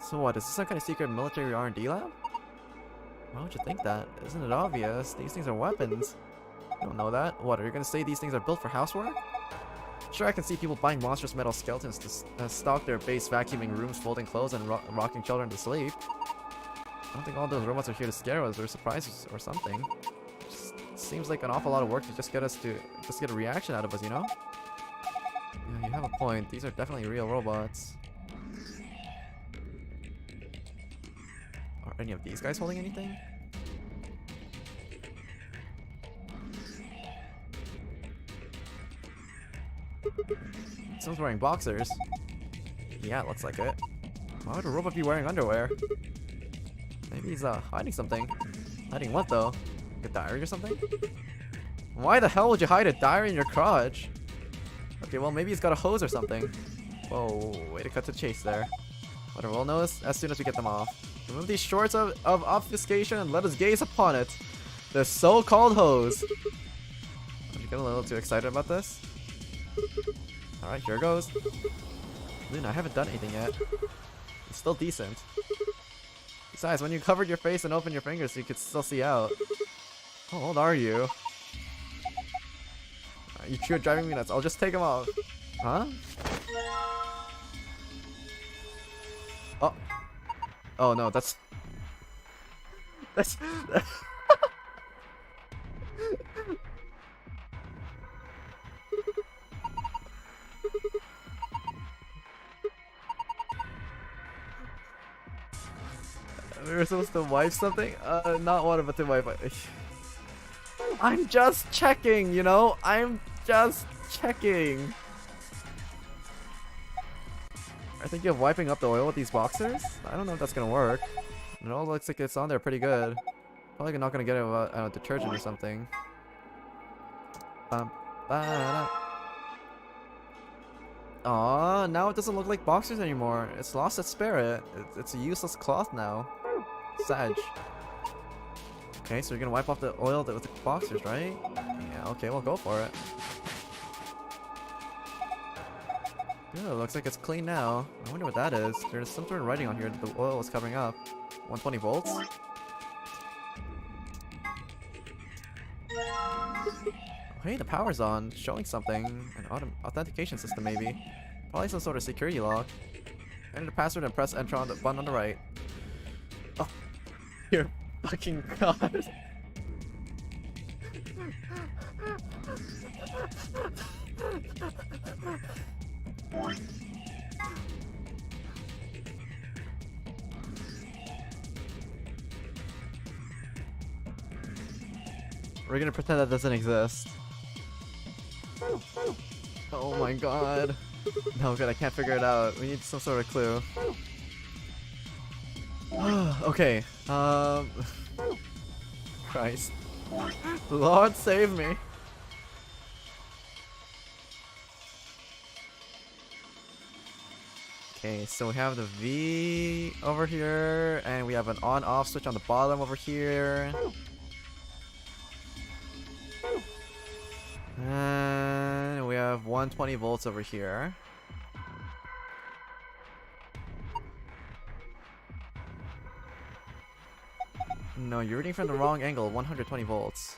So what, is this some kind of secret military R&D lab? Why would you think that? Isn't it obvious? These things are weapons. You don't know that? What, are you gonna say these things are built for housework? Sure, I can see people buying monstrous metal skeletons to stock their base, vacuuming rooms, folding clothes, and rocking children to sleep. I don't think all those robots are here to scare us or surprise us or something. Just seems like an awful lot of work to just get a reaction out of us, you know? Yeah, you have a point. These are definitely real robots. Are any of these guys holding anything? Someone's wearing boxers. Yeah, looks like it. Why would a robot be wearing underwear? Maybe he's hiding something. Hiding what though? Like a diary or something? Why the hell would you hide a diary in your crotch? Okay, well maybe he's got a hose or something. Whoa, way to cut to the chase there. Whatever, we'll know as soon as we get them off. Remove these shorts of obfuscation and let us gaze upon it. The so-called hose. Did you get a little too excited about this? Alright, here goes. Luna, I haven't done anything yet. It's still decent. Besides, when you covered your face and opened your fingers, you could still see out. How old are you? You're driving me nuts. I'll just take them off. Huh? Oh. Oh no, that's... We were supposed to wipe something? Not one but to wipe. I'm just checking, you know? I'm just checking. I think you're wiping up the oil with these boxers? I don't know if that's gonna work. It all looks like it's on there pretty good. Probably not gonna get it without detergent or something. Aw, now it doesn't look like boxers anymore. It's lost its spirit. It's a useless cloth now. Sag. Okay, so you're gonna wipe off the oil with the boxers, right? Yeah, okay, we'll go for it. Yeah, looks like it's clean now. I wonder what that is. There's some sort of writing on here that the oil was covering up. 120 volts? Oh, hey, the power's on. Showing something. An authentication system, maybe. Probably some sort of security lock. Enter the password and press enter on the button on the right. Oh, dear fucking god. We're gonna pretend that doesn't exist. Oh my god. No good, I can't figure it out. We need some sort of clue. Okay, Christ. Lord save me. Okay, so we have the V over here, and we have an on-off switch on the bottom over here. And we have 120 volts over here. No, you're reading from the wrong angle, 120 volts.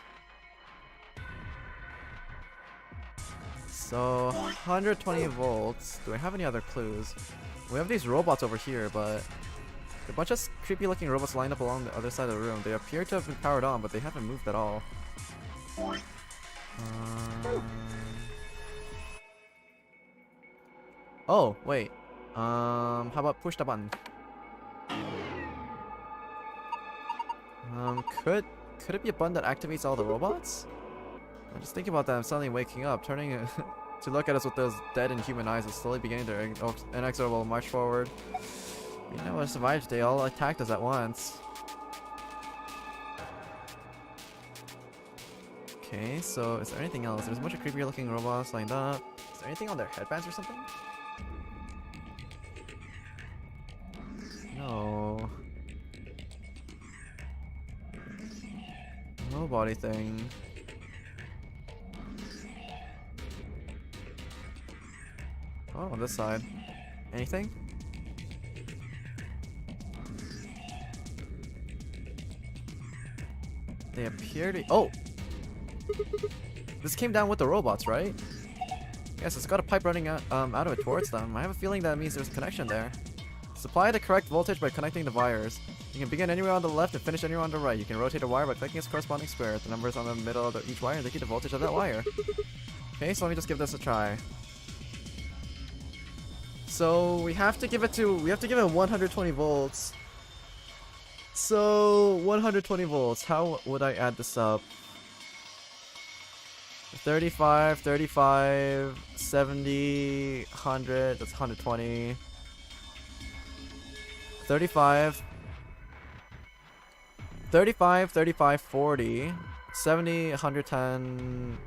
So, 120 volts. Do I have any other clues? We have these robots over here, but a bunch of creepy looking robots lined up along the other side of the room. They appear to have been powered on, but they haven't moved at all. Oh, wait. How about push the button? Could it be a button that activates all the robots? I'm just thinking about that. I'm suddenly waking up, turning to look at us with those dead and human eyes, and slowly beginning their inexorable march forward. We never survived. They all attacked us at once. Okay, so is there anything else? There's a bunch of creepier looking robots lined up. Is there anything on their headbands or something? No. No body thing. Oh, on this side. Anything? They appear to... Oh! This came down with the robots, right? Yes, it's got a pipe running out of it towards them. I have a feeling that means there's a connection there. Supply the correct voltage by connecting the wires. You can begin anywhere on the left and finish anywhere on the right. You can rotate a wire by clicking its corresponding square. The numbers on the middle of each wire indicate the voltage of that wire. Okay, so let me just give this a try. So we have to give it 120 volts. So 120 volts. How would I add this up? 35, 35, 70, 100, that's 120. 35, 40, 70, 110.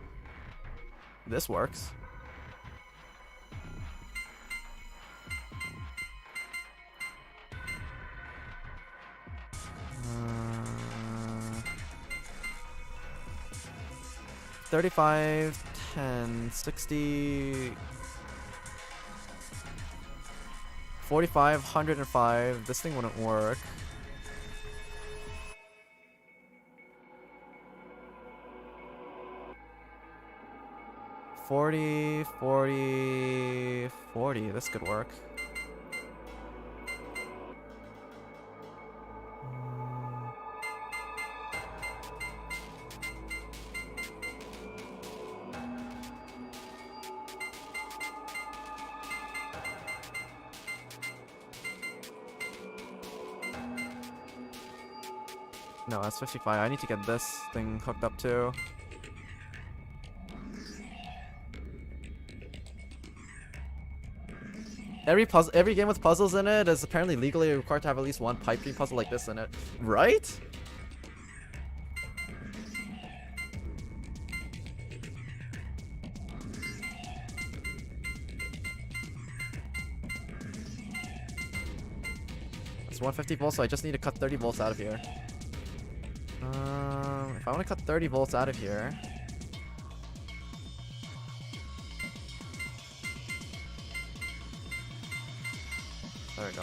This works. Uh, 35, 10, 60, 45, 105. This thing wouldn't work. $40, 40, 40. This could work. No, that's 55. I need to get this thing hooked up too. Every game with puzzles in it is apparently legally required to have at least one pipe dream puzzle like this in it. Right? It's 150 volts, so I just need to cut 30 volts out of here. If I want to cut 30 volts out of here... There we go.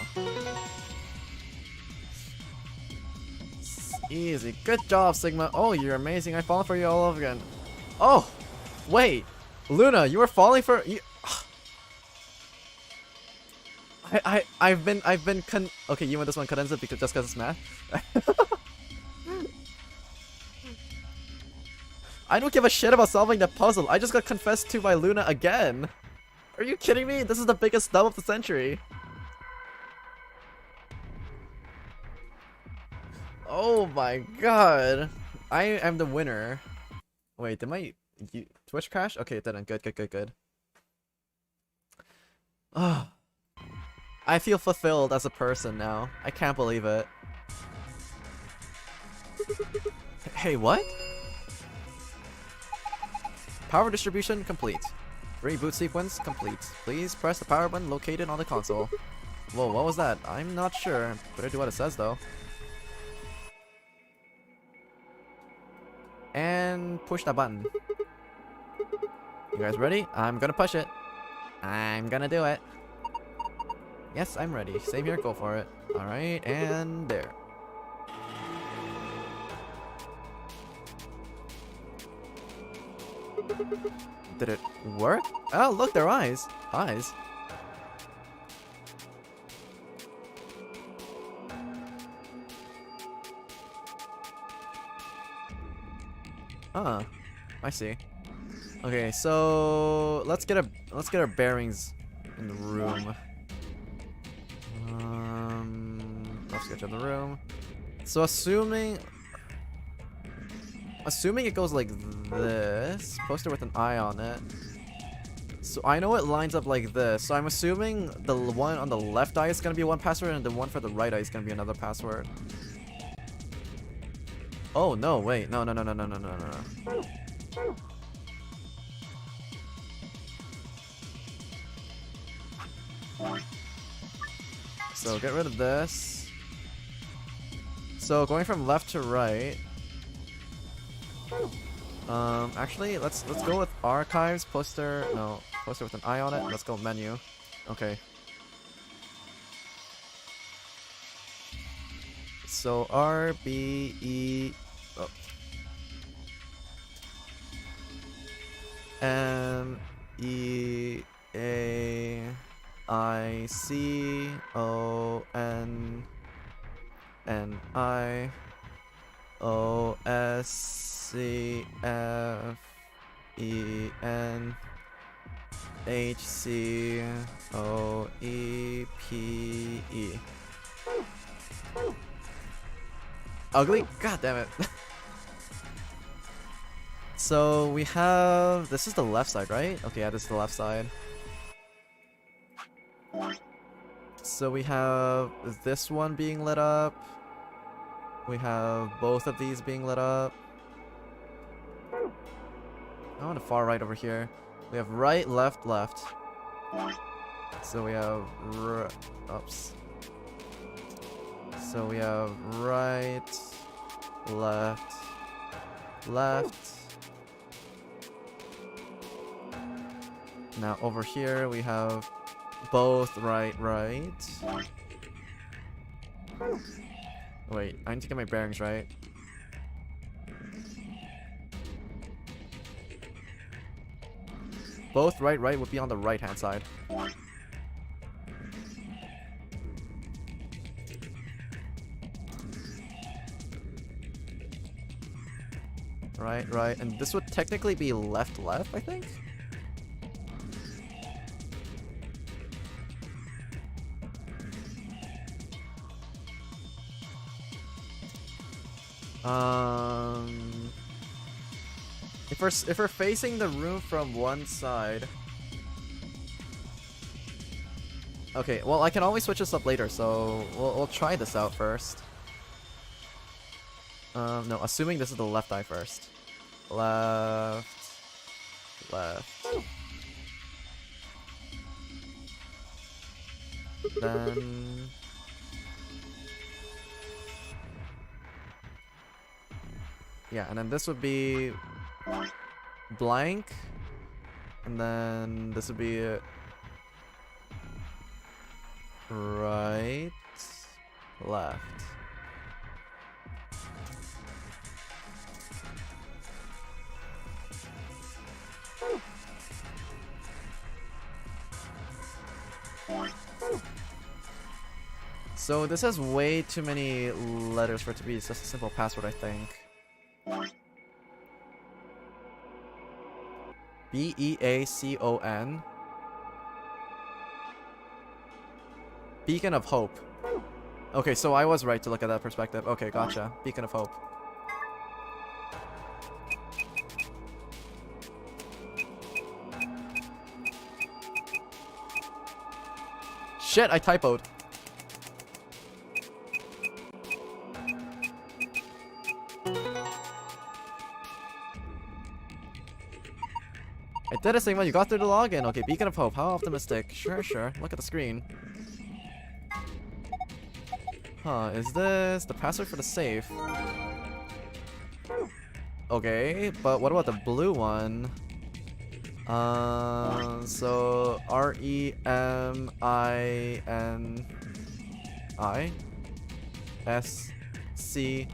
Easy. Good job, Sigma. Oh, you're amazing. I've fallen for you all over again. Oh! Wait! Luna, you were falling for... You... I've been okay, you want this one Cadenza because just because it's math? I don't give a shit about solving the puzzle. I just got confessed to by Luna again. Are you kidding me? This is the biggest dub of the century. Oh my god. I am the winner. Wait, did my Twitch crash? Okay, it didn't. Good. Oh. I feel fulfilled as a person now. I can't believe it. Hey, what? Power distribution complete. Reboot sequence complete. Please press the power button located on the console. Whoa, what was that? I'm not sure. Better do what it says though. And push that button. You guys ready? I'm gonna push it. I'm gonna do it. Yes, I'm ready. Same here, go for it. Alright, and there. Did it work? Oh, look, their eyes. Eyes. Huh. I see. Okay, so let's get our bearings in the room. Rough sketch of the room. So assuming it goes like this, poster with an eye on it. So I know it lines up like this. So I'm assuming the one on the left eye is gonna be one password, and the one for the right eye is gonna be another password. Oh no! Wait, no. So get rid of this. So going from left to right. Actually, let's go with archives poster. No, poster with an eye on it. Let's go menu. Okay. So R B E M E A I C O N N I O S C F E N H C O E P E. Ugly? God damn it. So we have, this is the left side, right? Okay, yeah, this is the left side. So we have this one being lit up. We have both of these being lit up. Oh, on the far right over here. We have right, left, left. So we have oops. So we have right, left, left. Now over here we have both right, right. Wait, I need to get my bearings right. Both right, right would be on the right hand side. Right, right, and this would technically be left, left, I think? If we're facing the room from one side. Okay, well I can always switch this up later, so we'll try this out first. No, assuming this is the left eye first. Left, left. Then yeah, and then this would be blank, and then this would be right, left. So this has way too many letters for it to be just a simple password, I think. B-E-A-C-O-N. Beacon of Hope. Okay, so I was right to look at that perspective. Okay, gotcha. Beacon of Hope. Shit, I typoed. I did it, Sigma. You got through the login. Okay, Beacon of Hope. How optimistic. Sure, sure. Look at the screen. Huh, is this the password for the safe? Okay, but what about the blue one? So R-E-M-I-N-I S-C-E-N-C-E.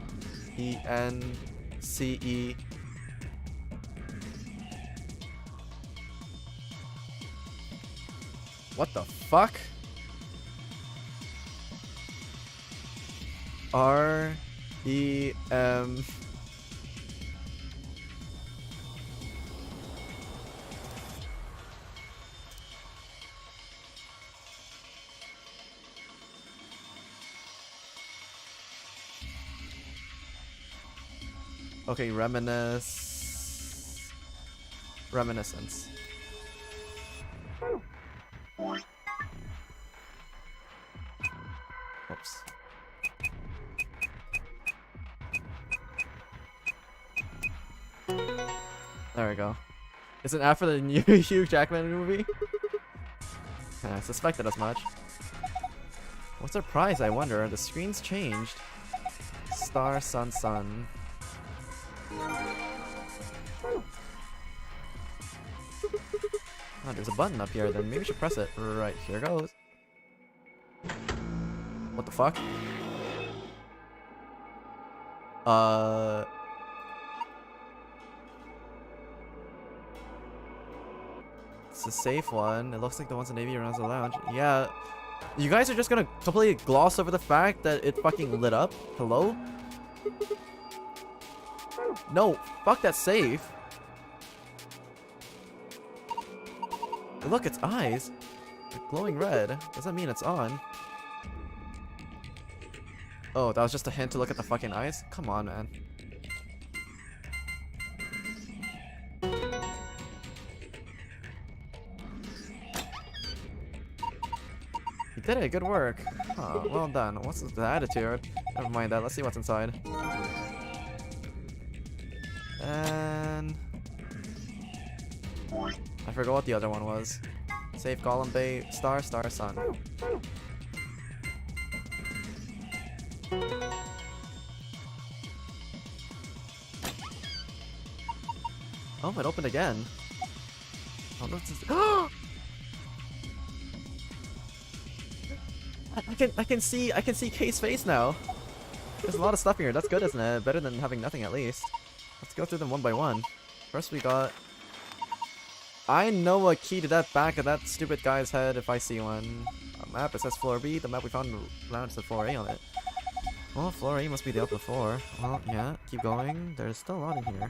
What the fuck? R-E-M Okay, reminiscence. Oops. There we go. Is it after the new Hugh Jackman movie? I suspected as much. What's our prize, I wonder? The screen's changed. Star, sun, sun. Oh, there's a button up here, then maybe we should press it. Right, here goes. What the fuck? It's a safe one. It looks like the ones in Navy around the lounge. Yeah. You guys are just gonna completely gloss over the fact that it fucking lit up? Hello? No, fuck that safe. Look, its eyes. They're glowing red. Does that mean it's on? Oh, that was just a hint to look at the fucking eyes? Come on, man. You did it, good work. Huh, well done. What's the attitude? Never mind that, let's see what's inside. And... I forgot what the other one was. Safe column bay, star, star, sun. Oh, it opened again. Oh, no, I can see Kay's face now. There's a lot of stuff here. That's good, isn't it? Better than having nothing, at least. Let's go through them one by one. First, we got. I know a key to that back of that stupid guy's head if I see one. A map. It says floor B. The map we found in the lounge said floor A on it. Well, floor A must be the upper floor. Well, yeah. Keep going. There's still a lot in here.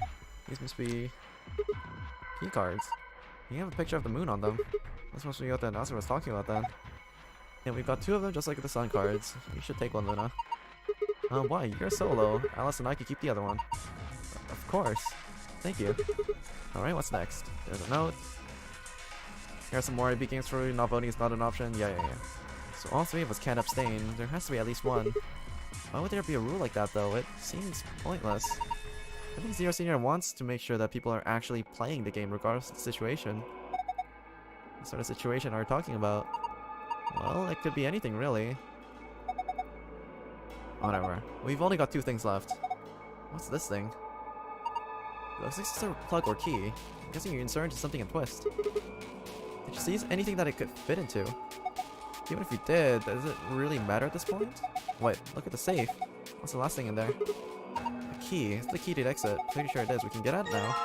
These must be key cards. You have a picture of the moon on them. This must be what the announcer was talking about then. Yeah, we've got two of them just like the sun cards. You should take one, Luna. Why? You're solo. Alice and I can keep the other one. Of course. Thank you. Alright, what's next? There's a note. Here are some more AB games for you. Not voting is not an option. Yeah. So all three of us can't abstain. There has to be at least one. Why would there be a rule like that, though? It seems pointless. I think Zero Senior wants to make sure that people are actually playing the game regardless of the situation. What sort of situation are we talking about? Well, it could be anything, really. Whatever. We've only got two things left. What's this thing? It looks like it's a plug or key. I'm guessing you insert into something and twist. Did you see anything that it could fit into? Even if you did, does it really matter at this point? Wait, look at the safe. What's the last thing in there? A key. It's the key to exit. Pretty sure it is. We can get out now.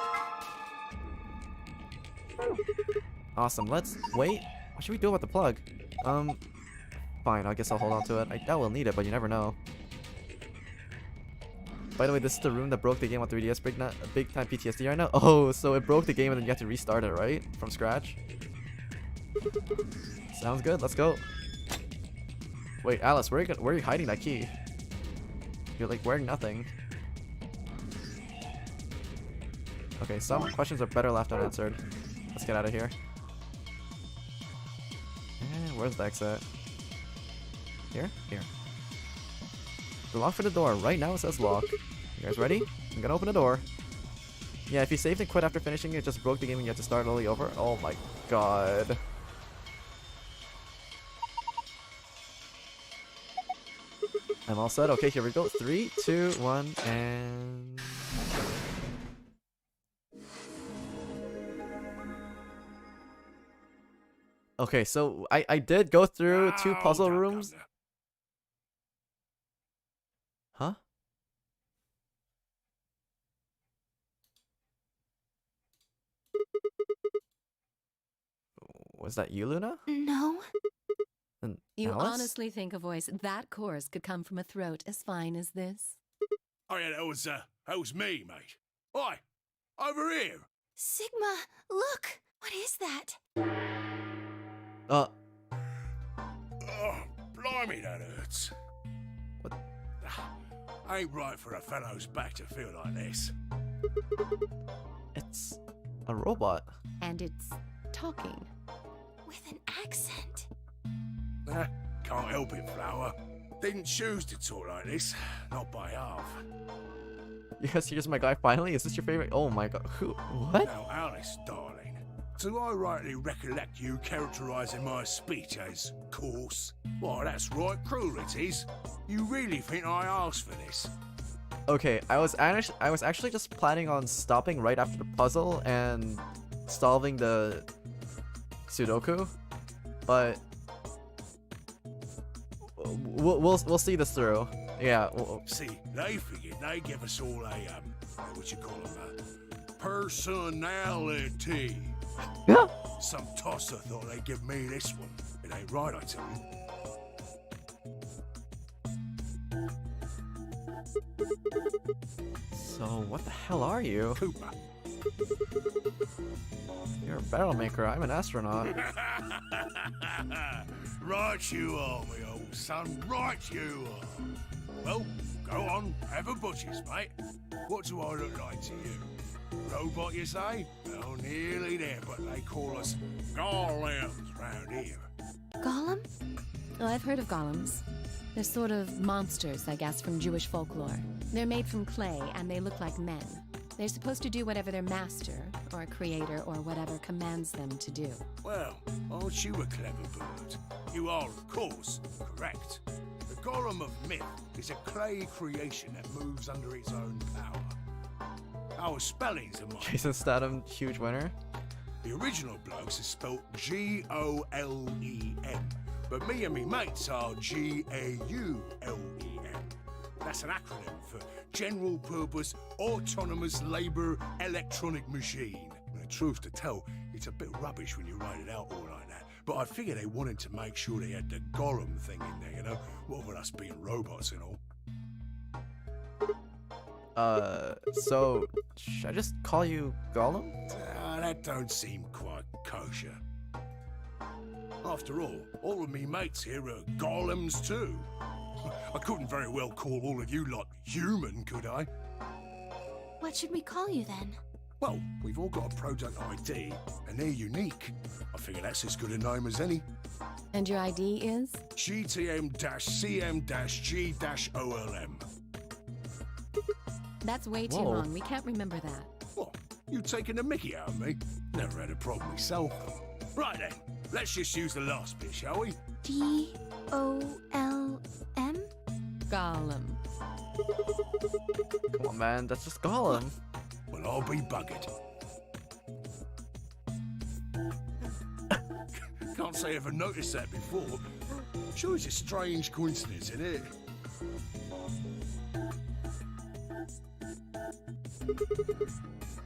Awesome. Let's wait. What should we do about the plug? Fine. I guess I'll hold on to it. I doubt we'll need it, but you never know. By the way, this is the room that broke the game on 3DS. Big time PTSD right now. Oh, so it broke the game and then you have to restart it, right? From scratch? Sounds good. Let's go. Wait, Alice, where are you hiding that key? You're like wearing nothing. Okay, some questions are better left unanswered. Let's get out of here. And where's the exit? Here? Here. The lock for the door. Right now it says lock. You guys ready? I'm gonna open the door. Yeah, if you saved and quit after finishing it, just broke the game and you have to start all over. Oh my god. I'm all set. Okay, here we go. 3, 2, 1, and... Okay, so I did go through 2 puzzle rooms. Huh? Was that you, Luna? No. And You Alice? honestly think a voice that coarse could come from a throat as fine as this? Oh yeah, that was me, mate. Oi, over here. Sigma, look! What is that? Oh, blimey, that hurts. What? Ain't right for a fellow's back to feel like this. It's a robot. And it's talking. With an accent. Can't help it, Flower. Didn't choose to talk like this, not by half. Yes, here's my guy finally. Is this your favorite? Oh my god. Who? What? Now, Alice, darling, do I rightly recollect you characterising my speech as coarse? Why, that's right cruel it is. You really think I asked for this? Okay, I was actually just planning on stopping right after the puzzle and solving the Sudoku, but we'll see this through. Yeah. See, they figured they'd give us all a what you call them, personality. Yeah. Some tosser thought they'd give me this one. It ain't right, I tell you. So what the hell are you? Cooper. You're a barrel maker. I'm an astronaut. Right you are, me old son. Right you are. Well, go on, have a butcher's, mate. What do I look like to you? Robot, you say? Well, nearly there, but they call us golems round here. Golem? Oh, I've heard of golems. They're sort of monsters, I guess, from Jewish folklore. They're made from clay, and they look like men. They're supposed to do whatever their master, or creator, or whatever commands them to do. Well, aren't you a clever bird? You are, of course, correct. The golem of myth is a clay creation that moves under its own power. Our spellings are mine. Jason Statham, huge winner. The original blokes is spelled G-O-L-E-M, but me and me mates are G-A-U-L-E-M. That's an acronym for General Purpose Autonomous Labour Electronic Machine. And the truth to tell, it's a bit rubbish when you write it out all like that. But I figure they wanted to make sure they had the golem thing in there, you know? What with us being robots and all. So, should I just call you Gollum? That don't seem quite kosher. After all of me mates here are golems too. I couldn't very well call all of you lot human, could I? What should we call you then? Well, we've all got a product ID, and they're unique. I figure that's as good a name as any. And your ID is? GTM-CM-G-OLM. That's way too Whoa. long. We can't remember that. What? You taking the mickey out of me? Never had a problem myself. Right then, let's just use the last bit, shall we? G-O-L-M? Gollum. Come on, man. That's just Gollum. Well, I'll be buggered. Can't say I ever noticed that before. Sure, it's a strange coincidence, isn't it?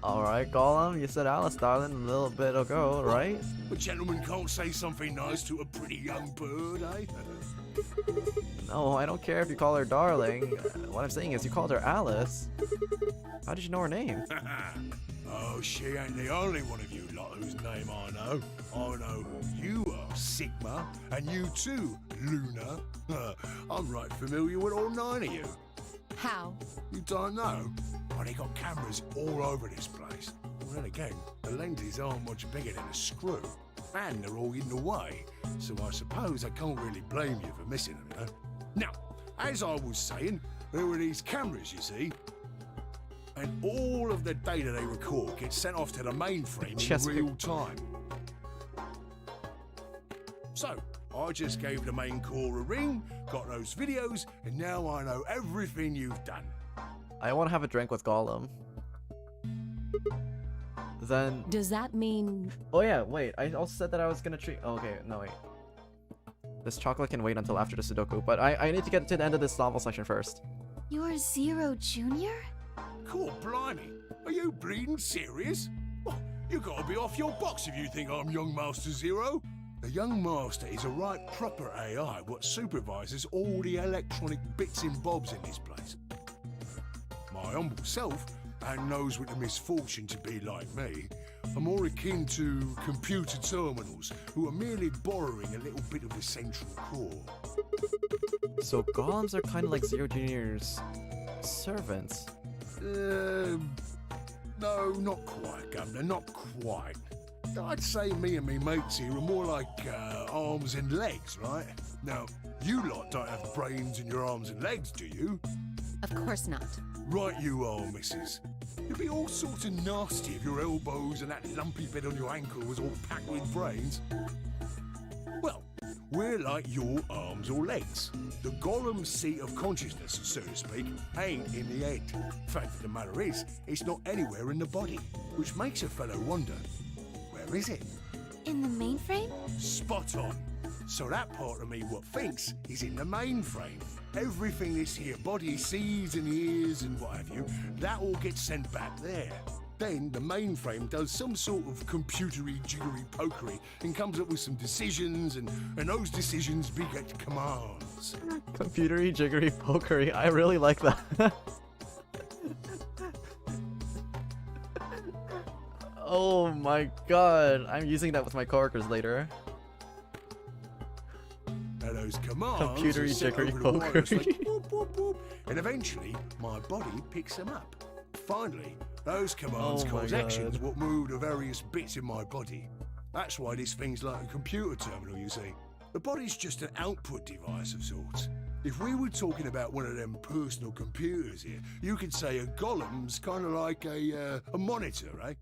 Alright, Gollum, you said Alice, darling, a little bit ago, right? A gentleman can't say something nice to a pretty young bird, eh? No, I don't care if you call her darling. What I'm saying is you called her Alice. How did you know her name? Oh, she ain't the only one of you lot whose name I know. I know who you are, Sigma, and you too, Luna. I'm right familiar with all 9 of you. How? You don't know? Well, they got cameras all over this place. Well, then again, the lenses aren't much bigger than a screw. And they're all in the way. So I suppose I can't really blame you for missing them, you know? Now, as I was saying, there were these cameras, you see. And all of the data they record gets sent off to the mainframe in real time. So, I just gave the main core a ring, got those videos, and now I know everything you've done. I want to have a drink with Gollum. Then... Does that mean... Oh yeah, wait, I also said that I was gonna treat... Oh, okay, no wait. This chocolate can wait until after the Sudoku, but I need to get to the end of this novel section first. You're Zero Jr.? Cool, blimey. Are you bleeding serious? Oh, you gotta be off your box if you think I'm young Master Zero. The young master is a right proper AI what supervises all the electronic bits and bobs in this place. My humble self, and those with the misfortune to be like me, are more akin to computer terminals who are merely borrowing a little bit of the central core. So Golems are kind of like Zero Jr.'s Servants? No, not quite, Governor, not quite. I'd say me and me mates here are more like arms and legs, right? Now, you lot don't have brains in your arms and legs, do you? Of course not. Right you are, missus. You'd be all sorts of nasty if your elbows and that lumpy bit on your ankle was all packed with brains. Well, we're like your arms or legs. The Gollum's seat of consciousness, so to speak, ain't in the head. Fact of the matter is, it's not anywhere in the body, which makes a fellow wonder, where is it? In the mainframe? Spot on. So that part of me what thinks is in the mainframe. Everything this here body sees and hears and what have you, that all gets sent back there. Then the mainframe does some sort of computery jiggery pokery and comes up with some decisions, and those decisions beget commands. Computery jiggery pokery. I really like that. Oh my god. I'm using that with my coworkers later. Now those commands Computery are sent jiggery over the wires pokery. like whoop, whoop, whoop, and eventually my body picks them up. Finally, those commands Oh my cause God. actions what move the various bits in my body. That's why this thing's like a computer terminal, you see. The body's just an output device of sorts. If we were talking about one of them personal computers here, you could say a golem's kind of like a monitor, right?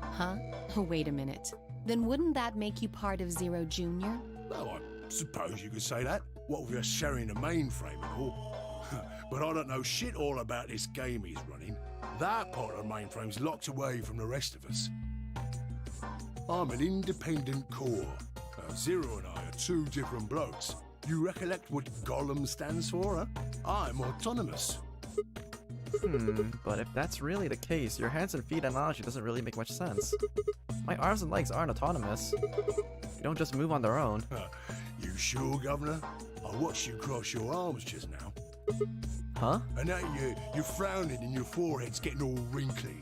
Huh? Oh, wait a minute. Then wouldn't that make you part of Zero Junior? Well, I suppose you could say that. What with us sharing a mainframe and all. But I don't know shit all about this game he's running. That part of the mainframe's locked away from the rest of us. I'm an independent core. Zero and I are two different blokes. You recollect what Gollum stands for, huh? I'm autonomous. But if that's really the case, your hands and feet analogy doesn't really make much sense. My arms and legs aren't autonomous. They don't just move on their own. You sure, Governor? I watched you cross your arms just now. Huh? And now you're frowning and your forehead's getting all wrinkly.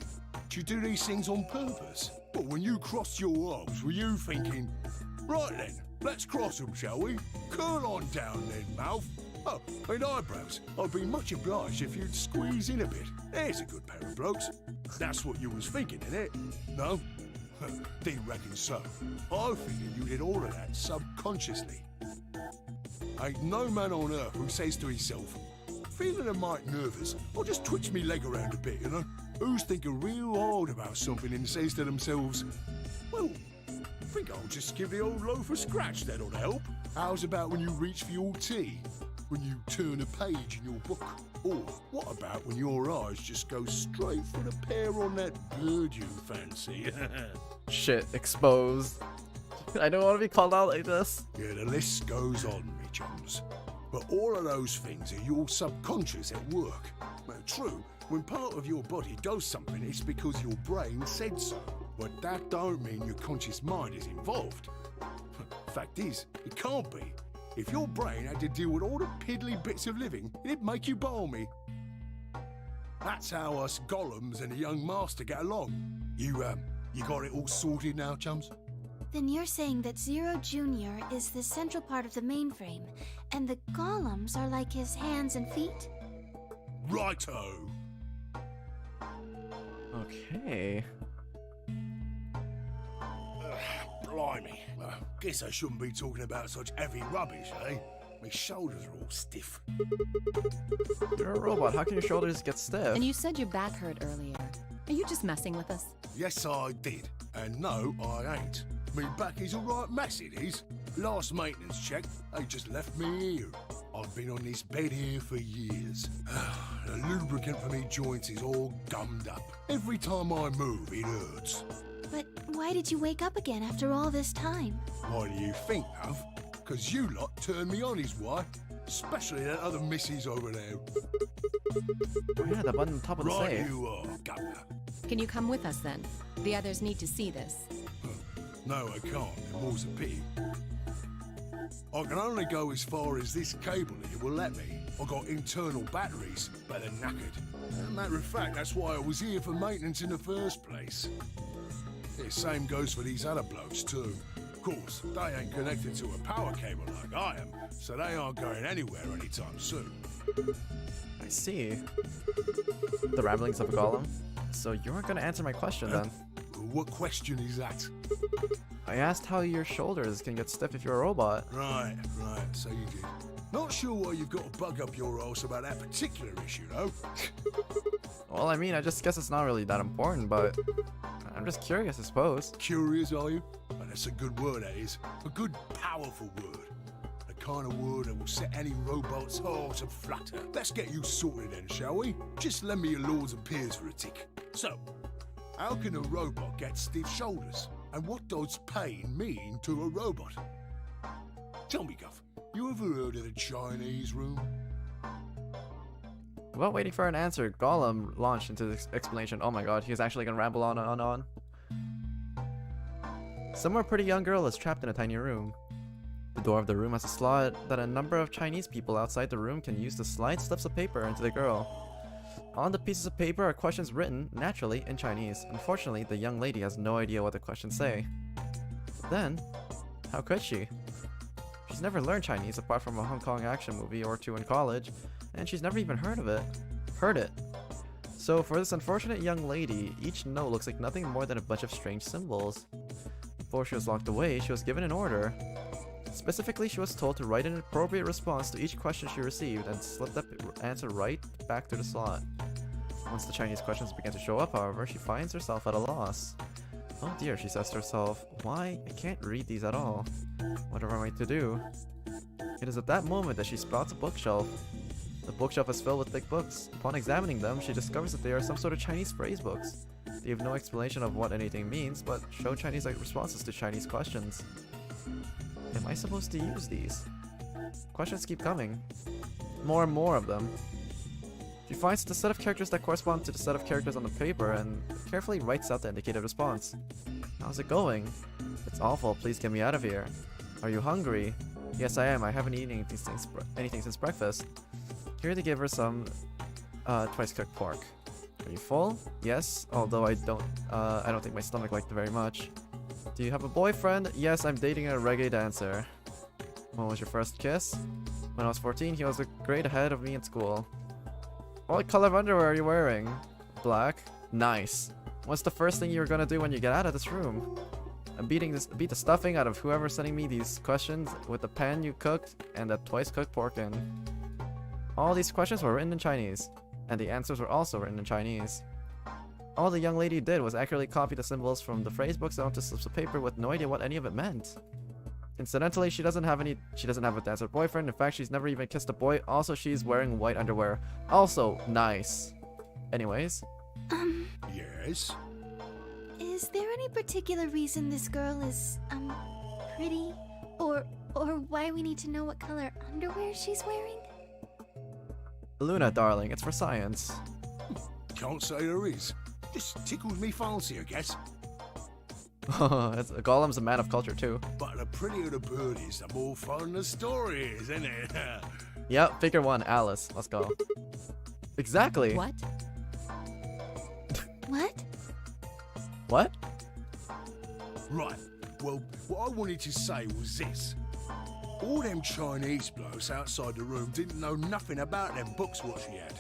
Do you do these things on purpose? But when you crossed your arms, were you thinking, right then, let's cross them, shall we? Curl on down then, mouth. Oh, and eyebrows. I'd be much obliged if you'd squeeze in a bit. There's a good pair of blokes. That's what you was thinking, innit? No? Didn't reckon so. I figured you did all of that subconsciously. Ain't no man on earth who says to himself, feeling a mite nervous, I'll just twitch me leg around a bit, you know? Who's thinking real hard about something and says to themselves, well, I think I'll just give the old loaf a scratch, that ought to help. How's about when you reach for your tea? When you turn a page in your book? Or what about when your eyes just go straight for the pear on that bird you fancy? Shit, exposed. I don't want to be called out like this. Yeah, the list goes on, me chums. But all of those things are your subconscious at work. Now, true, when part of your body does something, it's because your brain said so. But that don't mean your conscious mind is involved. Fact is, it can't be. If your brain had to deal with all the piddly bits of living, it'd make you balmy. That's how us golems and the young master get along. You got it all sorted now, chums? Then you're saying that Zero Junior is the central part of the mainframe, and the golems are like his hands and feet? Righto! Okay. Blimey. Guess I shouldn't be talking about such heavy rubbish, eh? My shoulders are all stiff. You're a robot. How can your shoulders get stiff? And you said your back hurt earlier. Are you just messing with us? Yes, I did. And no, I ain't. Me back is a right mess, it is. Last maintenance check, they just left me here. I've been on this bed here for years. The lubricant for me joints is all gummed up. Every time I move, it hurts. But why did you wake up again after all this time? Why do you think, Huv? Because you lot turned me on, is why. Especially that other missus over there. Oh yeah, the button on top of the Right safe. you are, Governor. Can you come with us then? The others need to see this. No, I can't. The more's a pity. I can only go as far as this cable here will let me. I've got internal batteries, but they're knackered. Matter of fact, that's why I was here for maintenance in the first place. The same goes for these other blokes too. Of course, they ain't connected to a power cable like I am, so they aren't going anywhere anytime soon. I I see. The ramblings of a golem. So you weren't gonna answer my question then. What question is that? I asked how your shoulders can get stiff if you're a robot. Right, so you did. Not sure why you've got to bug up your arse about that particular issue, though. Well, I mean, I just guess it's not really that important, but I'm just curious, I suppose. Curious, are you? Well, that's a good word, that is. A good, powerful word. The kind of word that will set any robot's heart aflutter. Let's get you sorted then, shall we? Just lend me your lords and peers for a tick. So, how can a robot get stiff shoulders? And what does pain mean to a robot? Tell me, Guff, you ever heard of the Chinese room? Without waiting for an answer, Gollum launched into this explanation. Oh my god, he's actually gonna ramble on and on. Somewhere a pretty young girl is trapped in a tiny room. The door of the room has a slot that a number of Chinese people outside the room can use to slide slips of paper into the girl. On the pieces of paper are questions written, naturally, in Chinese. Unfortunately, the young lady has no idea what the questions say. Then, how could she? She's never learned Chinese apart from a Hong Kong action movie or two in college, and she's never even heard it. So for this unfortunate young lady, each note looks like nothing more than a bunch of strange symbols. Before she was locked away, she was given an order. Specifically, she was told to write an appropriate response to each question she received and slip that answer right back to the slot. Once the Chinese questions began to show up, however, she finds herself at a loss. Oh dear, she says to herself, why? I can't read these at all. What am I to do? It is at that moment that she spots a bookshelf. The bookshelf is filled with thick books. Upon examining them, she discovers that they are some sort of Chinese phrase books. They have no explanation of what anything means, but show Chinese responses to Chinese questions. Am I supposed to use these? Questions keep coming. More and more of them. She finds the set of characters that correspond to the set of characters on the paper and carefully writes out the indicated response. How's it going? It's awful, please get me out of here. Are you hungry? Yes, I am. I haven't eaten anything since breakfast. Here to give her some twice cooked pork. Are you full? Yes, although I don't think my stomach liked it very much. Do you have a boyfriend? Yes, I'm dating a reggae dancer. When was your first kiss? When I was 14, he was a grade ahead of me in school. What color of underwear are you wearing? Black. Nice. What's the first thing you're gonna do when you get out of this room? I'm beat the stuffing out of whoever's sending me these questions with the pan you cooked and the twice cooked pork in. All these questions were written in Chinese, and the answers were also written in Chinese. All the young lady did was accurately copy the symbols from the phrase books onto slips of paper with no idea what any of it meant. Incidentally, she doesn't have a dancer boyfriend. In fact, she's never even kissed a boy. Also, she's wearing white underwear. Also, nice. Anyways. Yes? Is there any particular reason this girl is, pretty? Or why we need to know what color underwear she's wearing? Luna, darling, it's for science. Can't say there is. Just tickles me fancy, I guess. Gollum's a man of culture too. But the prettier the bird is, the more fun the story is, isn't it? Yep, figure one, Alice. Let's go. Exactly. What? What? What? Right. Well, what I wanted to say was this. All them Chinese blokes outside the room didn't know nothing about them books what she had.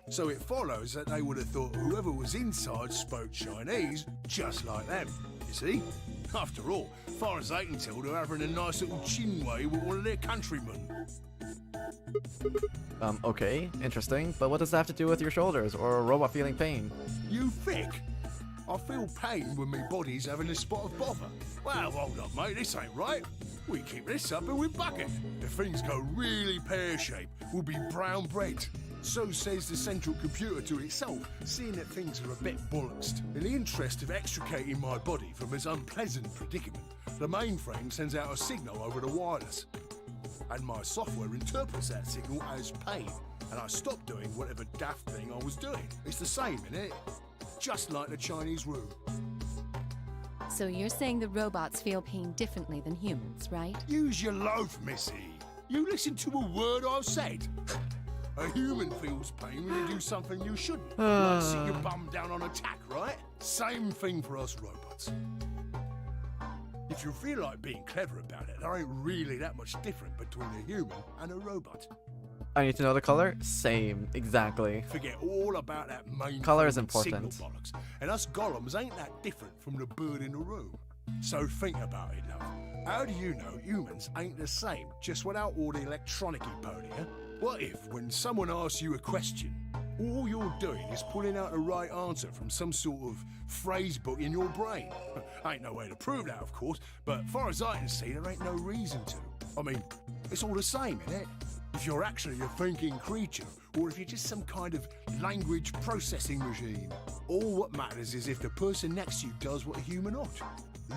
So it follows that they would have thought whoever was inside spoke Chinese just like them. You see? After all, far as they can tell, they're having a nice little chinway with one of their countrymen. Okay, interesting. But what does that have to do with your shoulders or a robot feeling pain? You thick? I feel pain when my body's having a spot of bother. Well, hold up, mate, this ain't right. We keep this up and we bucket. If things go really pear-shaped, we'll be brown bread. So says the central computer to itself, seeing that things are a bit bollocksed. In the interest of extricating my body from this unpleasant predicament, the mainframe sends out a signal over the wireless. And my software interprets that signal as pain, and I stop doing whatever daft thing I was doing. It's the same, innit? Just like the Chinese room. So you're saying the robots feel pain differently than humans, right? Use your loaf, missy. You listen to a word I've said. A human feels pain when you do something you shouldn't. Like sit your bum down on a tack, right? Same thing for us robots. If you feel like being clever about it, there ain't really that much different between a human and a robot. I need to know the color? Same, exactly. Forget all about that main Color is signal important. bollocks. And us golems ain't that different from the bird in the room. So think about it, love. How do you know humans ain't the same just without all the electronic-y pony, huh? What if, when someone asks you a question, all you're doing is pulling out the right answer from some sort of phrase book in your brain? Ain't no way to prove that, of course, but far as I can see, there ain't no reason to. I mean, it's all the same, innit? If you're actually a thinking creature, or if you're just some kind of language processing machine. All what matters is if the person next to you does what a human ought.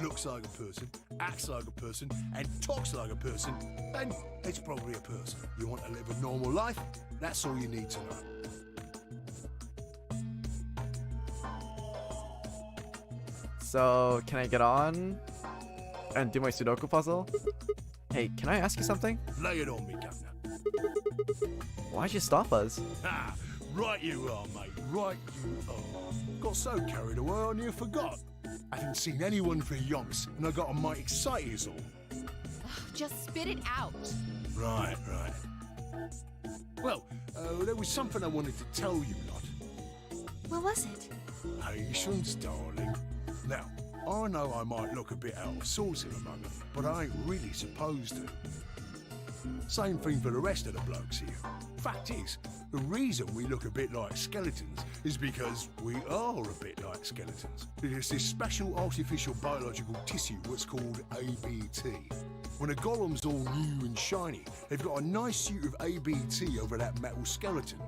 Looks like a person, acts like a person, and talks like a person, then it's probably a person. You want to live a normal life? That's all you need to know. So, can I get on and do my Sudoku puzzle? Hey, can I ask you something? Lay it on me, Governor. Why'd you stop us? Ah, right you are, mate. Right you are. Got so carried away I near forgot. I haven't seen anyone for yonks, and I got a mite excited is all. Just spit it out. Right. Well, there was something I wanted to tell you, lot. What was it? Patience, darling. Now, I know I might look a bit out of sorts in a moment, but I ain't really supposed to. Same thing for the rest of the blokes here. Fact is, the reason we look a bit like skeletons is because we are a bit like skeletons. There's this special artificial biological tissue what's called ABT. When a golem's all new and shiny, they've got a nice suit of ABT over that metal skeleton.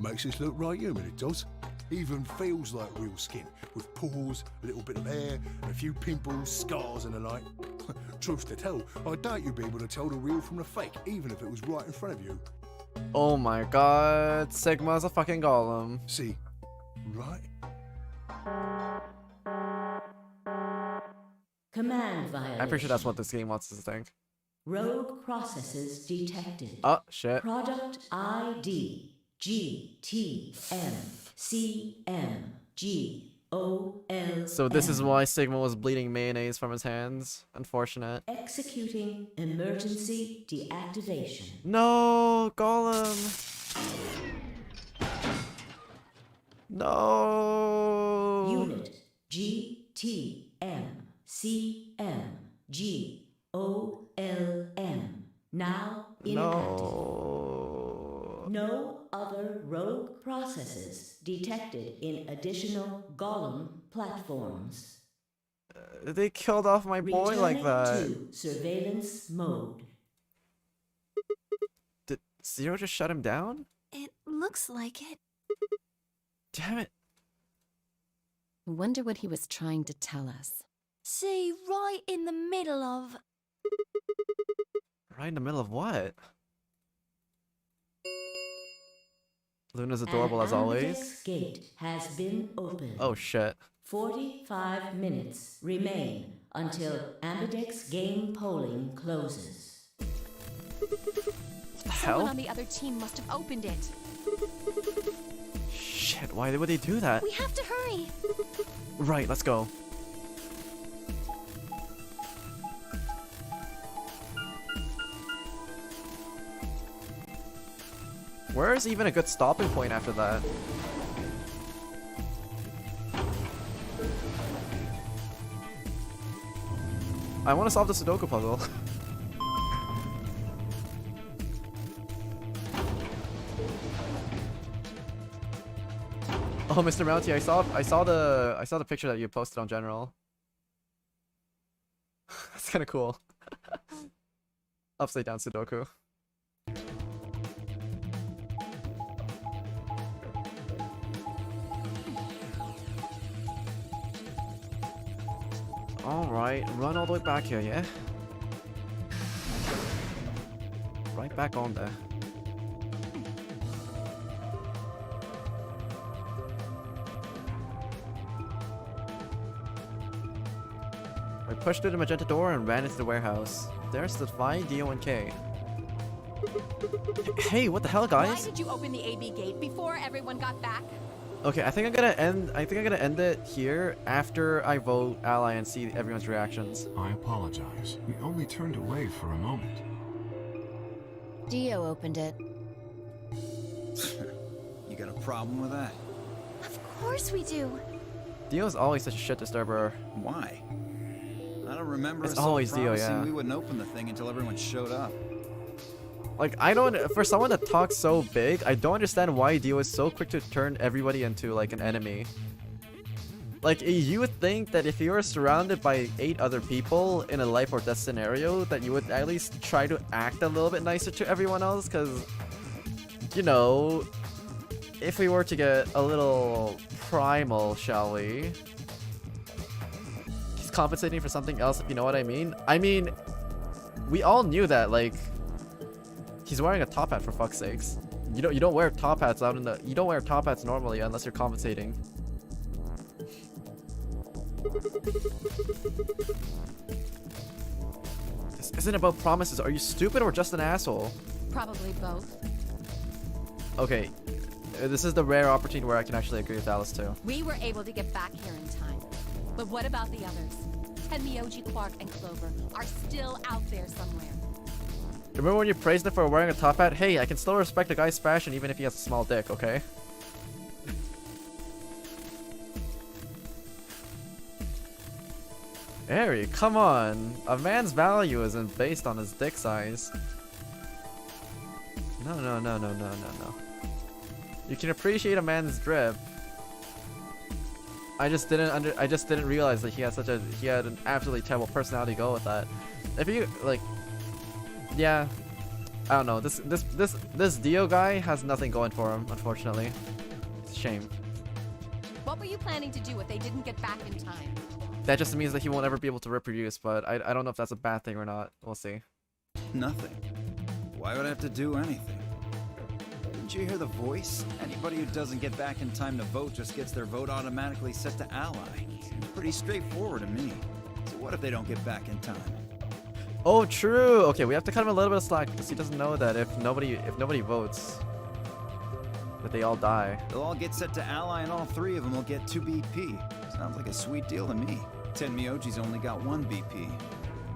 Makes us look right human, it does. Even feels like real skin, with pores, a little bit of hair, and a few pimples, scars and the like. Truth to tell, I doubt you'd be able to tell the real from the fake, even if it was right in front of you. Oh my god, Sigma's a fucking golem. See, right? Command violation. I'm pretty sure that's what this game wants us to think. Rogue processes detected. Oh, shit. Product ID GTMCMGOL. So this is why Sigma was bleeding mayonnaise from his hands. Unfortunate. Executing emergency deactivation. No, Golem. No. Unit GTMCMGOLM. Now inactive. No other rogue processes detected in additional Golem platforms. They killed off my boy like that. Returning to surveillance mode. Did Zero just shut him down? It looks like it. Damn it. I wonder what he was trying to tell us. See, right in the middle of... Right in the middle of what? Luna's adorable as always. Ambidex gate has been opened. Oh shit. 45 minutes remain until Ambidex game polling closes. What the hell? Someone on the other team must have opened it. Shit, why would they do that? We have to hurry. Right, let's go. Where's even a good stopping point after that? I want to solve the Sudoku puzzle. Oh, Mr. Mounty, I saw the picture that you posted on General. That's kind of cool. Upside down Sudoku. Alright, run all the way back here, yeah? Right back on there. I pushed through the magenta door and ran into the warehouse. There stood Vi, Dio, and K. Hey, what the hell, guys? Why did you open the AB gate before everyone got back? Okay, I think I'm gonna end it here after I vote ally and see everyone's reactions. I apologize. We only turned away for a moment. Dio opened it. You got a problem with that? Of course we do. Dio's always such a shit disturber. Why? I don't remember It's us always all Dio, promising yeah. we wouldn't open the thing until everyone showed up. Like, I don't, for someone that talks so big, I don't understand why Dio is so quick to turn everybody into, like, an enemy. Like, you would think that if you were surrounded by 8 other people in a life or death scenario, that you would at least try to act a little bit nicer to everyone else, because, you know, if we were to get a little primal, shall we? He's compensating for something else, if you know what I mean. I mean, we all knew that, like, he's wearing a top hat, for fuck's sakes. You don't wear top hats out in the, you don't wear top hats normally unless you're compensating. This isn't about promises. Are you stupid or just an asshole? Probably both. Okay, this is the rare opportunity where I can actually agree with Alice too. We were able to get back here in time. But what about the others? Tenmyoji, Quark, and Clover are still out there somewhere. Remember when you praised him for wearing a top hat? Hey, I can still respect a guy's fashion even if he has a small dick, okay? Harry, come on. A man's value isn't based on his dick size. No. You can appreciate a man's drip. I just didn't realize that he had an absolutely terrible personality to go with that. If you like, yeah, I don't know. This Dio guy has nothing going for him, unfortunately. It's a shame. What were you planning to do if they didn't get back in time? That just means that he won't ever be able to reproduce, but I don't know if that's a bad thing or not. We'll see. Nothing. Why would I have to do anything? Didn't you hear the voice? Anybody who doesn't get back in time to vote just gets their vote automatically set to ally. Seems pretty straightforward to me. So what if they don't get back in time? Oh, true. Okay, we have to cut him a little bit of slack because he doesn't know that if nobody votes, that they all die. They'll all get set to ally and all 3 of them will get 2 BP. Sounds like a sweet deal to me. Tenmyoji's only got 1 BP.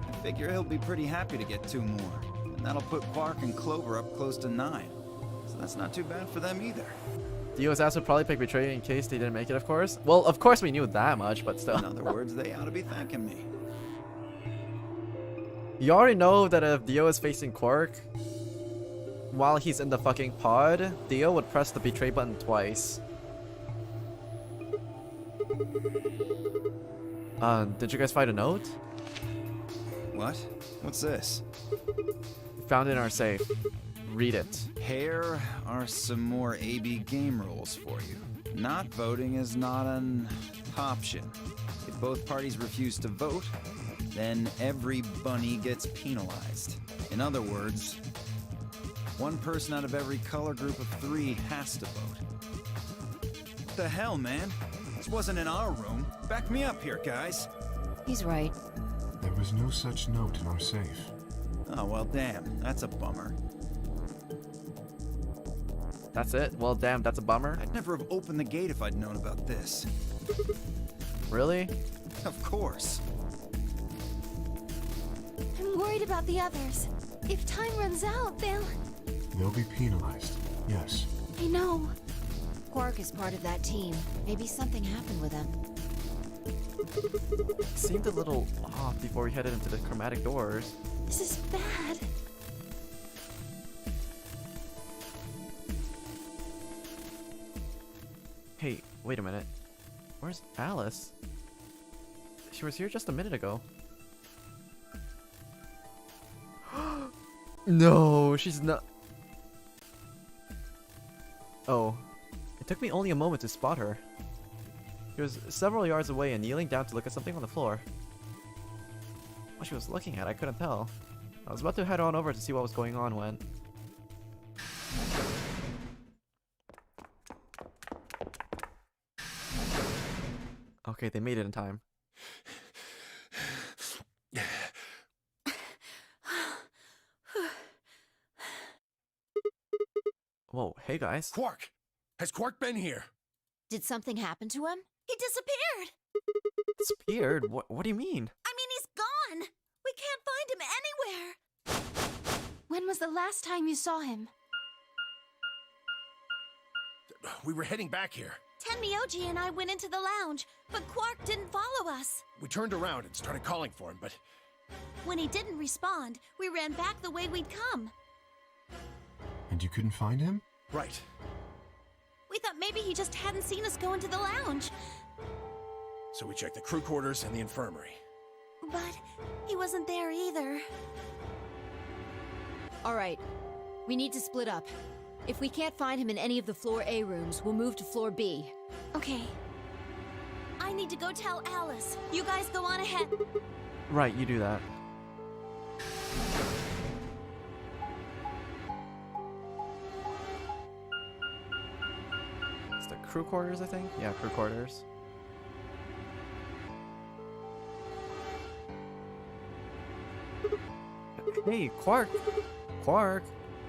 I figure he'll be pretty happy to get 2 more. And that'll put Quark and Clover up close to 9. So that's not too bad for them either. Dio's ass would probably pick Betray in case they didn't make it, of course. Well, of course we knew that much, but still. In other words, they ought to be thanking me. You already know that if Dio is facing Quark, while he's in the fucking pod, Dio would press the Betray button twice. Did you guys find a note? What? What's this? Found it in our safe. Read it. Here are some more AB game rules for you. Not voting is not an option. If both parties refuse to vote, then every bunny gets penalized. In other words, 1 person out of every color group of 3 has to vote. What the hell, man? This wasn't in our room. Back me up here, guys. He's right. There was no such note in our safe. Oh, well, damn. That's a bummer. That's it? Well, damn, that's a bummer. I'd never have opened the gate if I'd known about this. Really? Of course. I'm worried about the others. If time runs out, They'll be penalized, yes. I know. Quark is part of that team. Maybe something happened with him. Seemed a little off before we headed into the chromatic doors. This is bad. Hey, wait a minute. Where's Alice? She was here just a minute ago. No, she's not. Oh. It took me only a moment to spot her. She was several yards away and kneeling down to look at something on the floor. What she was looking at, I couldn't tell. I was about to head on over to see what was going on when... Okay, they made it in time. Whoa, hey guys. Quark! Has Quark been here? Did something happen to him? He disappeared. Disappeared? What do you mean? I mean, he's gone. We can't find him anywhere. When was the last time you saw him? We were heading back here. Tenmyoji and I went into the lounge, but Quark didn't follow us. We turned around and started calling for him, but When he didn't respond, we ran back the way we'd come. And you couldn't find him? right. We thought maybe he just hadn't seen us go into the lounge. So we checked the crew quarters and the infirmary. But he wasn't there either. Alright, we need to split up. If we can't find him in any of the floor A rooms, we'll move to floor B. Okay. I need to go tell Alice. You guys go on ahead. Right, you do that. It's the crew quarters, I think? Yeah, crew quarters. Hey, Quark! Quark!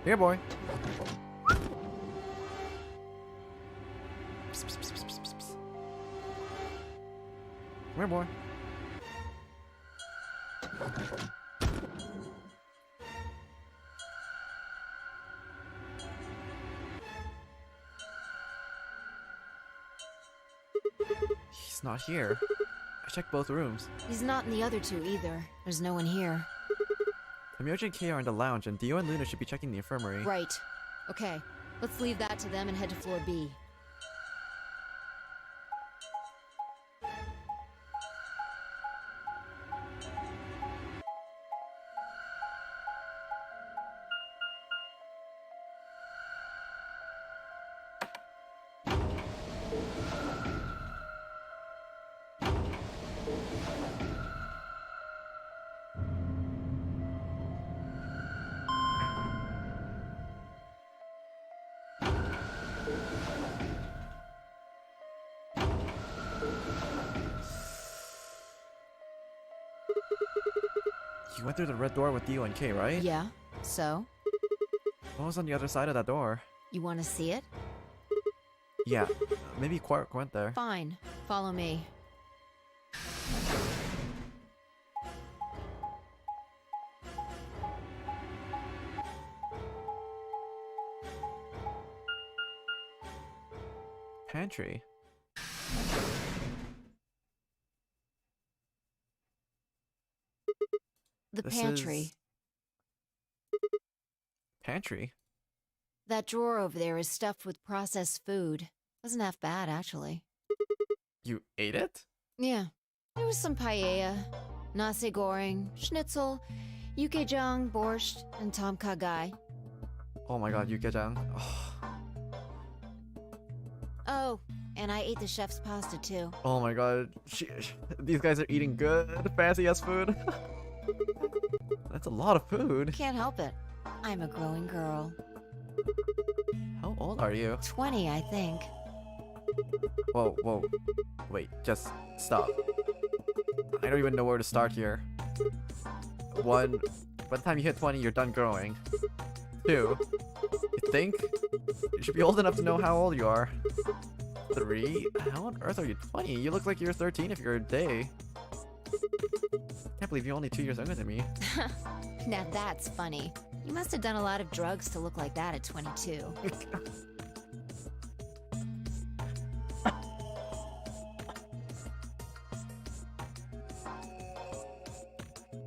Here, boy! Psst, psst, psst, psst, psst, psst. Come here, boy. He's not here. I checked both rooms. He's not in the other two either. There's no one here. Tenmyoji and Kei are in the lounge, and Dio and Luna should be checking the infirmary. Right. Okay, let's leave that to them and head to floor B. You went through the red door with Dio and Kei, right? Yeah, so? What was on the other side of that door? You want to see it? Yeah, maybe Quark went there. Fine, follow me. Pantry. The This pantry. is- Pantry? That drawer over there is stuffed with processed food. Wasn't half bad, actually. You ate it? Yeah. There was some paella, nasi goreng, schnitzel, yukejang, borscht, and tom kha gai. Oh my god, Yukejang. Oh. Oh, and I ate the chef's pasta too. Oh my god, these guys are eating good, fancy ass food. That's a lot of food. Can't help it. I'm a growing girl. How old are you? 20, I think. Whoa, whoa. Wait, just stop. I don't even know where to start here. 1, by the time you hit 20, you're done growing. 2, you think? You should be old enough to know how old you are. 3, how on earth are you 20? You look like you're 13 if you're a day. Can't believe you're only 2 years younger than me. Now that's funny. You must have done a lot of drugs to look like that at 22.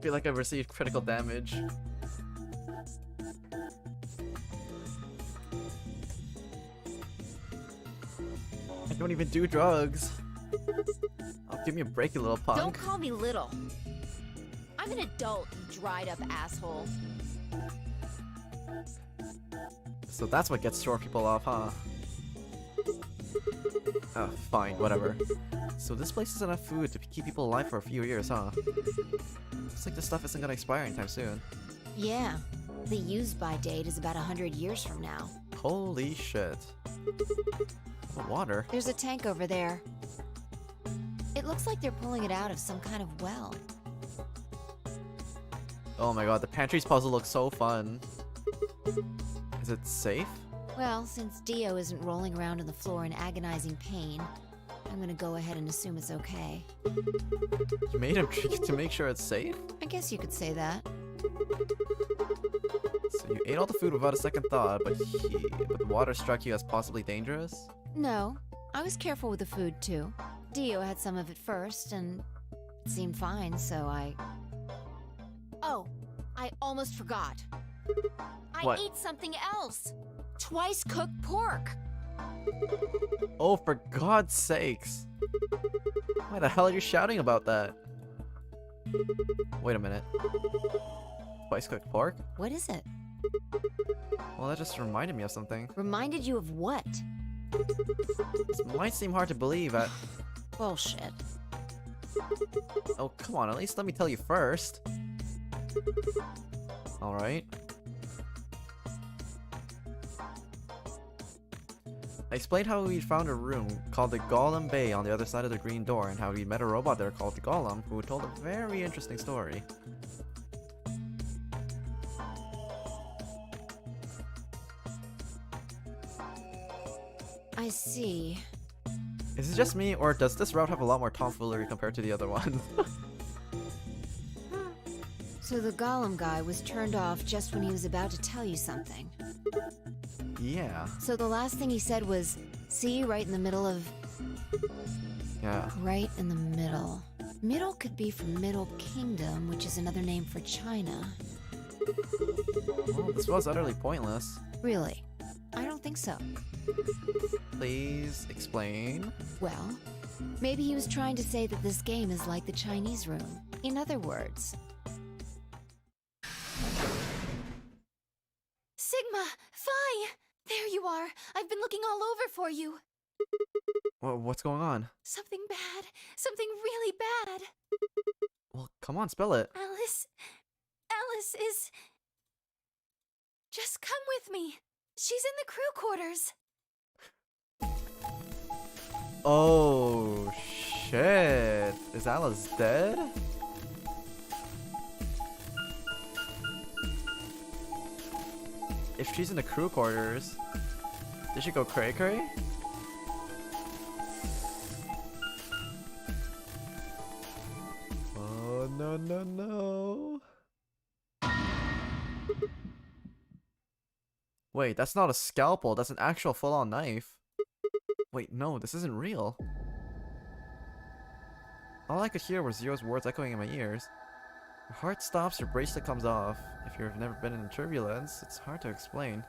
Feel like I've received critical damage. I don't even do drugs. Oh, give me a break, you little punk. Don't call me little. I'm an adult, you dried up asshole. So that's what gets short people off, huh? Oh, fine, whatever. So this place has enough food to keep people alive for a few years, huh? Looks like this stuff isn't gonna expire anytime soon. Yeah, the use-by date is about 100 years from now. Holy shit. Oh, water. There's a tank over there. It looks like they're pulling it out of some kind of well. Oh my god, the pantry's puzzle looks so fun. Is it safe? Well, since Dio isn't rolling around on the floor in agonizing pain, I'm gonna go ahead and assume it's okay. You made him drink it to make sure it's safe? I guess you could say that. So you ate all the food without a second thought, but the water struck you as possibly dangerous? No, I was careful with the food too. Dio had some of it first, and it seemed fine, so I... Oh, I almost forgot. What? I ate something else. Twice cooked pork. Oh, for God's sakes. Why the hell are you shouting about that? Wait a minute. Twice cooked pork? What is it? Well, that just reminded me of something. Reminded you of what? This might seem hard to believe at... Bullshit. Oh, come on, at least let me tell you first. Alright. I explained how we found a room called the Golem Bay on the other side of the green door, and how we met a robot there called the Golem, who told a very interesting story. I see. Is it just me, or does this route have a lot more tomfoolery compared to the other one? So the Golem guy was turned off just when he was about to tell you something. Yeah. So the last thing he said was, see, right in the middle of... Yeah. Right in the middle. Middle could be from Middle Kingdom, which is another name for China. Well, this was utterly pointless. Really? I don't think so. Please explain. Well, maybe he was trying to say that this game is like the Chinese room. In other words... Sigma! Phi! There you are! I've been looking all over for you! What's going on? Something bad. Something really bad. Well, come on, spell it. Alice is... Just come with me. She's in the crew quarters. Oh, shit. Is Alice dead? If she's in the crew quarters, did she go cray-cray? Oh, no, no, no. Wait, that's not a scalpel, that's an actual full-on knife. Wait, no, this isn't real. All I could hear were Zero's words echoing in my ears. Your heart stops, your bracelet comes off. If you've never been in turbulence, it's hard to explain.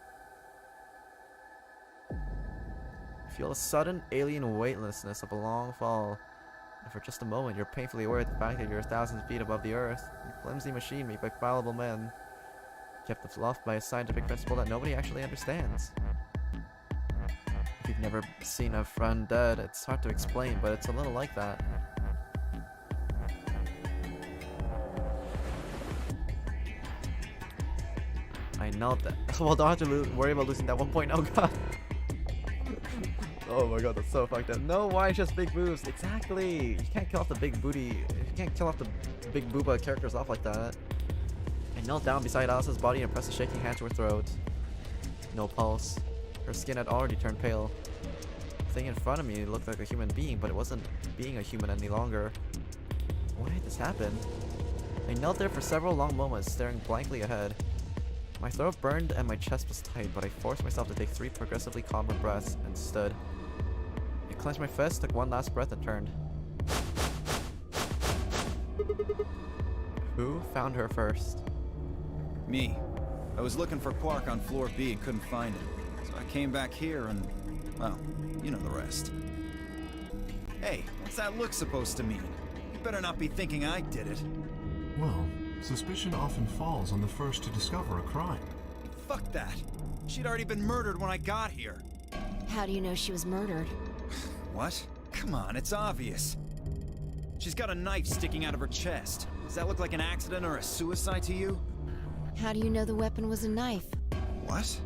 You feel a sudden alien weightlessness of a long fall. And for just a moment, you're painfully aware of the fact that you're 1,000 feet above the earth, a flimsy machine made by fallible men, kept aloft by a scientific principle that nobody actually understands. If you've never seen a friend dead, it's hard to explain, but it's a little like that. I knelt that. Well, don't have to worry about losing that 1 point. Oh god. Oh my god, that's so fucked up. No, why just big boobs? Exactly. You can't kill off the big booty. You can't kill off the big booba characters off like that. I knelt down beside Alice's body and pressed a shaking hand to her throat. No pulse. Her skin had already turned pale. The thing in front of me looked like a human being, but it wasn't being a human any longer. Why did this happen? I knelt there for several long moments, staring blankly ahead. My throat burned and my chest was tight, but I forced myself to take 3 progressively calmer breaths and stood. I clenched my fist, took one last breath, and turned. Who found her first? Me. I was looking for Quark on floor B and couldn't find him. So I came back here and, well, you know the rest. Hey, what's that look supposed to mean? You better not be thinking I did it. Well, suspicion often falls on the first to discover a crime. Fuck that. She'd already been murdered when I got here. How do you know she was murdered? What? Come on, it's obvious. She's got a knife sticking out of her chest. Does that look like an accident or a suicide to you? How do you know the weapon was a knife? What?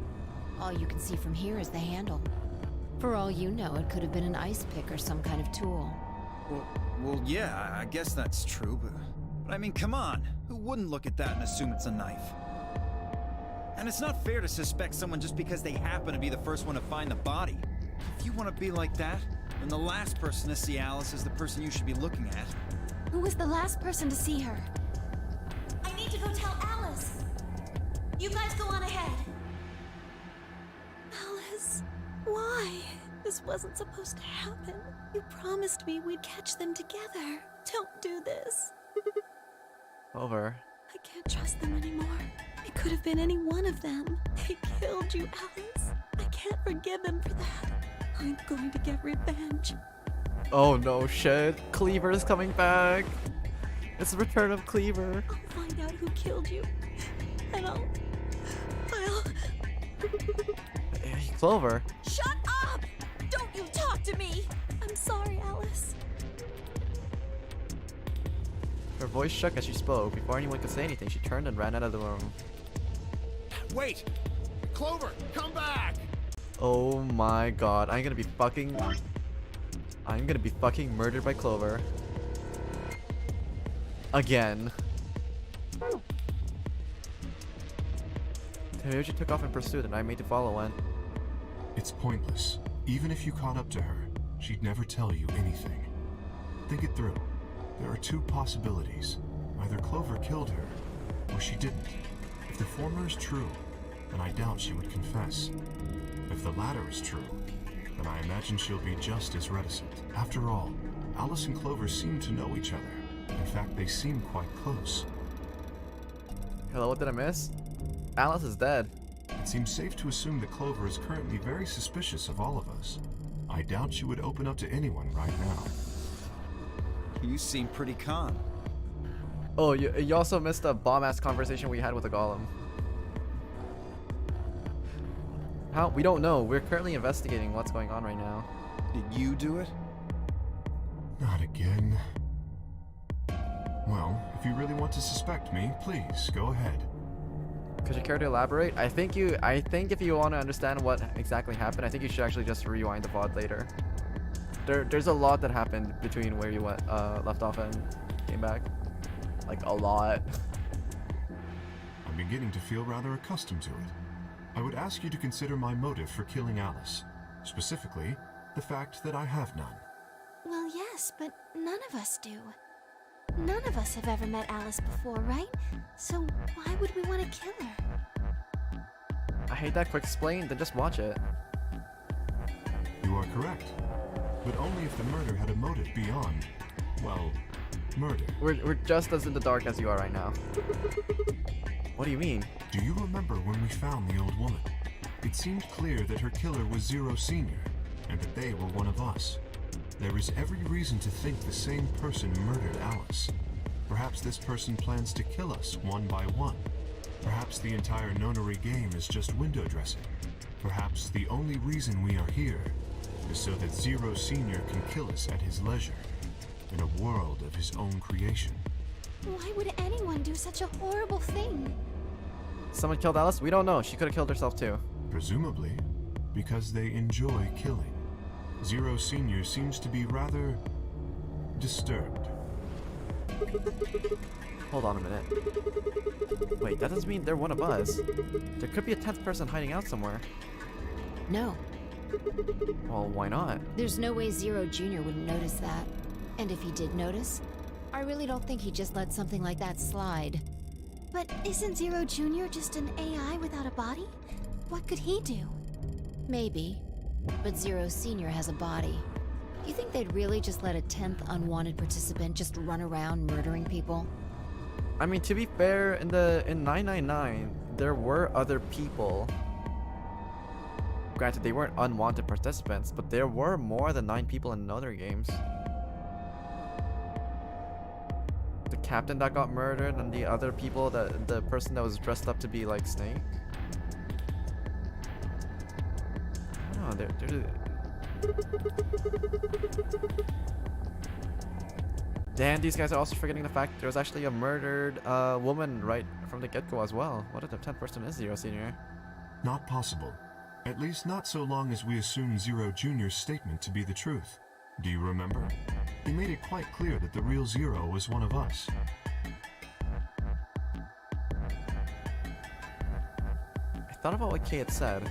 All you can see from here is the handle. For all you know, it could have been an ice pick or some kind of tool. Well, yeah, I guess that's true, but I mean, come on. Who wouldn't look at that and assume it's a knife? And it's not fair to suspect someone just because they happen to be the first one to find the body. If you want to be like that, then the last person to see Alice is the person you should be looking at. Who was the last person to see her? I need to to go tell Alice. You guys go on ahead. Alice, why? This wasn't supposed to happen. You promised me we'd catch them together. Don't do this. Over. I can't trust them anymore. It could have been any one of them. They killed you, Alice. I can't forgive them for that. I'm going to get revenge. Oh no, shit. Cleaver's coming back. It's the return of Cleaver. I'll find out who killed you. And I'll... Hey, Clover. Shut up! Don't you talk to me! I'm sorry, Alice. Her voice shook as she spoke. Before anyone could say anything, she turned and ran out of the room. Wait! Clover, come back! Oh my god, I'm gonna be fucking murdered by Clover. Again. Toyoji took off in pursuit and I made to follow when. It's pointless. Even if you caught up to her, she'd never tell you anything. Think it through. There are two possibilities. Either Clover killed her, or she didn't. If the former is true, then I doubt she would confess. If the latter is true, then I imagine she'll be just as reticent. After all, Alice and Clover seem to know each other. In fact, they seem quite close. Hello, what did I miss? Alice is dead. It seems safe to assume that Clover is currently very suspicious of all of us. I doubt she would open up to anyone right now. You seem pretty calm. Oh, you also missed a bomb-ass conversation we had with the golem. How? We don't know. We're currently investigating what's going on right now. Did you do it? Not again. Well, if you really want to suspect me, please, go ahead. Could you care to elaborate? I think if you want to understand what exactly happened, I think you should actually just rewind the VOD later. There's a lot that happened between where you went left off and came back. Like a lot. I'm beginning to feel rather accustomed to it. I would ask you to consider my motive for killing Alice. Specifically, the fact that I have none. Well, yes, but none of us do. None of us have ever met Alice before, right? So why would we want to kill her? I hate that quick explain, then just watch it. You are correct. But only if the murder had a motive beyond, well, murder. We're just as in the dark as you are right now. What do you mean? Do you remember when we found the old woman? It seemed clear that her killer was Zero Senior, and that they were one of us. There is every reason to think the same person murdered Alice. Perhaps this person plans to kill us one by one. Perhaps the entire nonary game is just window dressing. Perhaps the only reason we are here is so that Zero Senior can kill us at his leisure, in a world of his own creation. Why would anyone do such a horrible thing? Someone killed Alice? We don't know. She could have killed herself too. Presumably, because they enjoy killing. Zero Senior seems to be rather disturbed. Hold on a minute. Wait, that doesn't mean they're one of us. There could be a 10th person hiding out somewhere. No. Well, why not? There's no way Zero Jr. wouldn't notice that. And if he did notice, I really don't think he'd just let something like that slide. But isn't Zero Jr. just an AI without a body? What could he do? Maybe. But Zero Senior has a body. Do you think they'd really just let a 10th unwanted participant just run around murdering people? I mean, to be fair, in 999, there were other people. Granted, they weren't unwanted participants, but there were more than 9 people in other games. The captain that got murdered and the other people, the person that was dressed up to be like Snake. Oh, they're Damn, these guys are also forgetting the fact there was actually a murdered woman right from the get-go as well. What if the 10th person is Zero Senior? Not possible. At least not so long as we assume Zero Jr.'s statement to be the truth. Do you remember? He made it quite clear that the real Zero was one of us. I thought about what Kay had said.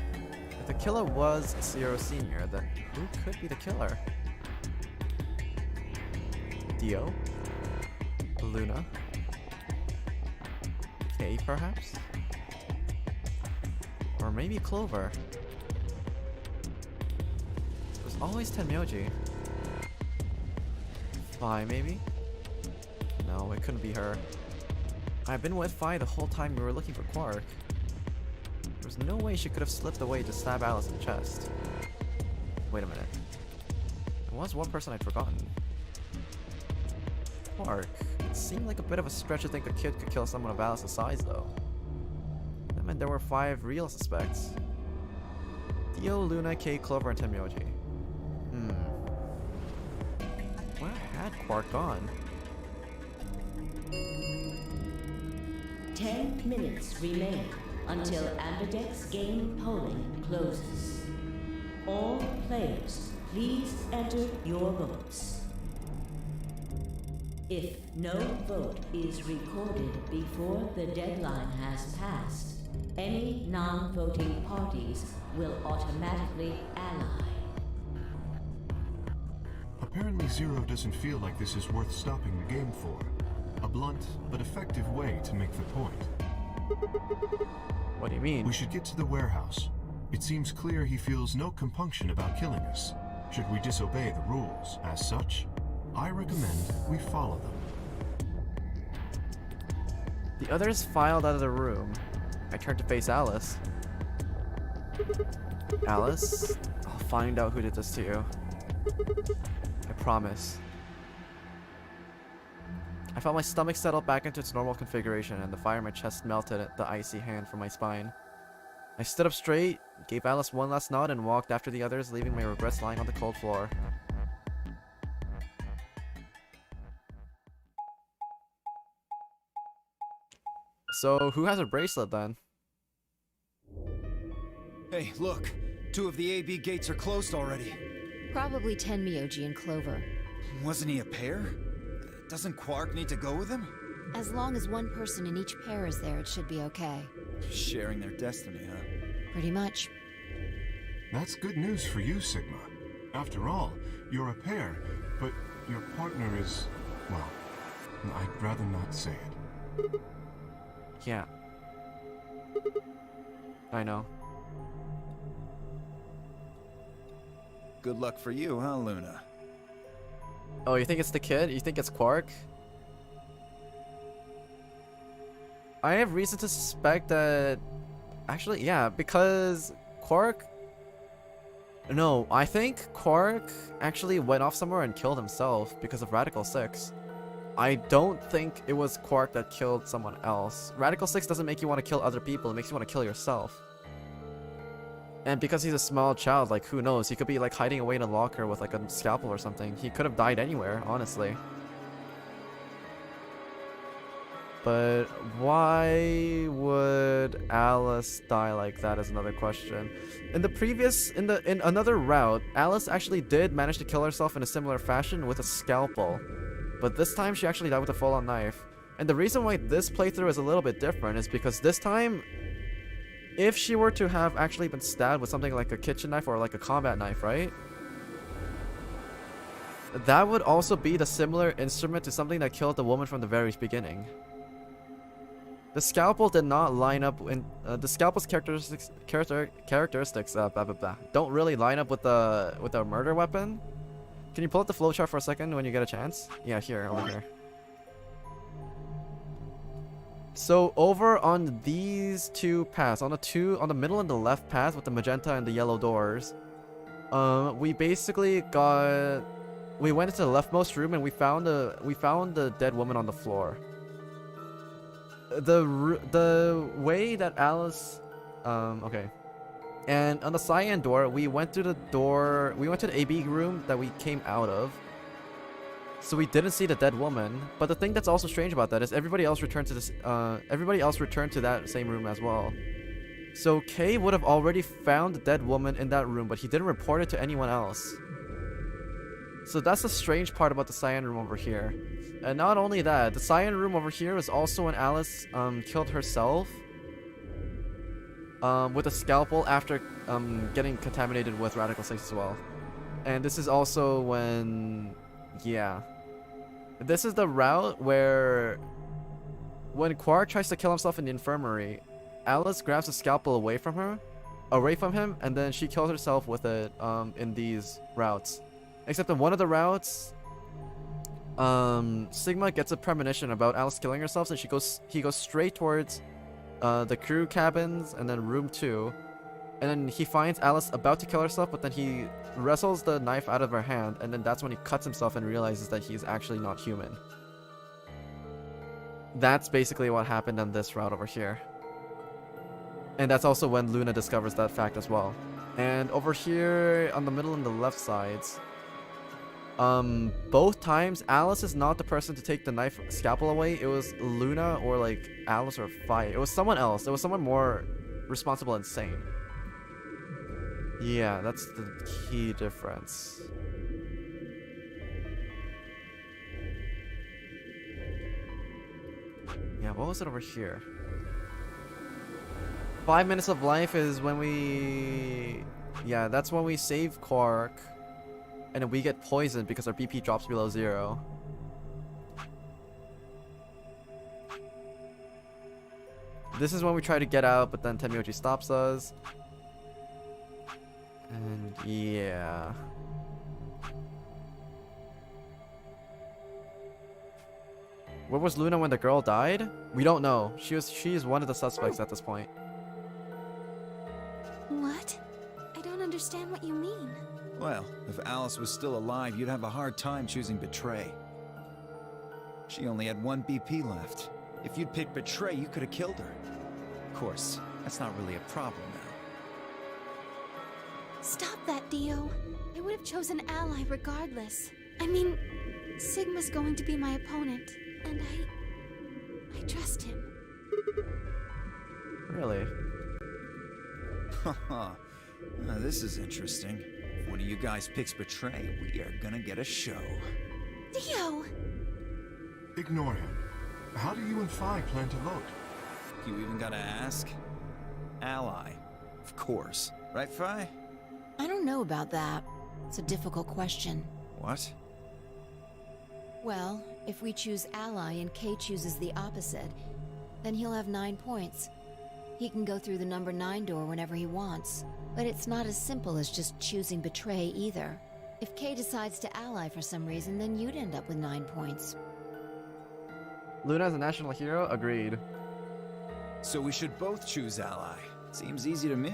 If the killer was Zero Senior, then who could be the killer? Dio? Luna? Kay, perhaps? Or maybe Clover. It was always Tenmyoji. Fi, maybe? No, it couldn't be her. I've been with Fi the whole time we were looking for Quark. There's no way she could have slipped away to stab Alice in the chest. Wait a minute. There was one person I'd forgotten. Quark. It seemed like a bit of a stretch to think a kid could kill someone of Alice's size, though. That meant there were 5 real suspects. Dio, Luna, Kay, Clover, and Tenmyoji. Where had Quark gone? 10 minutes remain until Ambidex game polling closes. All players, please enter your votes. If no vote is recorded before the deadline has passed, any non-voting parties will automatically ally. Apparently Zero doesn't feel like this is worth stopping the game for. A blunt but effective way to make the point. What do you mean? We should get to the warehouse. It seems clear he feels no compunction about killing us. Should we disobey the rules? As such, I recommend we follow them. The others filed out of the room. I turned to face Alice. Alice, I'll find out who did this to you. I promise. I felt my stomach settle back into its normal configuration and the fire in my chest melted at the icy hand from my spine. I stood up straight, gave Alice one last nod, and walked after the others, leaving my regrets lying on the cold floor. So, who has a bracelet then? Hey, look! 2 of the AB gates are closed already. Probably Tenmyoji and Clover. Wasn't he a pair? Doesn't Quark need to go with him? As long as one person in each pair is there, it should be okay. Sharing their destiny, huh? Pretty much. That's good news for you, Sigma. After all, you're a pair, but your partner is... well, I'd rather not say it. Yeah. I know. Good luck for you, huh, Luna? Oh, you think it's the kid? You think it's Quark? I have reason to suspect that... Actually, yeah, because Quark... No, I think Quark actually went off somewhere and killed himself because of Radical 6. I don't think it was Quark that killed someone else. Radical 6 doesn't make you want to kill other people, it makes you want to kill yourself. And because he's a small child, like, who knows? He could be, like, hiding away in a locker with, like, a scalpel or something. He could have died anywhere, honestly. But why would Alice die like that is another question. In another route, Alice actually did manage to kill herself in a similar fashion with a scalpel. But this time, she actually died with a full-on knife. And the reason why this playthrough is a little bit different is because this time... if she were to have actually been stabbed with something like a kitchen knife or like a combat knife, right? That would also be the similar instrument to something that killed the woman from the very beginning. The scalpel did not line up in the scalpel's characteristics don't really line up with the murder weapon. Can you pull up the flowchart for a second when you get a chance? Yeah, here, over here. So over on these 2 paths, on the middle and the left path with the magenta and the yellow doors, we basically we went into the leftmost room and we found the dead woman on the floor. The way that Alice, okay, and on the cyan door, we went to the AB room that we came out of. So we didn't see the dead woman, but the thing that's also strange about that is everybody else returned to that same room as well. So Kay would have already found the dead woman in that room, but he didn't report it to anyone else. So that's the strange part about the cyan room over here. And not only that, the cyan room over here is also when Alice killed herself with a scalpel after getting contaminated with Radical 6 as well. And this is also when... yeah. This is the route where when Quark tries to kill himself in the infirmary, Alice grabs the scalpel away from him, and then she kills herself with it in these routes. Except in one of the routes, Sigma gets a premonition about Alice killing herself, so he goes straight towards the crew cabins and then room 2. And then he finds Alice about to kill herself, but then he wrestles the knife out of her hand, and then that's when he cuts himself and realizes that he's actually not human. That's basically what happened on this route over here. And that's also when Luna discovers that fact as well. And over here on the middle and the left sides, both times Alice is not the person to take the knife scalpel away. It was Luna or like Alice or Fi. It was someone else. It was someone more responsible and sane. Yeah, that's the key difference. Yeah, what was it over here? 5 minutes of life is when we... Yeah, that's when we save Quark. And then we get poisoned because our BP drops below 0. This is when we try to get out, but then Tenmyoji stops us. And yeah. Where was Luna when the girl died? We don't know. She is one of the suspects at this point. What? I don't understand what you mean. Well, if Alice was still alive, you'd have a hard time choosing Betray. She only had 1 BP left. If you'd picked Betray, you could have killed her. Of course, that's not really a problem now. Stop that, Dio. I would have chosen Ally regardless. I mean, Sigma's going to be my opponent, and I trust him. Really? Haha. Now, this is interesting. If one of you guys picks Betray, we are gonna get a show. Dio! Ignore him. How do you and Phi plan to vote? You even gotta ask? Ally. Of course. Right, Phi? I don't know about that. It's a difficult question. What? Well, if we choose Ally and Kay chooses the opposite, then he'll have 9 points. He can go through the number 9 door whenever he wants. But it's not as simple as just choosing Betray either. If Kay decides to ally for some reason, then you'd end up with 9 points. Luna is a national hero? Agreed. So we should both choose Ally. Seems easy to me.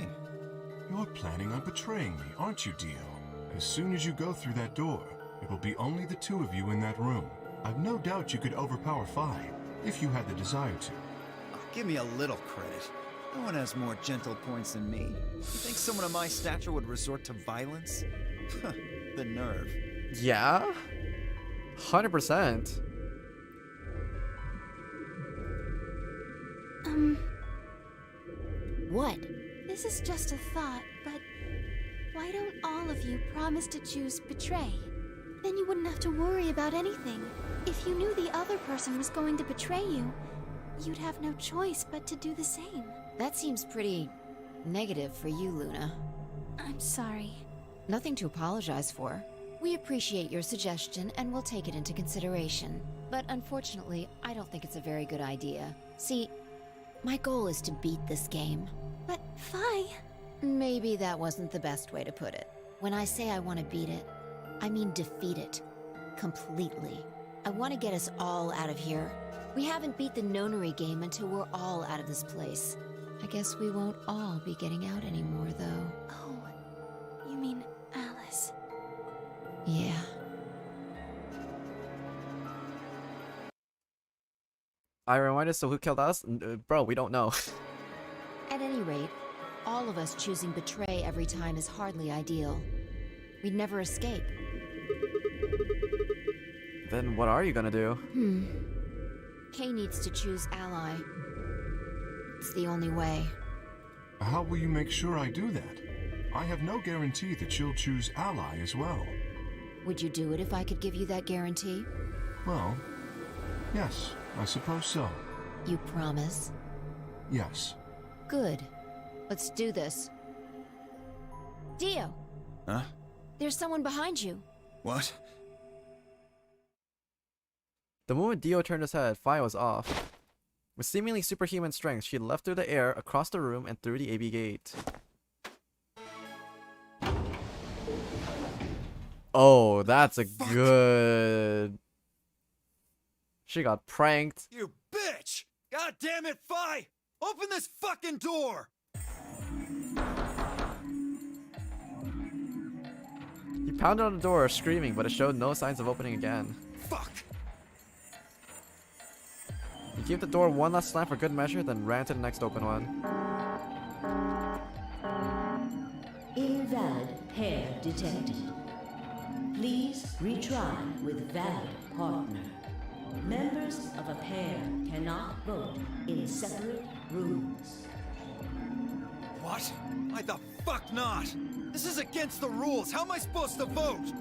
You're planning on betraying me, aren't you, Dio? As soon as you go through that door, it will be only the 2 of you in that room. I've no doubt you could overpower Phi, if you had the desire to. Oh, give me a little credit. No one has more gentle points than me. You think someone of my stature would resort to violence? The nerve. Yeah? 100%. What? This is just a thought, but why don't all of you promise to choose Betray? Then you wouldn't have to worry about anything. If you knew the other person was going to betray you, you'd have no choice but to do the same. That seems pretty negative for you, Luna. I'm sorry. Nothing to apologize for. We appreciate your suggestion and we'll take it into consideration. But unfortunately, I don't think it's a very good idea. See, my goal is to beat this game. But Phi... Maybe that wasn't the best way to put it. When I say I want to beat it, I mean defeat it. Completely. I want to get us all out of here. We haven't beat the nonary game until we're all out of this place. I guess we won't all be getting out anymore, though. Oh, you mean Alice? Yeah. I remind us, so who killed us? Bro, we don't know. At any rate, all of us choosing Betray every time is hardly ideal. We'd never escape. Then what are you gonna do? Kay needs to choose Ally. It's the only way. How will you make sure I do that? I have no guarantee that she'll choose Ally as well. Would you do it if I could give you that guarantee? Well, yes, I suppose so. You promise? Yes. Good. Let's do this. Dio! Huh? There's someone behind you. What? The moment Dio turned his head, Phi was off. With seemingly superhuman strength, she leapt through the air, across the room, and through the AB gate. Oh, that's a good... She got pranked. You bitch! God damn it, Fi! Open this fucking door! He pounded on the door, screaming, but it showed no signs of opening again. Fuck! He gave the door one last slam for good measure, then ran to the next open one. Invalid pair detected. Please retry with valid partner. Members of a pair cannot vote in separate rooms. What? Why the fuck not? This is against the rules. How am I supposed to vote?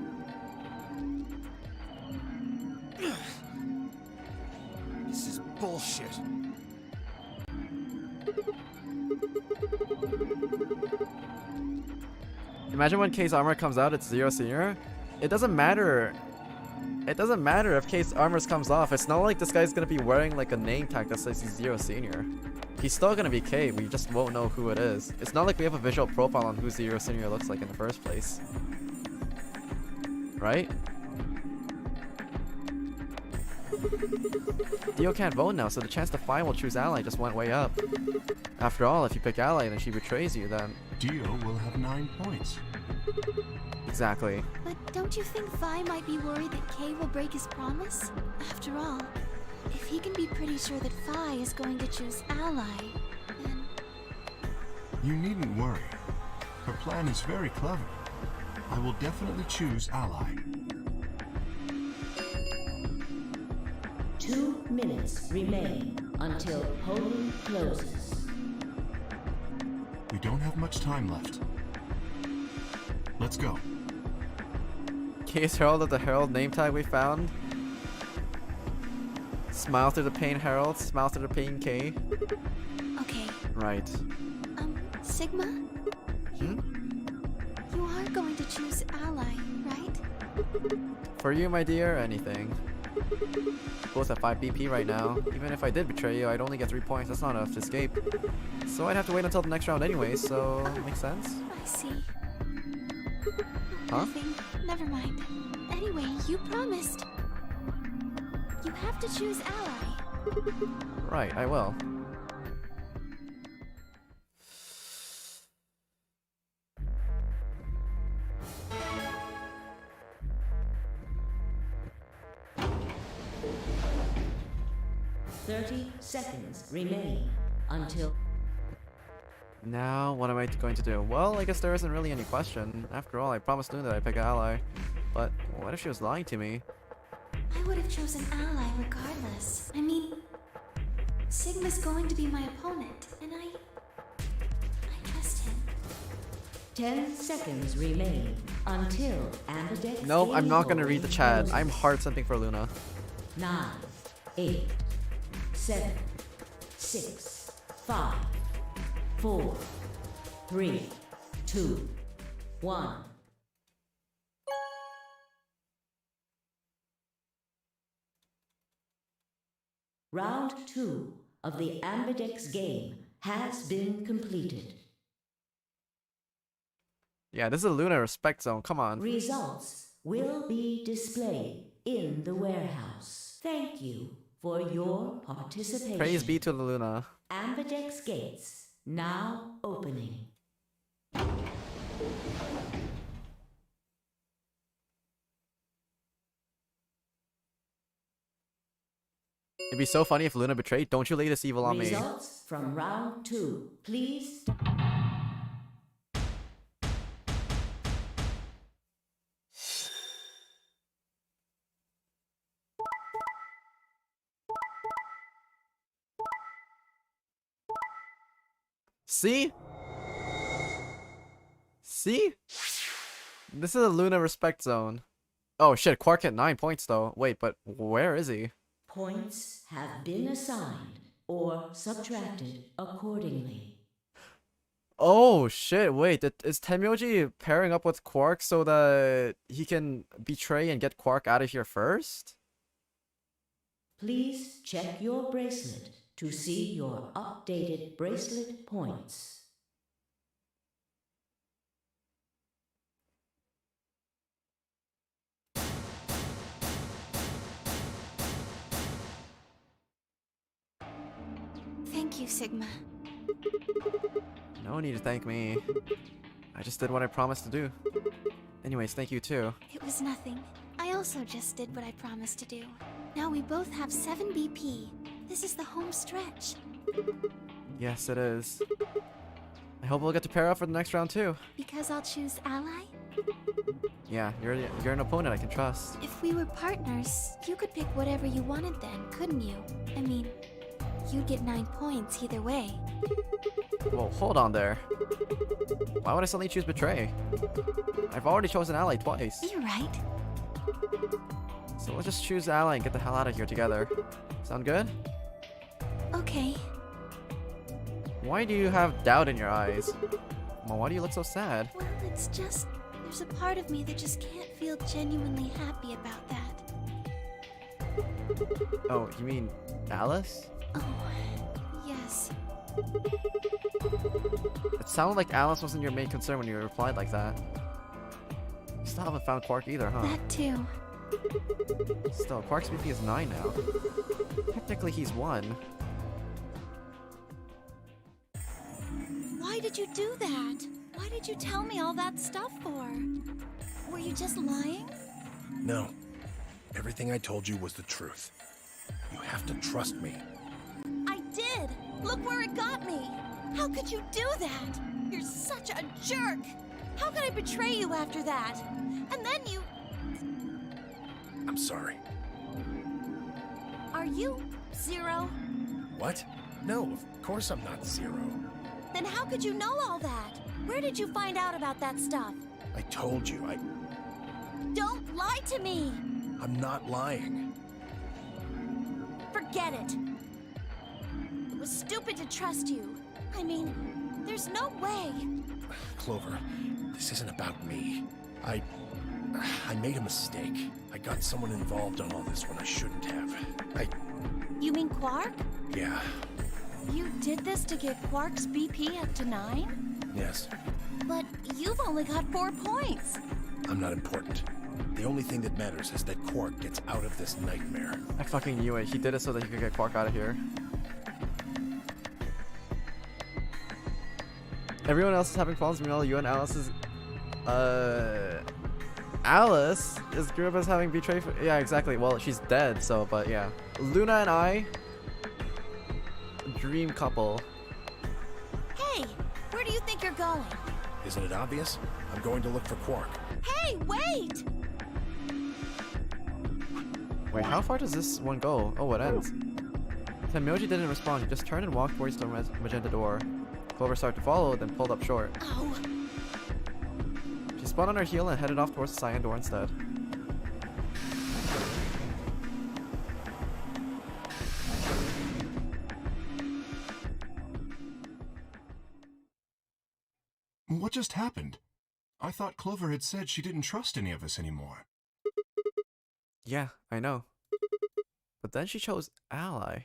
This is bullshit. Imagine when K's armor comes out, it's Zero Senior. It doesn't matter. It doesn't matter if K's armor comes off. It's not like this guy's gonna be wearing like a name tag that says he's Zero Senior. He's still gonna be K, we just won't know who it is. It's not like we have a visual profile on who Zero Senior looks like in the first place. Right? Dio can't vote now, so the chance to Fi will choose Ally just went way up. After all, if you pick Ally and then she betrays you, then... Dio will have 9 points. Exactly. But don't you think Vi might be worried that Kay will break his promise? After all, if he can be pretty sure that Vi is going to choose Ally, then... You needn't worry. Her plan is very clever. I will definitely choose Ally. 2 minutes remain until polling closes. We don't have much time left. Let's go. K's Herald of the Herald name tag we found. Smile through the pain, Herald. Smile through the pain, K. Okay. Right. Sigma? You are going to choose Ally, right? For you, my dear, anything. Both at 5 BP right now. Even if I did betray you, I'd only get 3 points. That's not enough to escape. So I'd have to wait until the next round anyway, so... makes sense. I see. Huh? Nothing. Never mind. Anyway, you promised. You have to choose Ally. Right, I will. Seconds remain until... Now, what am I going to do? Well, I guess there isn't really any question. After all, I promised Luna that I'd pick an ally. But what if she was lying to me? I would have chosen Ally regardless. I mean, Sigma's going to be my opponent, and I trust him. 10 seconds remain until Ambidex... Nope, I'm not gonna read the chat. I'm hard simping for Luna. 9, 8, 7, 6, 5, 4, 3, 2, 1. Round 2 of the Ambidex game has been completed. Yeah, this is a Luna respect zone. Come on. Results will be displayed in the warehouse. Thank you for your participation. Praise be to the Luna. Ambidex gates now opening. It'd be so funny if Luna betrayed. Don't you lay this evil on me. Results from round 2. Please. See? See? This is a Luna respect zone. Oh shit, Quark hit 9 points though. Wait, but where is he? Points have been assigned or subtracted accordingly. Oh shit, wait, is Tenmyoji pairing up with Quark so that he can betray and get Quark out of here first? Please check your bracelet to see your updated bracelet points. Thank you, Sigma. No need to thank me. I just did what I promised to do. Anyways, thank you too. It was nothing. I also just did what I promised to do. Now we both have 7 BP. This is the home stretch. Yes, it is. I hope we'll get to pair up for the next round too. Because I'll choose ally? Yeah, you're an opponent I can trust. If we were partners, you could pick whatever you wanted then, couldn't you? I mean, you'd get 9 points either way. Well, hold on there. Why would I suddenly choose Betray? I've already chosen Ally twice. You're right. So let's just choose Ally and get the hell out of here together. Sound good? Okay. Why do you have doubt in your eyes? Well, why do you look so sad? Well, it's just... there's a part of me that just can't feel genuinely happy about that. Oh, you mean Alice? Oh, yes. It sounded like Alice wasn't your main concern when you replied like that. You still haven't found Quark either, huh? That too. Still, Quark's BP is 9 now. Technically, he's 1. Why did you do that? Why did you tell me all that stuff for? Were you just lying? No. Everything I told you was the truth. You have to trust me. I did! Look where it got me! How could you do that? You're such a jerk! How could I betray you after that? And then you... I'm sorry. Are you Zero? What? No, of course I'm not Zero. Then how could you know all that? Where did you find out about that stuff? I told you, Don't lie to me! I'm not lying. Forget it. It was stupid to trust you. I mean, there's no way. Clover, this isn't about me. I made a mistake. I got someone involved on all this when I shouldn't have. You mean Quark? Yeah, You did this to get Quark's BP up to 9? yes. But you've only got 4 points. I'm not important. The only thing that matters is that Quark gets out of this nightmare. I fucking knew it. He did it so that he could get Quark out of here. Everyone else is having problems. Meanwhile, you and Alice is... Alice is group as having betrayed... Yeah, exactly. Well, she's dead, so... But yeah. Luna and I... Dream couple. Hey, where do you think you're going? Isn't it obvious? I'm going to look for Quark. Hey, wait! Wait, how far does this one go? Oh, it ends. Tenmyoji didn't respond. He just turned and walked towards the magenta door. Clover started to follow, then pulled up short. Oh. She spun on her heel and headed off towards the cyan door instead. What just happened? I thought Clover had said she didn't trust any of us anymore. Yeah, I know. But then she chose Ally.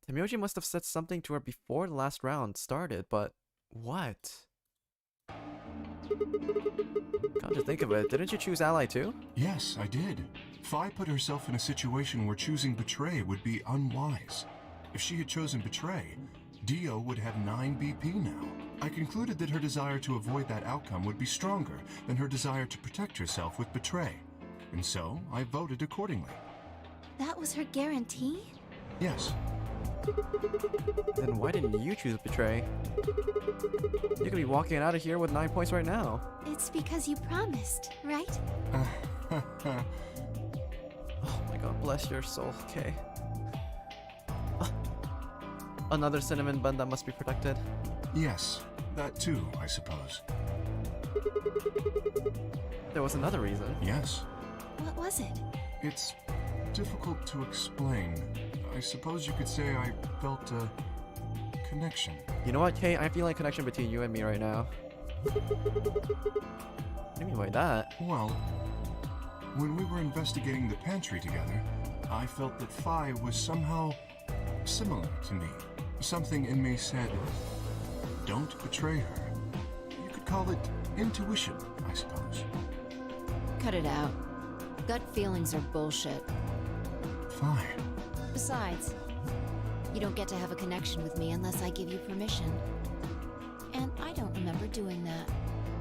Tenmyoji must have said something to her before the last round started, but what? Come to think of it, didn't you choose Ally too? Yes, I did. Phi put herself in a situation where choosing Betray would be unwise. If she had chosen Betray, Dio would have 9 BP now. I concluded that her desire to avoid that outcome would be stronger than her desire to protect herself with Betray. And so, I voted accordingly. That was her guarantee? Yes. Then why didn't you choose Betray? You could be walking out of here with 9 points right now. It's because you promised, right? Oh my god, bless your soul, okay. Another cinnamon bun that must be protected. Yes, that too, I suppose. There was another reason. Yes. What was it? It's difficult to explain. I suppose you could say I felt a connection. You know what, Kay? I'm feeling a connection between you and me right now. What do you mean by that? Well, when we were investigating the pantry together, I felt that Phi was somehow similar to me. Something in me said, don't betray her. You could call it intuition, I suppose. Cut it out. Gut feelings are bullshit. Fine. Besides, you don't get to have a connection with me unless I give you permission. And I don't remember doing that.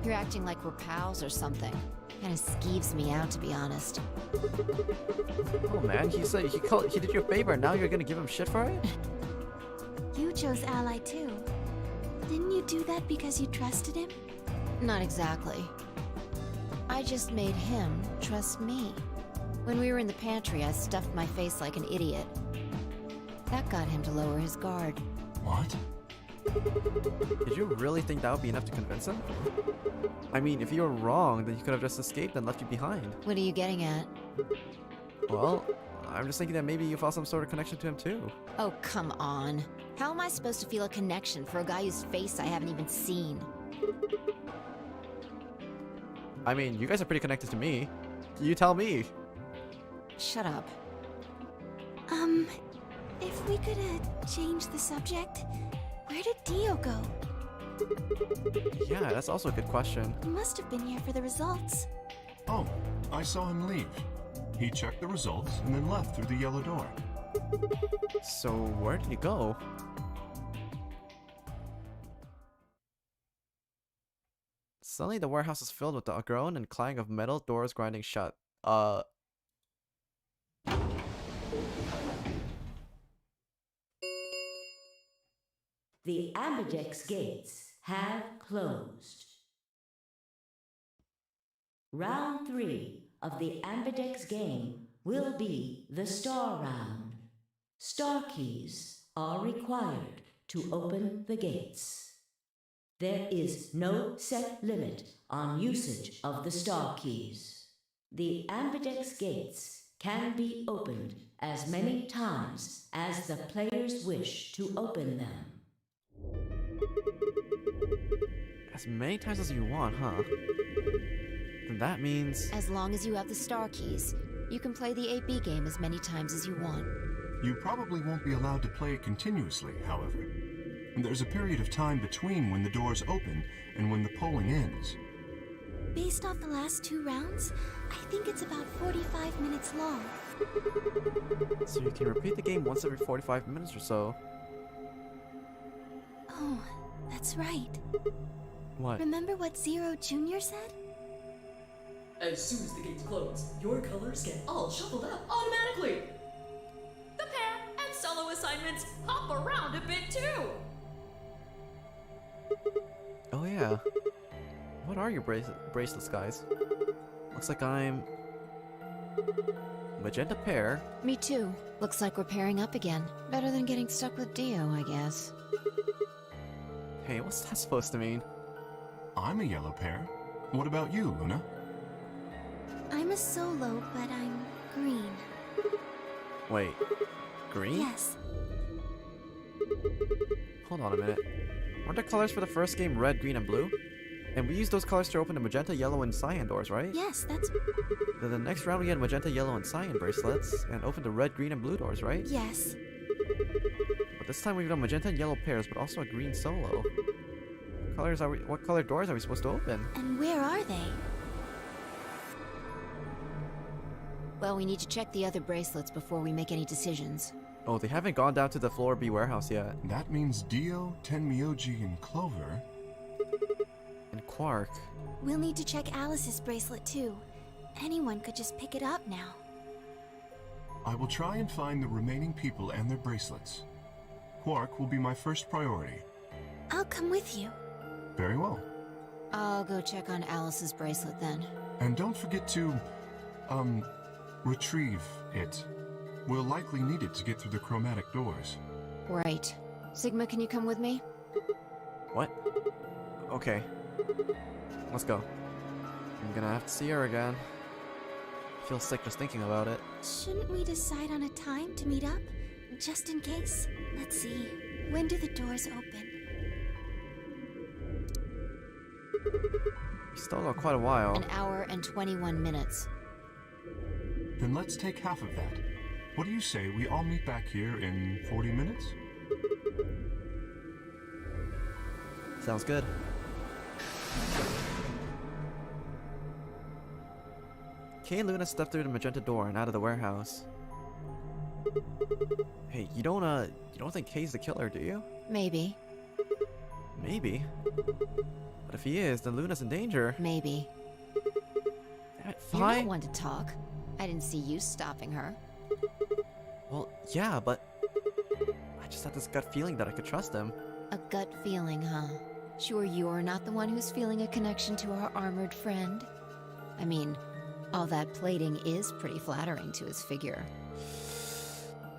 You're acting like we're pals or something. Kinda skeeves me out, to be honest. Oh man, he said he did you a favor and now you're gonna give him shit for it? You chose Ally too. Didn't you do that because you trusted him? Not exactly. I just made him trust me. When we were in the pantry, I stuffed my face like an idiot. That got him to lower his guard. What? Did you really think that would be enough to convince him? I mean, if you were wrong, then he could have just escaped and left you behind. What are you getting at? Well, I'm just thinking that maybe you felt some sort of connection to him too. Oh, come on. How am I supposed to feel a connection for a guy whose face I haven't even seen? I mean, you guys are pretty connected to me. You tell me. Shut up. If we could change the subject, where did Dio go? Yeah, that's also a good question. He must have been here for the results. Oh, I saw him leave. He checked the results and then left through the yellow door. So, where did he go? Suddenly, the warehouse is filled with the groan and clang of metal doors grinding shut. The ambidex gates have closed. Round 3 of the ambidex game will be the star round. Star keys are required to open the gates. There is no set limit on usage of the star keys. The ambidex gates can be opened as many times as the players wish to open them. As many times as you want, huh? Then that means... As long as you have the star keys, you can play the 8B game as many times as you want. You probably won't be allowed to play it continuously, however. There's a period of time between when the doors open and when the polling ends. Based off the last 2 rounds, I think it's about 45 minutes long. So you can repeat the game once every 45 minutes or so. Oh, that's right. What? Remember what Zero Jr. said? As soon as the gates close, your colors get all shuffled up automatically. The pair and solo assignments hop around a bit too. Oh yeah. What are your bracelets, guys? Looks like I'm... Magenta pair. Me too. Looks like we're pairing up again. Better than getting stuck with Dio, I guess. Hey, what's that supposed to mean? I'm a yellow pair. What about you, Luna? I'm a solo, but I'm green. Wait, green? Yes. Hold on a minute. Aren't the colors for the first game red, green, and blue? And we used those colors to open the magenta, yellow, and cyan doors, right? Yes, that's... Then the next round we had magenta, yellow, and cyan bracelets, and opened the red, green, and blue doors, right? Yes. But this time we've got magenta and yellow pairs, but also a green solo. What color doors are we supposed to open? And where are they? Well, we need to check the other bracelets before we make any decisions. Oh, they haven't gone down to the floor B warehouse yet. That means Dio, Tenmyoji, and Clover... And Quark. We'll need to check Alice's bracelet too. Anyone could just pick it up now. I will try and find the remaining people and their bracelets. Quark will be my first priority. I'll come with you. Very well. I'll go check on Alice's bracelet then. And don't forget to, retrieve it. We'll likely need it to get through the chromatic doors. Right. Sigma, can you come with me? What? Okay. Let's go. I'm gonna have to see her again. I feel sick just thinking about it. Shouldn't we decide on a time to meet up? Just in case? Let's see. When do the doors open? We still got quite a while. An hour and 21 minutes. Then let's take half of that. What do you say we all meet back here in 40 minutes? Sounds good. Kay and Luna stepped through the magenta door and out of the warehouse. Hey, you don't think Kay's the killer, do you? Maybe. Maybe. But if he is, then Luna's in danger. Maybe. You're Fine. not one to talk. I didn't see you stopping her. Well, yeah, but I just had this gut feeling that I could trust him. A gut feeling, huh? Sure you're not the one who's feeling a connection to our armored friend? I mean, all that plating is pretty flattering to his figure.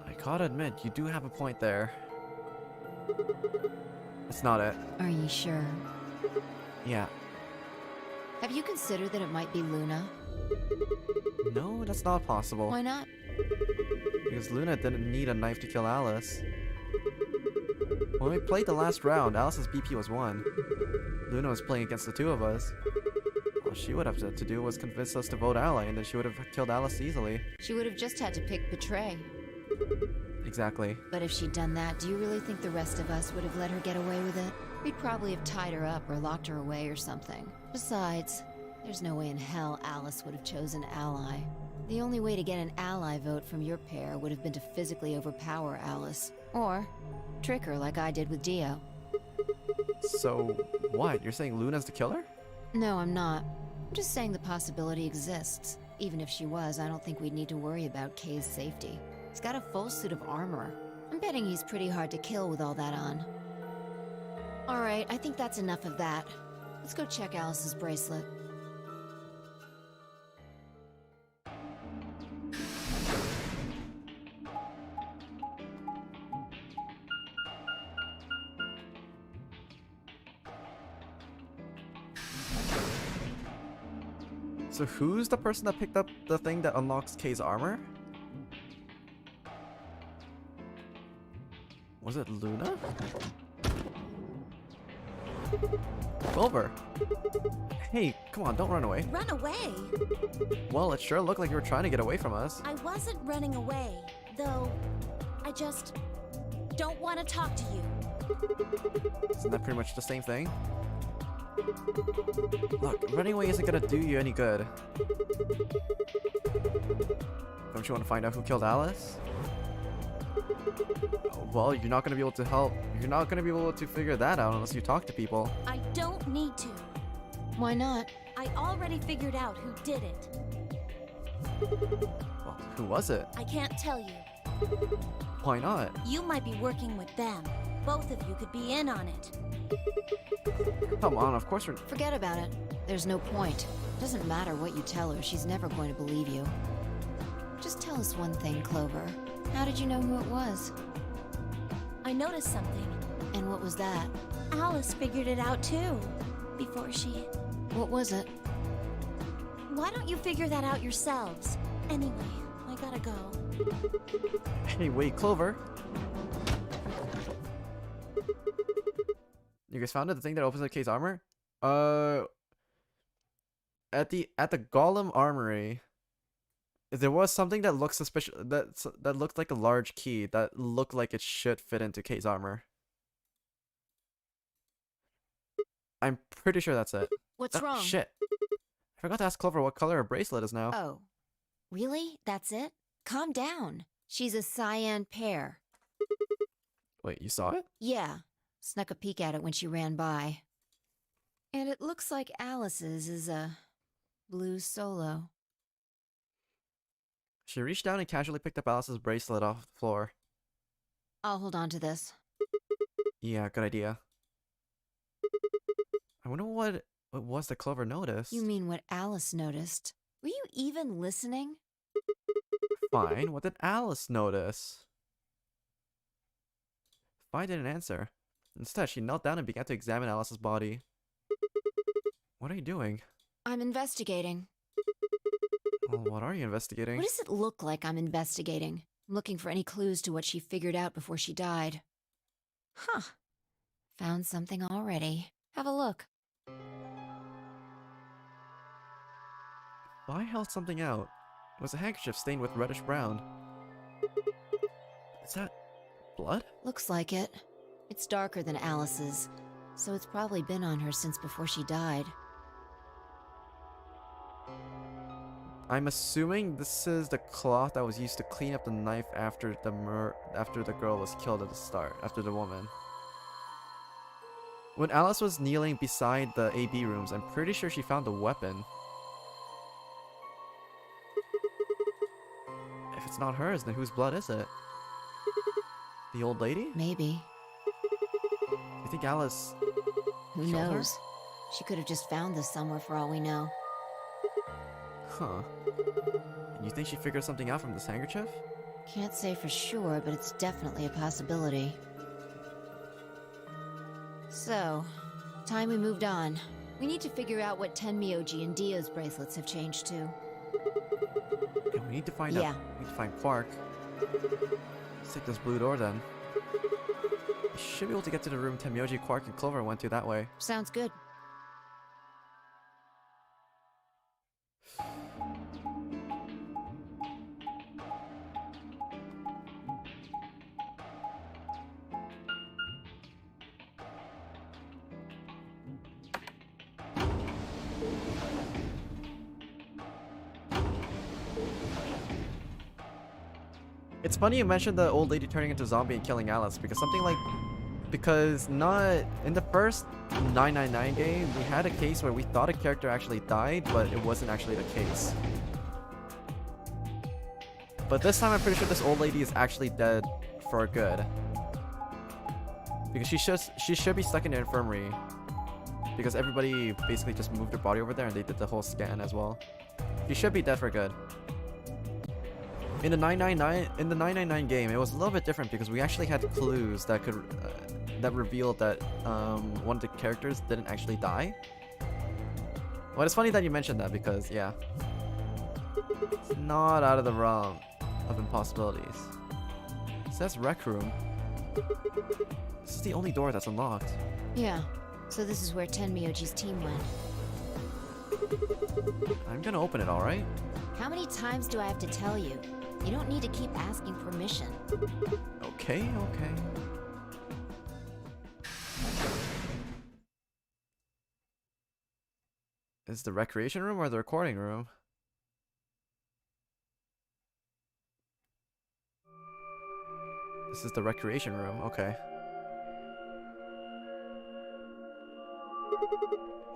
I gotta admit, you do have a point there. That's not it. Are you sure? Yeah. Have you considered that it might be Luna? No, that's not possible. Why not? Because Luna didn't need a knife to kill Alice. When we played the last round, Alice's BP was 1. Luna was playing against the two of us. All she would have to do was convince us to vote ally, and then she would have killed Alice easily. She would have just had to pick Betray. Exactly. But if she'd done that, do you really think the rest of us would have let her get away with it? We'd probably have tied her up or locked her away or something. Besides, there's no way in hell Alice would have chosen ally. The only way to get an ally vote from your pair would have been to physically overpower Alice. Or trick her like I did with Dio. So, what? You're saying Luna's the killer? No, I'm not. I'm just saying the possibility exists. Even if she was, I don't think we'd need to worry about Kay's safety. He's got a full suit of armor. I'm betting he's pretty hard to kill with all that on. Alright, I think that's enough of that. Let's go check Alice's bracelet. So who's the person that picked up the thing that unlocks Kay's armor? Was it Luna? Clover! Hey, come on, don't run away. Run away? Well, it sure looked like you were trying to get away from us. I wasn't running away, though I just don't want to talk to you. Isn't that pretty much the same thing? Look, running away isn't gonna do you any good. Don't you want to find out who killed Alice? Well, you're not gonna be able to help. You're not gonna be able to figure that out unless you talk to people. I don't need to. Why not? I already figured out who did it. Well, who was it? I can't tell you. Why not? You might be working with them. Both of you could be in on it. Come on, of course we're... Forget about it. There's no point. Doesn't matter what you tell her, she's never going to believe you. Just tell us one thing, Clover. How did you know who it was? I noticed something. And what was that? Alice figured it out too. Before she... What was it? Why don't you figure that out yourselves? Anyway, I gotta go. Hey, wait, Clover. You guys found it? The thing that opens the Kay's armor? At the Golem Armory, there was something that looked suspicious. That looked like a large key that looked like it should fit into Kay's armor. I'm pretty sure that's it. What's wrong? Shit. I forgot to ask Clover what color her bracelet is now. Oh. Really? That's it? Calm down. She's a cyan pear. Wait, you saw it? Yeah. Snuck a peek at it when she ran by. And it looks like Alice's is a blue solo. She reached down and casually picked up Alice's bracelet off the floor. I'll hold on to this. Yeah, good idea. I wonder what was that Clover noticed. You mean what Alice noticed? Were you even listening? Fine, what did Alice notice? Fi didn't answer. Instead, she knelt down and began to examine Alice's body. What are you doing? I'm investigating. Well, what are you investigating? What does it look like I'm investigating? I'm looking for any clues to what she figured out before she died. Huh. Found something already. Have a look. Fi held something out. It was a handkerchief stained with reddish brown. Is that blood? Looks like it. It's darker than Alice's, so it's probably been on her since before she died. I'm assuming this is the cloth that was used to clean up the knife after the girl was killed at the start, after the woman. When Alice was kneeling beside the AB rooms, I'm pretty sure she found the weapon. If it's not hers, then whose blood is it? The old lady? Maybe. You think Alice Who killed her? knows? She could have just found this somewhere for all we know. Huh. And you think she figured something out from this handkerchief? Can't say for sure, but it's definitely a possibility. So, time we moved on. We need to figure out what Tenmyoji and Dio's bracelets have changed to. Okay, we need to find out. We need to find Quark. Let's take this blue door then. We should be able to get to the room Tenmyoji, Quark, and Clover went to that way. Sounds good. It's funny you mentioned the old lady turning into a zombie and killing Alice, because not in the first 999 game, we had a case where we thought a character actually died, but it wasn't actually the case. But this time I'm pretty sure this old lady is actually dead for good. Because she should be stuck in the infirmary. Because everybody basically just moved her body over there and they did the whole scan as well. She should be dead for good. In the 999 game, it was a little bit different because we actually had clues that could that revealed that one of the characters didn't actually die. Well, it's funny that you mentioned that because yeah, it's not out of the realm of impossibilities. It says rec room. This is the only door that's unlocked. Yeah, so this is where Tenmyoji's team went. I'm gonna open it, alright? How many times do I have to tell you? You don't need to keep asking permission. Okay, okay. Is the recreation room or the recording room? This is the recreation room, okay.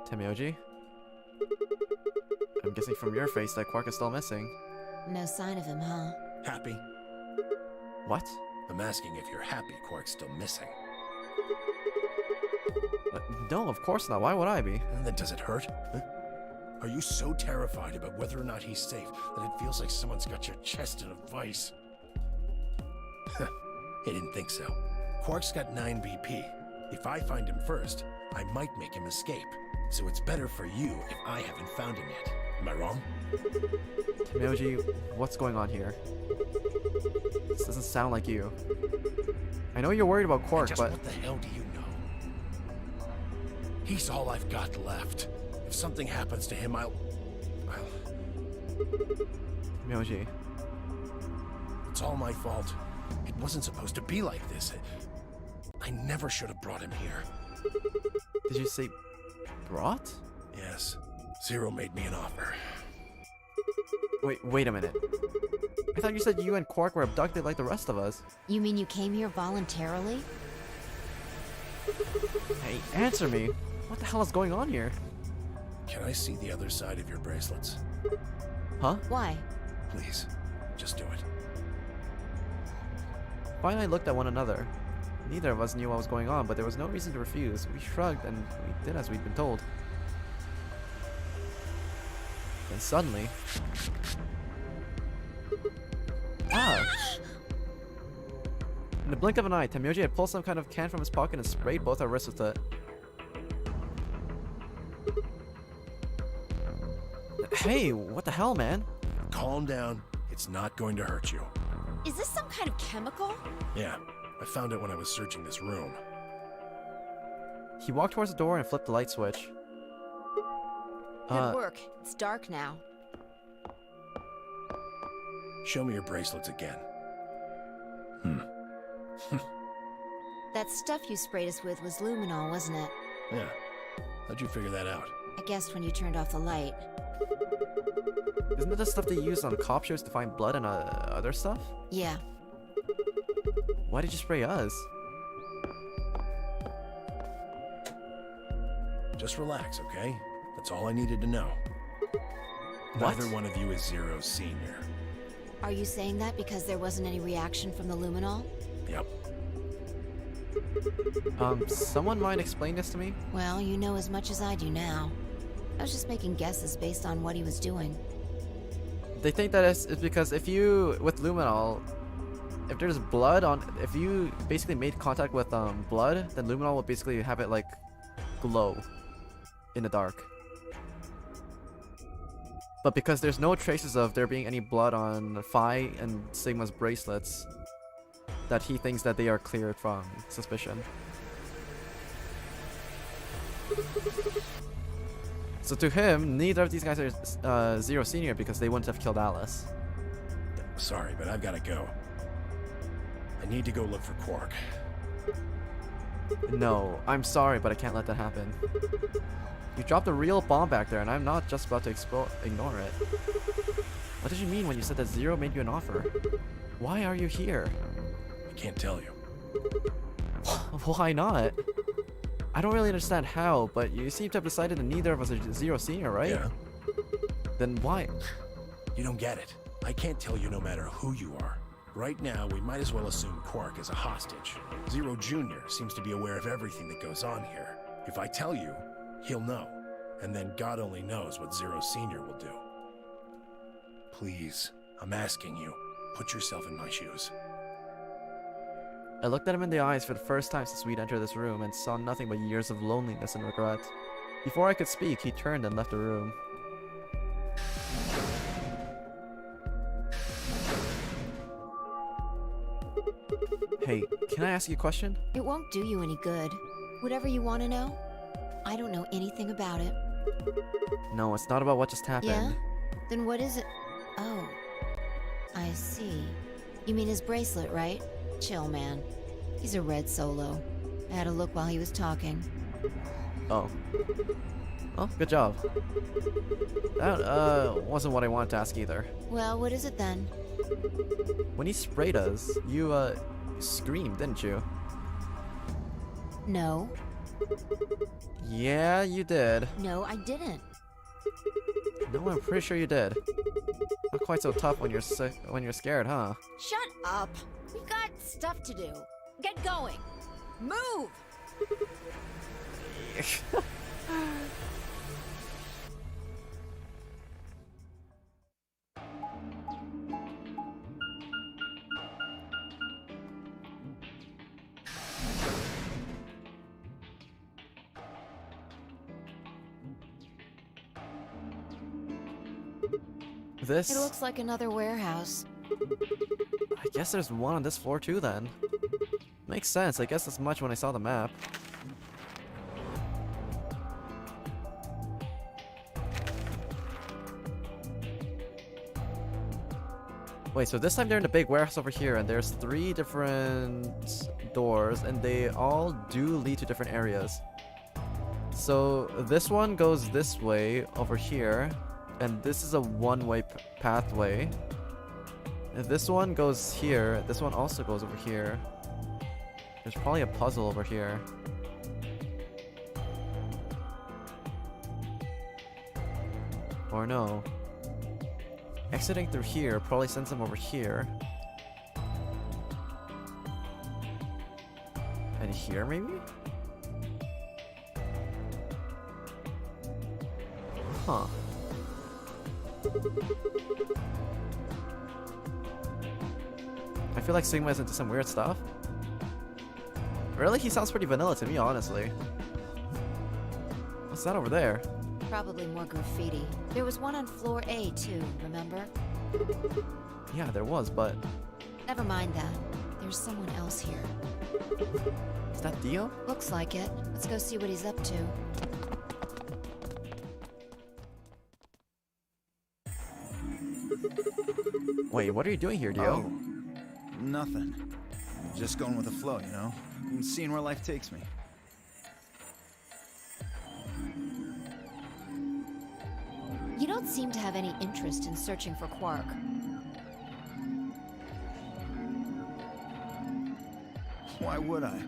Tenmyoji? I'm guessing from your face that Quark is still missing. No sign of him, huh? Happy? What? I'm asking if you're happy Quark's still missing. No, of course not. Why would I be? And then does it hurt? Huh? Are you so terrified about whether or not he's safe that it feels like someone's got your chest in a vice? He didn't think so. Quark's got 9 BP. If I find him first, I might make him escape. So it's better for you if I haven't found him yet. Am I wrong? Tenmyoji, what's going on here? This doesn't sound like you. I know you're worried about Quark, but... what the hell do you know? He's all I've got left. If something happens to him, Tenmyoji. It's all my fault. It wasn't supposed to be like this. I never should have brought him here. Did you say... brought? Yes. Zero made me an offer. Wait a minute. I thought you said you and Quark were abducted like the rest of us. You mean you came here voluntarily? Hey, answer me. What the hell is going on here? Can I see the other side of your bracelets? Huh? Why? Please, just do it. Fine and I looked at one another. Neither of us knew what was going on, but there was no reason to refuse. We shrugged and we did as we'd been told. Then suddenly... Ah! In the blink of an eye, Tenmyoji had pulled some kind of can from his pocket and sprayed both our wrists with it. Hey, what the hell, man? Calm down. It's not going to hurt you. Is this some kind of chemical? Yeah, I found it when I was searching this room. He walked towards the door and flipped the light switch. Good work. It's dark now. Show me your bracelets again. That stuff you sprayed us with was luminol, wasn't it? Yeah. How'd you figure that out? I guessed when you turned off the light. Isn't that the stuff they use on cop shows to find blood and other stuff? Yeah. Why did you spray us? Just relax, okay? That's all I needed to know. What? Neither one of you is Zero Senior. Are you saying that because there wasn't any reaction from the luminol? Yep. Someone mind explain this to me? Well, you know as much as I do now. I was just making guesses based on what he was doing. They think that it's because if you, with luminol, if there's blood on, if you basically made contact with blood, then luminol will basically have it like glow in the dark. But because there's no traces of there being any blood on Phi and Sigma's bracelets, that he thinks that they are cleared from suspicion. So to him, neither of these guys are Zero Senior because they wouldn't have killed Alice. Sorry, but I've got to go. I need to go look for Quark. No, I'm sorry, but I can't let that happen. You dropped a real bomb back there, and I'm not just about to ignore it. What did you mean when you said that Zero made you an offer? Why are you here? I can't tell you. Why not? I don't really understand how, but you seem to have decided that neither of us are Zero Senior, right? Yeah. Then why? You don't get it. I can't tell you no matter who you are. Right now, we might as well assume Quark is a hostage. Zero Jr. seems to be aware of everything that goes on here. If I tell you, he'll know. And then God only knows what Zero Senior will do. Please, I'm asking you, put yourself in my shoes. I looked at him in the eyes for the first time since we'd entered this room and saw nothing but years of loneliness and regret. Before I could speak, he turned and left the room. Hey, can I ask you a question? It won't do you any good. Whatever you want to know, I don't know anything about it. No, it's not about what just happened. Yeah? Then what is it? Oh, I see. You mean his bracelet, right? Chill, man. He's a red solo. I had a look while he was talking. Oh. Well, good job. That, wasn't what I wanted to ask either. Well, what is it then? When he sprayed us, you, screamed, didn't you? No. Yeah, you did. No, I didn't. No, I'm pretty sure you did. Not quite so tough when you're scared, huh? Shut up! We've got stuff to do. Get going! Move! This? It looks like another warehouse. I guess there's one on this floor too then. Makes sense, I guess as much when I saw the map. Wait, so this time they're in the big warehouse over here and there's 3 different doors and they all do lead to different areas. So this one goes this way over here and this is a one-way pathway. And this one goes here, this one also goes over here. There's probably a puzzle over here. Or no. Exiting through here probably sends them over here. And here maybe? Huh. I feel like Sigma is into some weird stuff. Really? He sounds pretty vanilla to me, honestly. What's that over there? Probably more graffiti. There was one on floor A too, remember? Yeah, there was, but... Never mind that. There's someone else here. Is that Dio? Looks like it. Let's go see what he's up to. Wait, what are you doing here, Dio? Oh, nothing. Just going with the flow, you know? And seeing where life takes me. You don't seem to have any interest in searching for Quark. Why would I?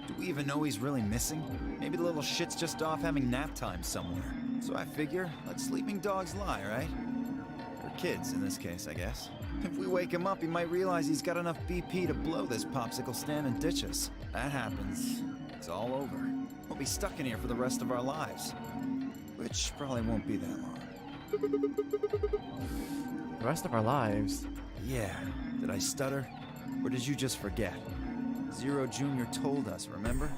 Do we even know he's really missing? Maybe the little shit's just off having nap time somewhere. So I figure, let sleeping dogs lie, right? Or kids, in this case, I guess. If we wake him up, he might realize he's got enough BP to blow this popsicle stand and ditch us. That happens, it's all over. We'll be stuck in here for the rest of our lives. Which probably won't be that long. The rest of our lives? Yeah. Did I stutter? Or did you just forget? Zero Jr. told us, remember?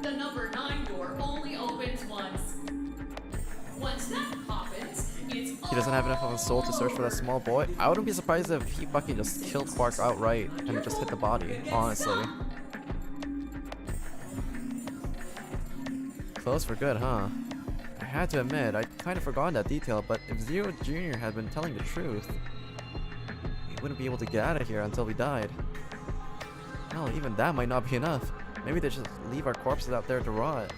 The number 9 door only opens once. Once that happens, it's He doesn't have enough of a soul to search for that small boy. I wouldn't be surprised if he fucking just killed Quark outright and just hit the body, honestly. Close for good, huh? I had to admit, I'd kind of forgotten that detail, but if Zero Jr. had been telling the truth, we wouldn't be able to get out of here until we died. Hell, even that might not be enough. Maybe they just leave our corpses out there to rot.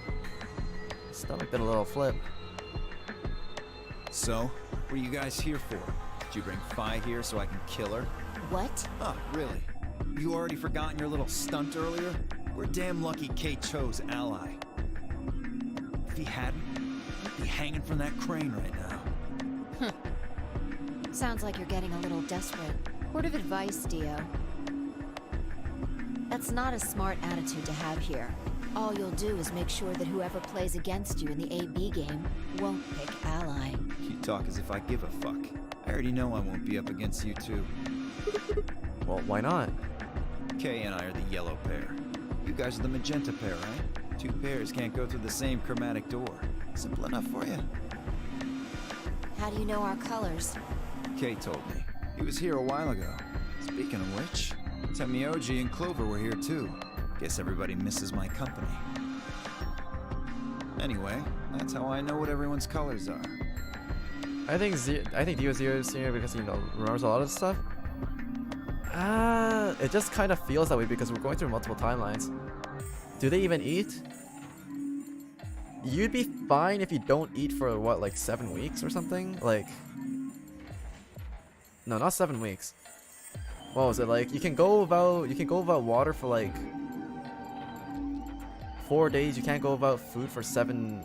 Stomach did a little flip. So, what are you guys here for? Did you bring Phi here so I can kill her? What? Oh, really? You already forgotten your little stunt earlier? We're damn lucky Kate chose Ally. If he hadn't, he'd be hanging from that crane right now. Sounds like you're getting a little desperate. Word of advice, Dio. That's not a smart attitude to have here. All you'll do is make sure that whoever plays against you in the AB game won't pick Ally. You talk as if I give a fuck. I already know I won't be up against you two. Well, why not? Kay and I are the yellow pair. You guys are the magenta pair, right? Two pairs can't go through the same chromatic door. Simple enough for you. How do you know our colors? Kay told me. He was here a while ago. Speaking of which, Temioji and Clover were here too. Guess everybody misses my company. Anyway, that's how I know what everyone's colors are. I think Dio is here because he remembers a lot of stuff. It just kind of feels that way because we're going through multiple timelines. Do they even eat? You'd be fine if you don't eat for what, like 7 weeks or something? Like, no, not 7 weeks. What was it like? You can go without water for like 4 days. You can't go without food for 7.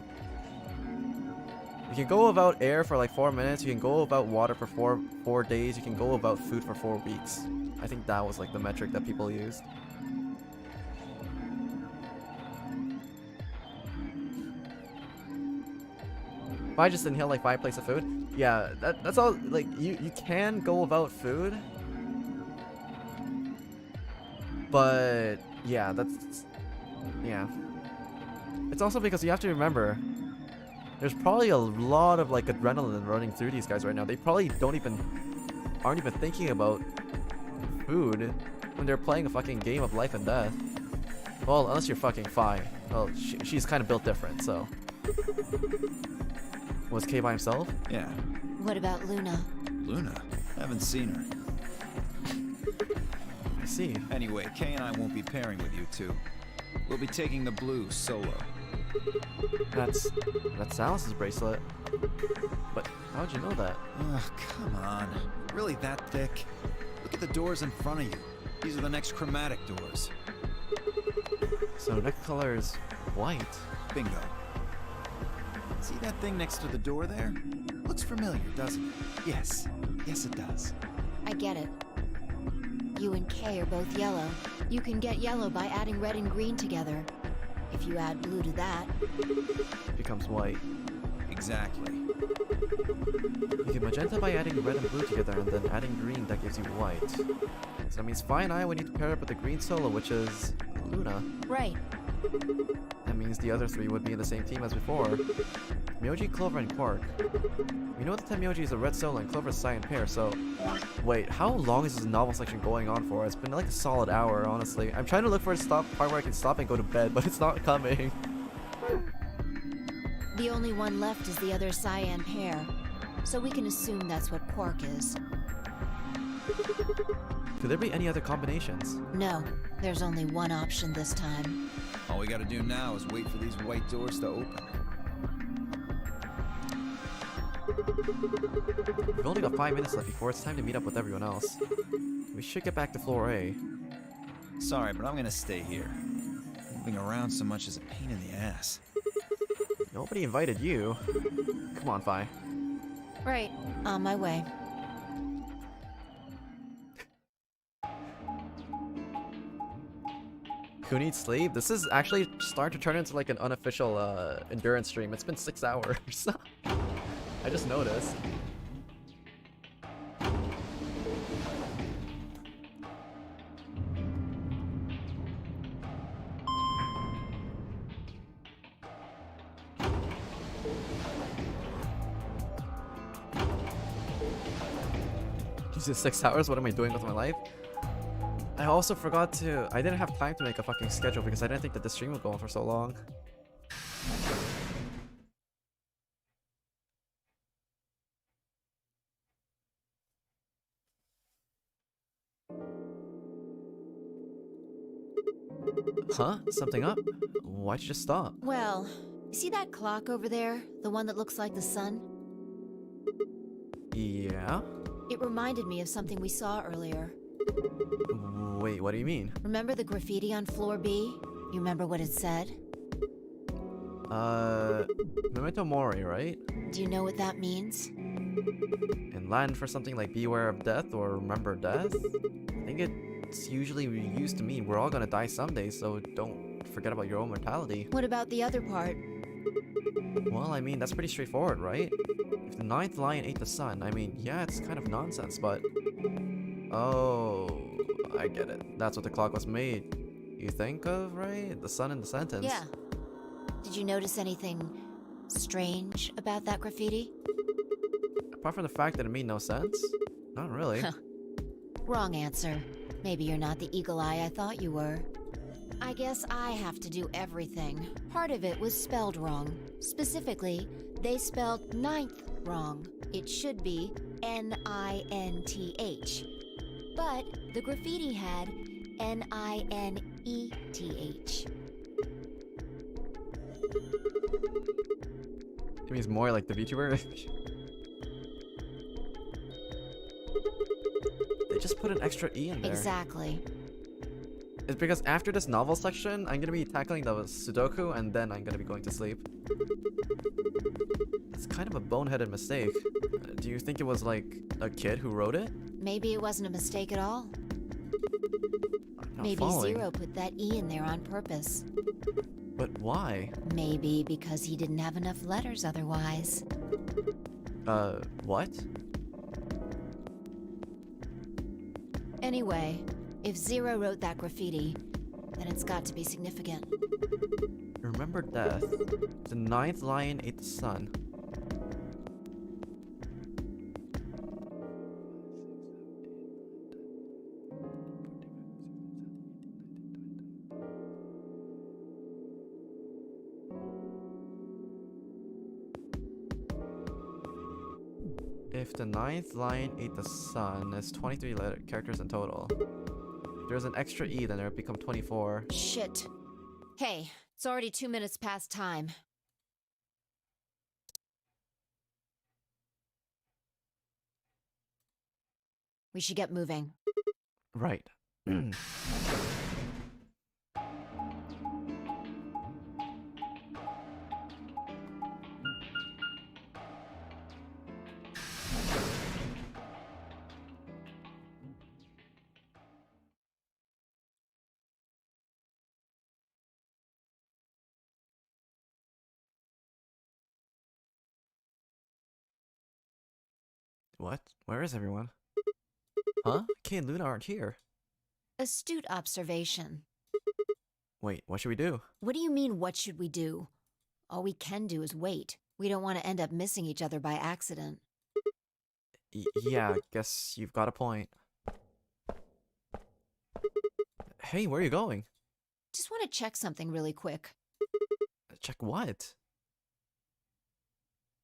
You can go without air for like 4 minutes. You can go without water for four days. You can go without food for 4 weeks. I think that was like the metric that people used. If I just inhale like 5 plates of food, yeah, that's all. Like you can go without food, but yeah, yeah. It's also because you have to remember, there's probably a lot of like adrenaline running through these guys right now. They probably aren't even thinking about food when they're playing a fucking game of life and death. Well, unless you're fucking Phi. Well, she's kind of built different, so. Was Kay by himself? Yeah. What about Luna? Luna? Haven't seen her. I see. Anyway, Kay and I won't be pairing with you two. We'll be taking the blue solo. That's Alice's bracelet. But how'd you know that? Ugh, come on. Really that thick? Look at the doors in front of you. These are the next chromatic doors. So next color is white. Bingo. See that thing next to the door there? Looks familiar, doesn't it? Yes. Yes, it does. I get it. You and Kay are both yellow. You can get yellow by adding red and green together. If you add blue to that, it becomes white. Exactly. You get magenta by adding red and blue together, and then adding green, that gives you white. So that means Phi and I would need to pair up with the green solo, which is Luna. Right. That means the other 3 would be in the same team as before. Myoji, Clover, and Quark. We know that Temioji is a red solo and Clover is a cyan pair, so... Wait, how long is this novel section going on for? It's been like a solid hour, honestly. I'm trying to look for a part where I can stop and go to bed, but it's not coming. the only one left is the other cyan pair. So we can assume that's what Quark is. Could there be any other combinations? No, there's only one option this time. All we gotta do now is wait for these white doors to open. We've only got 5 minutes left before it's time to meet up with everyone else. We should get back to floor A. Sorry, but I'm gonna stay here. Moving around so much is a pain in the ass. Nobody invited you. Come on, Phi. Right, on my way. Who needs sleep? This is actually starting to turn into like an unofficial endurance stream. It's been 6 hours. I just noticed. Jesus, 6 hours? What am I doing with my life? I also forgot to... I didn't have time to make a fucking schedule because I didn't think that the stream would go on for so long. Huh? Something up? Why'd you just stop? Well, you see that clock over there? The one that looks like the sun? Yeah? It reminded me of something we saw earlier. Wait, what do you mean? Remember the graffiti on floor B? You remember what it said? Memento Mori, right? Do you know what that means? In Latin for something like beware of death or remember death? I think it's usually used to mean we're all gonna die someday, so don't forget about your own mortality. What about the other part? Well, I mean, that's pretty straightforward, right? If the ninth lion ate the sun, I mean, yeah, it's kind of nonsense, but... Oh, I get it. That's what the clock was made. You think of, right? The sun in the sentence. Yeah. Did you notice anything strange about that graffiti? Apart from the fact that it made no sense? Not really. Wrong answer. Maybe you're not the eagle eye I thought you were. I guess I have to do everything. Part of it was spelled wrong. Specifically, they spelled ninth wrong. It should be N-I-N-T-H. But the graffiti had N-I-N-E-T-H. It means more like the VTuber. They just put an extra E in there. Exactly. It's because after this novel section, I'm gonna be tackling the Sudoku and then I'm gonna be going to sleep. It's kind of a boneheaded mistake. Do you think it was like a kid who wrote it? Maybe it wasn't a mistake at all. Maybe following. Zero put that E in there on purpose. But why? Maybe because he didn't have enough letters otherwise. What? Anyway, if Zero wrote that graffiti, then it's got to be significant. Remember death. The ninth lion ate the sun. If the ninth lion ate the sun, it's 23 characters in total. If there's an extra E, then it would become 24. Shit. Hey, it's already 2 minutes past time. We should get moving. Right. What? Where is everyone? Huh? Kay and Luna aren't here. Astute observation. Wait, what should we do? What do you mean, what should we do? All we can do is wait. We don't want to end up missing each other by accident. Yeah, guess you've got a point. Hey, where are you going? Just want to check something really quick. Check what?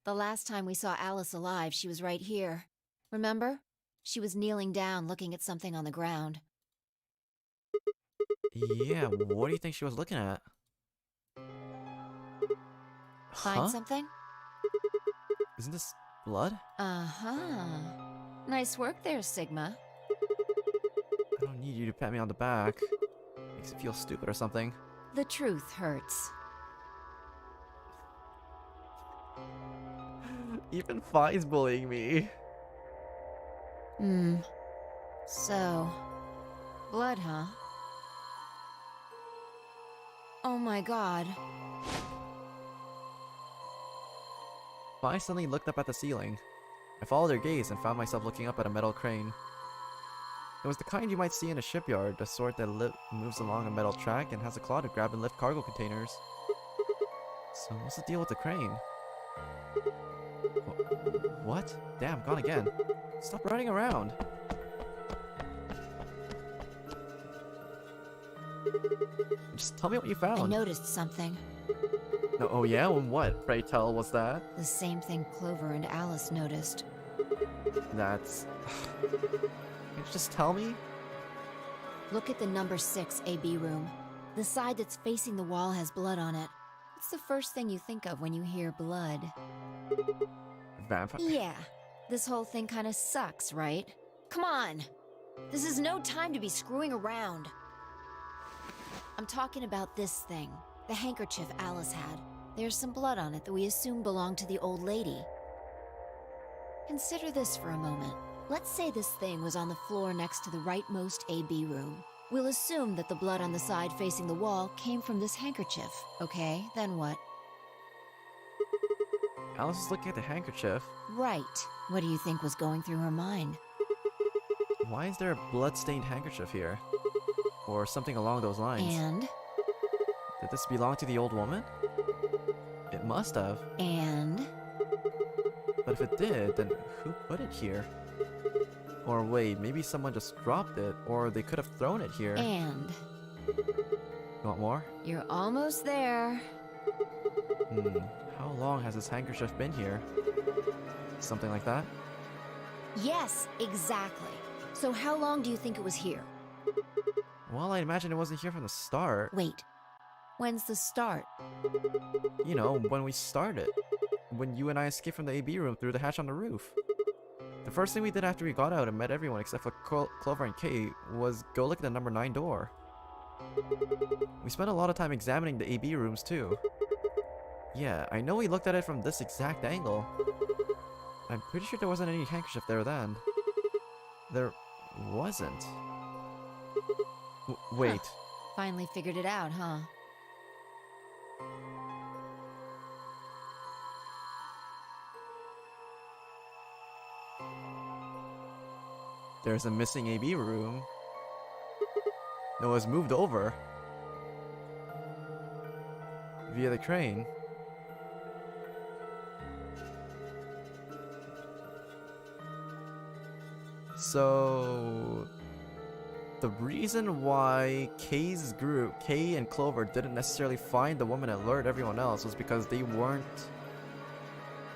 The last time we saw Alice alive, she was right here. Remember? She was kneeling down looking at something on the ground. Yeah, what do you think she was looking at? Find Huh? something? Isn't this blood? Uh-huh. Nice work there, Sigma. I don't need you to pat me on the back. Makes it feel stupid or something. The truth hurts. Even Fi's bullying me. So... blood, huh? Oh my god. Fi suddenly looked up at the ceiling. I followed her gaze and found myself looking up at a metal crane. It was the kind you might see in a shipyard, the sort that moves along a metal track and has a claw to grab and lift cargo containers. So what's the deal with the crane? What? Damn, gone again. Stop running around. Just tell me what you found. I noticed something. No, oh yeah? What, pray tell, was that? The same thing Clover and Alice noticed. That's... Can't you just tell me? Look at the number 6 AB room. The side that's facing the wall has blood on it. What's the first thing you think of when you hear blood? Vampire. Yeah. This whole thing kinda sucks, right? Come on! This is no time to be screwing around. I'm talking about this thing. The handkerchief Alice had. There's some blood on it that we assume belonged to the old lady. Consider this for a moment. Let's say this thing was on the floor next to the rightmost AB room. We'll assume that the blood on the side facing the wall came from this handkerchief, okay? Then what? Alice is looking at the handkerchief. Right. What do you think was going through her mind? Why is there a blood-stained handkerchief here? Or something along those lines. And? Did this belong to the old woman? It must have. And? But if it did, then who put it here? Or wait, maybe someone just dropped it, or they could have thrown it here. And? You want more? You're almost there. How long has this handkerchief been here? Something like that? Yes, exactly. So how long do you think it was here? Well, I imagine it wasn't here from the start. Wait. When's the start? You know, when we started. When you and I escaped from the AB room through the hatch on the roof. The first thing we did after we got out and met everyone except for Clover and Kate was go look at the number 9 door. We spent a lot of time examining the AB rooms too. Yeah, I know we looked at it from this exact angle. I'm pretty sure there wasn't any handkerchief there then. There wasn't. Wait. Huh. Finally figured it out, huh? There's a missing AB room. No, it's moved over. Via the crane. So... the reason why Kay's group, Kay and Clover, didn't necessarily find the woman and alert everyone else was because they weren't...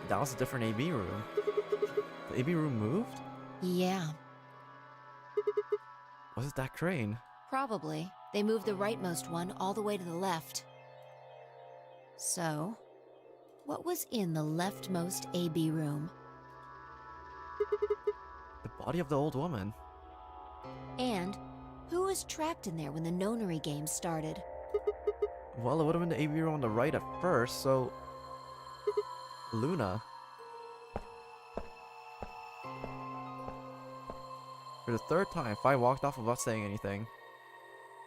That was a different AB room. The AB room moved? Yeah. Was it that crane? Probably. They moved the rightmost one all the way to the left. So, what was in the leftmost AB room? The body of the old woman. And who was trapped in there when the nonary game started? Well, it would have been the AB room on the right at first, so... Luna. For the third time, Fi walked off without saying anything.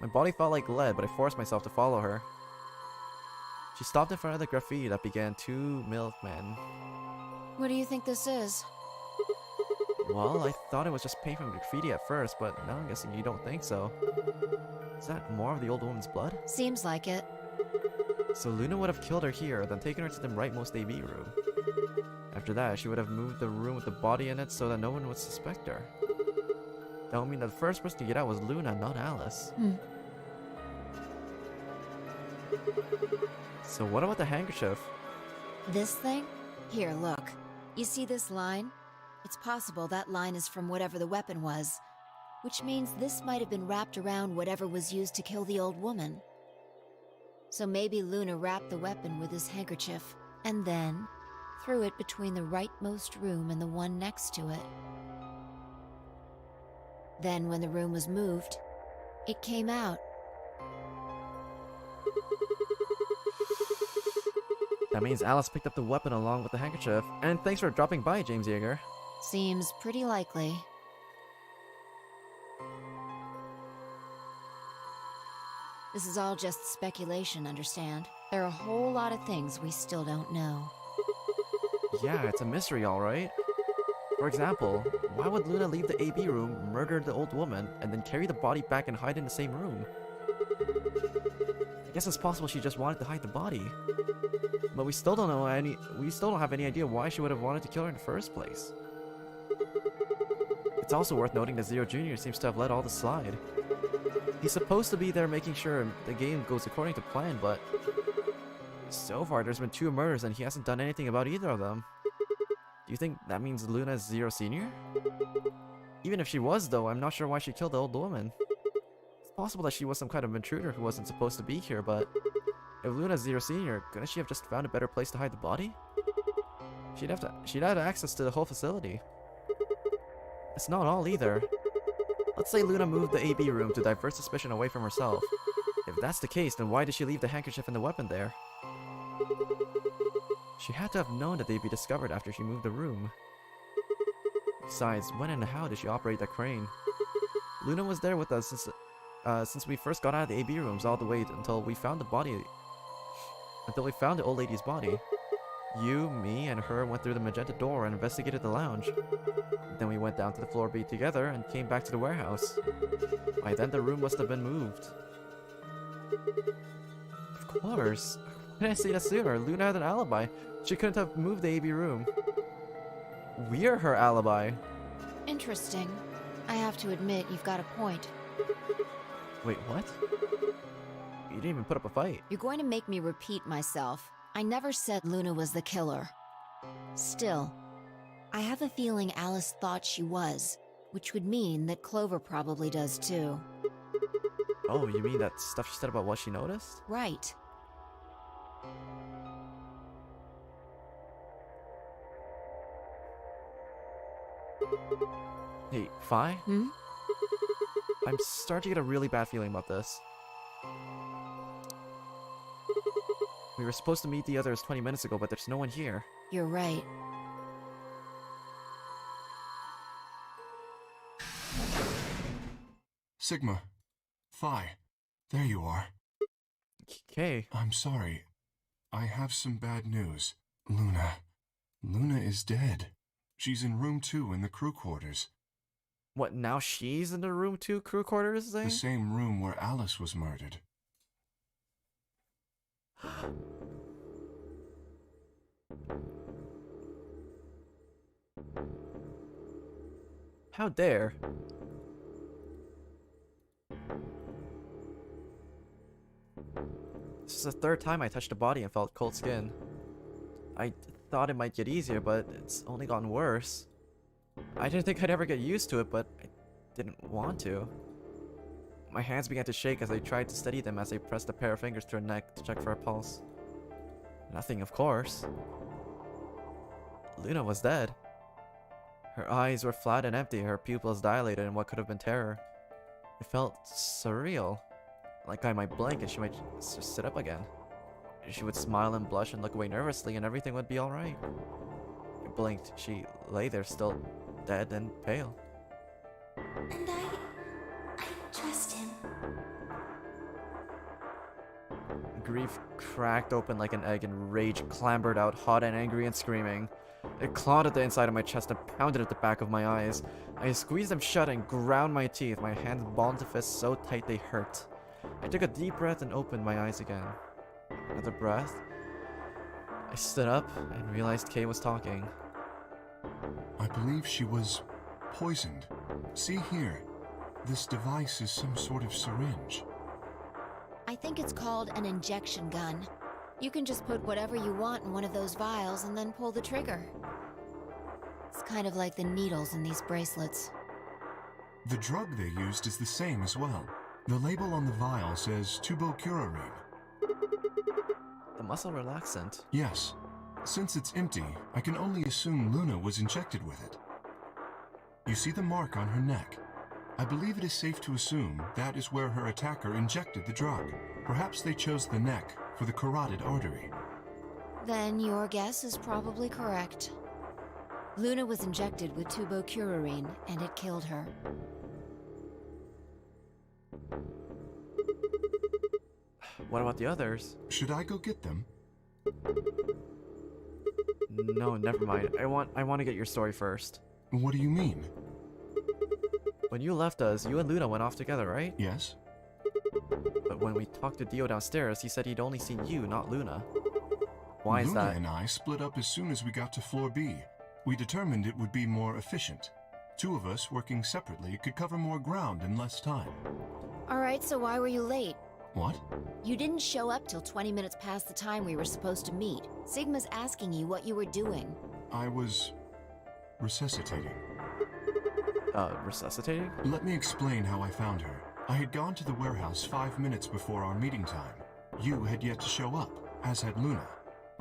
My body felt like lead, but I forced myself to follow her. She stopped in front of the graffiti that began 2 milkmen. What do you think this is? Well, I thought it was just paint from graffiti at first, but now I'm guessing you don't think so. Is that more of the old woman's blood? Seems like it. So Luna would have killed her here, then taken her to the rightmost AB room. After that, she would have moved the room with the body in it so that no one would suspect her. That would mean that the first person to get out was Luna, not Alice. So what about the handkerchief? This thing? Here, look. You see this line? It's possible that line is from whatever the weapon was, which means this might have been wrapped around whatever was used to kill the old woman. So maybe Luna wrapped the weapon with his handkerchief, and then threw it between the rightmost room and the one next to it. Then when the room was moved, it came out. That means Alice picked up the weapon along with the handkerchief. And thanks for dropping by, James Yeager. Seems pretty likely. This is all just speculation, understand? There are a whole lot of things we still don't know. Yeah, it's a mystery, alright. For example, why would Luna leave the AB room, murder the old woman, and then carry the body back and hide in the same room? I guess it's possible she just wanted to hide the body. But we still don't have any idea why she would have wanted to kill her in the first place. It's also worth noting that Zero Jr. seems to have let all this slide. He's supposed to be there making sure the game goes according to plan, but so far there's been 2 murders and he hasn't done anything about either of them. Do you think that means Luna is Zero Sr.? Even if she was, though, I'm not sure why she killed the old woman. It's possible that she was some kind of intruder who wasn't supposed to be here, but if Luna's Zero Sr., couldn't she have just found a better place to hide the body? She'd have access to the whole facility. It's not all either. Let's say Luna moved the AB room to divert suspicion away from herself. If that's the case, then why did she leave the handkerchief and the weapon there? She had to have known that they'd be discovered after she moved the room. Besides, when and how did she operate that crane? Luna was there with us since we first got out of the AB rooms all the way until we found the old lady's body. You, me, and her went through the magenta door and investigated the lounge. Then we went down to the floor B together and came back to the warehouse. By then the room must have been moved. Of course. Why didn't I say that sooner? Luna had an alibi. She couldn't have moved the AB room. We're her alibi. Interesting. I have to admit, you've got a point. Wait, what? You didn't even put up a fight. You're going to make me repeat myself. I never said Luna was the killer. Still, I have a feeling Alice thought she was, which would mean that Clover probably does too. Oh, you mean that stuff she said about what she noticed? Right. Hey, Fi? Hmm? I'm starting to get a really bad feeling about this. We were supposed to meet the others 20 minutes ago, but there's no one here. You're right. Sigma. Phi. There you are. Okay. I'm sorry. I have some bad news. Luna. Luna is dead. She's in room 2 in the crew quarters. What, now she's in the room 2 crew quarters thing? The same room where Alice was murdered. How dare? This is the 3rd time I touched a body and felt cold skin. I thought it might get easier, but it's only gotten worse. I didn't think I'd ever get used to it, but I didn't want to. My hands began to shake as I tried to steady them as I pressed a pair of fingers to her neck to check for a pulse. Nothing, of course. Luna was dead. Her eyes were flat and empty, her pupils dilated in what could have been terror. It felt surreal. Like I might blink and she might just sit up again. She would smile and blush and look away nervously and everything would be alright. I blinked. She lay there still dead and pale. And I trust him. Grief cracked open like an egg and rage clambered out, hot and angry and screaming. It clawed at the inside of my chest and pounded at the back of my eyes. I squeezed them shut and ground my teeth, my hands balled to fists so tight they hurt. I took a deep breath and opened my eyes again. Another breath. I stood up and realized Kay was talking. I believe she was poisoned. See here. This device is some sort of syringe. I think it's called an injection gun. You can just put whatever you want in one of those vials and then pull the trigger. It's kind of like the needles in these bracelets. The drug they used is the same as well. The label on the vial says tubocurarine. The muscle relaxant? Yes. Since it's empty, I can only assume Luna was injected with it. You see the mark on her neck. I believe it is safe to assume that is where her attacker injected the drug. Perhaps they chose the neck for the carotid artery. Then your guess is probably correct. Luna was injected with tubocurarine, and it killed her. What about the others? Should I go get them? No, never mind. I want to get your story first. What do you mean? When you left us, you and Luna went off together, right? Yes. But when we talked to Dio downstairs, he said he'd only seen you, not Luna. Why is that? Luna and I split up as soon as we got to floor B. We determined it would be more efficient. Two of us working separately could cover more ground in less time. Alright, so why were you late? What? You didn't show up till 20 minutes past the time we were supposed to meet. Sigma's asking you what you were doing. I was resuscitating. Resuscitating? Let me explain how I found her. I had gone to the warehouse 5 minutes before our meeting time. You had yet to show up, as had Luna.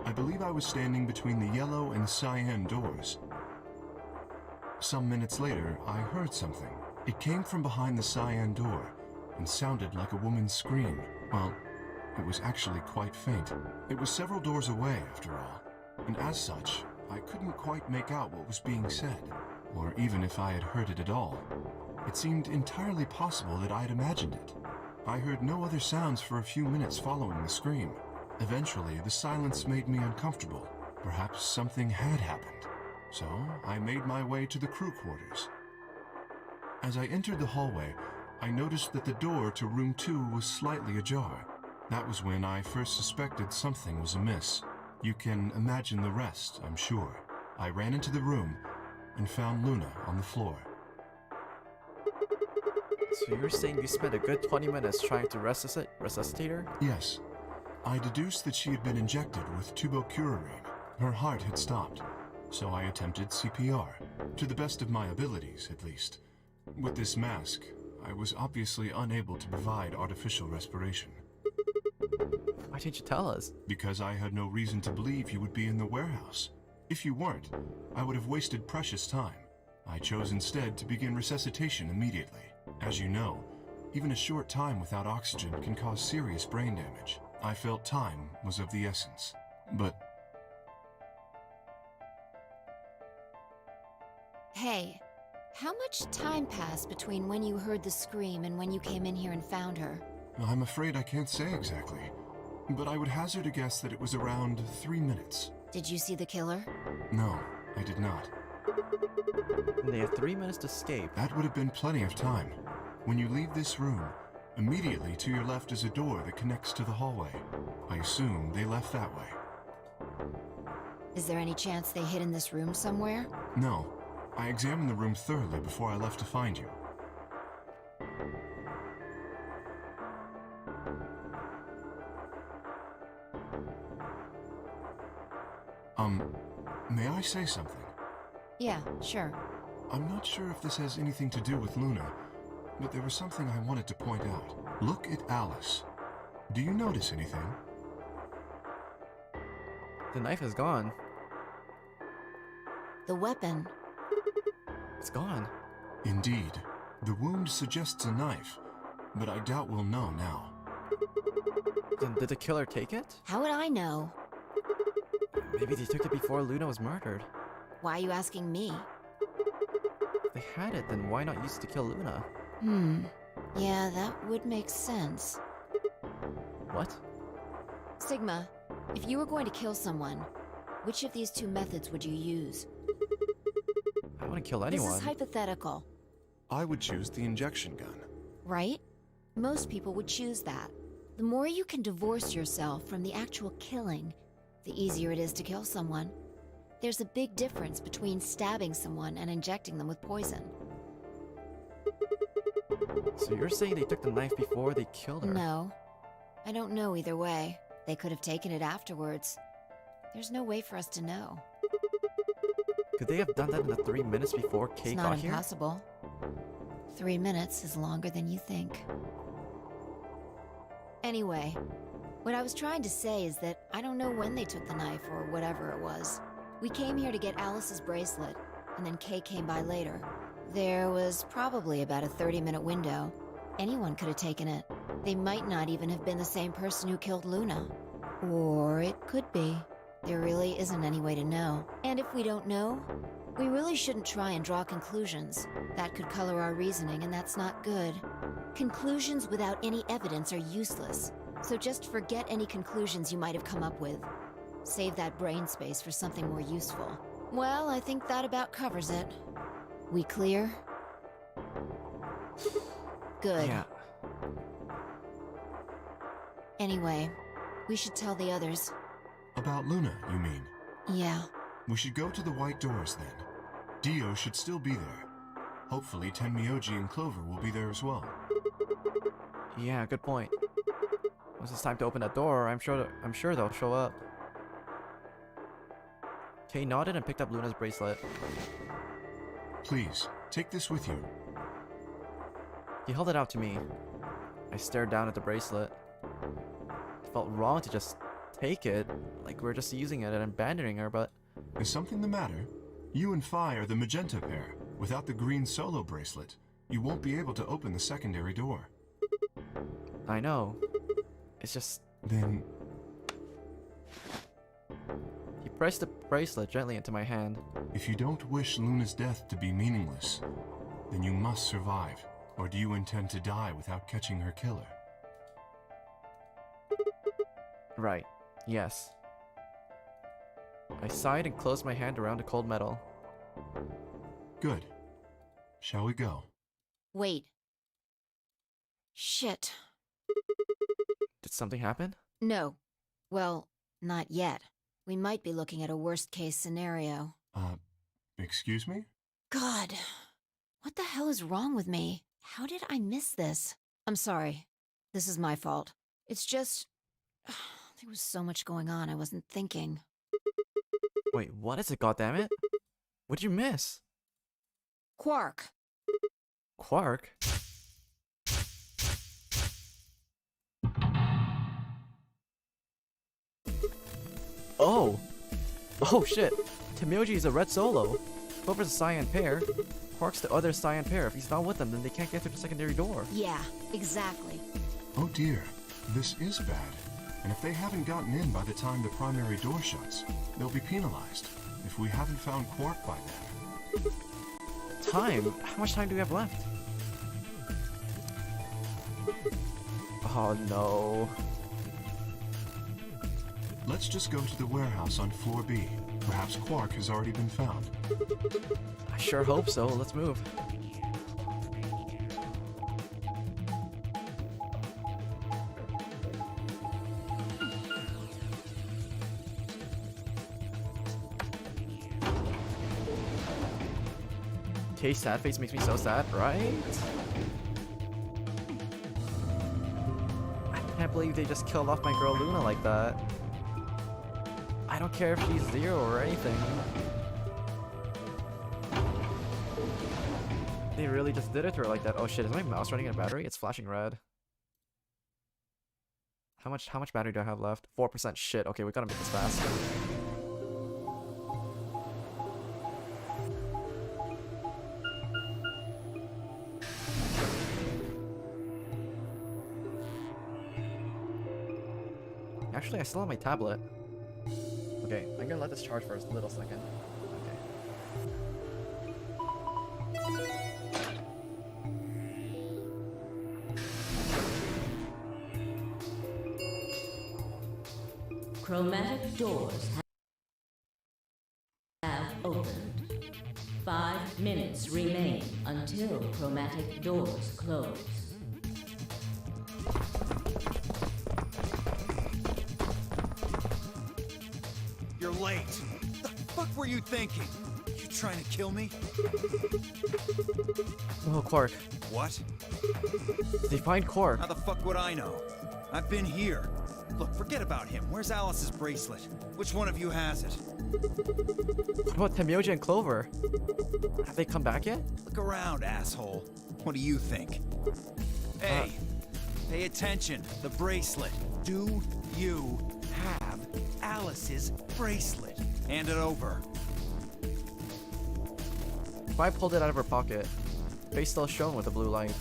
I believe I was standing between the yellow and cyan doors. Some minutes later, I heard something. It came from behind the cyan door and sounded like a woman's scream. Well, it was actually quite faint. It was several doors away, after all, and as such, I couldn't quite make out what was being said, or even if I had heard it at all. It seemed entirely possible that I had imagined it. I heard no other sounds for a few minutes following the scream. Eventually, the silence made me uncomfortable. Perhaps something had happened. So, I made my way to the crew quarters. As I entered the hallway, I noticed that the door to room 2 was slightly ajar. That was when I first suspected something was amiss. You can imagine the rest, I'm sure. I ran into the room and found Luna on the floor. So you're saying you spent a good 20 minutes trying to resuscitate her? Yes. I deduced that she had been injected with tubocurarine. Her heart had stopped, so I attempted CPR, to the best of my abilities, at least. With this mask, I was obviously unable to provide artificial respiration. Why didn't you tell us? Because I had no reason to believe you would be in the warehouse. If you weren't, I would have wasted precious time. I chose instead to begin resuscitation immediately. As you know, even a short time without oxygen can cause serious brain damage. I felt time was of the essence. But... Hey, how much time passed between when you heard the scream and when you came in here and found her? I'm afraid I can't say exactly, but I would hazard a guess that it was around 3 minutes. Did you see the killer? No, I did not. And they have 3 minutes to escape. That would have been plenty of time. When you leave this room, immediately to your left is a door that connects to the hallway. I assume they left that way. Is there any chance they hid in this room somewhere? No. I examined the room thoroughly before I left to find you. May I say something? Yeah, sure. I'm not sure if this has anything to do with Luna, but there was something I wanted to point out. Look at Alice. Do you notice anything? The knife is gone. The weapon. It's gone. Indeed. The wound suggests a knife, but I doubt we'll know now. Then did the killer take it? How would I know? Maybe they took it before Luna was murdered. Why are you asking me? If they had it, then why not use it to kill Luna? Yeah, that would make sense. What? Sigma, if you were going to kill someone, which of these two methods would you use? I want to kill anyone. This is hypothetical. I would choose the injection gun. Right? Most people would choose that. The more you can divorce yourself from the actual killing, the easier it is to kill someone. There's a big difference between stabbing someone and injecting them with poison. So you're saying they took the knife before they killed her? No. I don't know either way. They could have taken it afterwards. There's no way for us to know. Could they have done that in the 3 minutes before Kate It's got not here? impossible. 3 minutes is longer than you think. Anyway, what I was trying to say is that I don't know when they took the knife or whatever it was. We came here to get Alice's bracelet, and then Kay came by later. There was probably about a 30-minute window. Anyone could have taken it. They might not even have been the same person who killed Luna. Or it could be. There really isn't any way to know. And if we don't know, we really shouldn't try and draw conclusions. That could color our reasoning, and that's not good. Conclusions without any evidence are useless. So just forget any conclusions you might have come up with. Save that brain space for something more useful. Well, I think that about covers it. We clear? Good. Yeah. Anyway, we should tell the others. About Luna, you mean? Yeah. We should go to the white doors then. Dio should still be there. Hopefully Tenmyoji and Clover will be there as well. Yeah, good point. Once it's time to open that door, I'm sure they'll show up. Kay nodded and picked up Luna's bracelet. Please, take this with you. He held it out to me. I stared down at the bracelet. It felt wrong to just take it, like we're just using it and abandoning her, but... Is something the matter? You and Phi are the magenta pair. Without the green solo bracelet, you won't be able to open the secondary door. I know. It's just... Then... He pressed the bracelet gently into my hand. If you don't wish Luna's death to be meaningless, then you must survive. Or do you intend to die without catching her killer? Right. Yes. I sighed and closed my hand around the cold metal. Good. Shall we go? Wait. Shit. Did something happen? No. Well, not yet. We might be looking at a worst-case scenario. Excuse me? God. What the hell is wrong with me? How did I miss this? I'm sorry. This is my fault. It's just... there was so much going on I wasn't thinking. Wait, what is it, goddammit? What'd you miss? Quark. Quark? Oh! Oh shit! Tenmyoji is a red solo. Clover's a cyan pair. Quark's the other cyan pair. If he's not with them, then they can't get through the secondary door. Yeah, exactly. Oh dear, this is bad. And if they haven't gotten in by the time the primary door shuts, they'll be penalized. If we haven't found Quark by then. Time? How much time do we have left? Oh no. Let's just go to the warehouse on floor B. Perhaps Quark has already been found. I sure hope so. Let's move. Kay's sad face makes me so sad, right? I can't believe they just killed off my girl Luna like that. I don't care if she's Zero or anything. They really just did it to her like that. Oh shit, is my mouse running out of battery? It's flashing red. How much battery do I have left? 4%. Shit. Okay, we gotta make this fast. Actually, I still have my tablet. Okay, I'm gonna let this charge for a little second. Chromatic doors have opened. 5 minutes remain until chromatic doors close. You're late. The fuck were you thinking? You trying to kill me? Oh, Quark. What? They find Quark. How the fuck would I know? I've been here. Look, forget about him. Where's Alice's bracelet? Which one of you has it? What about Temyoji and Clover? Have they come back yet? Look around, asshole. What do you think? Hey, pay attention. The bracelet. Do you have Alice's bracelet? Hand it over. Vi pulled it out of her pocket. Face still shone with the blue light.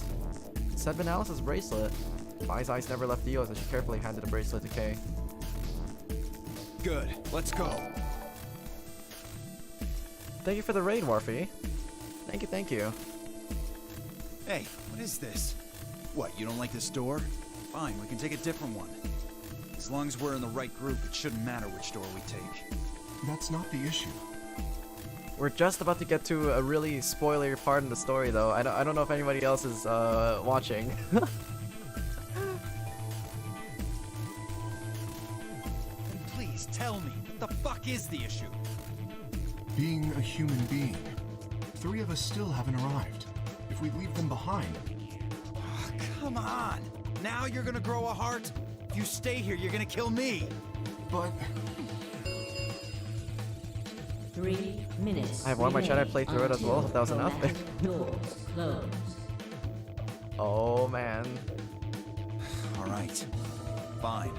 It said been Alice's bracelet. Vi's eyes never left Dio's as she carefully handed the bracelet to Kay. Good. Let's go. Thank you for the raid, Morphe. Thank you, thank you. Hey, what is this? What, you don't like this door? Fine, we can take a different one. As long as we're in the right group, it shouldn't matter which door we take. That's not the issue. We're just about to get to a really spoilery part in the story, though. I don't know if anybody else is watching. Please tell me, what the fuck is the issue? Being a human being. 3 of us still haven't arrived. If we leave them behind... Oh, come on! Now you're gonna grow a heart? If you stay here, you're gonna kill me! But... 3 minutes. I have one more chat. I played through it as well, if that was enough. Doors closed. Oh man. Alright. Fine.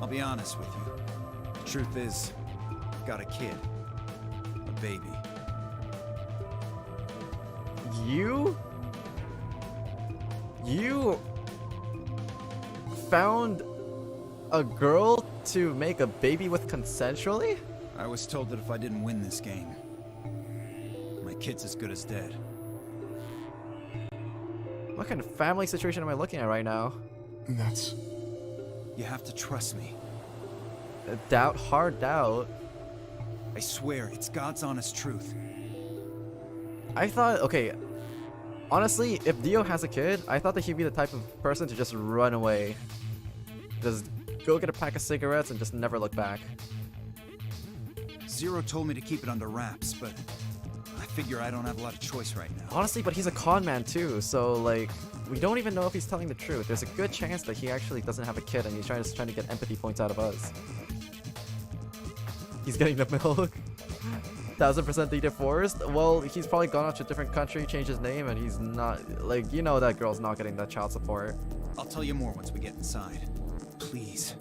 I'll be honest with you. The truth is, I've got a kid. A baby. You found a girl to make a baby with consensually? I was told that if I didn't win this game, my kid's as good as dead. What kind of family situation am I looking at right now? That's... You have to trust me. Doubt, hard doubt. I swear, it's God's honest truth. I thought, okay, honestly, if Dio has a kid, I thought that he'd be the type of person to just run away. Just go get a pack of cigarettes and just never look back. Zero told me to keep it under wraps, but I figure I don't have a lot of choice right now. Honestly, but he's a con man too, so like, we don't even know if he's telling the truth. There's a good chance that he actually doesn't have a kid and he's trying to get empathy points out of us. He's getting the milk. 1000% Dita Forest? Well, he's probably gone off to a different country, changed his name, and he's not, like, you know that girl's not getting that child support. I'll tell you more once we get inside. Please.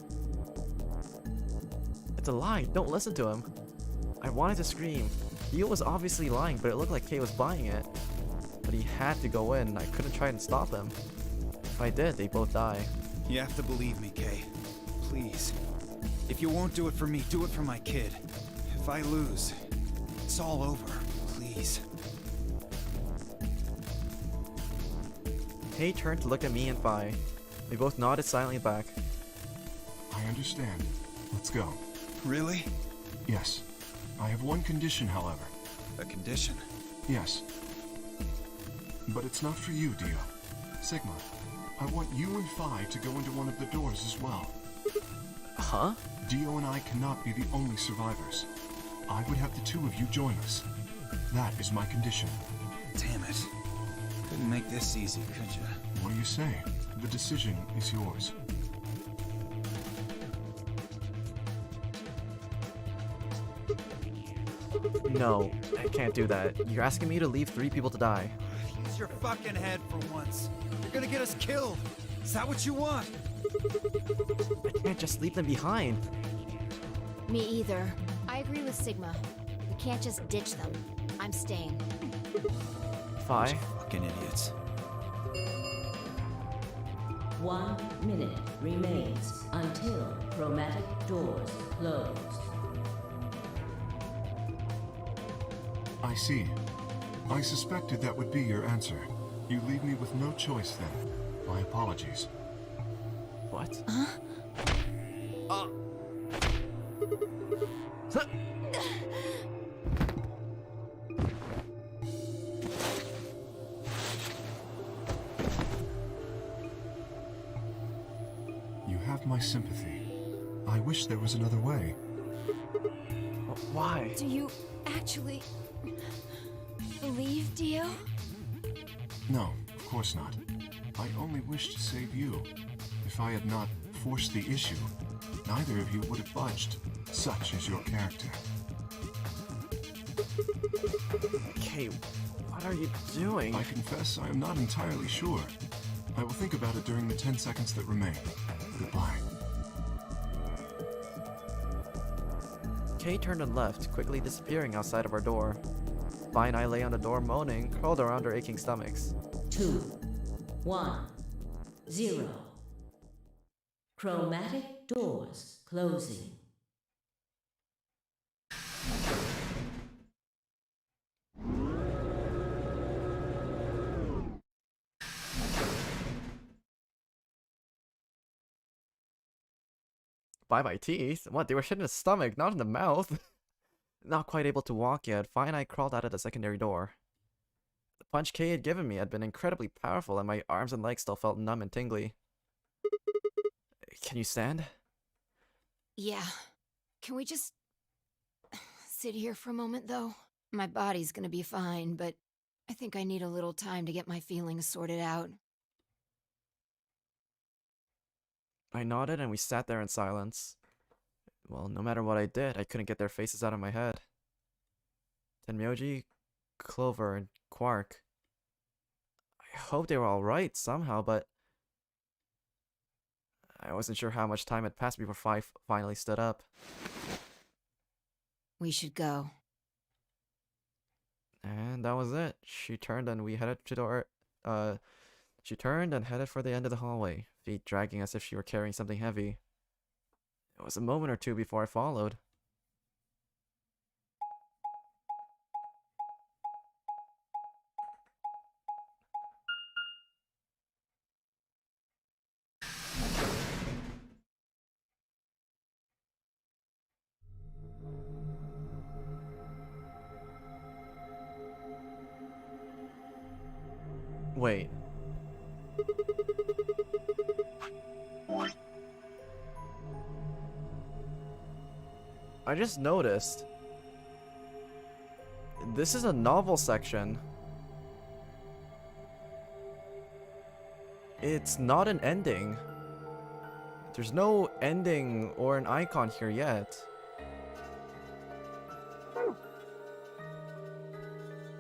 It's a lie, don't listen to him. I wanted to scream. Dio was obviously lying, but it looked like Kay was buying it. But he had to go in, I couldn't try and stop him. If I did, they both die. You have to believe me, Kay. Please. If you won't do it for me, do it for my kid. If I lose, it's all over. Please. Kay turned to look at me and Vi. We both nodded silently back. I understand. Let's go. Really? Yes. I have one condition, however. A condition? Yes. But it's not for you, Dio. Sigma, I want you and Phi to go into one of the doors as well. Huh? Dio and I cannot be the only survivors. I would have the 2 of you join us. That is my condition. Damn it. Couldn't make this easy, could you? What do you say? The decision is yours. No, I can't do that. You're asking me to leave 3 people to die. Use your fucking head for once. You're gonna get us killed. Is that what you want? I can't just leave them behind. Me either. I agree with Sigma. We can't just ditch them. I'm staying. Vi? Fucking idiots. 1 minute remains until chromatic doors close. I see. I suspected that would be your answer. You leave me with no choice then. My apologies. What? Huh? You have my sympathy. I wish there was another way. Why? Do you actually believe Dio? No, of course not. I only wish to save you. If I had not forced the issue, neither of you would have budged. Such is your character. Okay, what are you doing? I confess I am not entirely sure. I will think about it during the 10 seconds that remain. Goodbye. Kay turned and left, quickly disappearing outside of our door. Vi and I lay on the door moaning, curled around our aching stomachs. 2, 1, 0. Chromatic doors closing. By my teeth? What, they were shit in the stomach, not in the mouth? Not quite able to walk yet, Vi and I crawled out of the secondary door. The punch Kay had given me had been incredibly powerful, and my arms and legs still felt numb and tingly. Can you stand? Yeah. Can we just sit here for a moment, though? My body's gonna be fine, but I think I need a little time to get my feelings sorted out. I nodded and we sat there in silence. Well, no matter what I did, I couldn't get their faces out of my head. Tenmyoji, Clover, and Quark. I hoped they were alright somehow, but I wasn't sure how much time had passed before Fi finally stood up. We should go. And that was it. She turned and we headed to our, she turned and headed for the end of the hallway, feet dragging as if she were carrying something heavy. It was a moment or two before I followed. Wait. I just noticed. This is a novel section. It's not an ending. There's no ending or an icon here yet.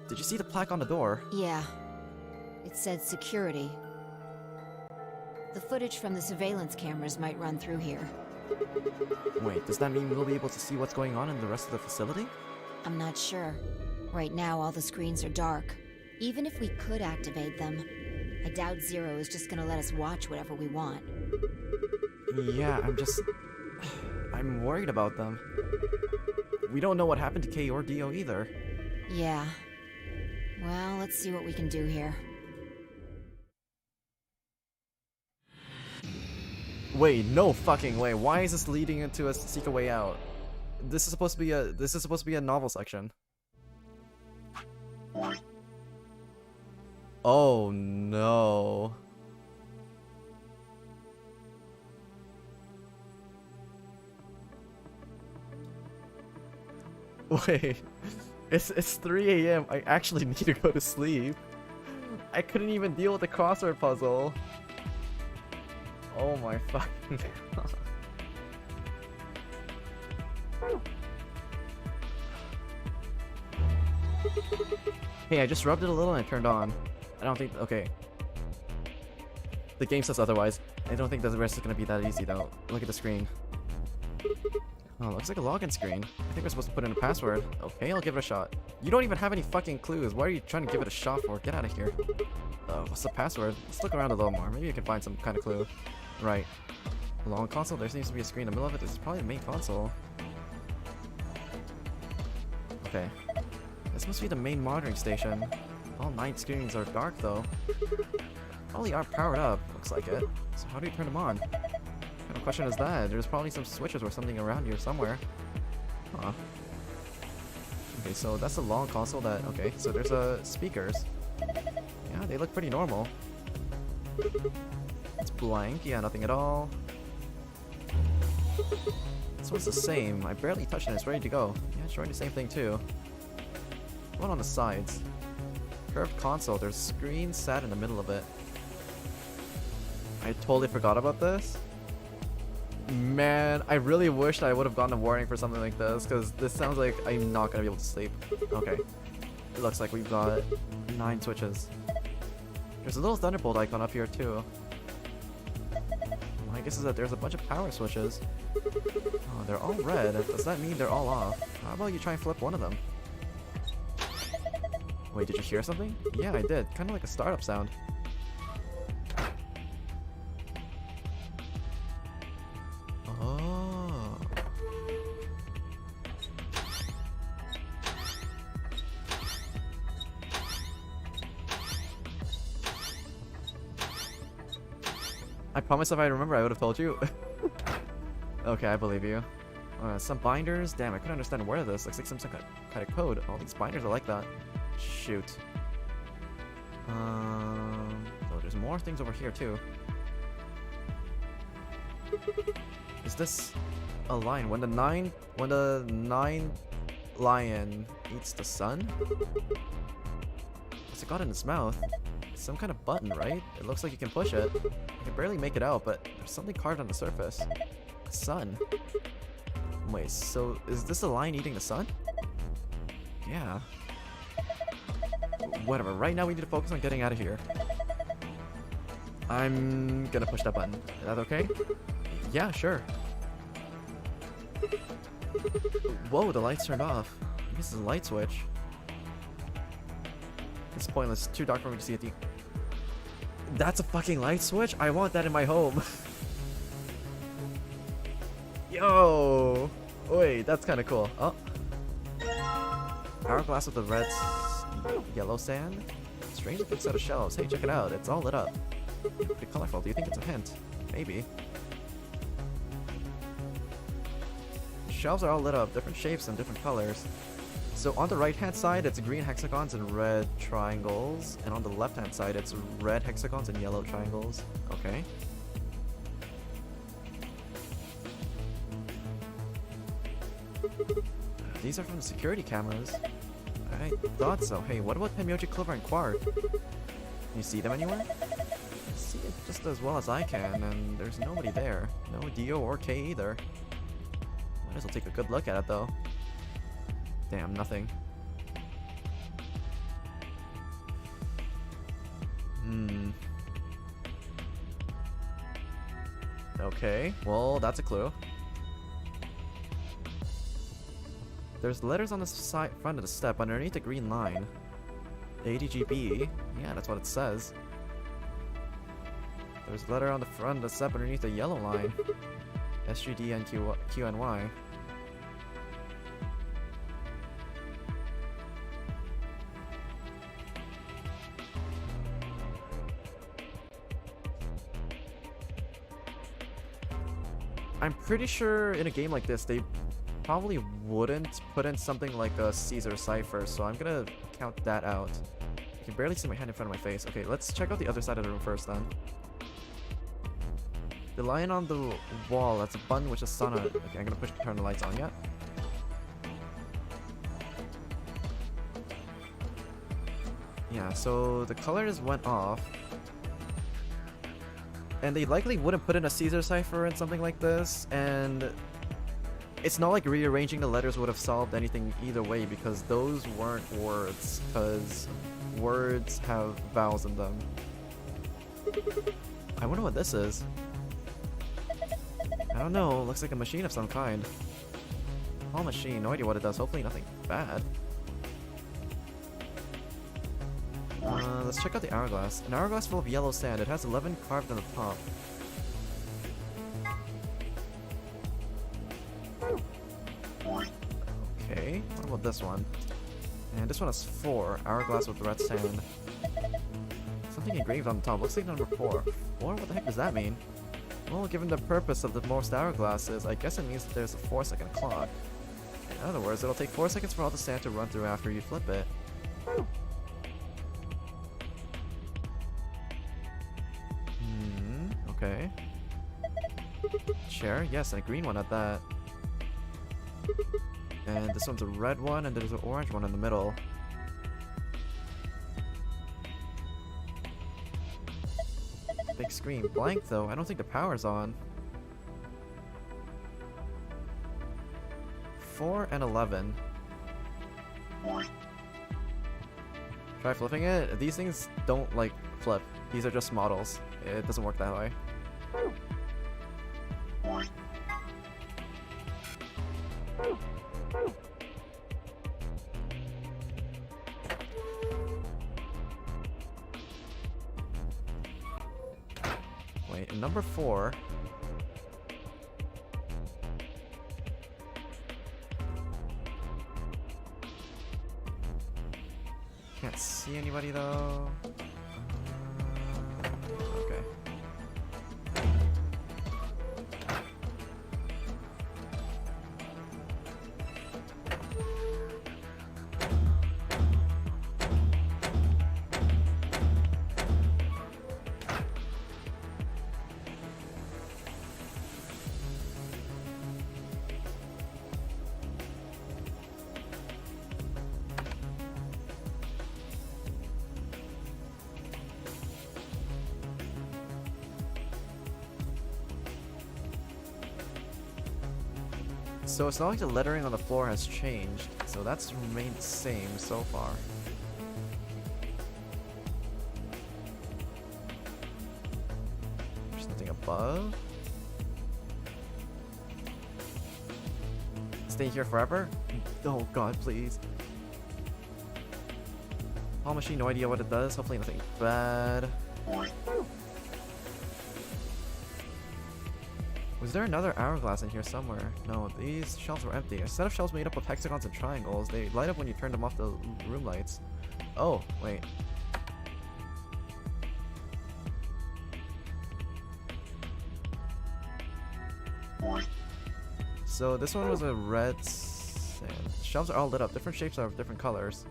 Did you see the plaque on the door? Yeah. It said security. The footage from the surveillance cameras might run through here. Wait, does that mean we'll be able to see what's going on in the rest of the facility? I'm not sure. Right now, all the screens are dark. Even if we could activate them, I doubt Zero is just gonna let us watch whatever we want. Yeah, I'm worried about them. We don't know what happened to K or Dio either. Yeah. Well, let's see what we can do here. Wait, no fucking way. Why is this leading into a seek a way out? This is supposed to be a novel section. Oh no. Wait. It's 3 AM. I actually need to go to sleep. I couldn't even deal with the crossword puzzle. Oh my fucking god. Hey, I just rubbed it a little and it turned on. I don't think... Okay. The game says otherwise. I don't think the rest is gonna be that easy though. Look at the screen. Oh, looks like a login screen. I think we're supposed to put in a password. Okay, I'll give it a shot. You don't even have any fucking clues. Why are you trying to give it a shot for? Get out of here. What's the password? Let's look around a little more. Maybe you can find some kind of clue. Right. A long console? There seems to be a screen in the middle of it. This is probably the main console. Okay. This must be the main monitoring station. All 9 screens are dark though. Probably aren't powered up. Looks like it. So how do you turn them on? What kind of question is that? There's probably some switches or something around here somewhere. Huh. Okay, so that's the long console that... Okay, so there's speakers. Yeah, they look pretty normal. It's blank. Yeah, nothing at all. This one's the same. I barely touched it. It's ready to go. Yeah, it's showing the same thing too. One on the sides. Curved console. There's a screen sat in the middle of it. I totally forgot about this. Man, I really wished I would have gotten a warning for something like this, because this sounds like I'm not gonna be able to sleep. Okay. It looks like we've got 9 switches. There's a little thunderbolt icon up here too. My guess is that there's a bunch of power switches. Oh, they're all red. Does that mean they're all off? How about you try and flip one of them? Wait, did you hear something? Yeah, I did. Kind of like a startup sound. Oh. I promise if I remember I would have told you. Okay, I believe you. Some binders? Damn, I couldn't understand where this. Looks like some kind of code. All these binders are like that. Shoot. So there's more things over here too. Is this a lion? When the nine lion eats the sun? What's it got in its mouth? It's some kind of button, right? It looks like you can push it. I can barely make it out, but there's something carved on the surface. The sun. Wait, so is this a lion eating the sun? Yeah. Whatever, right now we need to focus on getting out of here. I'm gonna push that button. Is that okay? Yeah, sure. Whoa, the lights turned off. This is a light switch. It's pointless. Too dark for me to see it. That's a fucking light switch? I want that in my home. Yo! Wait, that's kind of cool. Oh. Hourglass with the red yellow sand? Strange looking set of shelves. Hey, check it out. It's all lit up. Pretty colorful. Do you think it's a hint? Maybe. Shelves are all lit up, different shapes and different colors. So on the right hand side it's green hexagons and red triangles, and on the left hand side it's red hexagons and yellow triangles. Okay. These are from the security cameras. I thought so. Hey, what about Pemyoji, Clover, and Quark? Can you see them anywhere? I see it just as well as I can, and there's nobody there. No Dio or K either. Might as well take a good look at it though. Damn, nothing. Okay, well, that's a clue. There's letters on the side front of the step underneath the green line. ADGB. Yeah, that's what it says. There's a letter on the front of the step underneath the yellow line. SGD and QNY. I'm pretty sure in a game like this, they probably wouldn't put in something like a Caesar cipher, so I'm gonna count that out. I can barely see my hand in front of my face. Okay, let's check out the other side of the room first then. The lion on the wall, that's a button with a sun on it. Okay, I'm gonna push to turn the lights on. Yet. Yeah, so the colors went off. And they likely wouldn't put in a Caesar cipher in something like this, and it's not like rearranging the letters would have solved anything either way, because those weren't words, because words have vowels in them. I wonder what this is. I don't know, looks like a machine of some kind. Small machine, no idea what it does, hopefully nothing bad. Let's check out the hourglass. An hourglass full of yellow sand. It has 11 carved on the top. Okay, what about this one? And this one has 4. Hourglass with red sand. Something engraved on the top. Looks like number 4. 4? What the heck does that mean? Well, given the purpose of the most hourglasses, I guess it means that there's a 4-second clock. In other words, it'll take 4 seconds for all the sand to run through after you flip it. Okay. Chair? Yes, and a green one at that. And this one's a red one, and there's an orange one in the middle. Big screen. Blank though, I don't think the power's on. 4 and 11. Try flipping it. These things don't like flip. These are just models. It doesn't work that way. Wait, number 4. Can't see anybody though. Okay. So it's not like the lettering on the floor has changed, so that's remained the same so far. There's nothing above. Stay here forever? Oh god, please. Paw machine, no idea what it does. Hopefully nothing bad. Was there another hourglass in here somewhere? No, these shelves were empty. A set of shelves made up of hexagons and triangles. They light up when you turn them off the room lights. Oh, wait. So this one was a red sand. Shelves are all lit up. Different shapes are of different colors.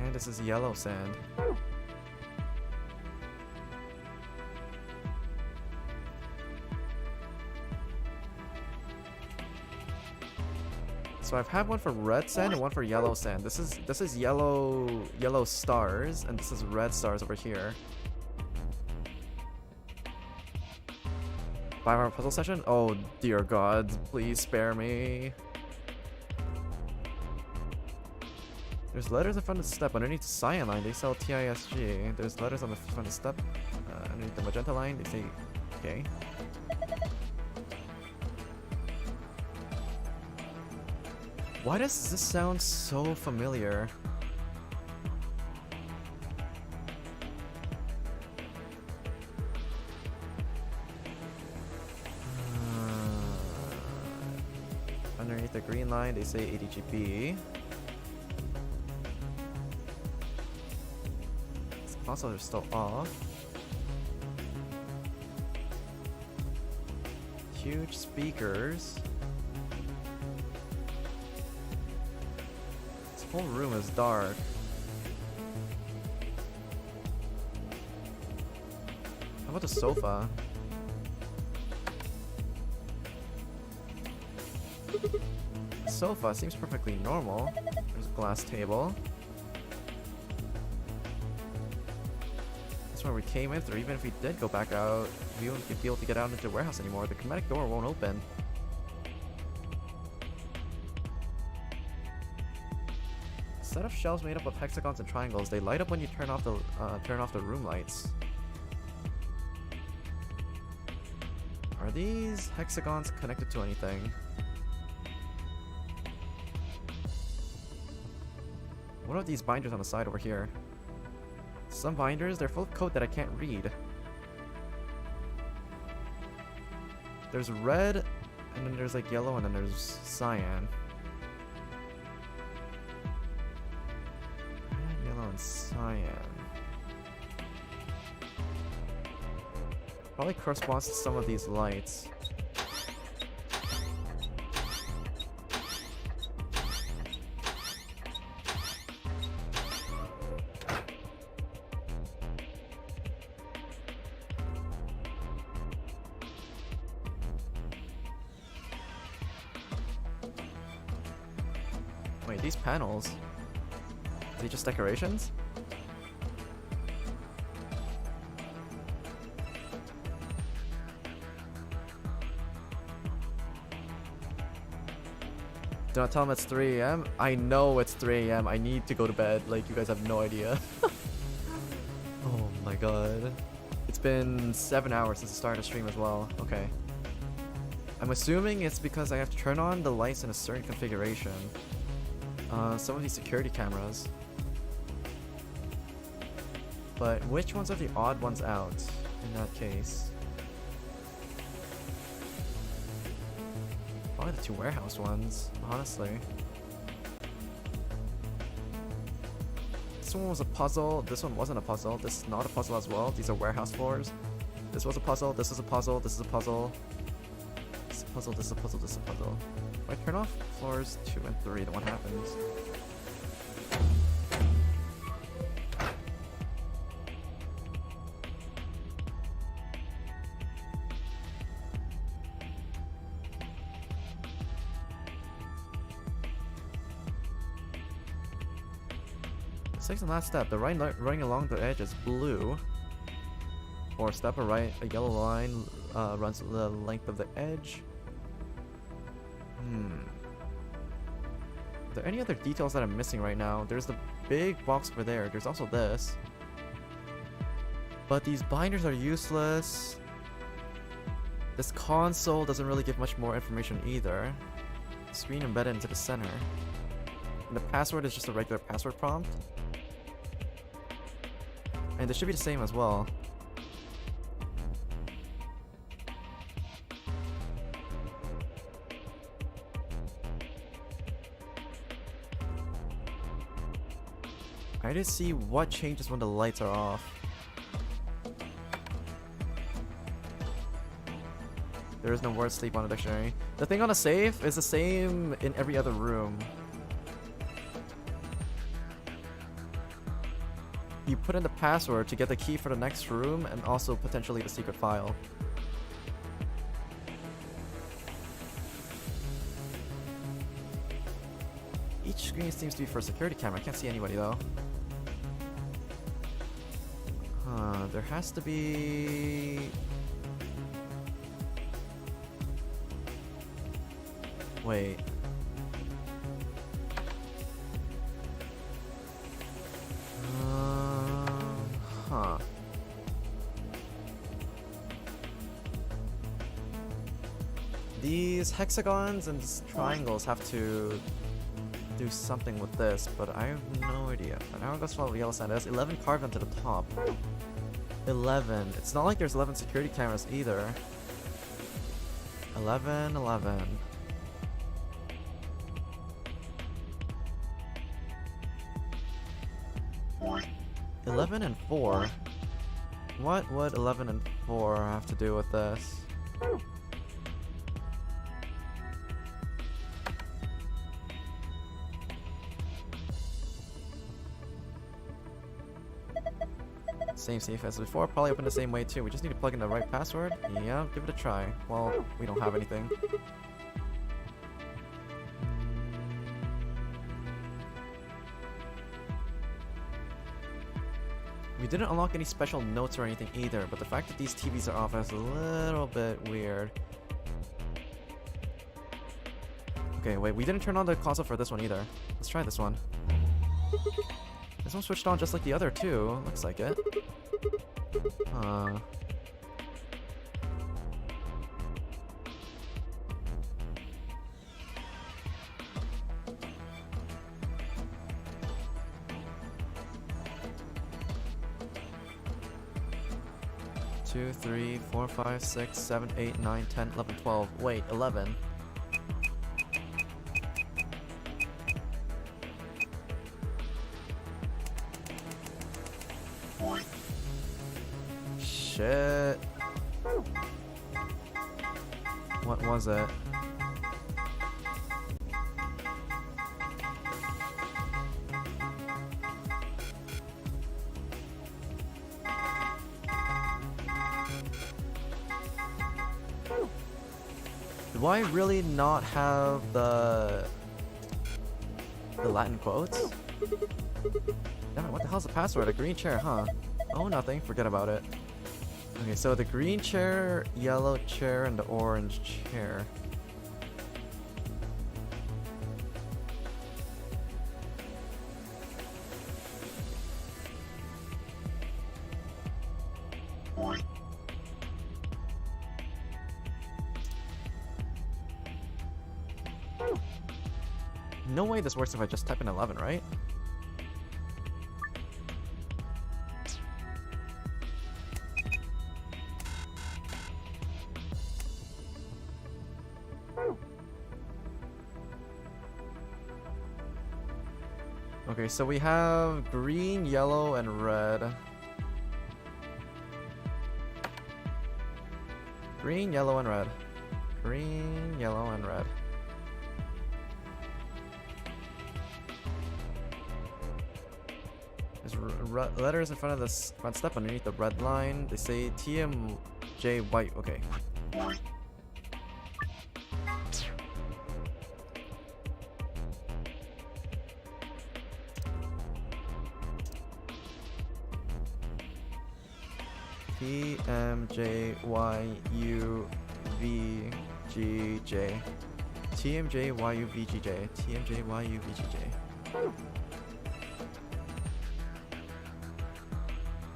And this is yellow sand. So I've had one for red sand and one for yellow sand. This is yellow stars, and this is red stars over here. 5-hour puzzle session? Oh dear god, please spare me. There's letters in front of the step. Underneath the cyan line, they sell TISG. There's letters on the front of the step. Underneath the magenta line, they say okay. Why does this sound so familiar? Underneath the green line, they say ADGB. Also, they're still off. Huge speakers. This whole room is dark. How about the sofa? Sofa seems perfectly normal. There's a glass table. Where we came in through. Even if we did go back out, we wouldn't be able to get out into the warehouse anymore. The kinetic door won't open. A set of shelves made up of hexagons and triangles. They light up when you turn off the room lights. Are these hexagons connected to anything? What are these binders on the side over here? Some binders, they're full of code that I can't read. There's red, and then there's like yellow, and then there's cyan. Red, yellow, and cyan. Probably corresponds to some of these lights. Wait, these panels, are they just decorations? Do not tell them it's 3 a.m. I know it's 3 a.m. I need to go to bed. Like, you guys have no idea. Oh my god. It's been 7 hours since the start of stream as well. Okay. I'm assuming it's because I have to turn on the lights in a certain configuration. Some of these security cameras. But which ones are the odd ones out in that case? Probably the 2 warehouse ones, honestly. This one was a puzzle. This one wasn't a puzzle. This is not a puzzle as well. These are warehouse floors. This was a puzzle. This is a puzzle. This is a puzzle. This is a puzzle. This is a puzzle. This is a puzzle. If I turn off floors 2 and 3, then what happens? Sixth and last step. The right running along the edge is blue. Or step or right, a yellow line runs the length of the edge. Are there any other details that I'm missing right now? There's the big box over there. There's also this. But these binders are useless. This console doesn't really give much more information either. Screen embedded into the center. And the password is just a regular password prompt. And this should be the same as well. I didn't see what changes when the lights are off. There is no word sleep on the dictionary. The thing on the safe is the same in every other room. You put in the password to get the key for the next room and also potentially the secret file. Each screen seems to be for a security camera. I can't see anybody though. There has to be... Wait. These hexagons and triangles have to do something with this, but I have no idea. An hourglass full of yellow sand. There's 11 carved onto the top. 11. It's not like there's 11 security cameras either. 11, 11. "11 and 4? What would 11 and 4 have to do with this? Same safe as before, probably open the same way too. We just need to plug in the right password. Yeah, give it a try. Well, we don't have anything. We didn't unlock any special notes or anything either, but the fact that these TVs are off is a little bit weird. Okay, wait, we didn't turn on the console for this one either. Let's try this one. This one switched on just like the other two, looks like it. 2, 3, 4, 5, 6, 7, 8, 9, 10, 11, 12. Wait, 11. Shit. What was it? Do I really not have the Latin quotes? Damn it, what the hell's the password? A green chair, huh? Oh, nothing. Forget about it. Okay, so the green chair, yellow chair, and the orange chair. No way this works if I just type in 11, right? Okay, so we have green, yellow, and red. Green, yellow, and red. Green, yellow, and red. There's letters in front of the front step underneath the red line. They say TMJ white. Okay. TMJYUVGJ. TMJYUVGJ. TMJYUVGJ.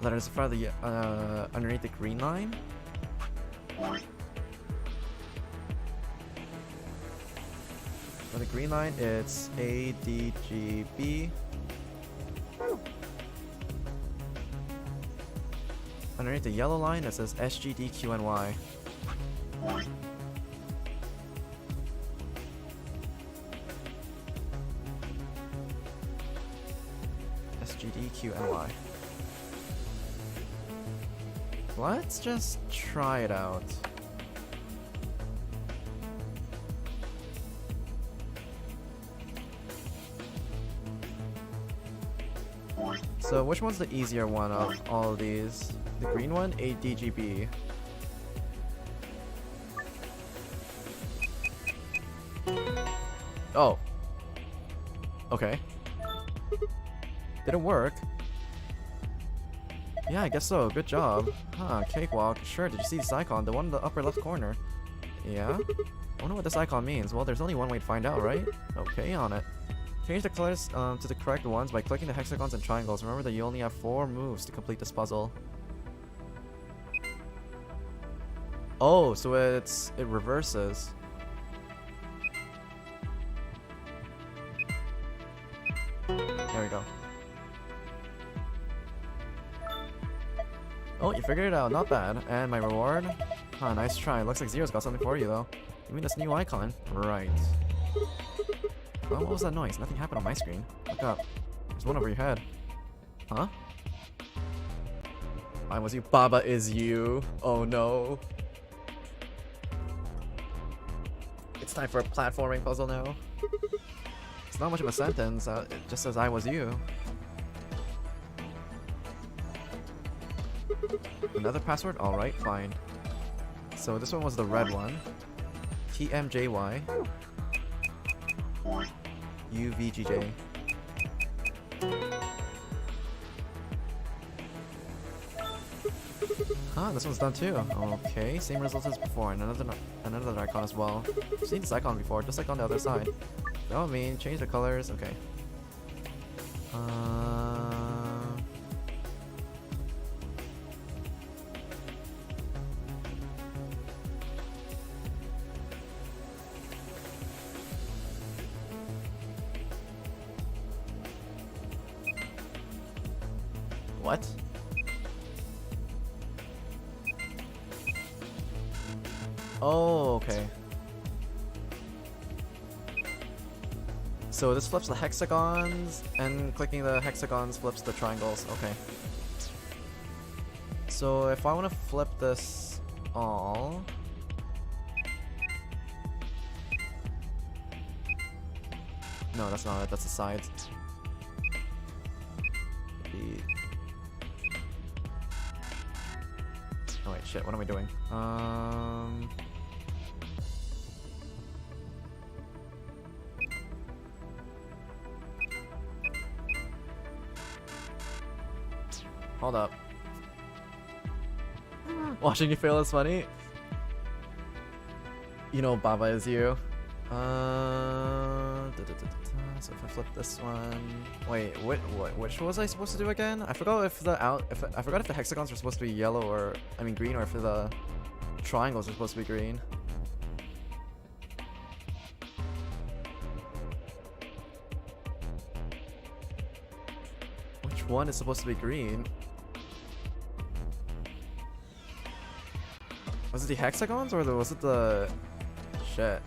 Letters in front of the underneath the green line. For the green line, it's ADGB. Underneath the yellow line, it says SGDQNY. SGDQNY. Let's just try it out. So which one's the easier one of all of these? The green one, ADGB. Oh. Okay. Didn't work. Yeah, I guess so. Good job. Huh, cakewalk. Sure, did you see this icon? The one in the upper left corner. Yeah? I wonder what this icon means. Well, there's only one way to find out, right? Okay, on it. Change the colors to the correct ones by clicking the hexagons and triangles. Remember that you only have 4 moves to complete this puzzle. Oh, so it reverses. There we go. Oh, you figured it out. Not bad. And my reward? Huh, nice try. Looks like Zero's got something for you, though. You mean this new icon? Right. Oh, what was that noise? Nothing happened on my screen. Look up. There's one over your head. Huh? I was you. Baba is you. Oh no. It's time for a platforming puzzle now. It's not much of a sentence. It just says I was you. Another password? Alright, fine. So this one was the red one. TMJY. UVGJ. Ah, this one's done too. Okay, same result as before, and another icon as well. I've seen this icon before, just like on the other side. That would mean change the colors. Okay. What? Oh, okay. So this flips the hexagons, and clicking the hexagons flips the triangles. Okay. So if I want to flip this all... No, that's not it. That's the sides. Oh wait, shit, what am I doing? Hold up. Watching you fail is funny. You know Baba is you. So if I flip this one, wait, which was I supposed to do again? I forgot if I forgot if the hexagons were supposed to be yellow or green, or if the triangles were supposed to be green. which one is supposed to be green. Was it the hexagons or was it the... Shit.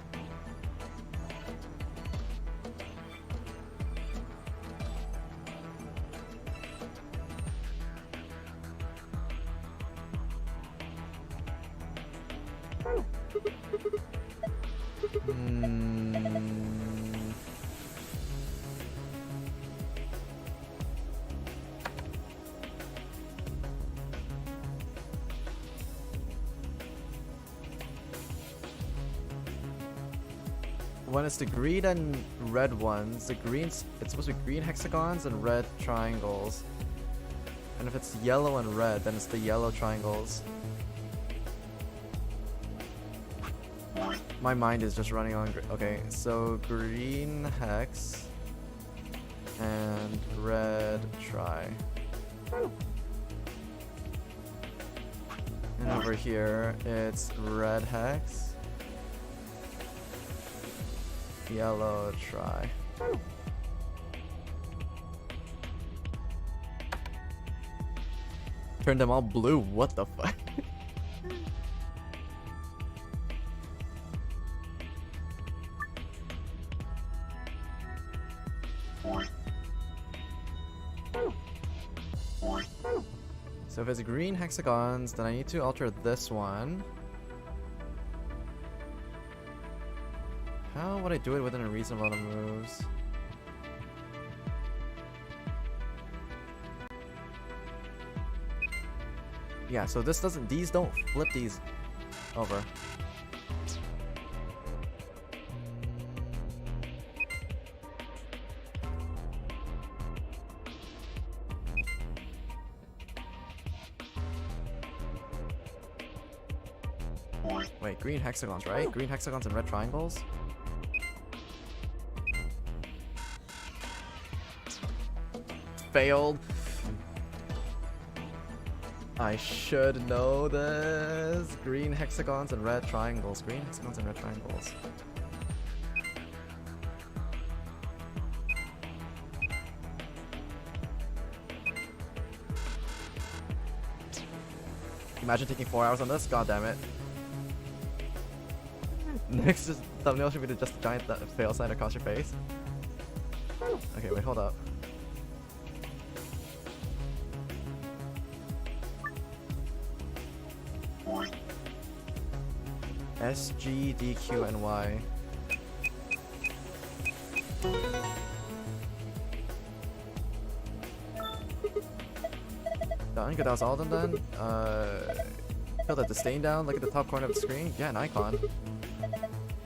When it's the green and red ones, the greens, it's supposed to be green hexagons and red triangles. And if it's yellow and red, then it's the yellow triangles. My mind is just running on. Okay, so green hex and red tri. And over here, it's red hex. Yellow try. Turn them all blue. What the fuck? So if it's green hexagons, then I need to alter this one. How would I do it within a reasonable amount of moves? Yeah, so this doesn't, these don't flip these over. Wait, green hexagons, right? Green hexagons and red triangles? Failed. I should know this. Green hexagons and red triangles. Green hexagons and red triangles. Imagine taking 4 hours on this. God damn it. Next thumbnail should be just a giant fail sign across your face. Okay, wait, hold up. S, G, D, Q, and Y. Done? Good, that was all of them done? Fill that disdain down, look at the top corner of the screen. Yeah, an icon.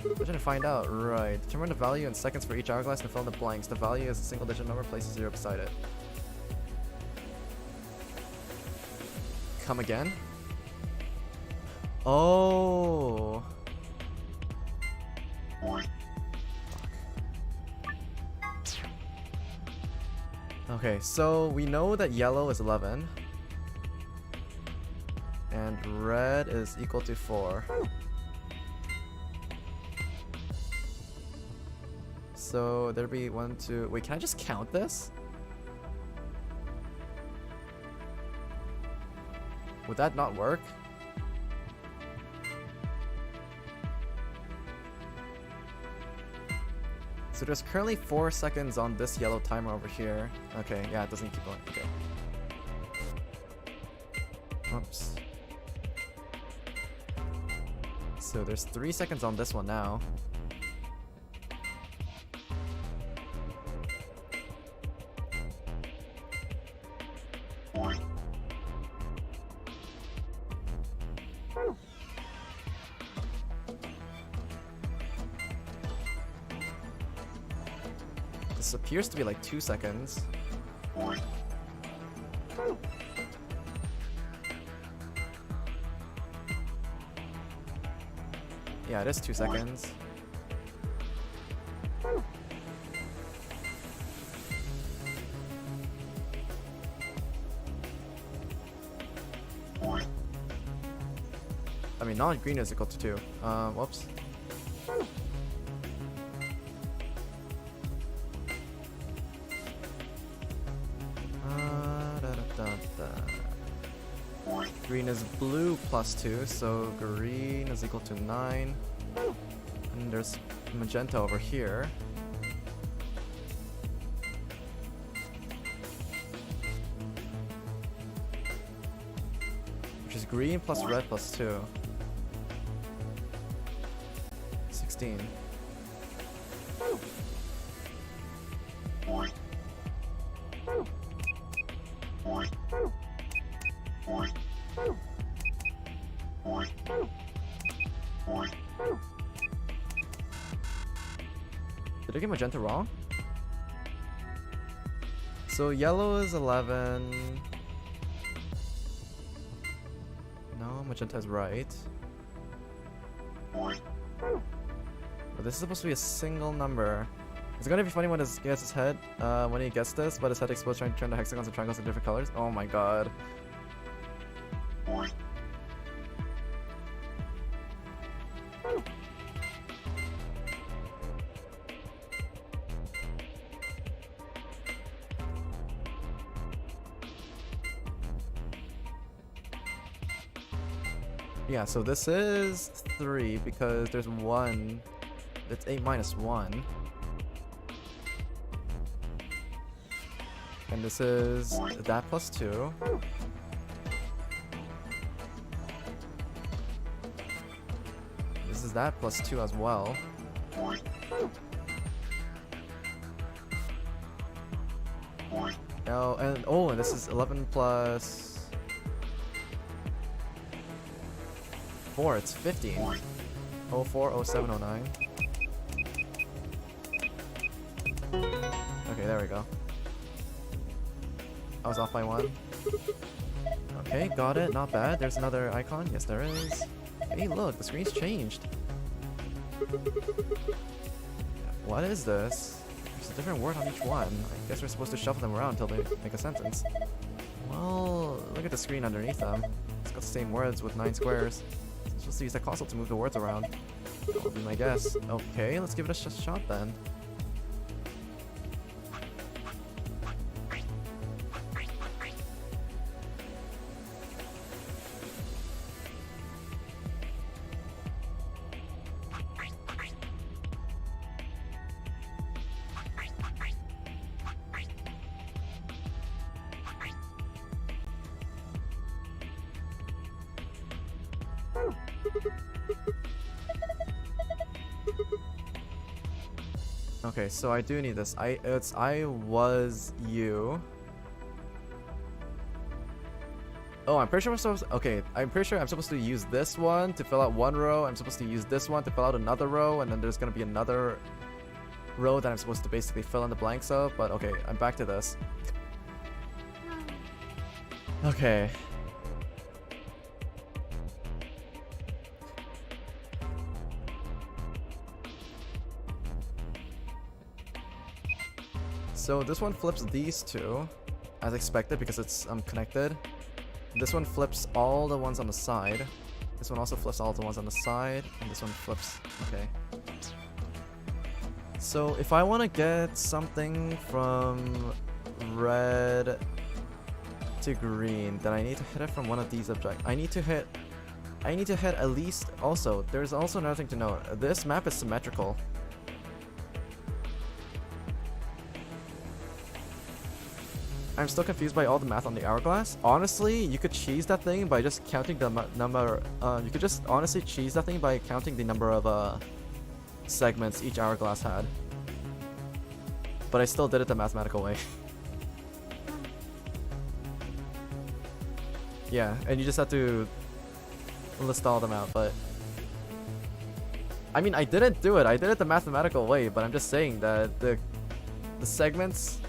We're trying to find out. Right. Determine the value in seconds for each hourglass and fill in the blanks. The value is a single digit number, place a 0 beside it. Come again? Oh. Fuck. Okay, so we know that yellow is 11. And red is equal to 4. So there'd be 1, 2. Wait, can I just count this? Would that not work? So there's currently 4 seconds on this yellow timer over here. Okay, yeah, it doesn't keep going. Okay. Oops. So there's 3 seconds on this one now. This appears to be like 2 seconds. Yeah, it is 2 seconds. I mean, non-green is equal to 2. Whoops. Green is blue plus 2, so green is equal to 9. And there's magenta over here. Which is green plus red plus 2. 16. Did I get magenta wrong? So yellow is 11. No, magenta is right. But this is supposed to be a single number. It's gonna be funny when it gets his head, when he gets this, but his head explodes trying to turn the hexagons and triangles in different colors. Oh my god. Yeah, so this is 3 because there's 1. It's 8 minus 1. And this is that plus 2. This is that plus 2 as well. And this is 11 plus 4. It's 15. 04, 07, 09. Okay, there we go. I was off by 1. Okay, got it. Not bad. There's another icon. Yes, there is. Hey, look, the screen's changed. What is this? There's a different word on each one. I guess we're supposed to shuffle them around until they make a sentence. Well, look at the screen underneath them. It's got the same words with 9 squares. I'm supposed to use that console to move the words around. That would be my guess. Okay, let's give it a shot then. Okay, so I do need this. I was you. Oh, I'm pretty sure I'm supposed to, okay, I'm pretty sure I'm supposed to use this one to fill out one row. I'm supposed to use this one to fill out another row, and then there's gonna be another row that I'm supposed to basically fill in the blanks of, but okay, I'm back to this. Okay. So this one flips these two, as expected, because it's connected. This one flips all the ones on the side. This one also flips all the ones on the side, and this one flips. Okay. So if I want to get something from red to green, then I need to hit it from one of these objects. I need to hit at least. Also, there's also another thing to note. This map is symmetrical. I'm still confused by all the math on the hourglass. Honestly, you could cheese that thing by just counting the number. You could just honestly cheese that thing by counting the number of segments each hourglass had. But I still did it the mathematical way. Yeah, and you just have to list all of them out. But I mean, I didn't do it. I did it the mathematical way. But I'm just saying that the segments.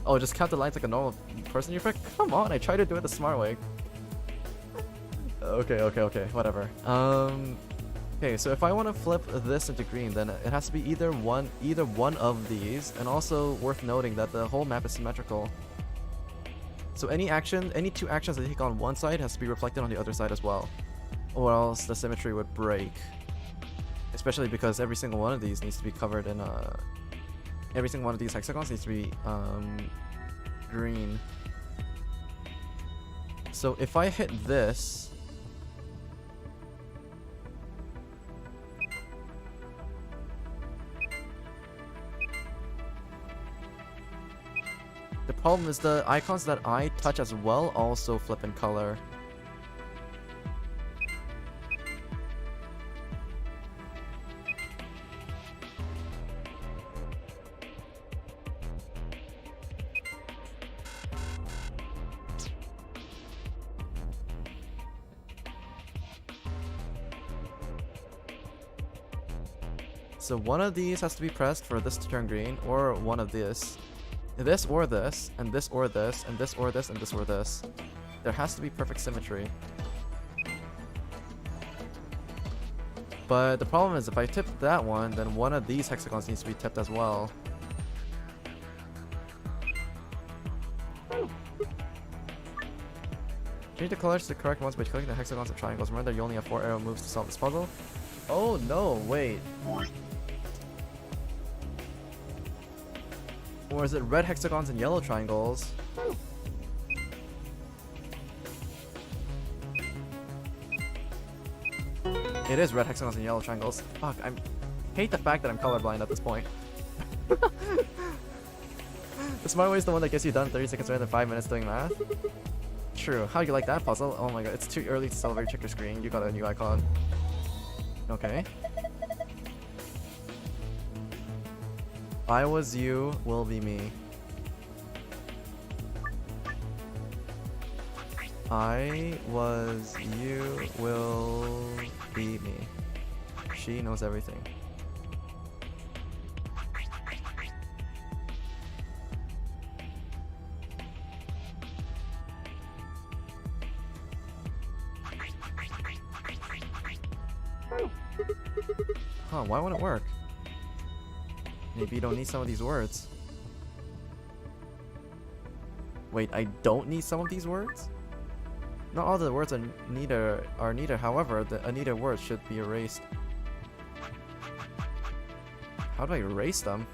Oh, just count the lines like a normal person, you frick? Come on, I tried to do it the smart way. Okay, whatever. Okay, so if I want to flip this into green, then it has to be either one of these, and also worth noting that the whole map is symmetrical. So any two actions that take on one side has to be reflected on the other side as well, or else the symmetry would break. Especially because every single one of these needs to be covered in every single one of these hexagons needs to be green. So if I hit this... The problem is the icons that I touch as well also flip in color. So one of these has to be pressed for this to turn green, or one of this. This or this, and this or this, and this or this, and this or this. There has to be perfect symmetry. But the problem is if I tip that one, then one of these hexagons needs to be tipped as well. Change the colors to the correct ones by clicking the hexagons and triangles. Remember that you only have 4 arrow moves to solve this puzzle. Oh no, wait. Or is it red hexagons and yellow triangles? It is red hexagons and yellow triangles. Fuck, I hate the fact that I'm colorblind at this point. The smart way is the one that gets you done in 30 seconds rather than 5 minutes doing math. True. How do you like that puzzle? Oh my god, it's too early to celebrate. Check your screen. You got a new icon. Okay. I was you, will be me. I was you, will be me. She knows everything. Huh, why won't it work? Maybe you don't need some of these words. Wait, I don't need some of these words? Not all the words are needed, however, the needed words should be erased. How do I erase them?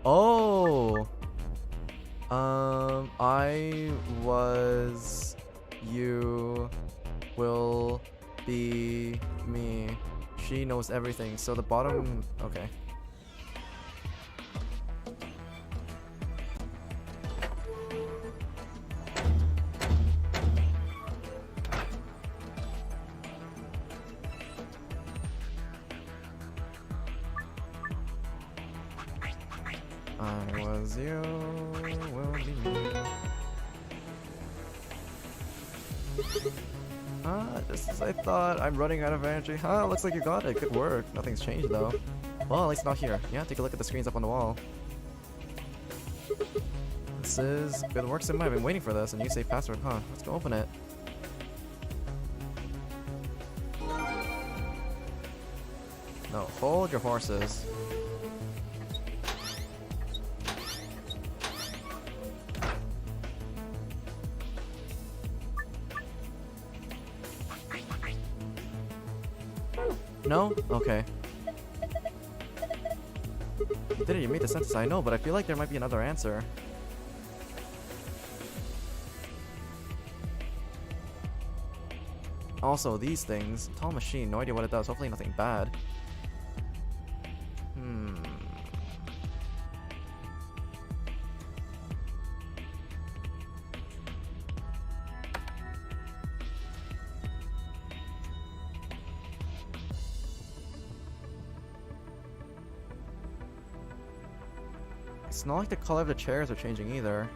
Oh! I was you will be me. She knows everything. So the bottom, okay. I was you, will be me. Just as I thought, I'm running out of energy. Looks like you got it. Good work. Nothing's changed though. Well, at least not here. Yeah, take a look at the screens up on the wall. This is good work, Sigma. I've been waiting for this. A new safe password, huh? Let's go open it. No, hold your horses. No? Okay. You did it, you made the sentence, I know, but I feel like there might be another answer. Also, these things. Tall machine, no idea what it does, hopefully nothing bad. It's not like the color of the chairs are changing either.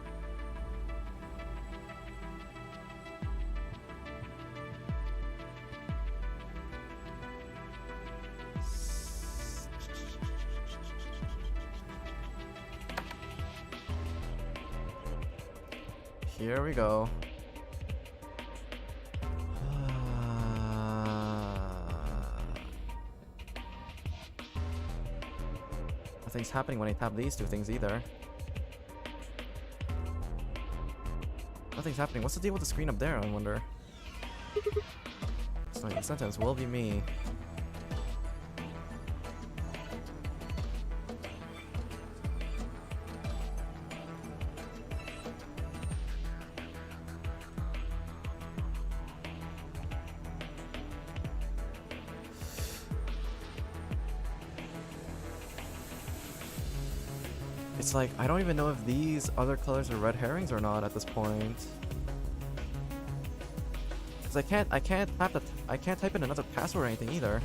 Here we go. Nothing's happening when I tap these two things either. Nothing's happening. What's the deal with the screen up there, I wonder? The sentence will be me. It's like, I don't even know if these other colors are red herrings or not at this point. Cause I can't type in another password or anything either.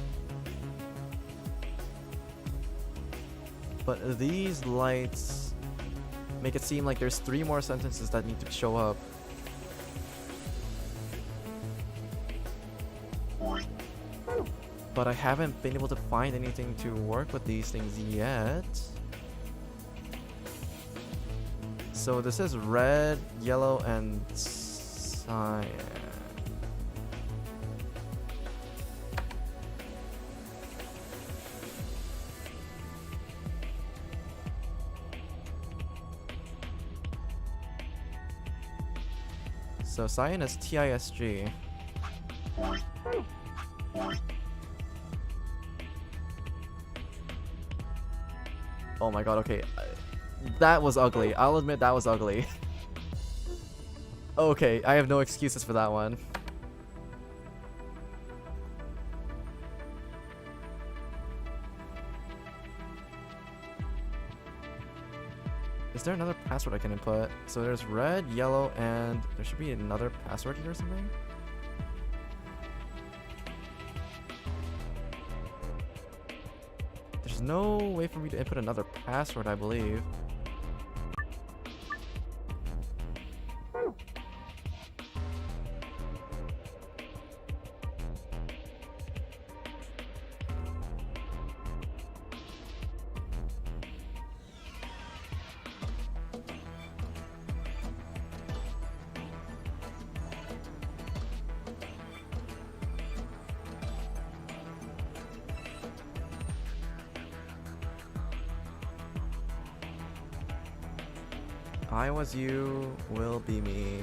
But these lights make it seem like there's 3 more sentences that need to show up. But I haven't been able to find anything to work with these things yet. So this is red, yellow, and cyan. So cyan is TISG. Oh my god, okay. That was ugly. I'll admit that was ugly. Okay, I have no excuses for that one. Is there another password I can input? So there's red, yellow, and there should be another password here or something? There's no way for me to input another password, I believe. I was you, will be me.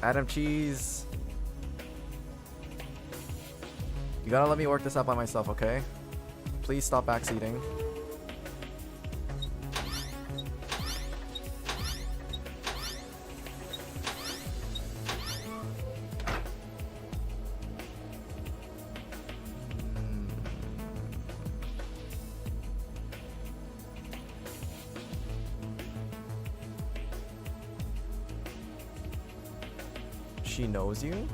Adam Cheese. You gotta let me work this out by myself, okay? Please stop backseating. She knows you?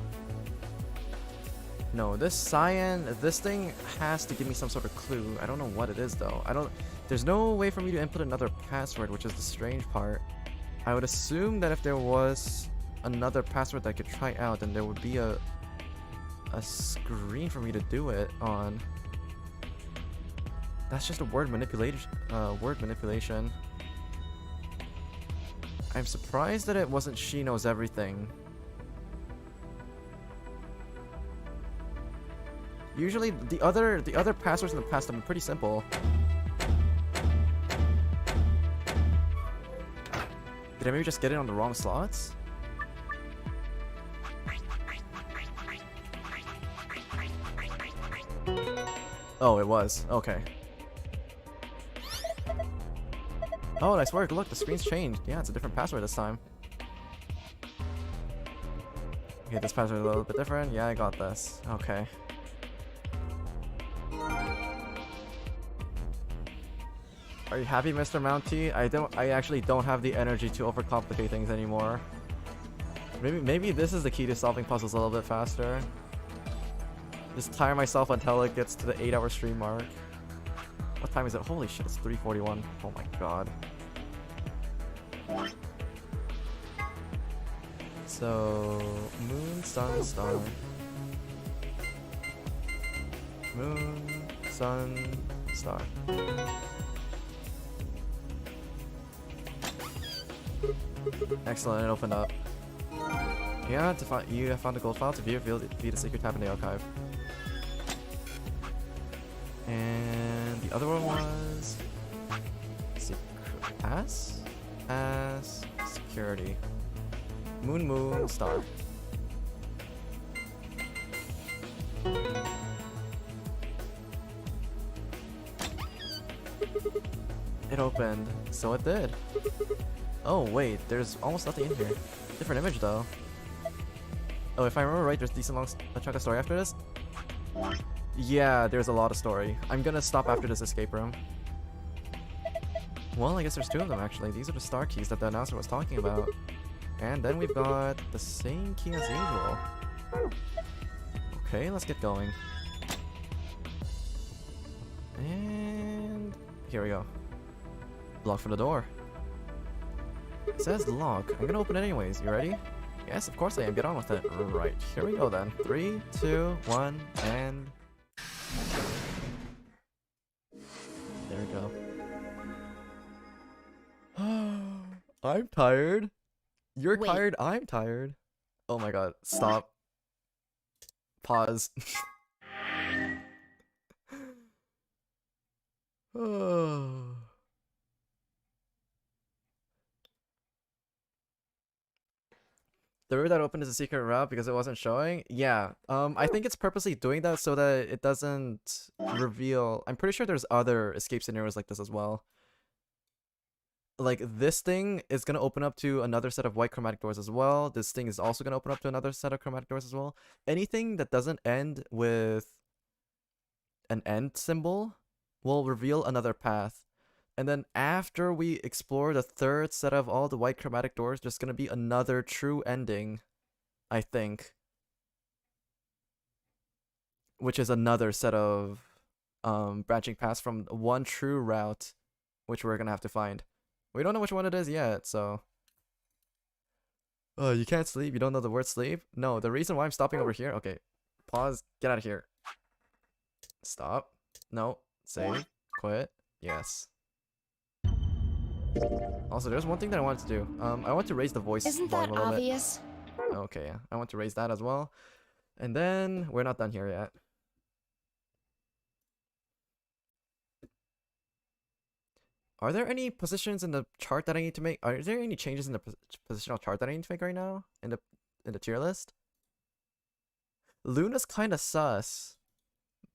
No, this cyan, this thing has to give me some sort of clue. I don't know what it is though. There's no way for me to input another password, which is the strange part. I would assume that if there was another password that I could try out, then there would be a screen for me to do it on. That's just a word manipulation. I'm surprised that it wasn't She Knows Everything. Usually the other passwords in the past have been pretty simple. Did I maybe just get it on the wrong slots? Oh, it was. Okay. Oh, nice work. Look, the screen's changed. Yeah, it's a different password this time. Okay, this password is a little bit different. Yeah, I got this. Okay. Are you happy, Mr. Mountie? I actually don't have the energy to overcomplicate things anymore. Maybe this is the key to solving puzzles a little bit faster. Just tire myself until it gets to the 8-hour stream mark. What time is it? Holy shit, it's 3:41. Oh my god. So, moon, sun, star. Moon, sun, star. Excellent, it opened up. Yeah, you have found a gold file to view the secret tab in the archive. And the other one was... pass as security. Moon star. It opened, so it did. Oh wait, there's almost nothing in here. Different image though. Oh, if I remember right, there's a decent long chunk of story after this. Yeah, there's a lot of story. I'm gonna stop after this escape room. Well, I guess there's two of them actually. These are the star keys that the announcer was talking about. And then we've got the same key as usual. Okay, let's get going. And here we go. Lock for the door. It says lock. I'm gonna open it anyways. You ready? Yes, of course I am. Get on with it. Right, here we go then. 3, 2, 1, and... There we go. I'm tired. You're Wait. tired. I'm tired. Oh my god. Stop. Pause. The route that opened is a secret route because it wasn't showing? Yeah. I think it's purposely doing that so that it doesn't reveal... I'm pretty sure there's other escape scenarios like this as well. Like, this thing is going to open up to another set of white chromatic doors as well. This thing is also going to open up to another set of chromatic doors as well. Anything that doesn't end with an end symbol will reveal another path. And then after we explore the third set of all the white chromatic doors, there's going to be another true ending, I think. Which is another set of branching paths from one true route, which we're going to have to find. We don't know which one it is yet, so... Oh, you can't sleep? You don't know the word sleep? No, the reason why I'm stopping over here... Okay, pause, get out of here. Stop. No, save, quit, yes. Also, there's one thing that I wanted to do. I want to raise the voice Isn't volume that a little obvious? bit. Okay, yeah. I want to raise that as well. And then, we're not done here yet. Are there any positions in the chart that I need to make? Are there any changes in the positional chart that I need to make right now? In the tier list? Luna's kind of sus.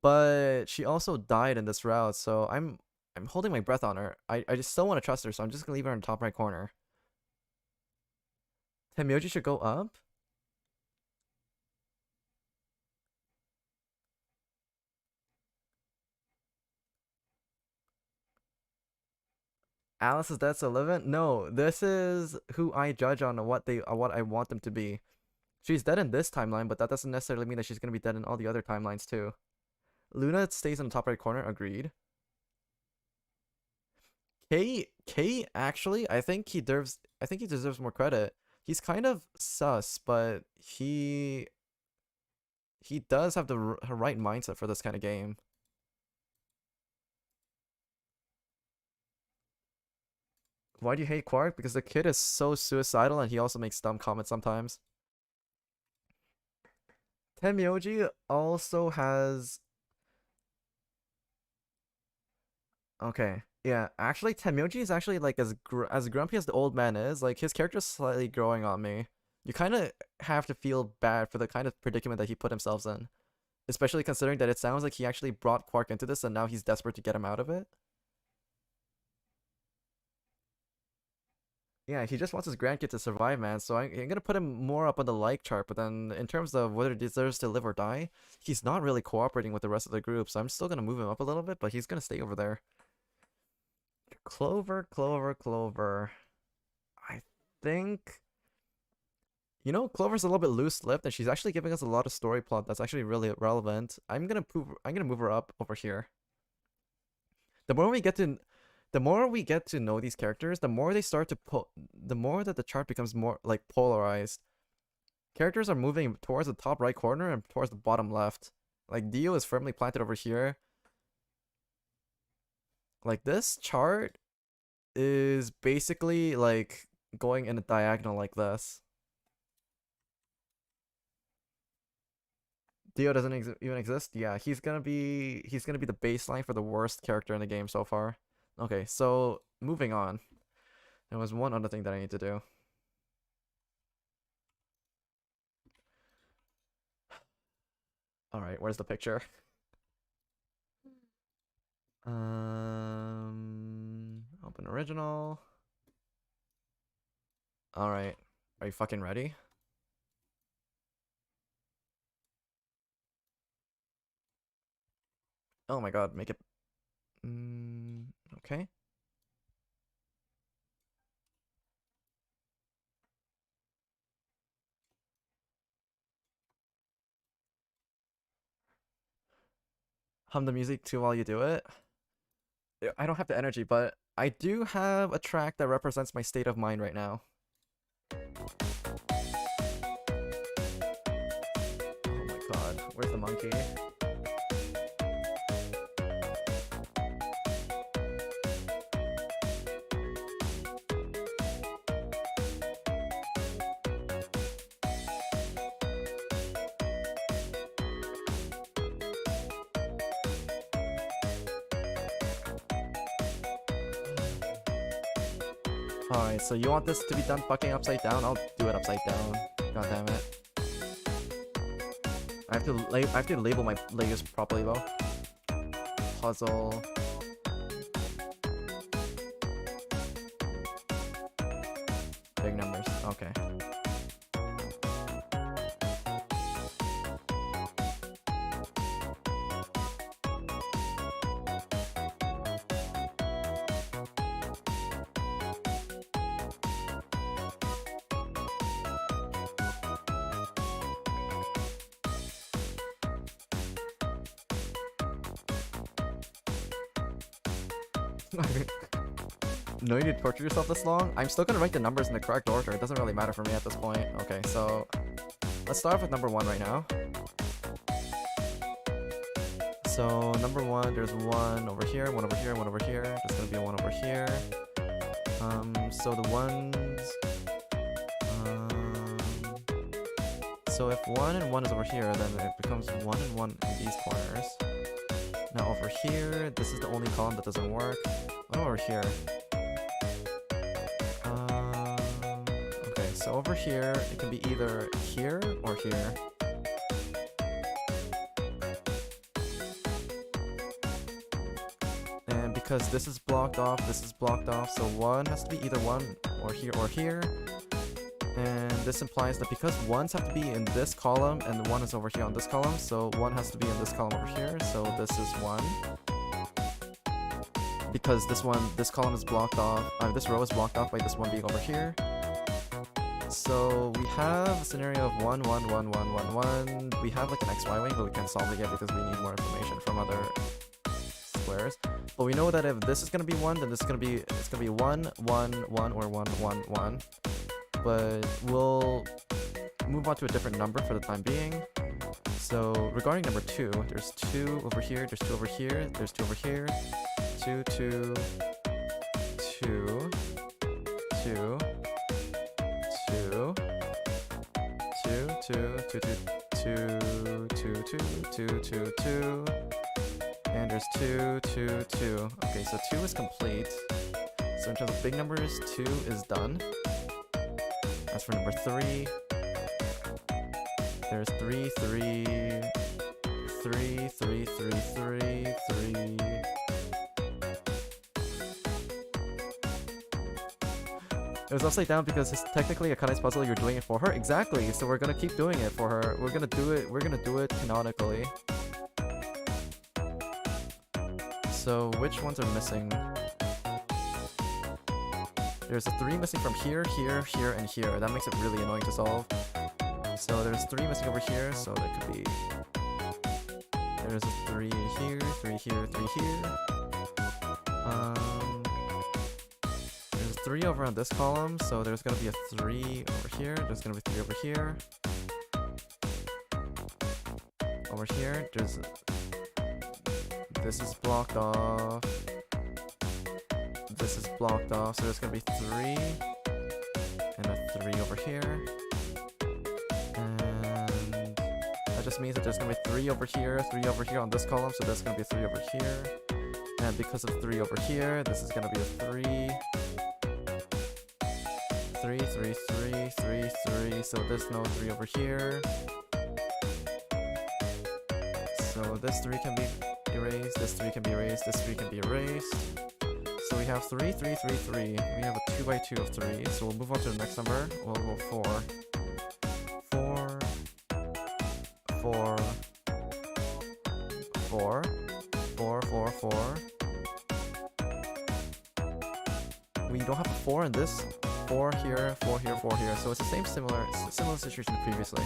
But she also died in this route, so I'm holding my breath on her. I just still want to trust her, so I'm just gonna leave her in the top right corner. Temyoji should go up? Alice is dead, so live it? No, this is who I judge on what I want them to be. She's dead in this timeline, but that doesn't necessarily mean that she's gonna be dead in all the other timelines too. Luna stays in the top right corner, agreed. K actually, I think he deserves more credit. He's kind of sus, but he does have the right mindset for this kind of game. Why do you hate Quark? Because the kid is so suicidal and he also makes dumb comments sometimes. Temyoji also has... Okay, yeah, actually Temyoji is actually like as grumpy as the old man is, like his character is slightly growing on me. You kind of have to feel bad for the kind of predicament that he put himself in. Especially considering that it sounds like he actually brought Quark into this and now he's desperate to get him out of it. Yeah, he just wants his grandkid to survive, man, so I'm gonna put him more up on the like chart, but then in terms of whether he deserves to live or die, he's not really cooperating with the rest of the group, so I'm still gonna move him up a little bit, but he's gonna stay over there. Clover. I think... You know, Clover's a little bit loose-lipped, and she's actually giving us a lot of story plot that's actually really relevant. I'm gonna move her up over here. The more we get to know these characters, the more they start to the more that the chart becomes more like polarized. Characters are moving towards the top right corner and towards the bottom left. Like Dio is firmly planted over here. Like this chart is basically like going in a diagonal like this. Dio doesn't even exist? Yeah, he's gonna be the baseline for the worst character in the game so far. Okay, so moving on. There was one other thing that I need to do. Alright, where's the picture? Open original. Alright. Are you fucking ready? Oh my god, make it... okay. Hum the music too while you do it. I don't have the energy, but I do have a track that represents my state of mind right now. Oh my god, where's the monkey? Alright, so you want this to be done fucking upside down? I'll do it upside down. God damn it. I have to label my layers properly though. Puzzle. Big numbers. Okay. No need to torture yourself this long? I'm still gonna write the numbers in the correct order. It doesn't really matter for me at this point. Okay, so let's start off with number 1 right now. So number 1, there's 1 over here, 1 over here, 1 over here. There's gonna be a 1 over here. So the ones... so if 1 and 1 is over here, then it becomes 1 and 1 in these corners. Now over here, this is the only column that doesn't work. What over here? Okay, so over here, it can be either here or here. And because this is blocked off, so 1 has to be either 1 or here. And this implies that because 1s have to be in this column and 1 is over here on this column, so 1 has to be in this column over here, so this is 1. Because this column is blocked off, this row is blocked off by this 1 being over here. So we have a scenario of 1, 1, 1, 1, 1, 1. We have like an XY wing, but we can't solve it yet because we need more information from other squares. But we know that if this is gonna be 1, then this is gonna be 1, 1, 1, or 1, 1, 1. But we'll move on to a different number for the time being. So regarding number 2, there's 2 over here, there's 2 over here, there's 2 over here, 2, 2, 2, 2, 2, 2, 2, 2, 2, 2, 2, 2, 2, and there's 2, 2, 2. Okay, so 2 is complete. So in terms of big numbers, 2 is done. As for number 3, there's 3, 3, 3, 3, 3, 3, 3. It was upside down because it's technically a Kadenza puzzle. You're doing it for her. Exactly. So we're gonna keep doing it for her. We're gonna do it canonically. So which ones are missing? There's a 3 missing from here, here, here, and here. That makes it really annoying to solve. So there's 3 missing over here, so that could be... There's a 3 here, 3 here, 3 here. There's a 3 over on this column, so there's gonna be a 3 over here. There's gonna be 3 over here. Over here, there's... This is blocked off. This is blocked off, so there's gonna be 3 and a 3 over here, and that just means that there's gonna be 3 over here on this column, so there's gonna be 3 over here, and because of 3 over here, this is gonna be a 3, 3, 3, 3, 3, 3. So there's no 3 over here. So this 3 can be erased, this 3 can be erased, this 3 can be erased. So we have 3, 3, 3, 3. We have a 2 by 2 of 3. So we'll move on to the next number. We'll go 4. 4. 4. 4. 4, 4, 4. We don't have a 4 in this. 4 here, 4 here, 4 here. So it's the same similar situation previously.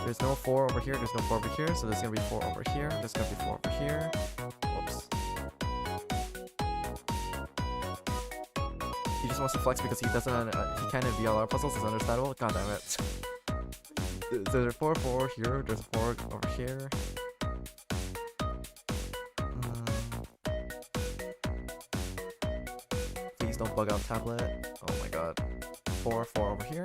There's no 4 over here, there's no 4 over here, so there's gonna be 4 over here, there's gonna be 4 over here. Whoops. He just wants to flex because he doesn't, he can't VLR puzzles, it's understandable. God damn it. There's a 4, 4 here, there's a 4 over here. Please don't bug out tablet. Oh my god. 4, 4 over here.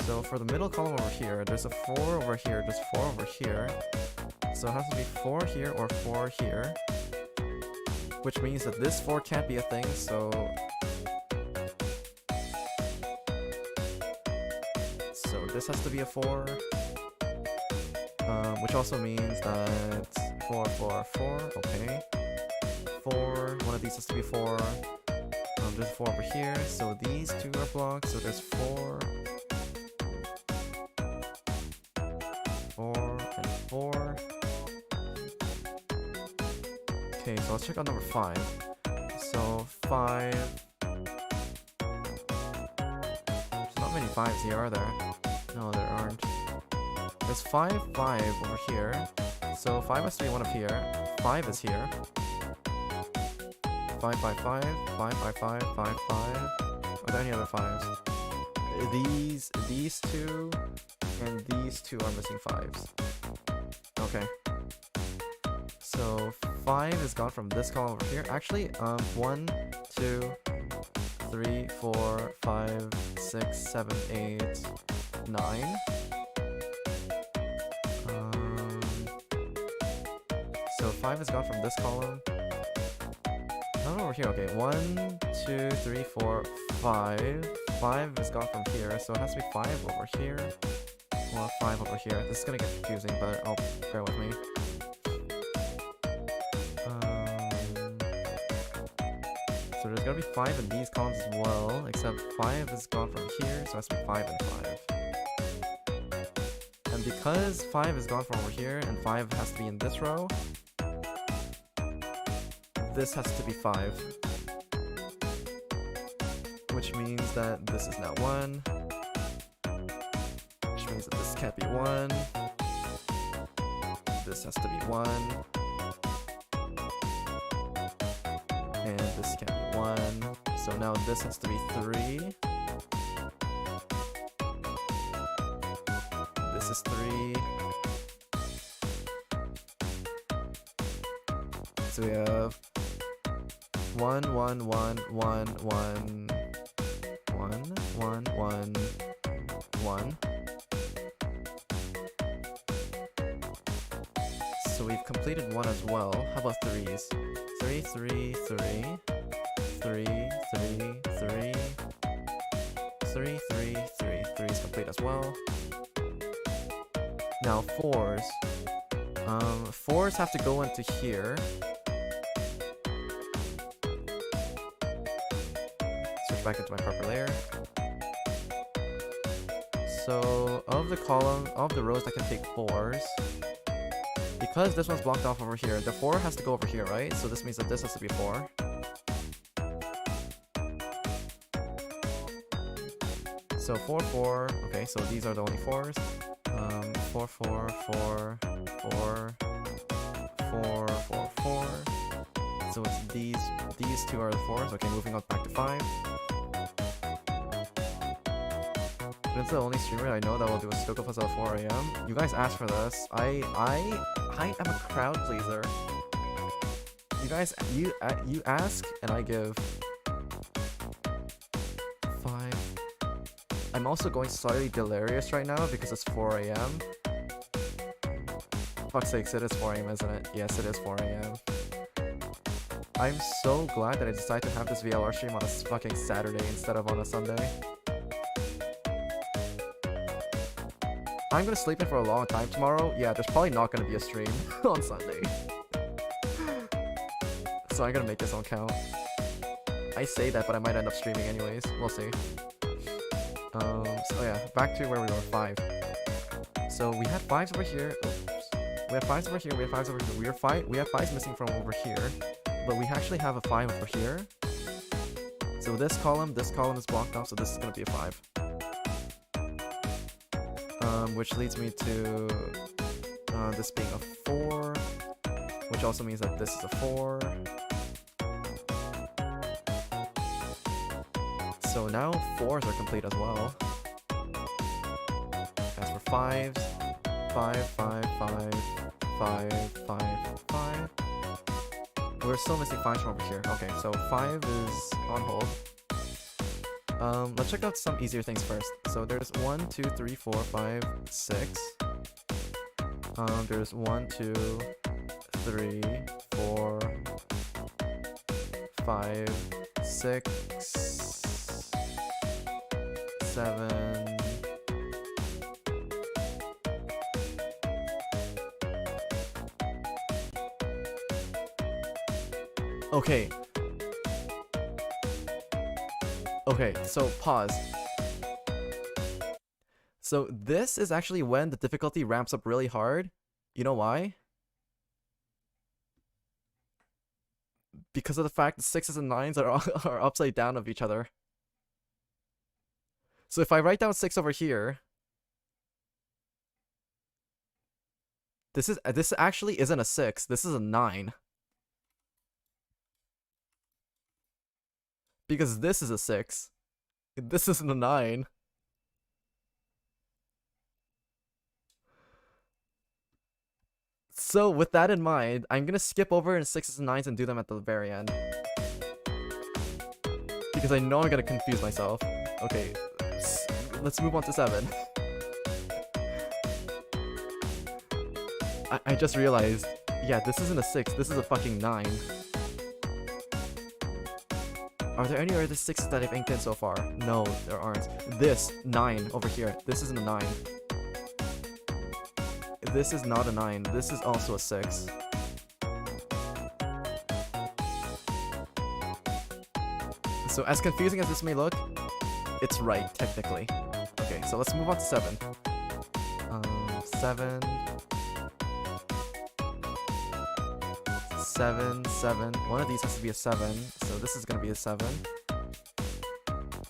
So for the middle column over here, there's a 4 over here, there's 4 over here. So it has to be 4 here or 4 here. Which means that this 4 can't be a thing, so... So this has to be a 4. Which also means that 4, 4, 4, okay. 4, one of these has to be 4. There's a 4 over here, so these two are blocked, so there's 4. 4 and 4. Okay, so let's check out number 5. So 5. There's not many 5s here, are there? No, there aren't. There's 5, 5 over here. So 5 has to be one up here. 5 is here. 5, 5, 5, 5, 5, 5, 5, 5. Are there any other 5s? These two and these two are missing 5s. Okay. So 5 is gone from this column over here. Actually, 1, 2, 3, 4, 5, 6, 7, 8, 9. So 5 is gone from this column. Not over here. Okay, 1, 2, 3, 4, 5. 5 is gone from here, so it has to be 5 over here. Or 5 over here. This is gonna get confusing, but I'll bear with me. So there's gonna be 5 in these columns as well, except 5 is gone from here, so it has to be 5 and 5. And because 5 is gone from over here, and 5 has to be in this row, this has to be 5. Which means that this is now 1. Which means that this can't be 1. This has to be 1. And this can't be 1. So now this has to be 3. This is 3. So we have 1, 1, 1, 1, 1, 1, 1, 1, 1. So we've completed 1 as well. How about 3s? 3, 3, 3, 3, 3, 3, 3, 3, 3. 3 is complete as well. Now 4s. 4s have to go into here. Switch back into my proper layer. So of the column, of the rows that can take 4s, because this one's blocked off over here, the 4 has to go over here, right? So this means that this has to be 4. So 4, 4. Okay, so these are the only 4s. 4, 4, 4, 4, 4, 4, 4. So it's these two are the 4s. Okay, moving on back to 5. It's the only streamer I know that will do a Sudoku puzzle at 4 AM. You guys asked for this. I am a crowd pleaser. You guys, you ask and I give. 5. I'm also going slightly delirious right now because it's 4 AM. Fuck's sakes, it is 4 AM, isn't it? Yes, it is 4 AM. I'm so glad that I decided to have this VLR stream on a fucking Saturday instead of on a Sunday. I'm gonna sleep in for a long time tomorrow. Yeah, there's probably not gonna be a stream on Sunday. So I'm gonna make this on count. I say that, but I might end up streaming anyways. We'll see. So yeah, back to where we were, 5. So we had 5s over here. Oops. We have 5s over here, we have 5s over here. We have 5s missing from over here. But we actually have a 5 over here. So this column is blocked off, so this is gonna be a 5. Which leads me to this being a 4, which also means that this is a 4. So now 4s are complete as well. As for 5s, 5, 5, 5, 5, 5, 5. We're still missing 5s from over here. Okay, so 5 is on hold. Let's check out some easier things first. So there's 1, 2, 3, 4, 5, 6. There's 1, 2, 3, 4, 5, 6, 7. Okay. Okay, so pause. So this is actually when the difficulty ramps up really hard. You know why? Because of the fact that 6s and 9s are upside down of each other. So if I write down 6 over here, this actually isn't a 6. This is a 9. Because this is a 6. This isn't a 9. So with that in mind, I'm gonna skip over in 6s and 9s and do them at the very end. Because I know I'm gonna confuse myself. Okay, let's move on to 7. I just realized, yeah, this isn't a 6, this is a fucking 9. Are there any other 6s that I've inked in so far? No, there aren't. This, 9, over here. This isn't a 9. This is not a 9. This is also a 6. So as confusing as this may look, it's right, technically. Okay, so let's move on to 7. 7. 7, 7. One of these has to be a 7, so this is gonna be a 7.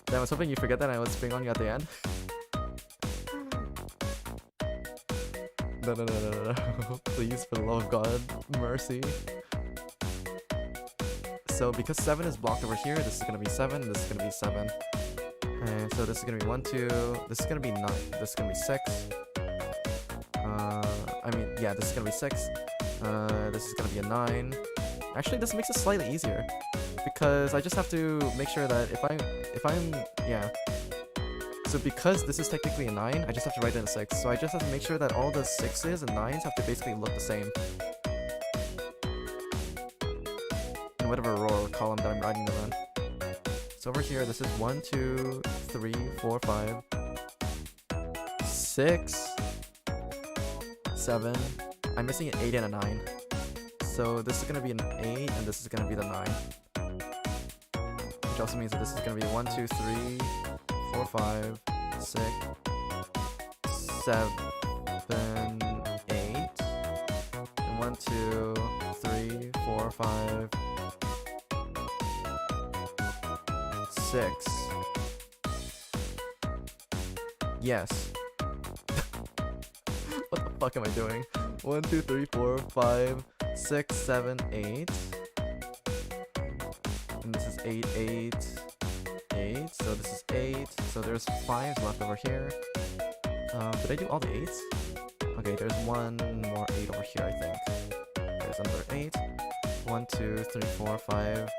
Damn, I was hoping you forget that I would spring on you at the end. No. Please, for the love of God, mercy. So because 7 is blocked over here, this is gonna be 7, this is gonna be 7. And so this is gonna be 1, 2, this is gonna be 9, this is gonna be 6. Yeah, this is gonna be 6. This is gonna be a 9. Actually, this makes it slightly easier because I just have to make sure that yeah. So because this is technically a 9, I just have to write in a 6. So I just have to make sure that all the 6s and 9s have to basically look the same in whatever row or column that I'm writing them in. So over here, this is 1, 2, 3, 4, 5, 6, 7. I'm missing an 8 and a 9. So this is going to be an 8 and this is going to be the 9. Which also means that this is going to be 1, 2, 3, 4, 5, 6, 7, 8. And 1, 2, 3, 4, 5, 6. Yes. What the fuck am I doing? 1, 2, 3, 4, 5, 6, 7, 8. And this is 8, 8, 8. So this is 8. So there's 5s left over here. Did I do all the 8s? Okay, there's one more 8 over here, I think. There's another 8. 1, 2, 3, 4, 5,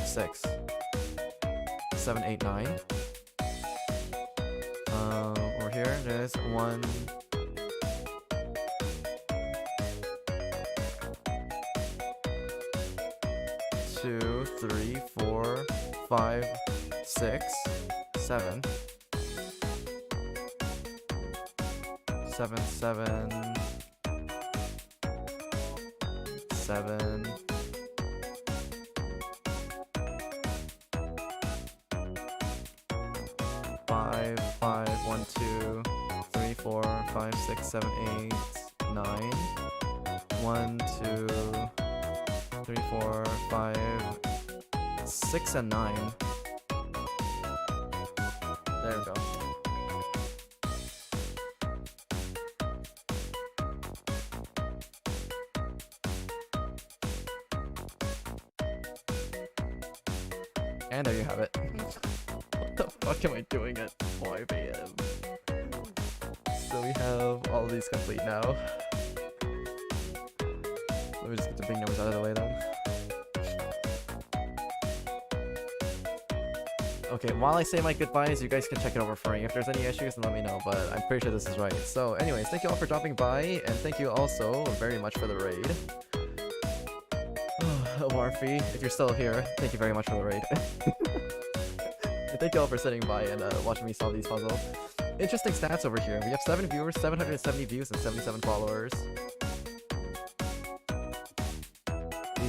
6, 7, 8, 9. Over here, there's 1. 2, 3, 4, 5, 6, 7. 7, 7. 7. 5, 5, 1, 2, 3, 4, 5, 6, 7, 8, 9. 1, 2, 3, 4, 5, 6, and 9. There we go. And there you have it. What the fuck am I doing at 5 AM? So we have all of these complete now. Let me just get the big numbers out of the way then. Okay, while I say my goodbyes, you guys can check it over for me. If there's any issues, then let me know, but I'm pretty sure this is right. So anyways, thank you all for dropping by, and thank you also very much for the raid. Warfy, if you're still here, thank you very much for the raid. And thank you all for sitting by and watching me solve these puzzles. Interesting stats over here. We have 7 viewers, 770 views, and 77 followers.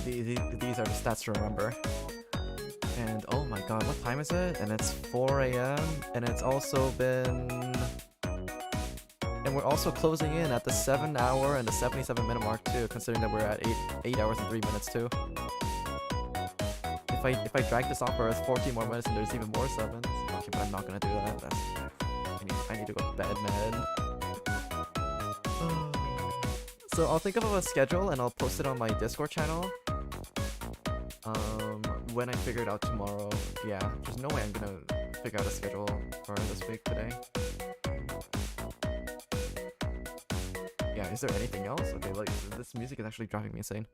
These are the stats to remember. And oh my god, what time is it? And it's 4 AM, and it's also been... And we're also closing in at the 7 hour and the 77 minute mark too, considering that we're at 8 hours and 3 minutes too. If I drag this off for 14 more minutes and there's even more 7s. Okay, but I'm not gonna do that. That's... I need to go to bed, man. So I'll think of a schedule and I'll post it on my Discord channel. When I figure it out tomorrow. Yeah, there's no way I'm gonna figure out a schedule for this week today. Yeah, is there anything else? Okay, like, this music is actually driving me insane.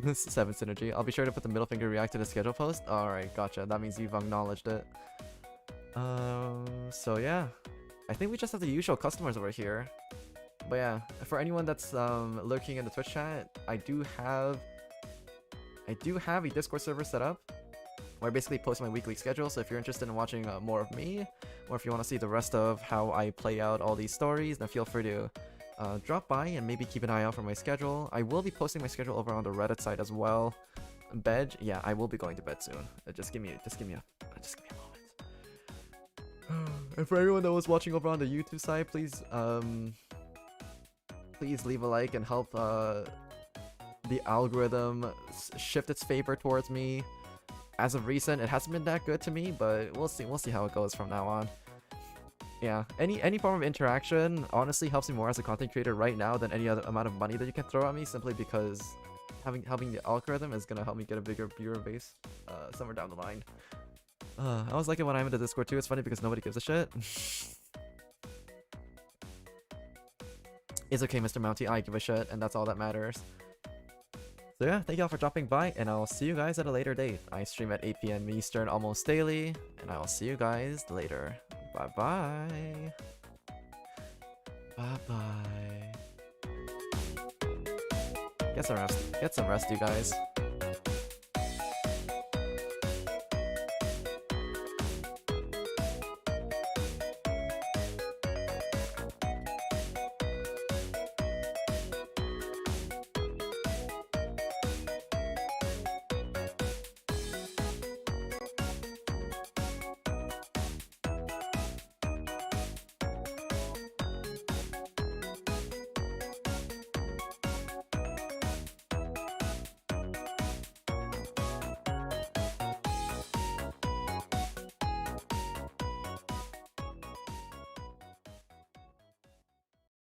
This is 7 synergy. I'll be sure to put the middle finger react to the schedule post. Alright, gotcha. That means you've acknowledged it. So yeah. I think we just have the usual customers over here. But yeah, for anyone that's lurking in the Twitch chat, I do have a Discord server set up where I basically post my weekly schedule. So if you're interested in watching more of me, or if you want to see the rest of how I play out all these stories, then feel free to drop by and maybe keep an eye out for my schedule. I will be posting my schedule over on the Reddit site as well. Bed, yeah, I will be going to bed soon. Just give me a moment. And for everyone that was watching over on the YouTube side, please leave a like and help the algorithm shift its favor towards me. As of recent, it hasn't been that good to me, but we'll see how it goes from now on. Yeah, any form of interaction honestly helps me more as a content creator right now than any other amount of money that you can throw at me, simply because helping the algorithm is gonna help me get a bigger viewer base somewhere down the line. I always like it when I'm in the Discord too. It's funny because nobody gives a shit. It's okay, Mr. Mounty, I give a shit, and that's all that matters. So yeah, thank you all for dropping by, and I'll see you guys at a later date. I stream at 8 PM Eastern almost daily, and I will see you guys later. Bye-bye. Bye-bye. Get some rest, you guys.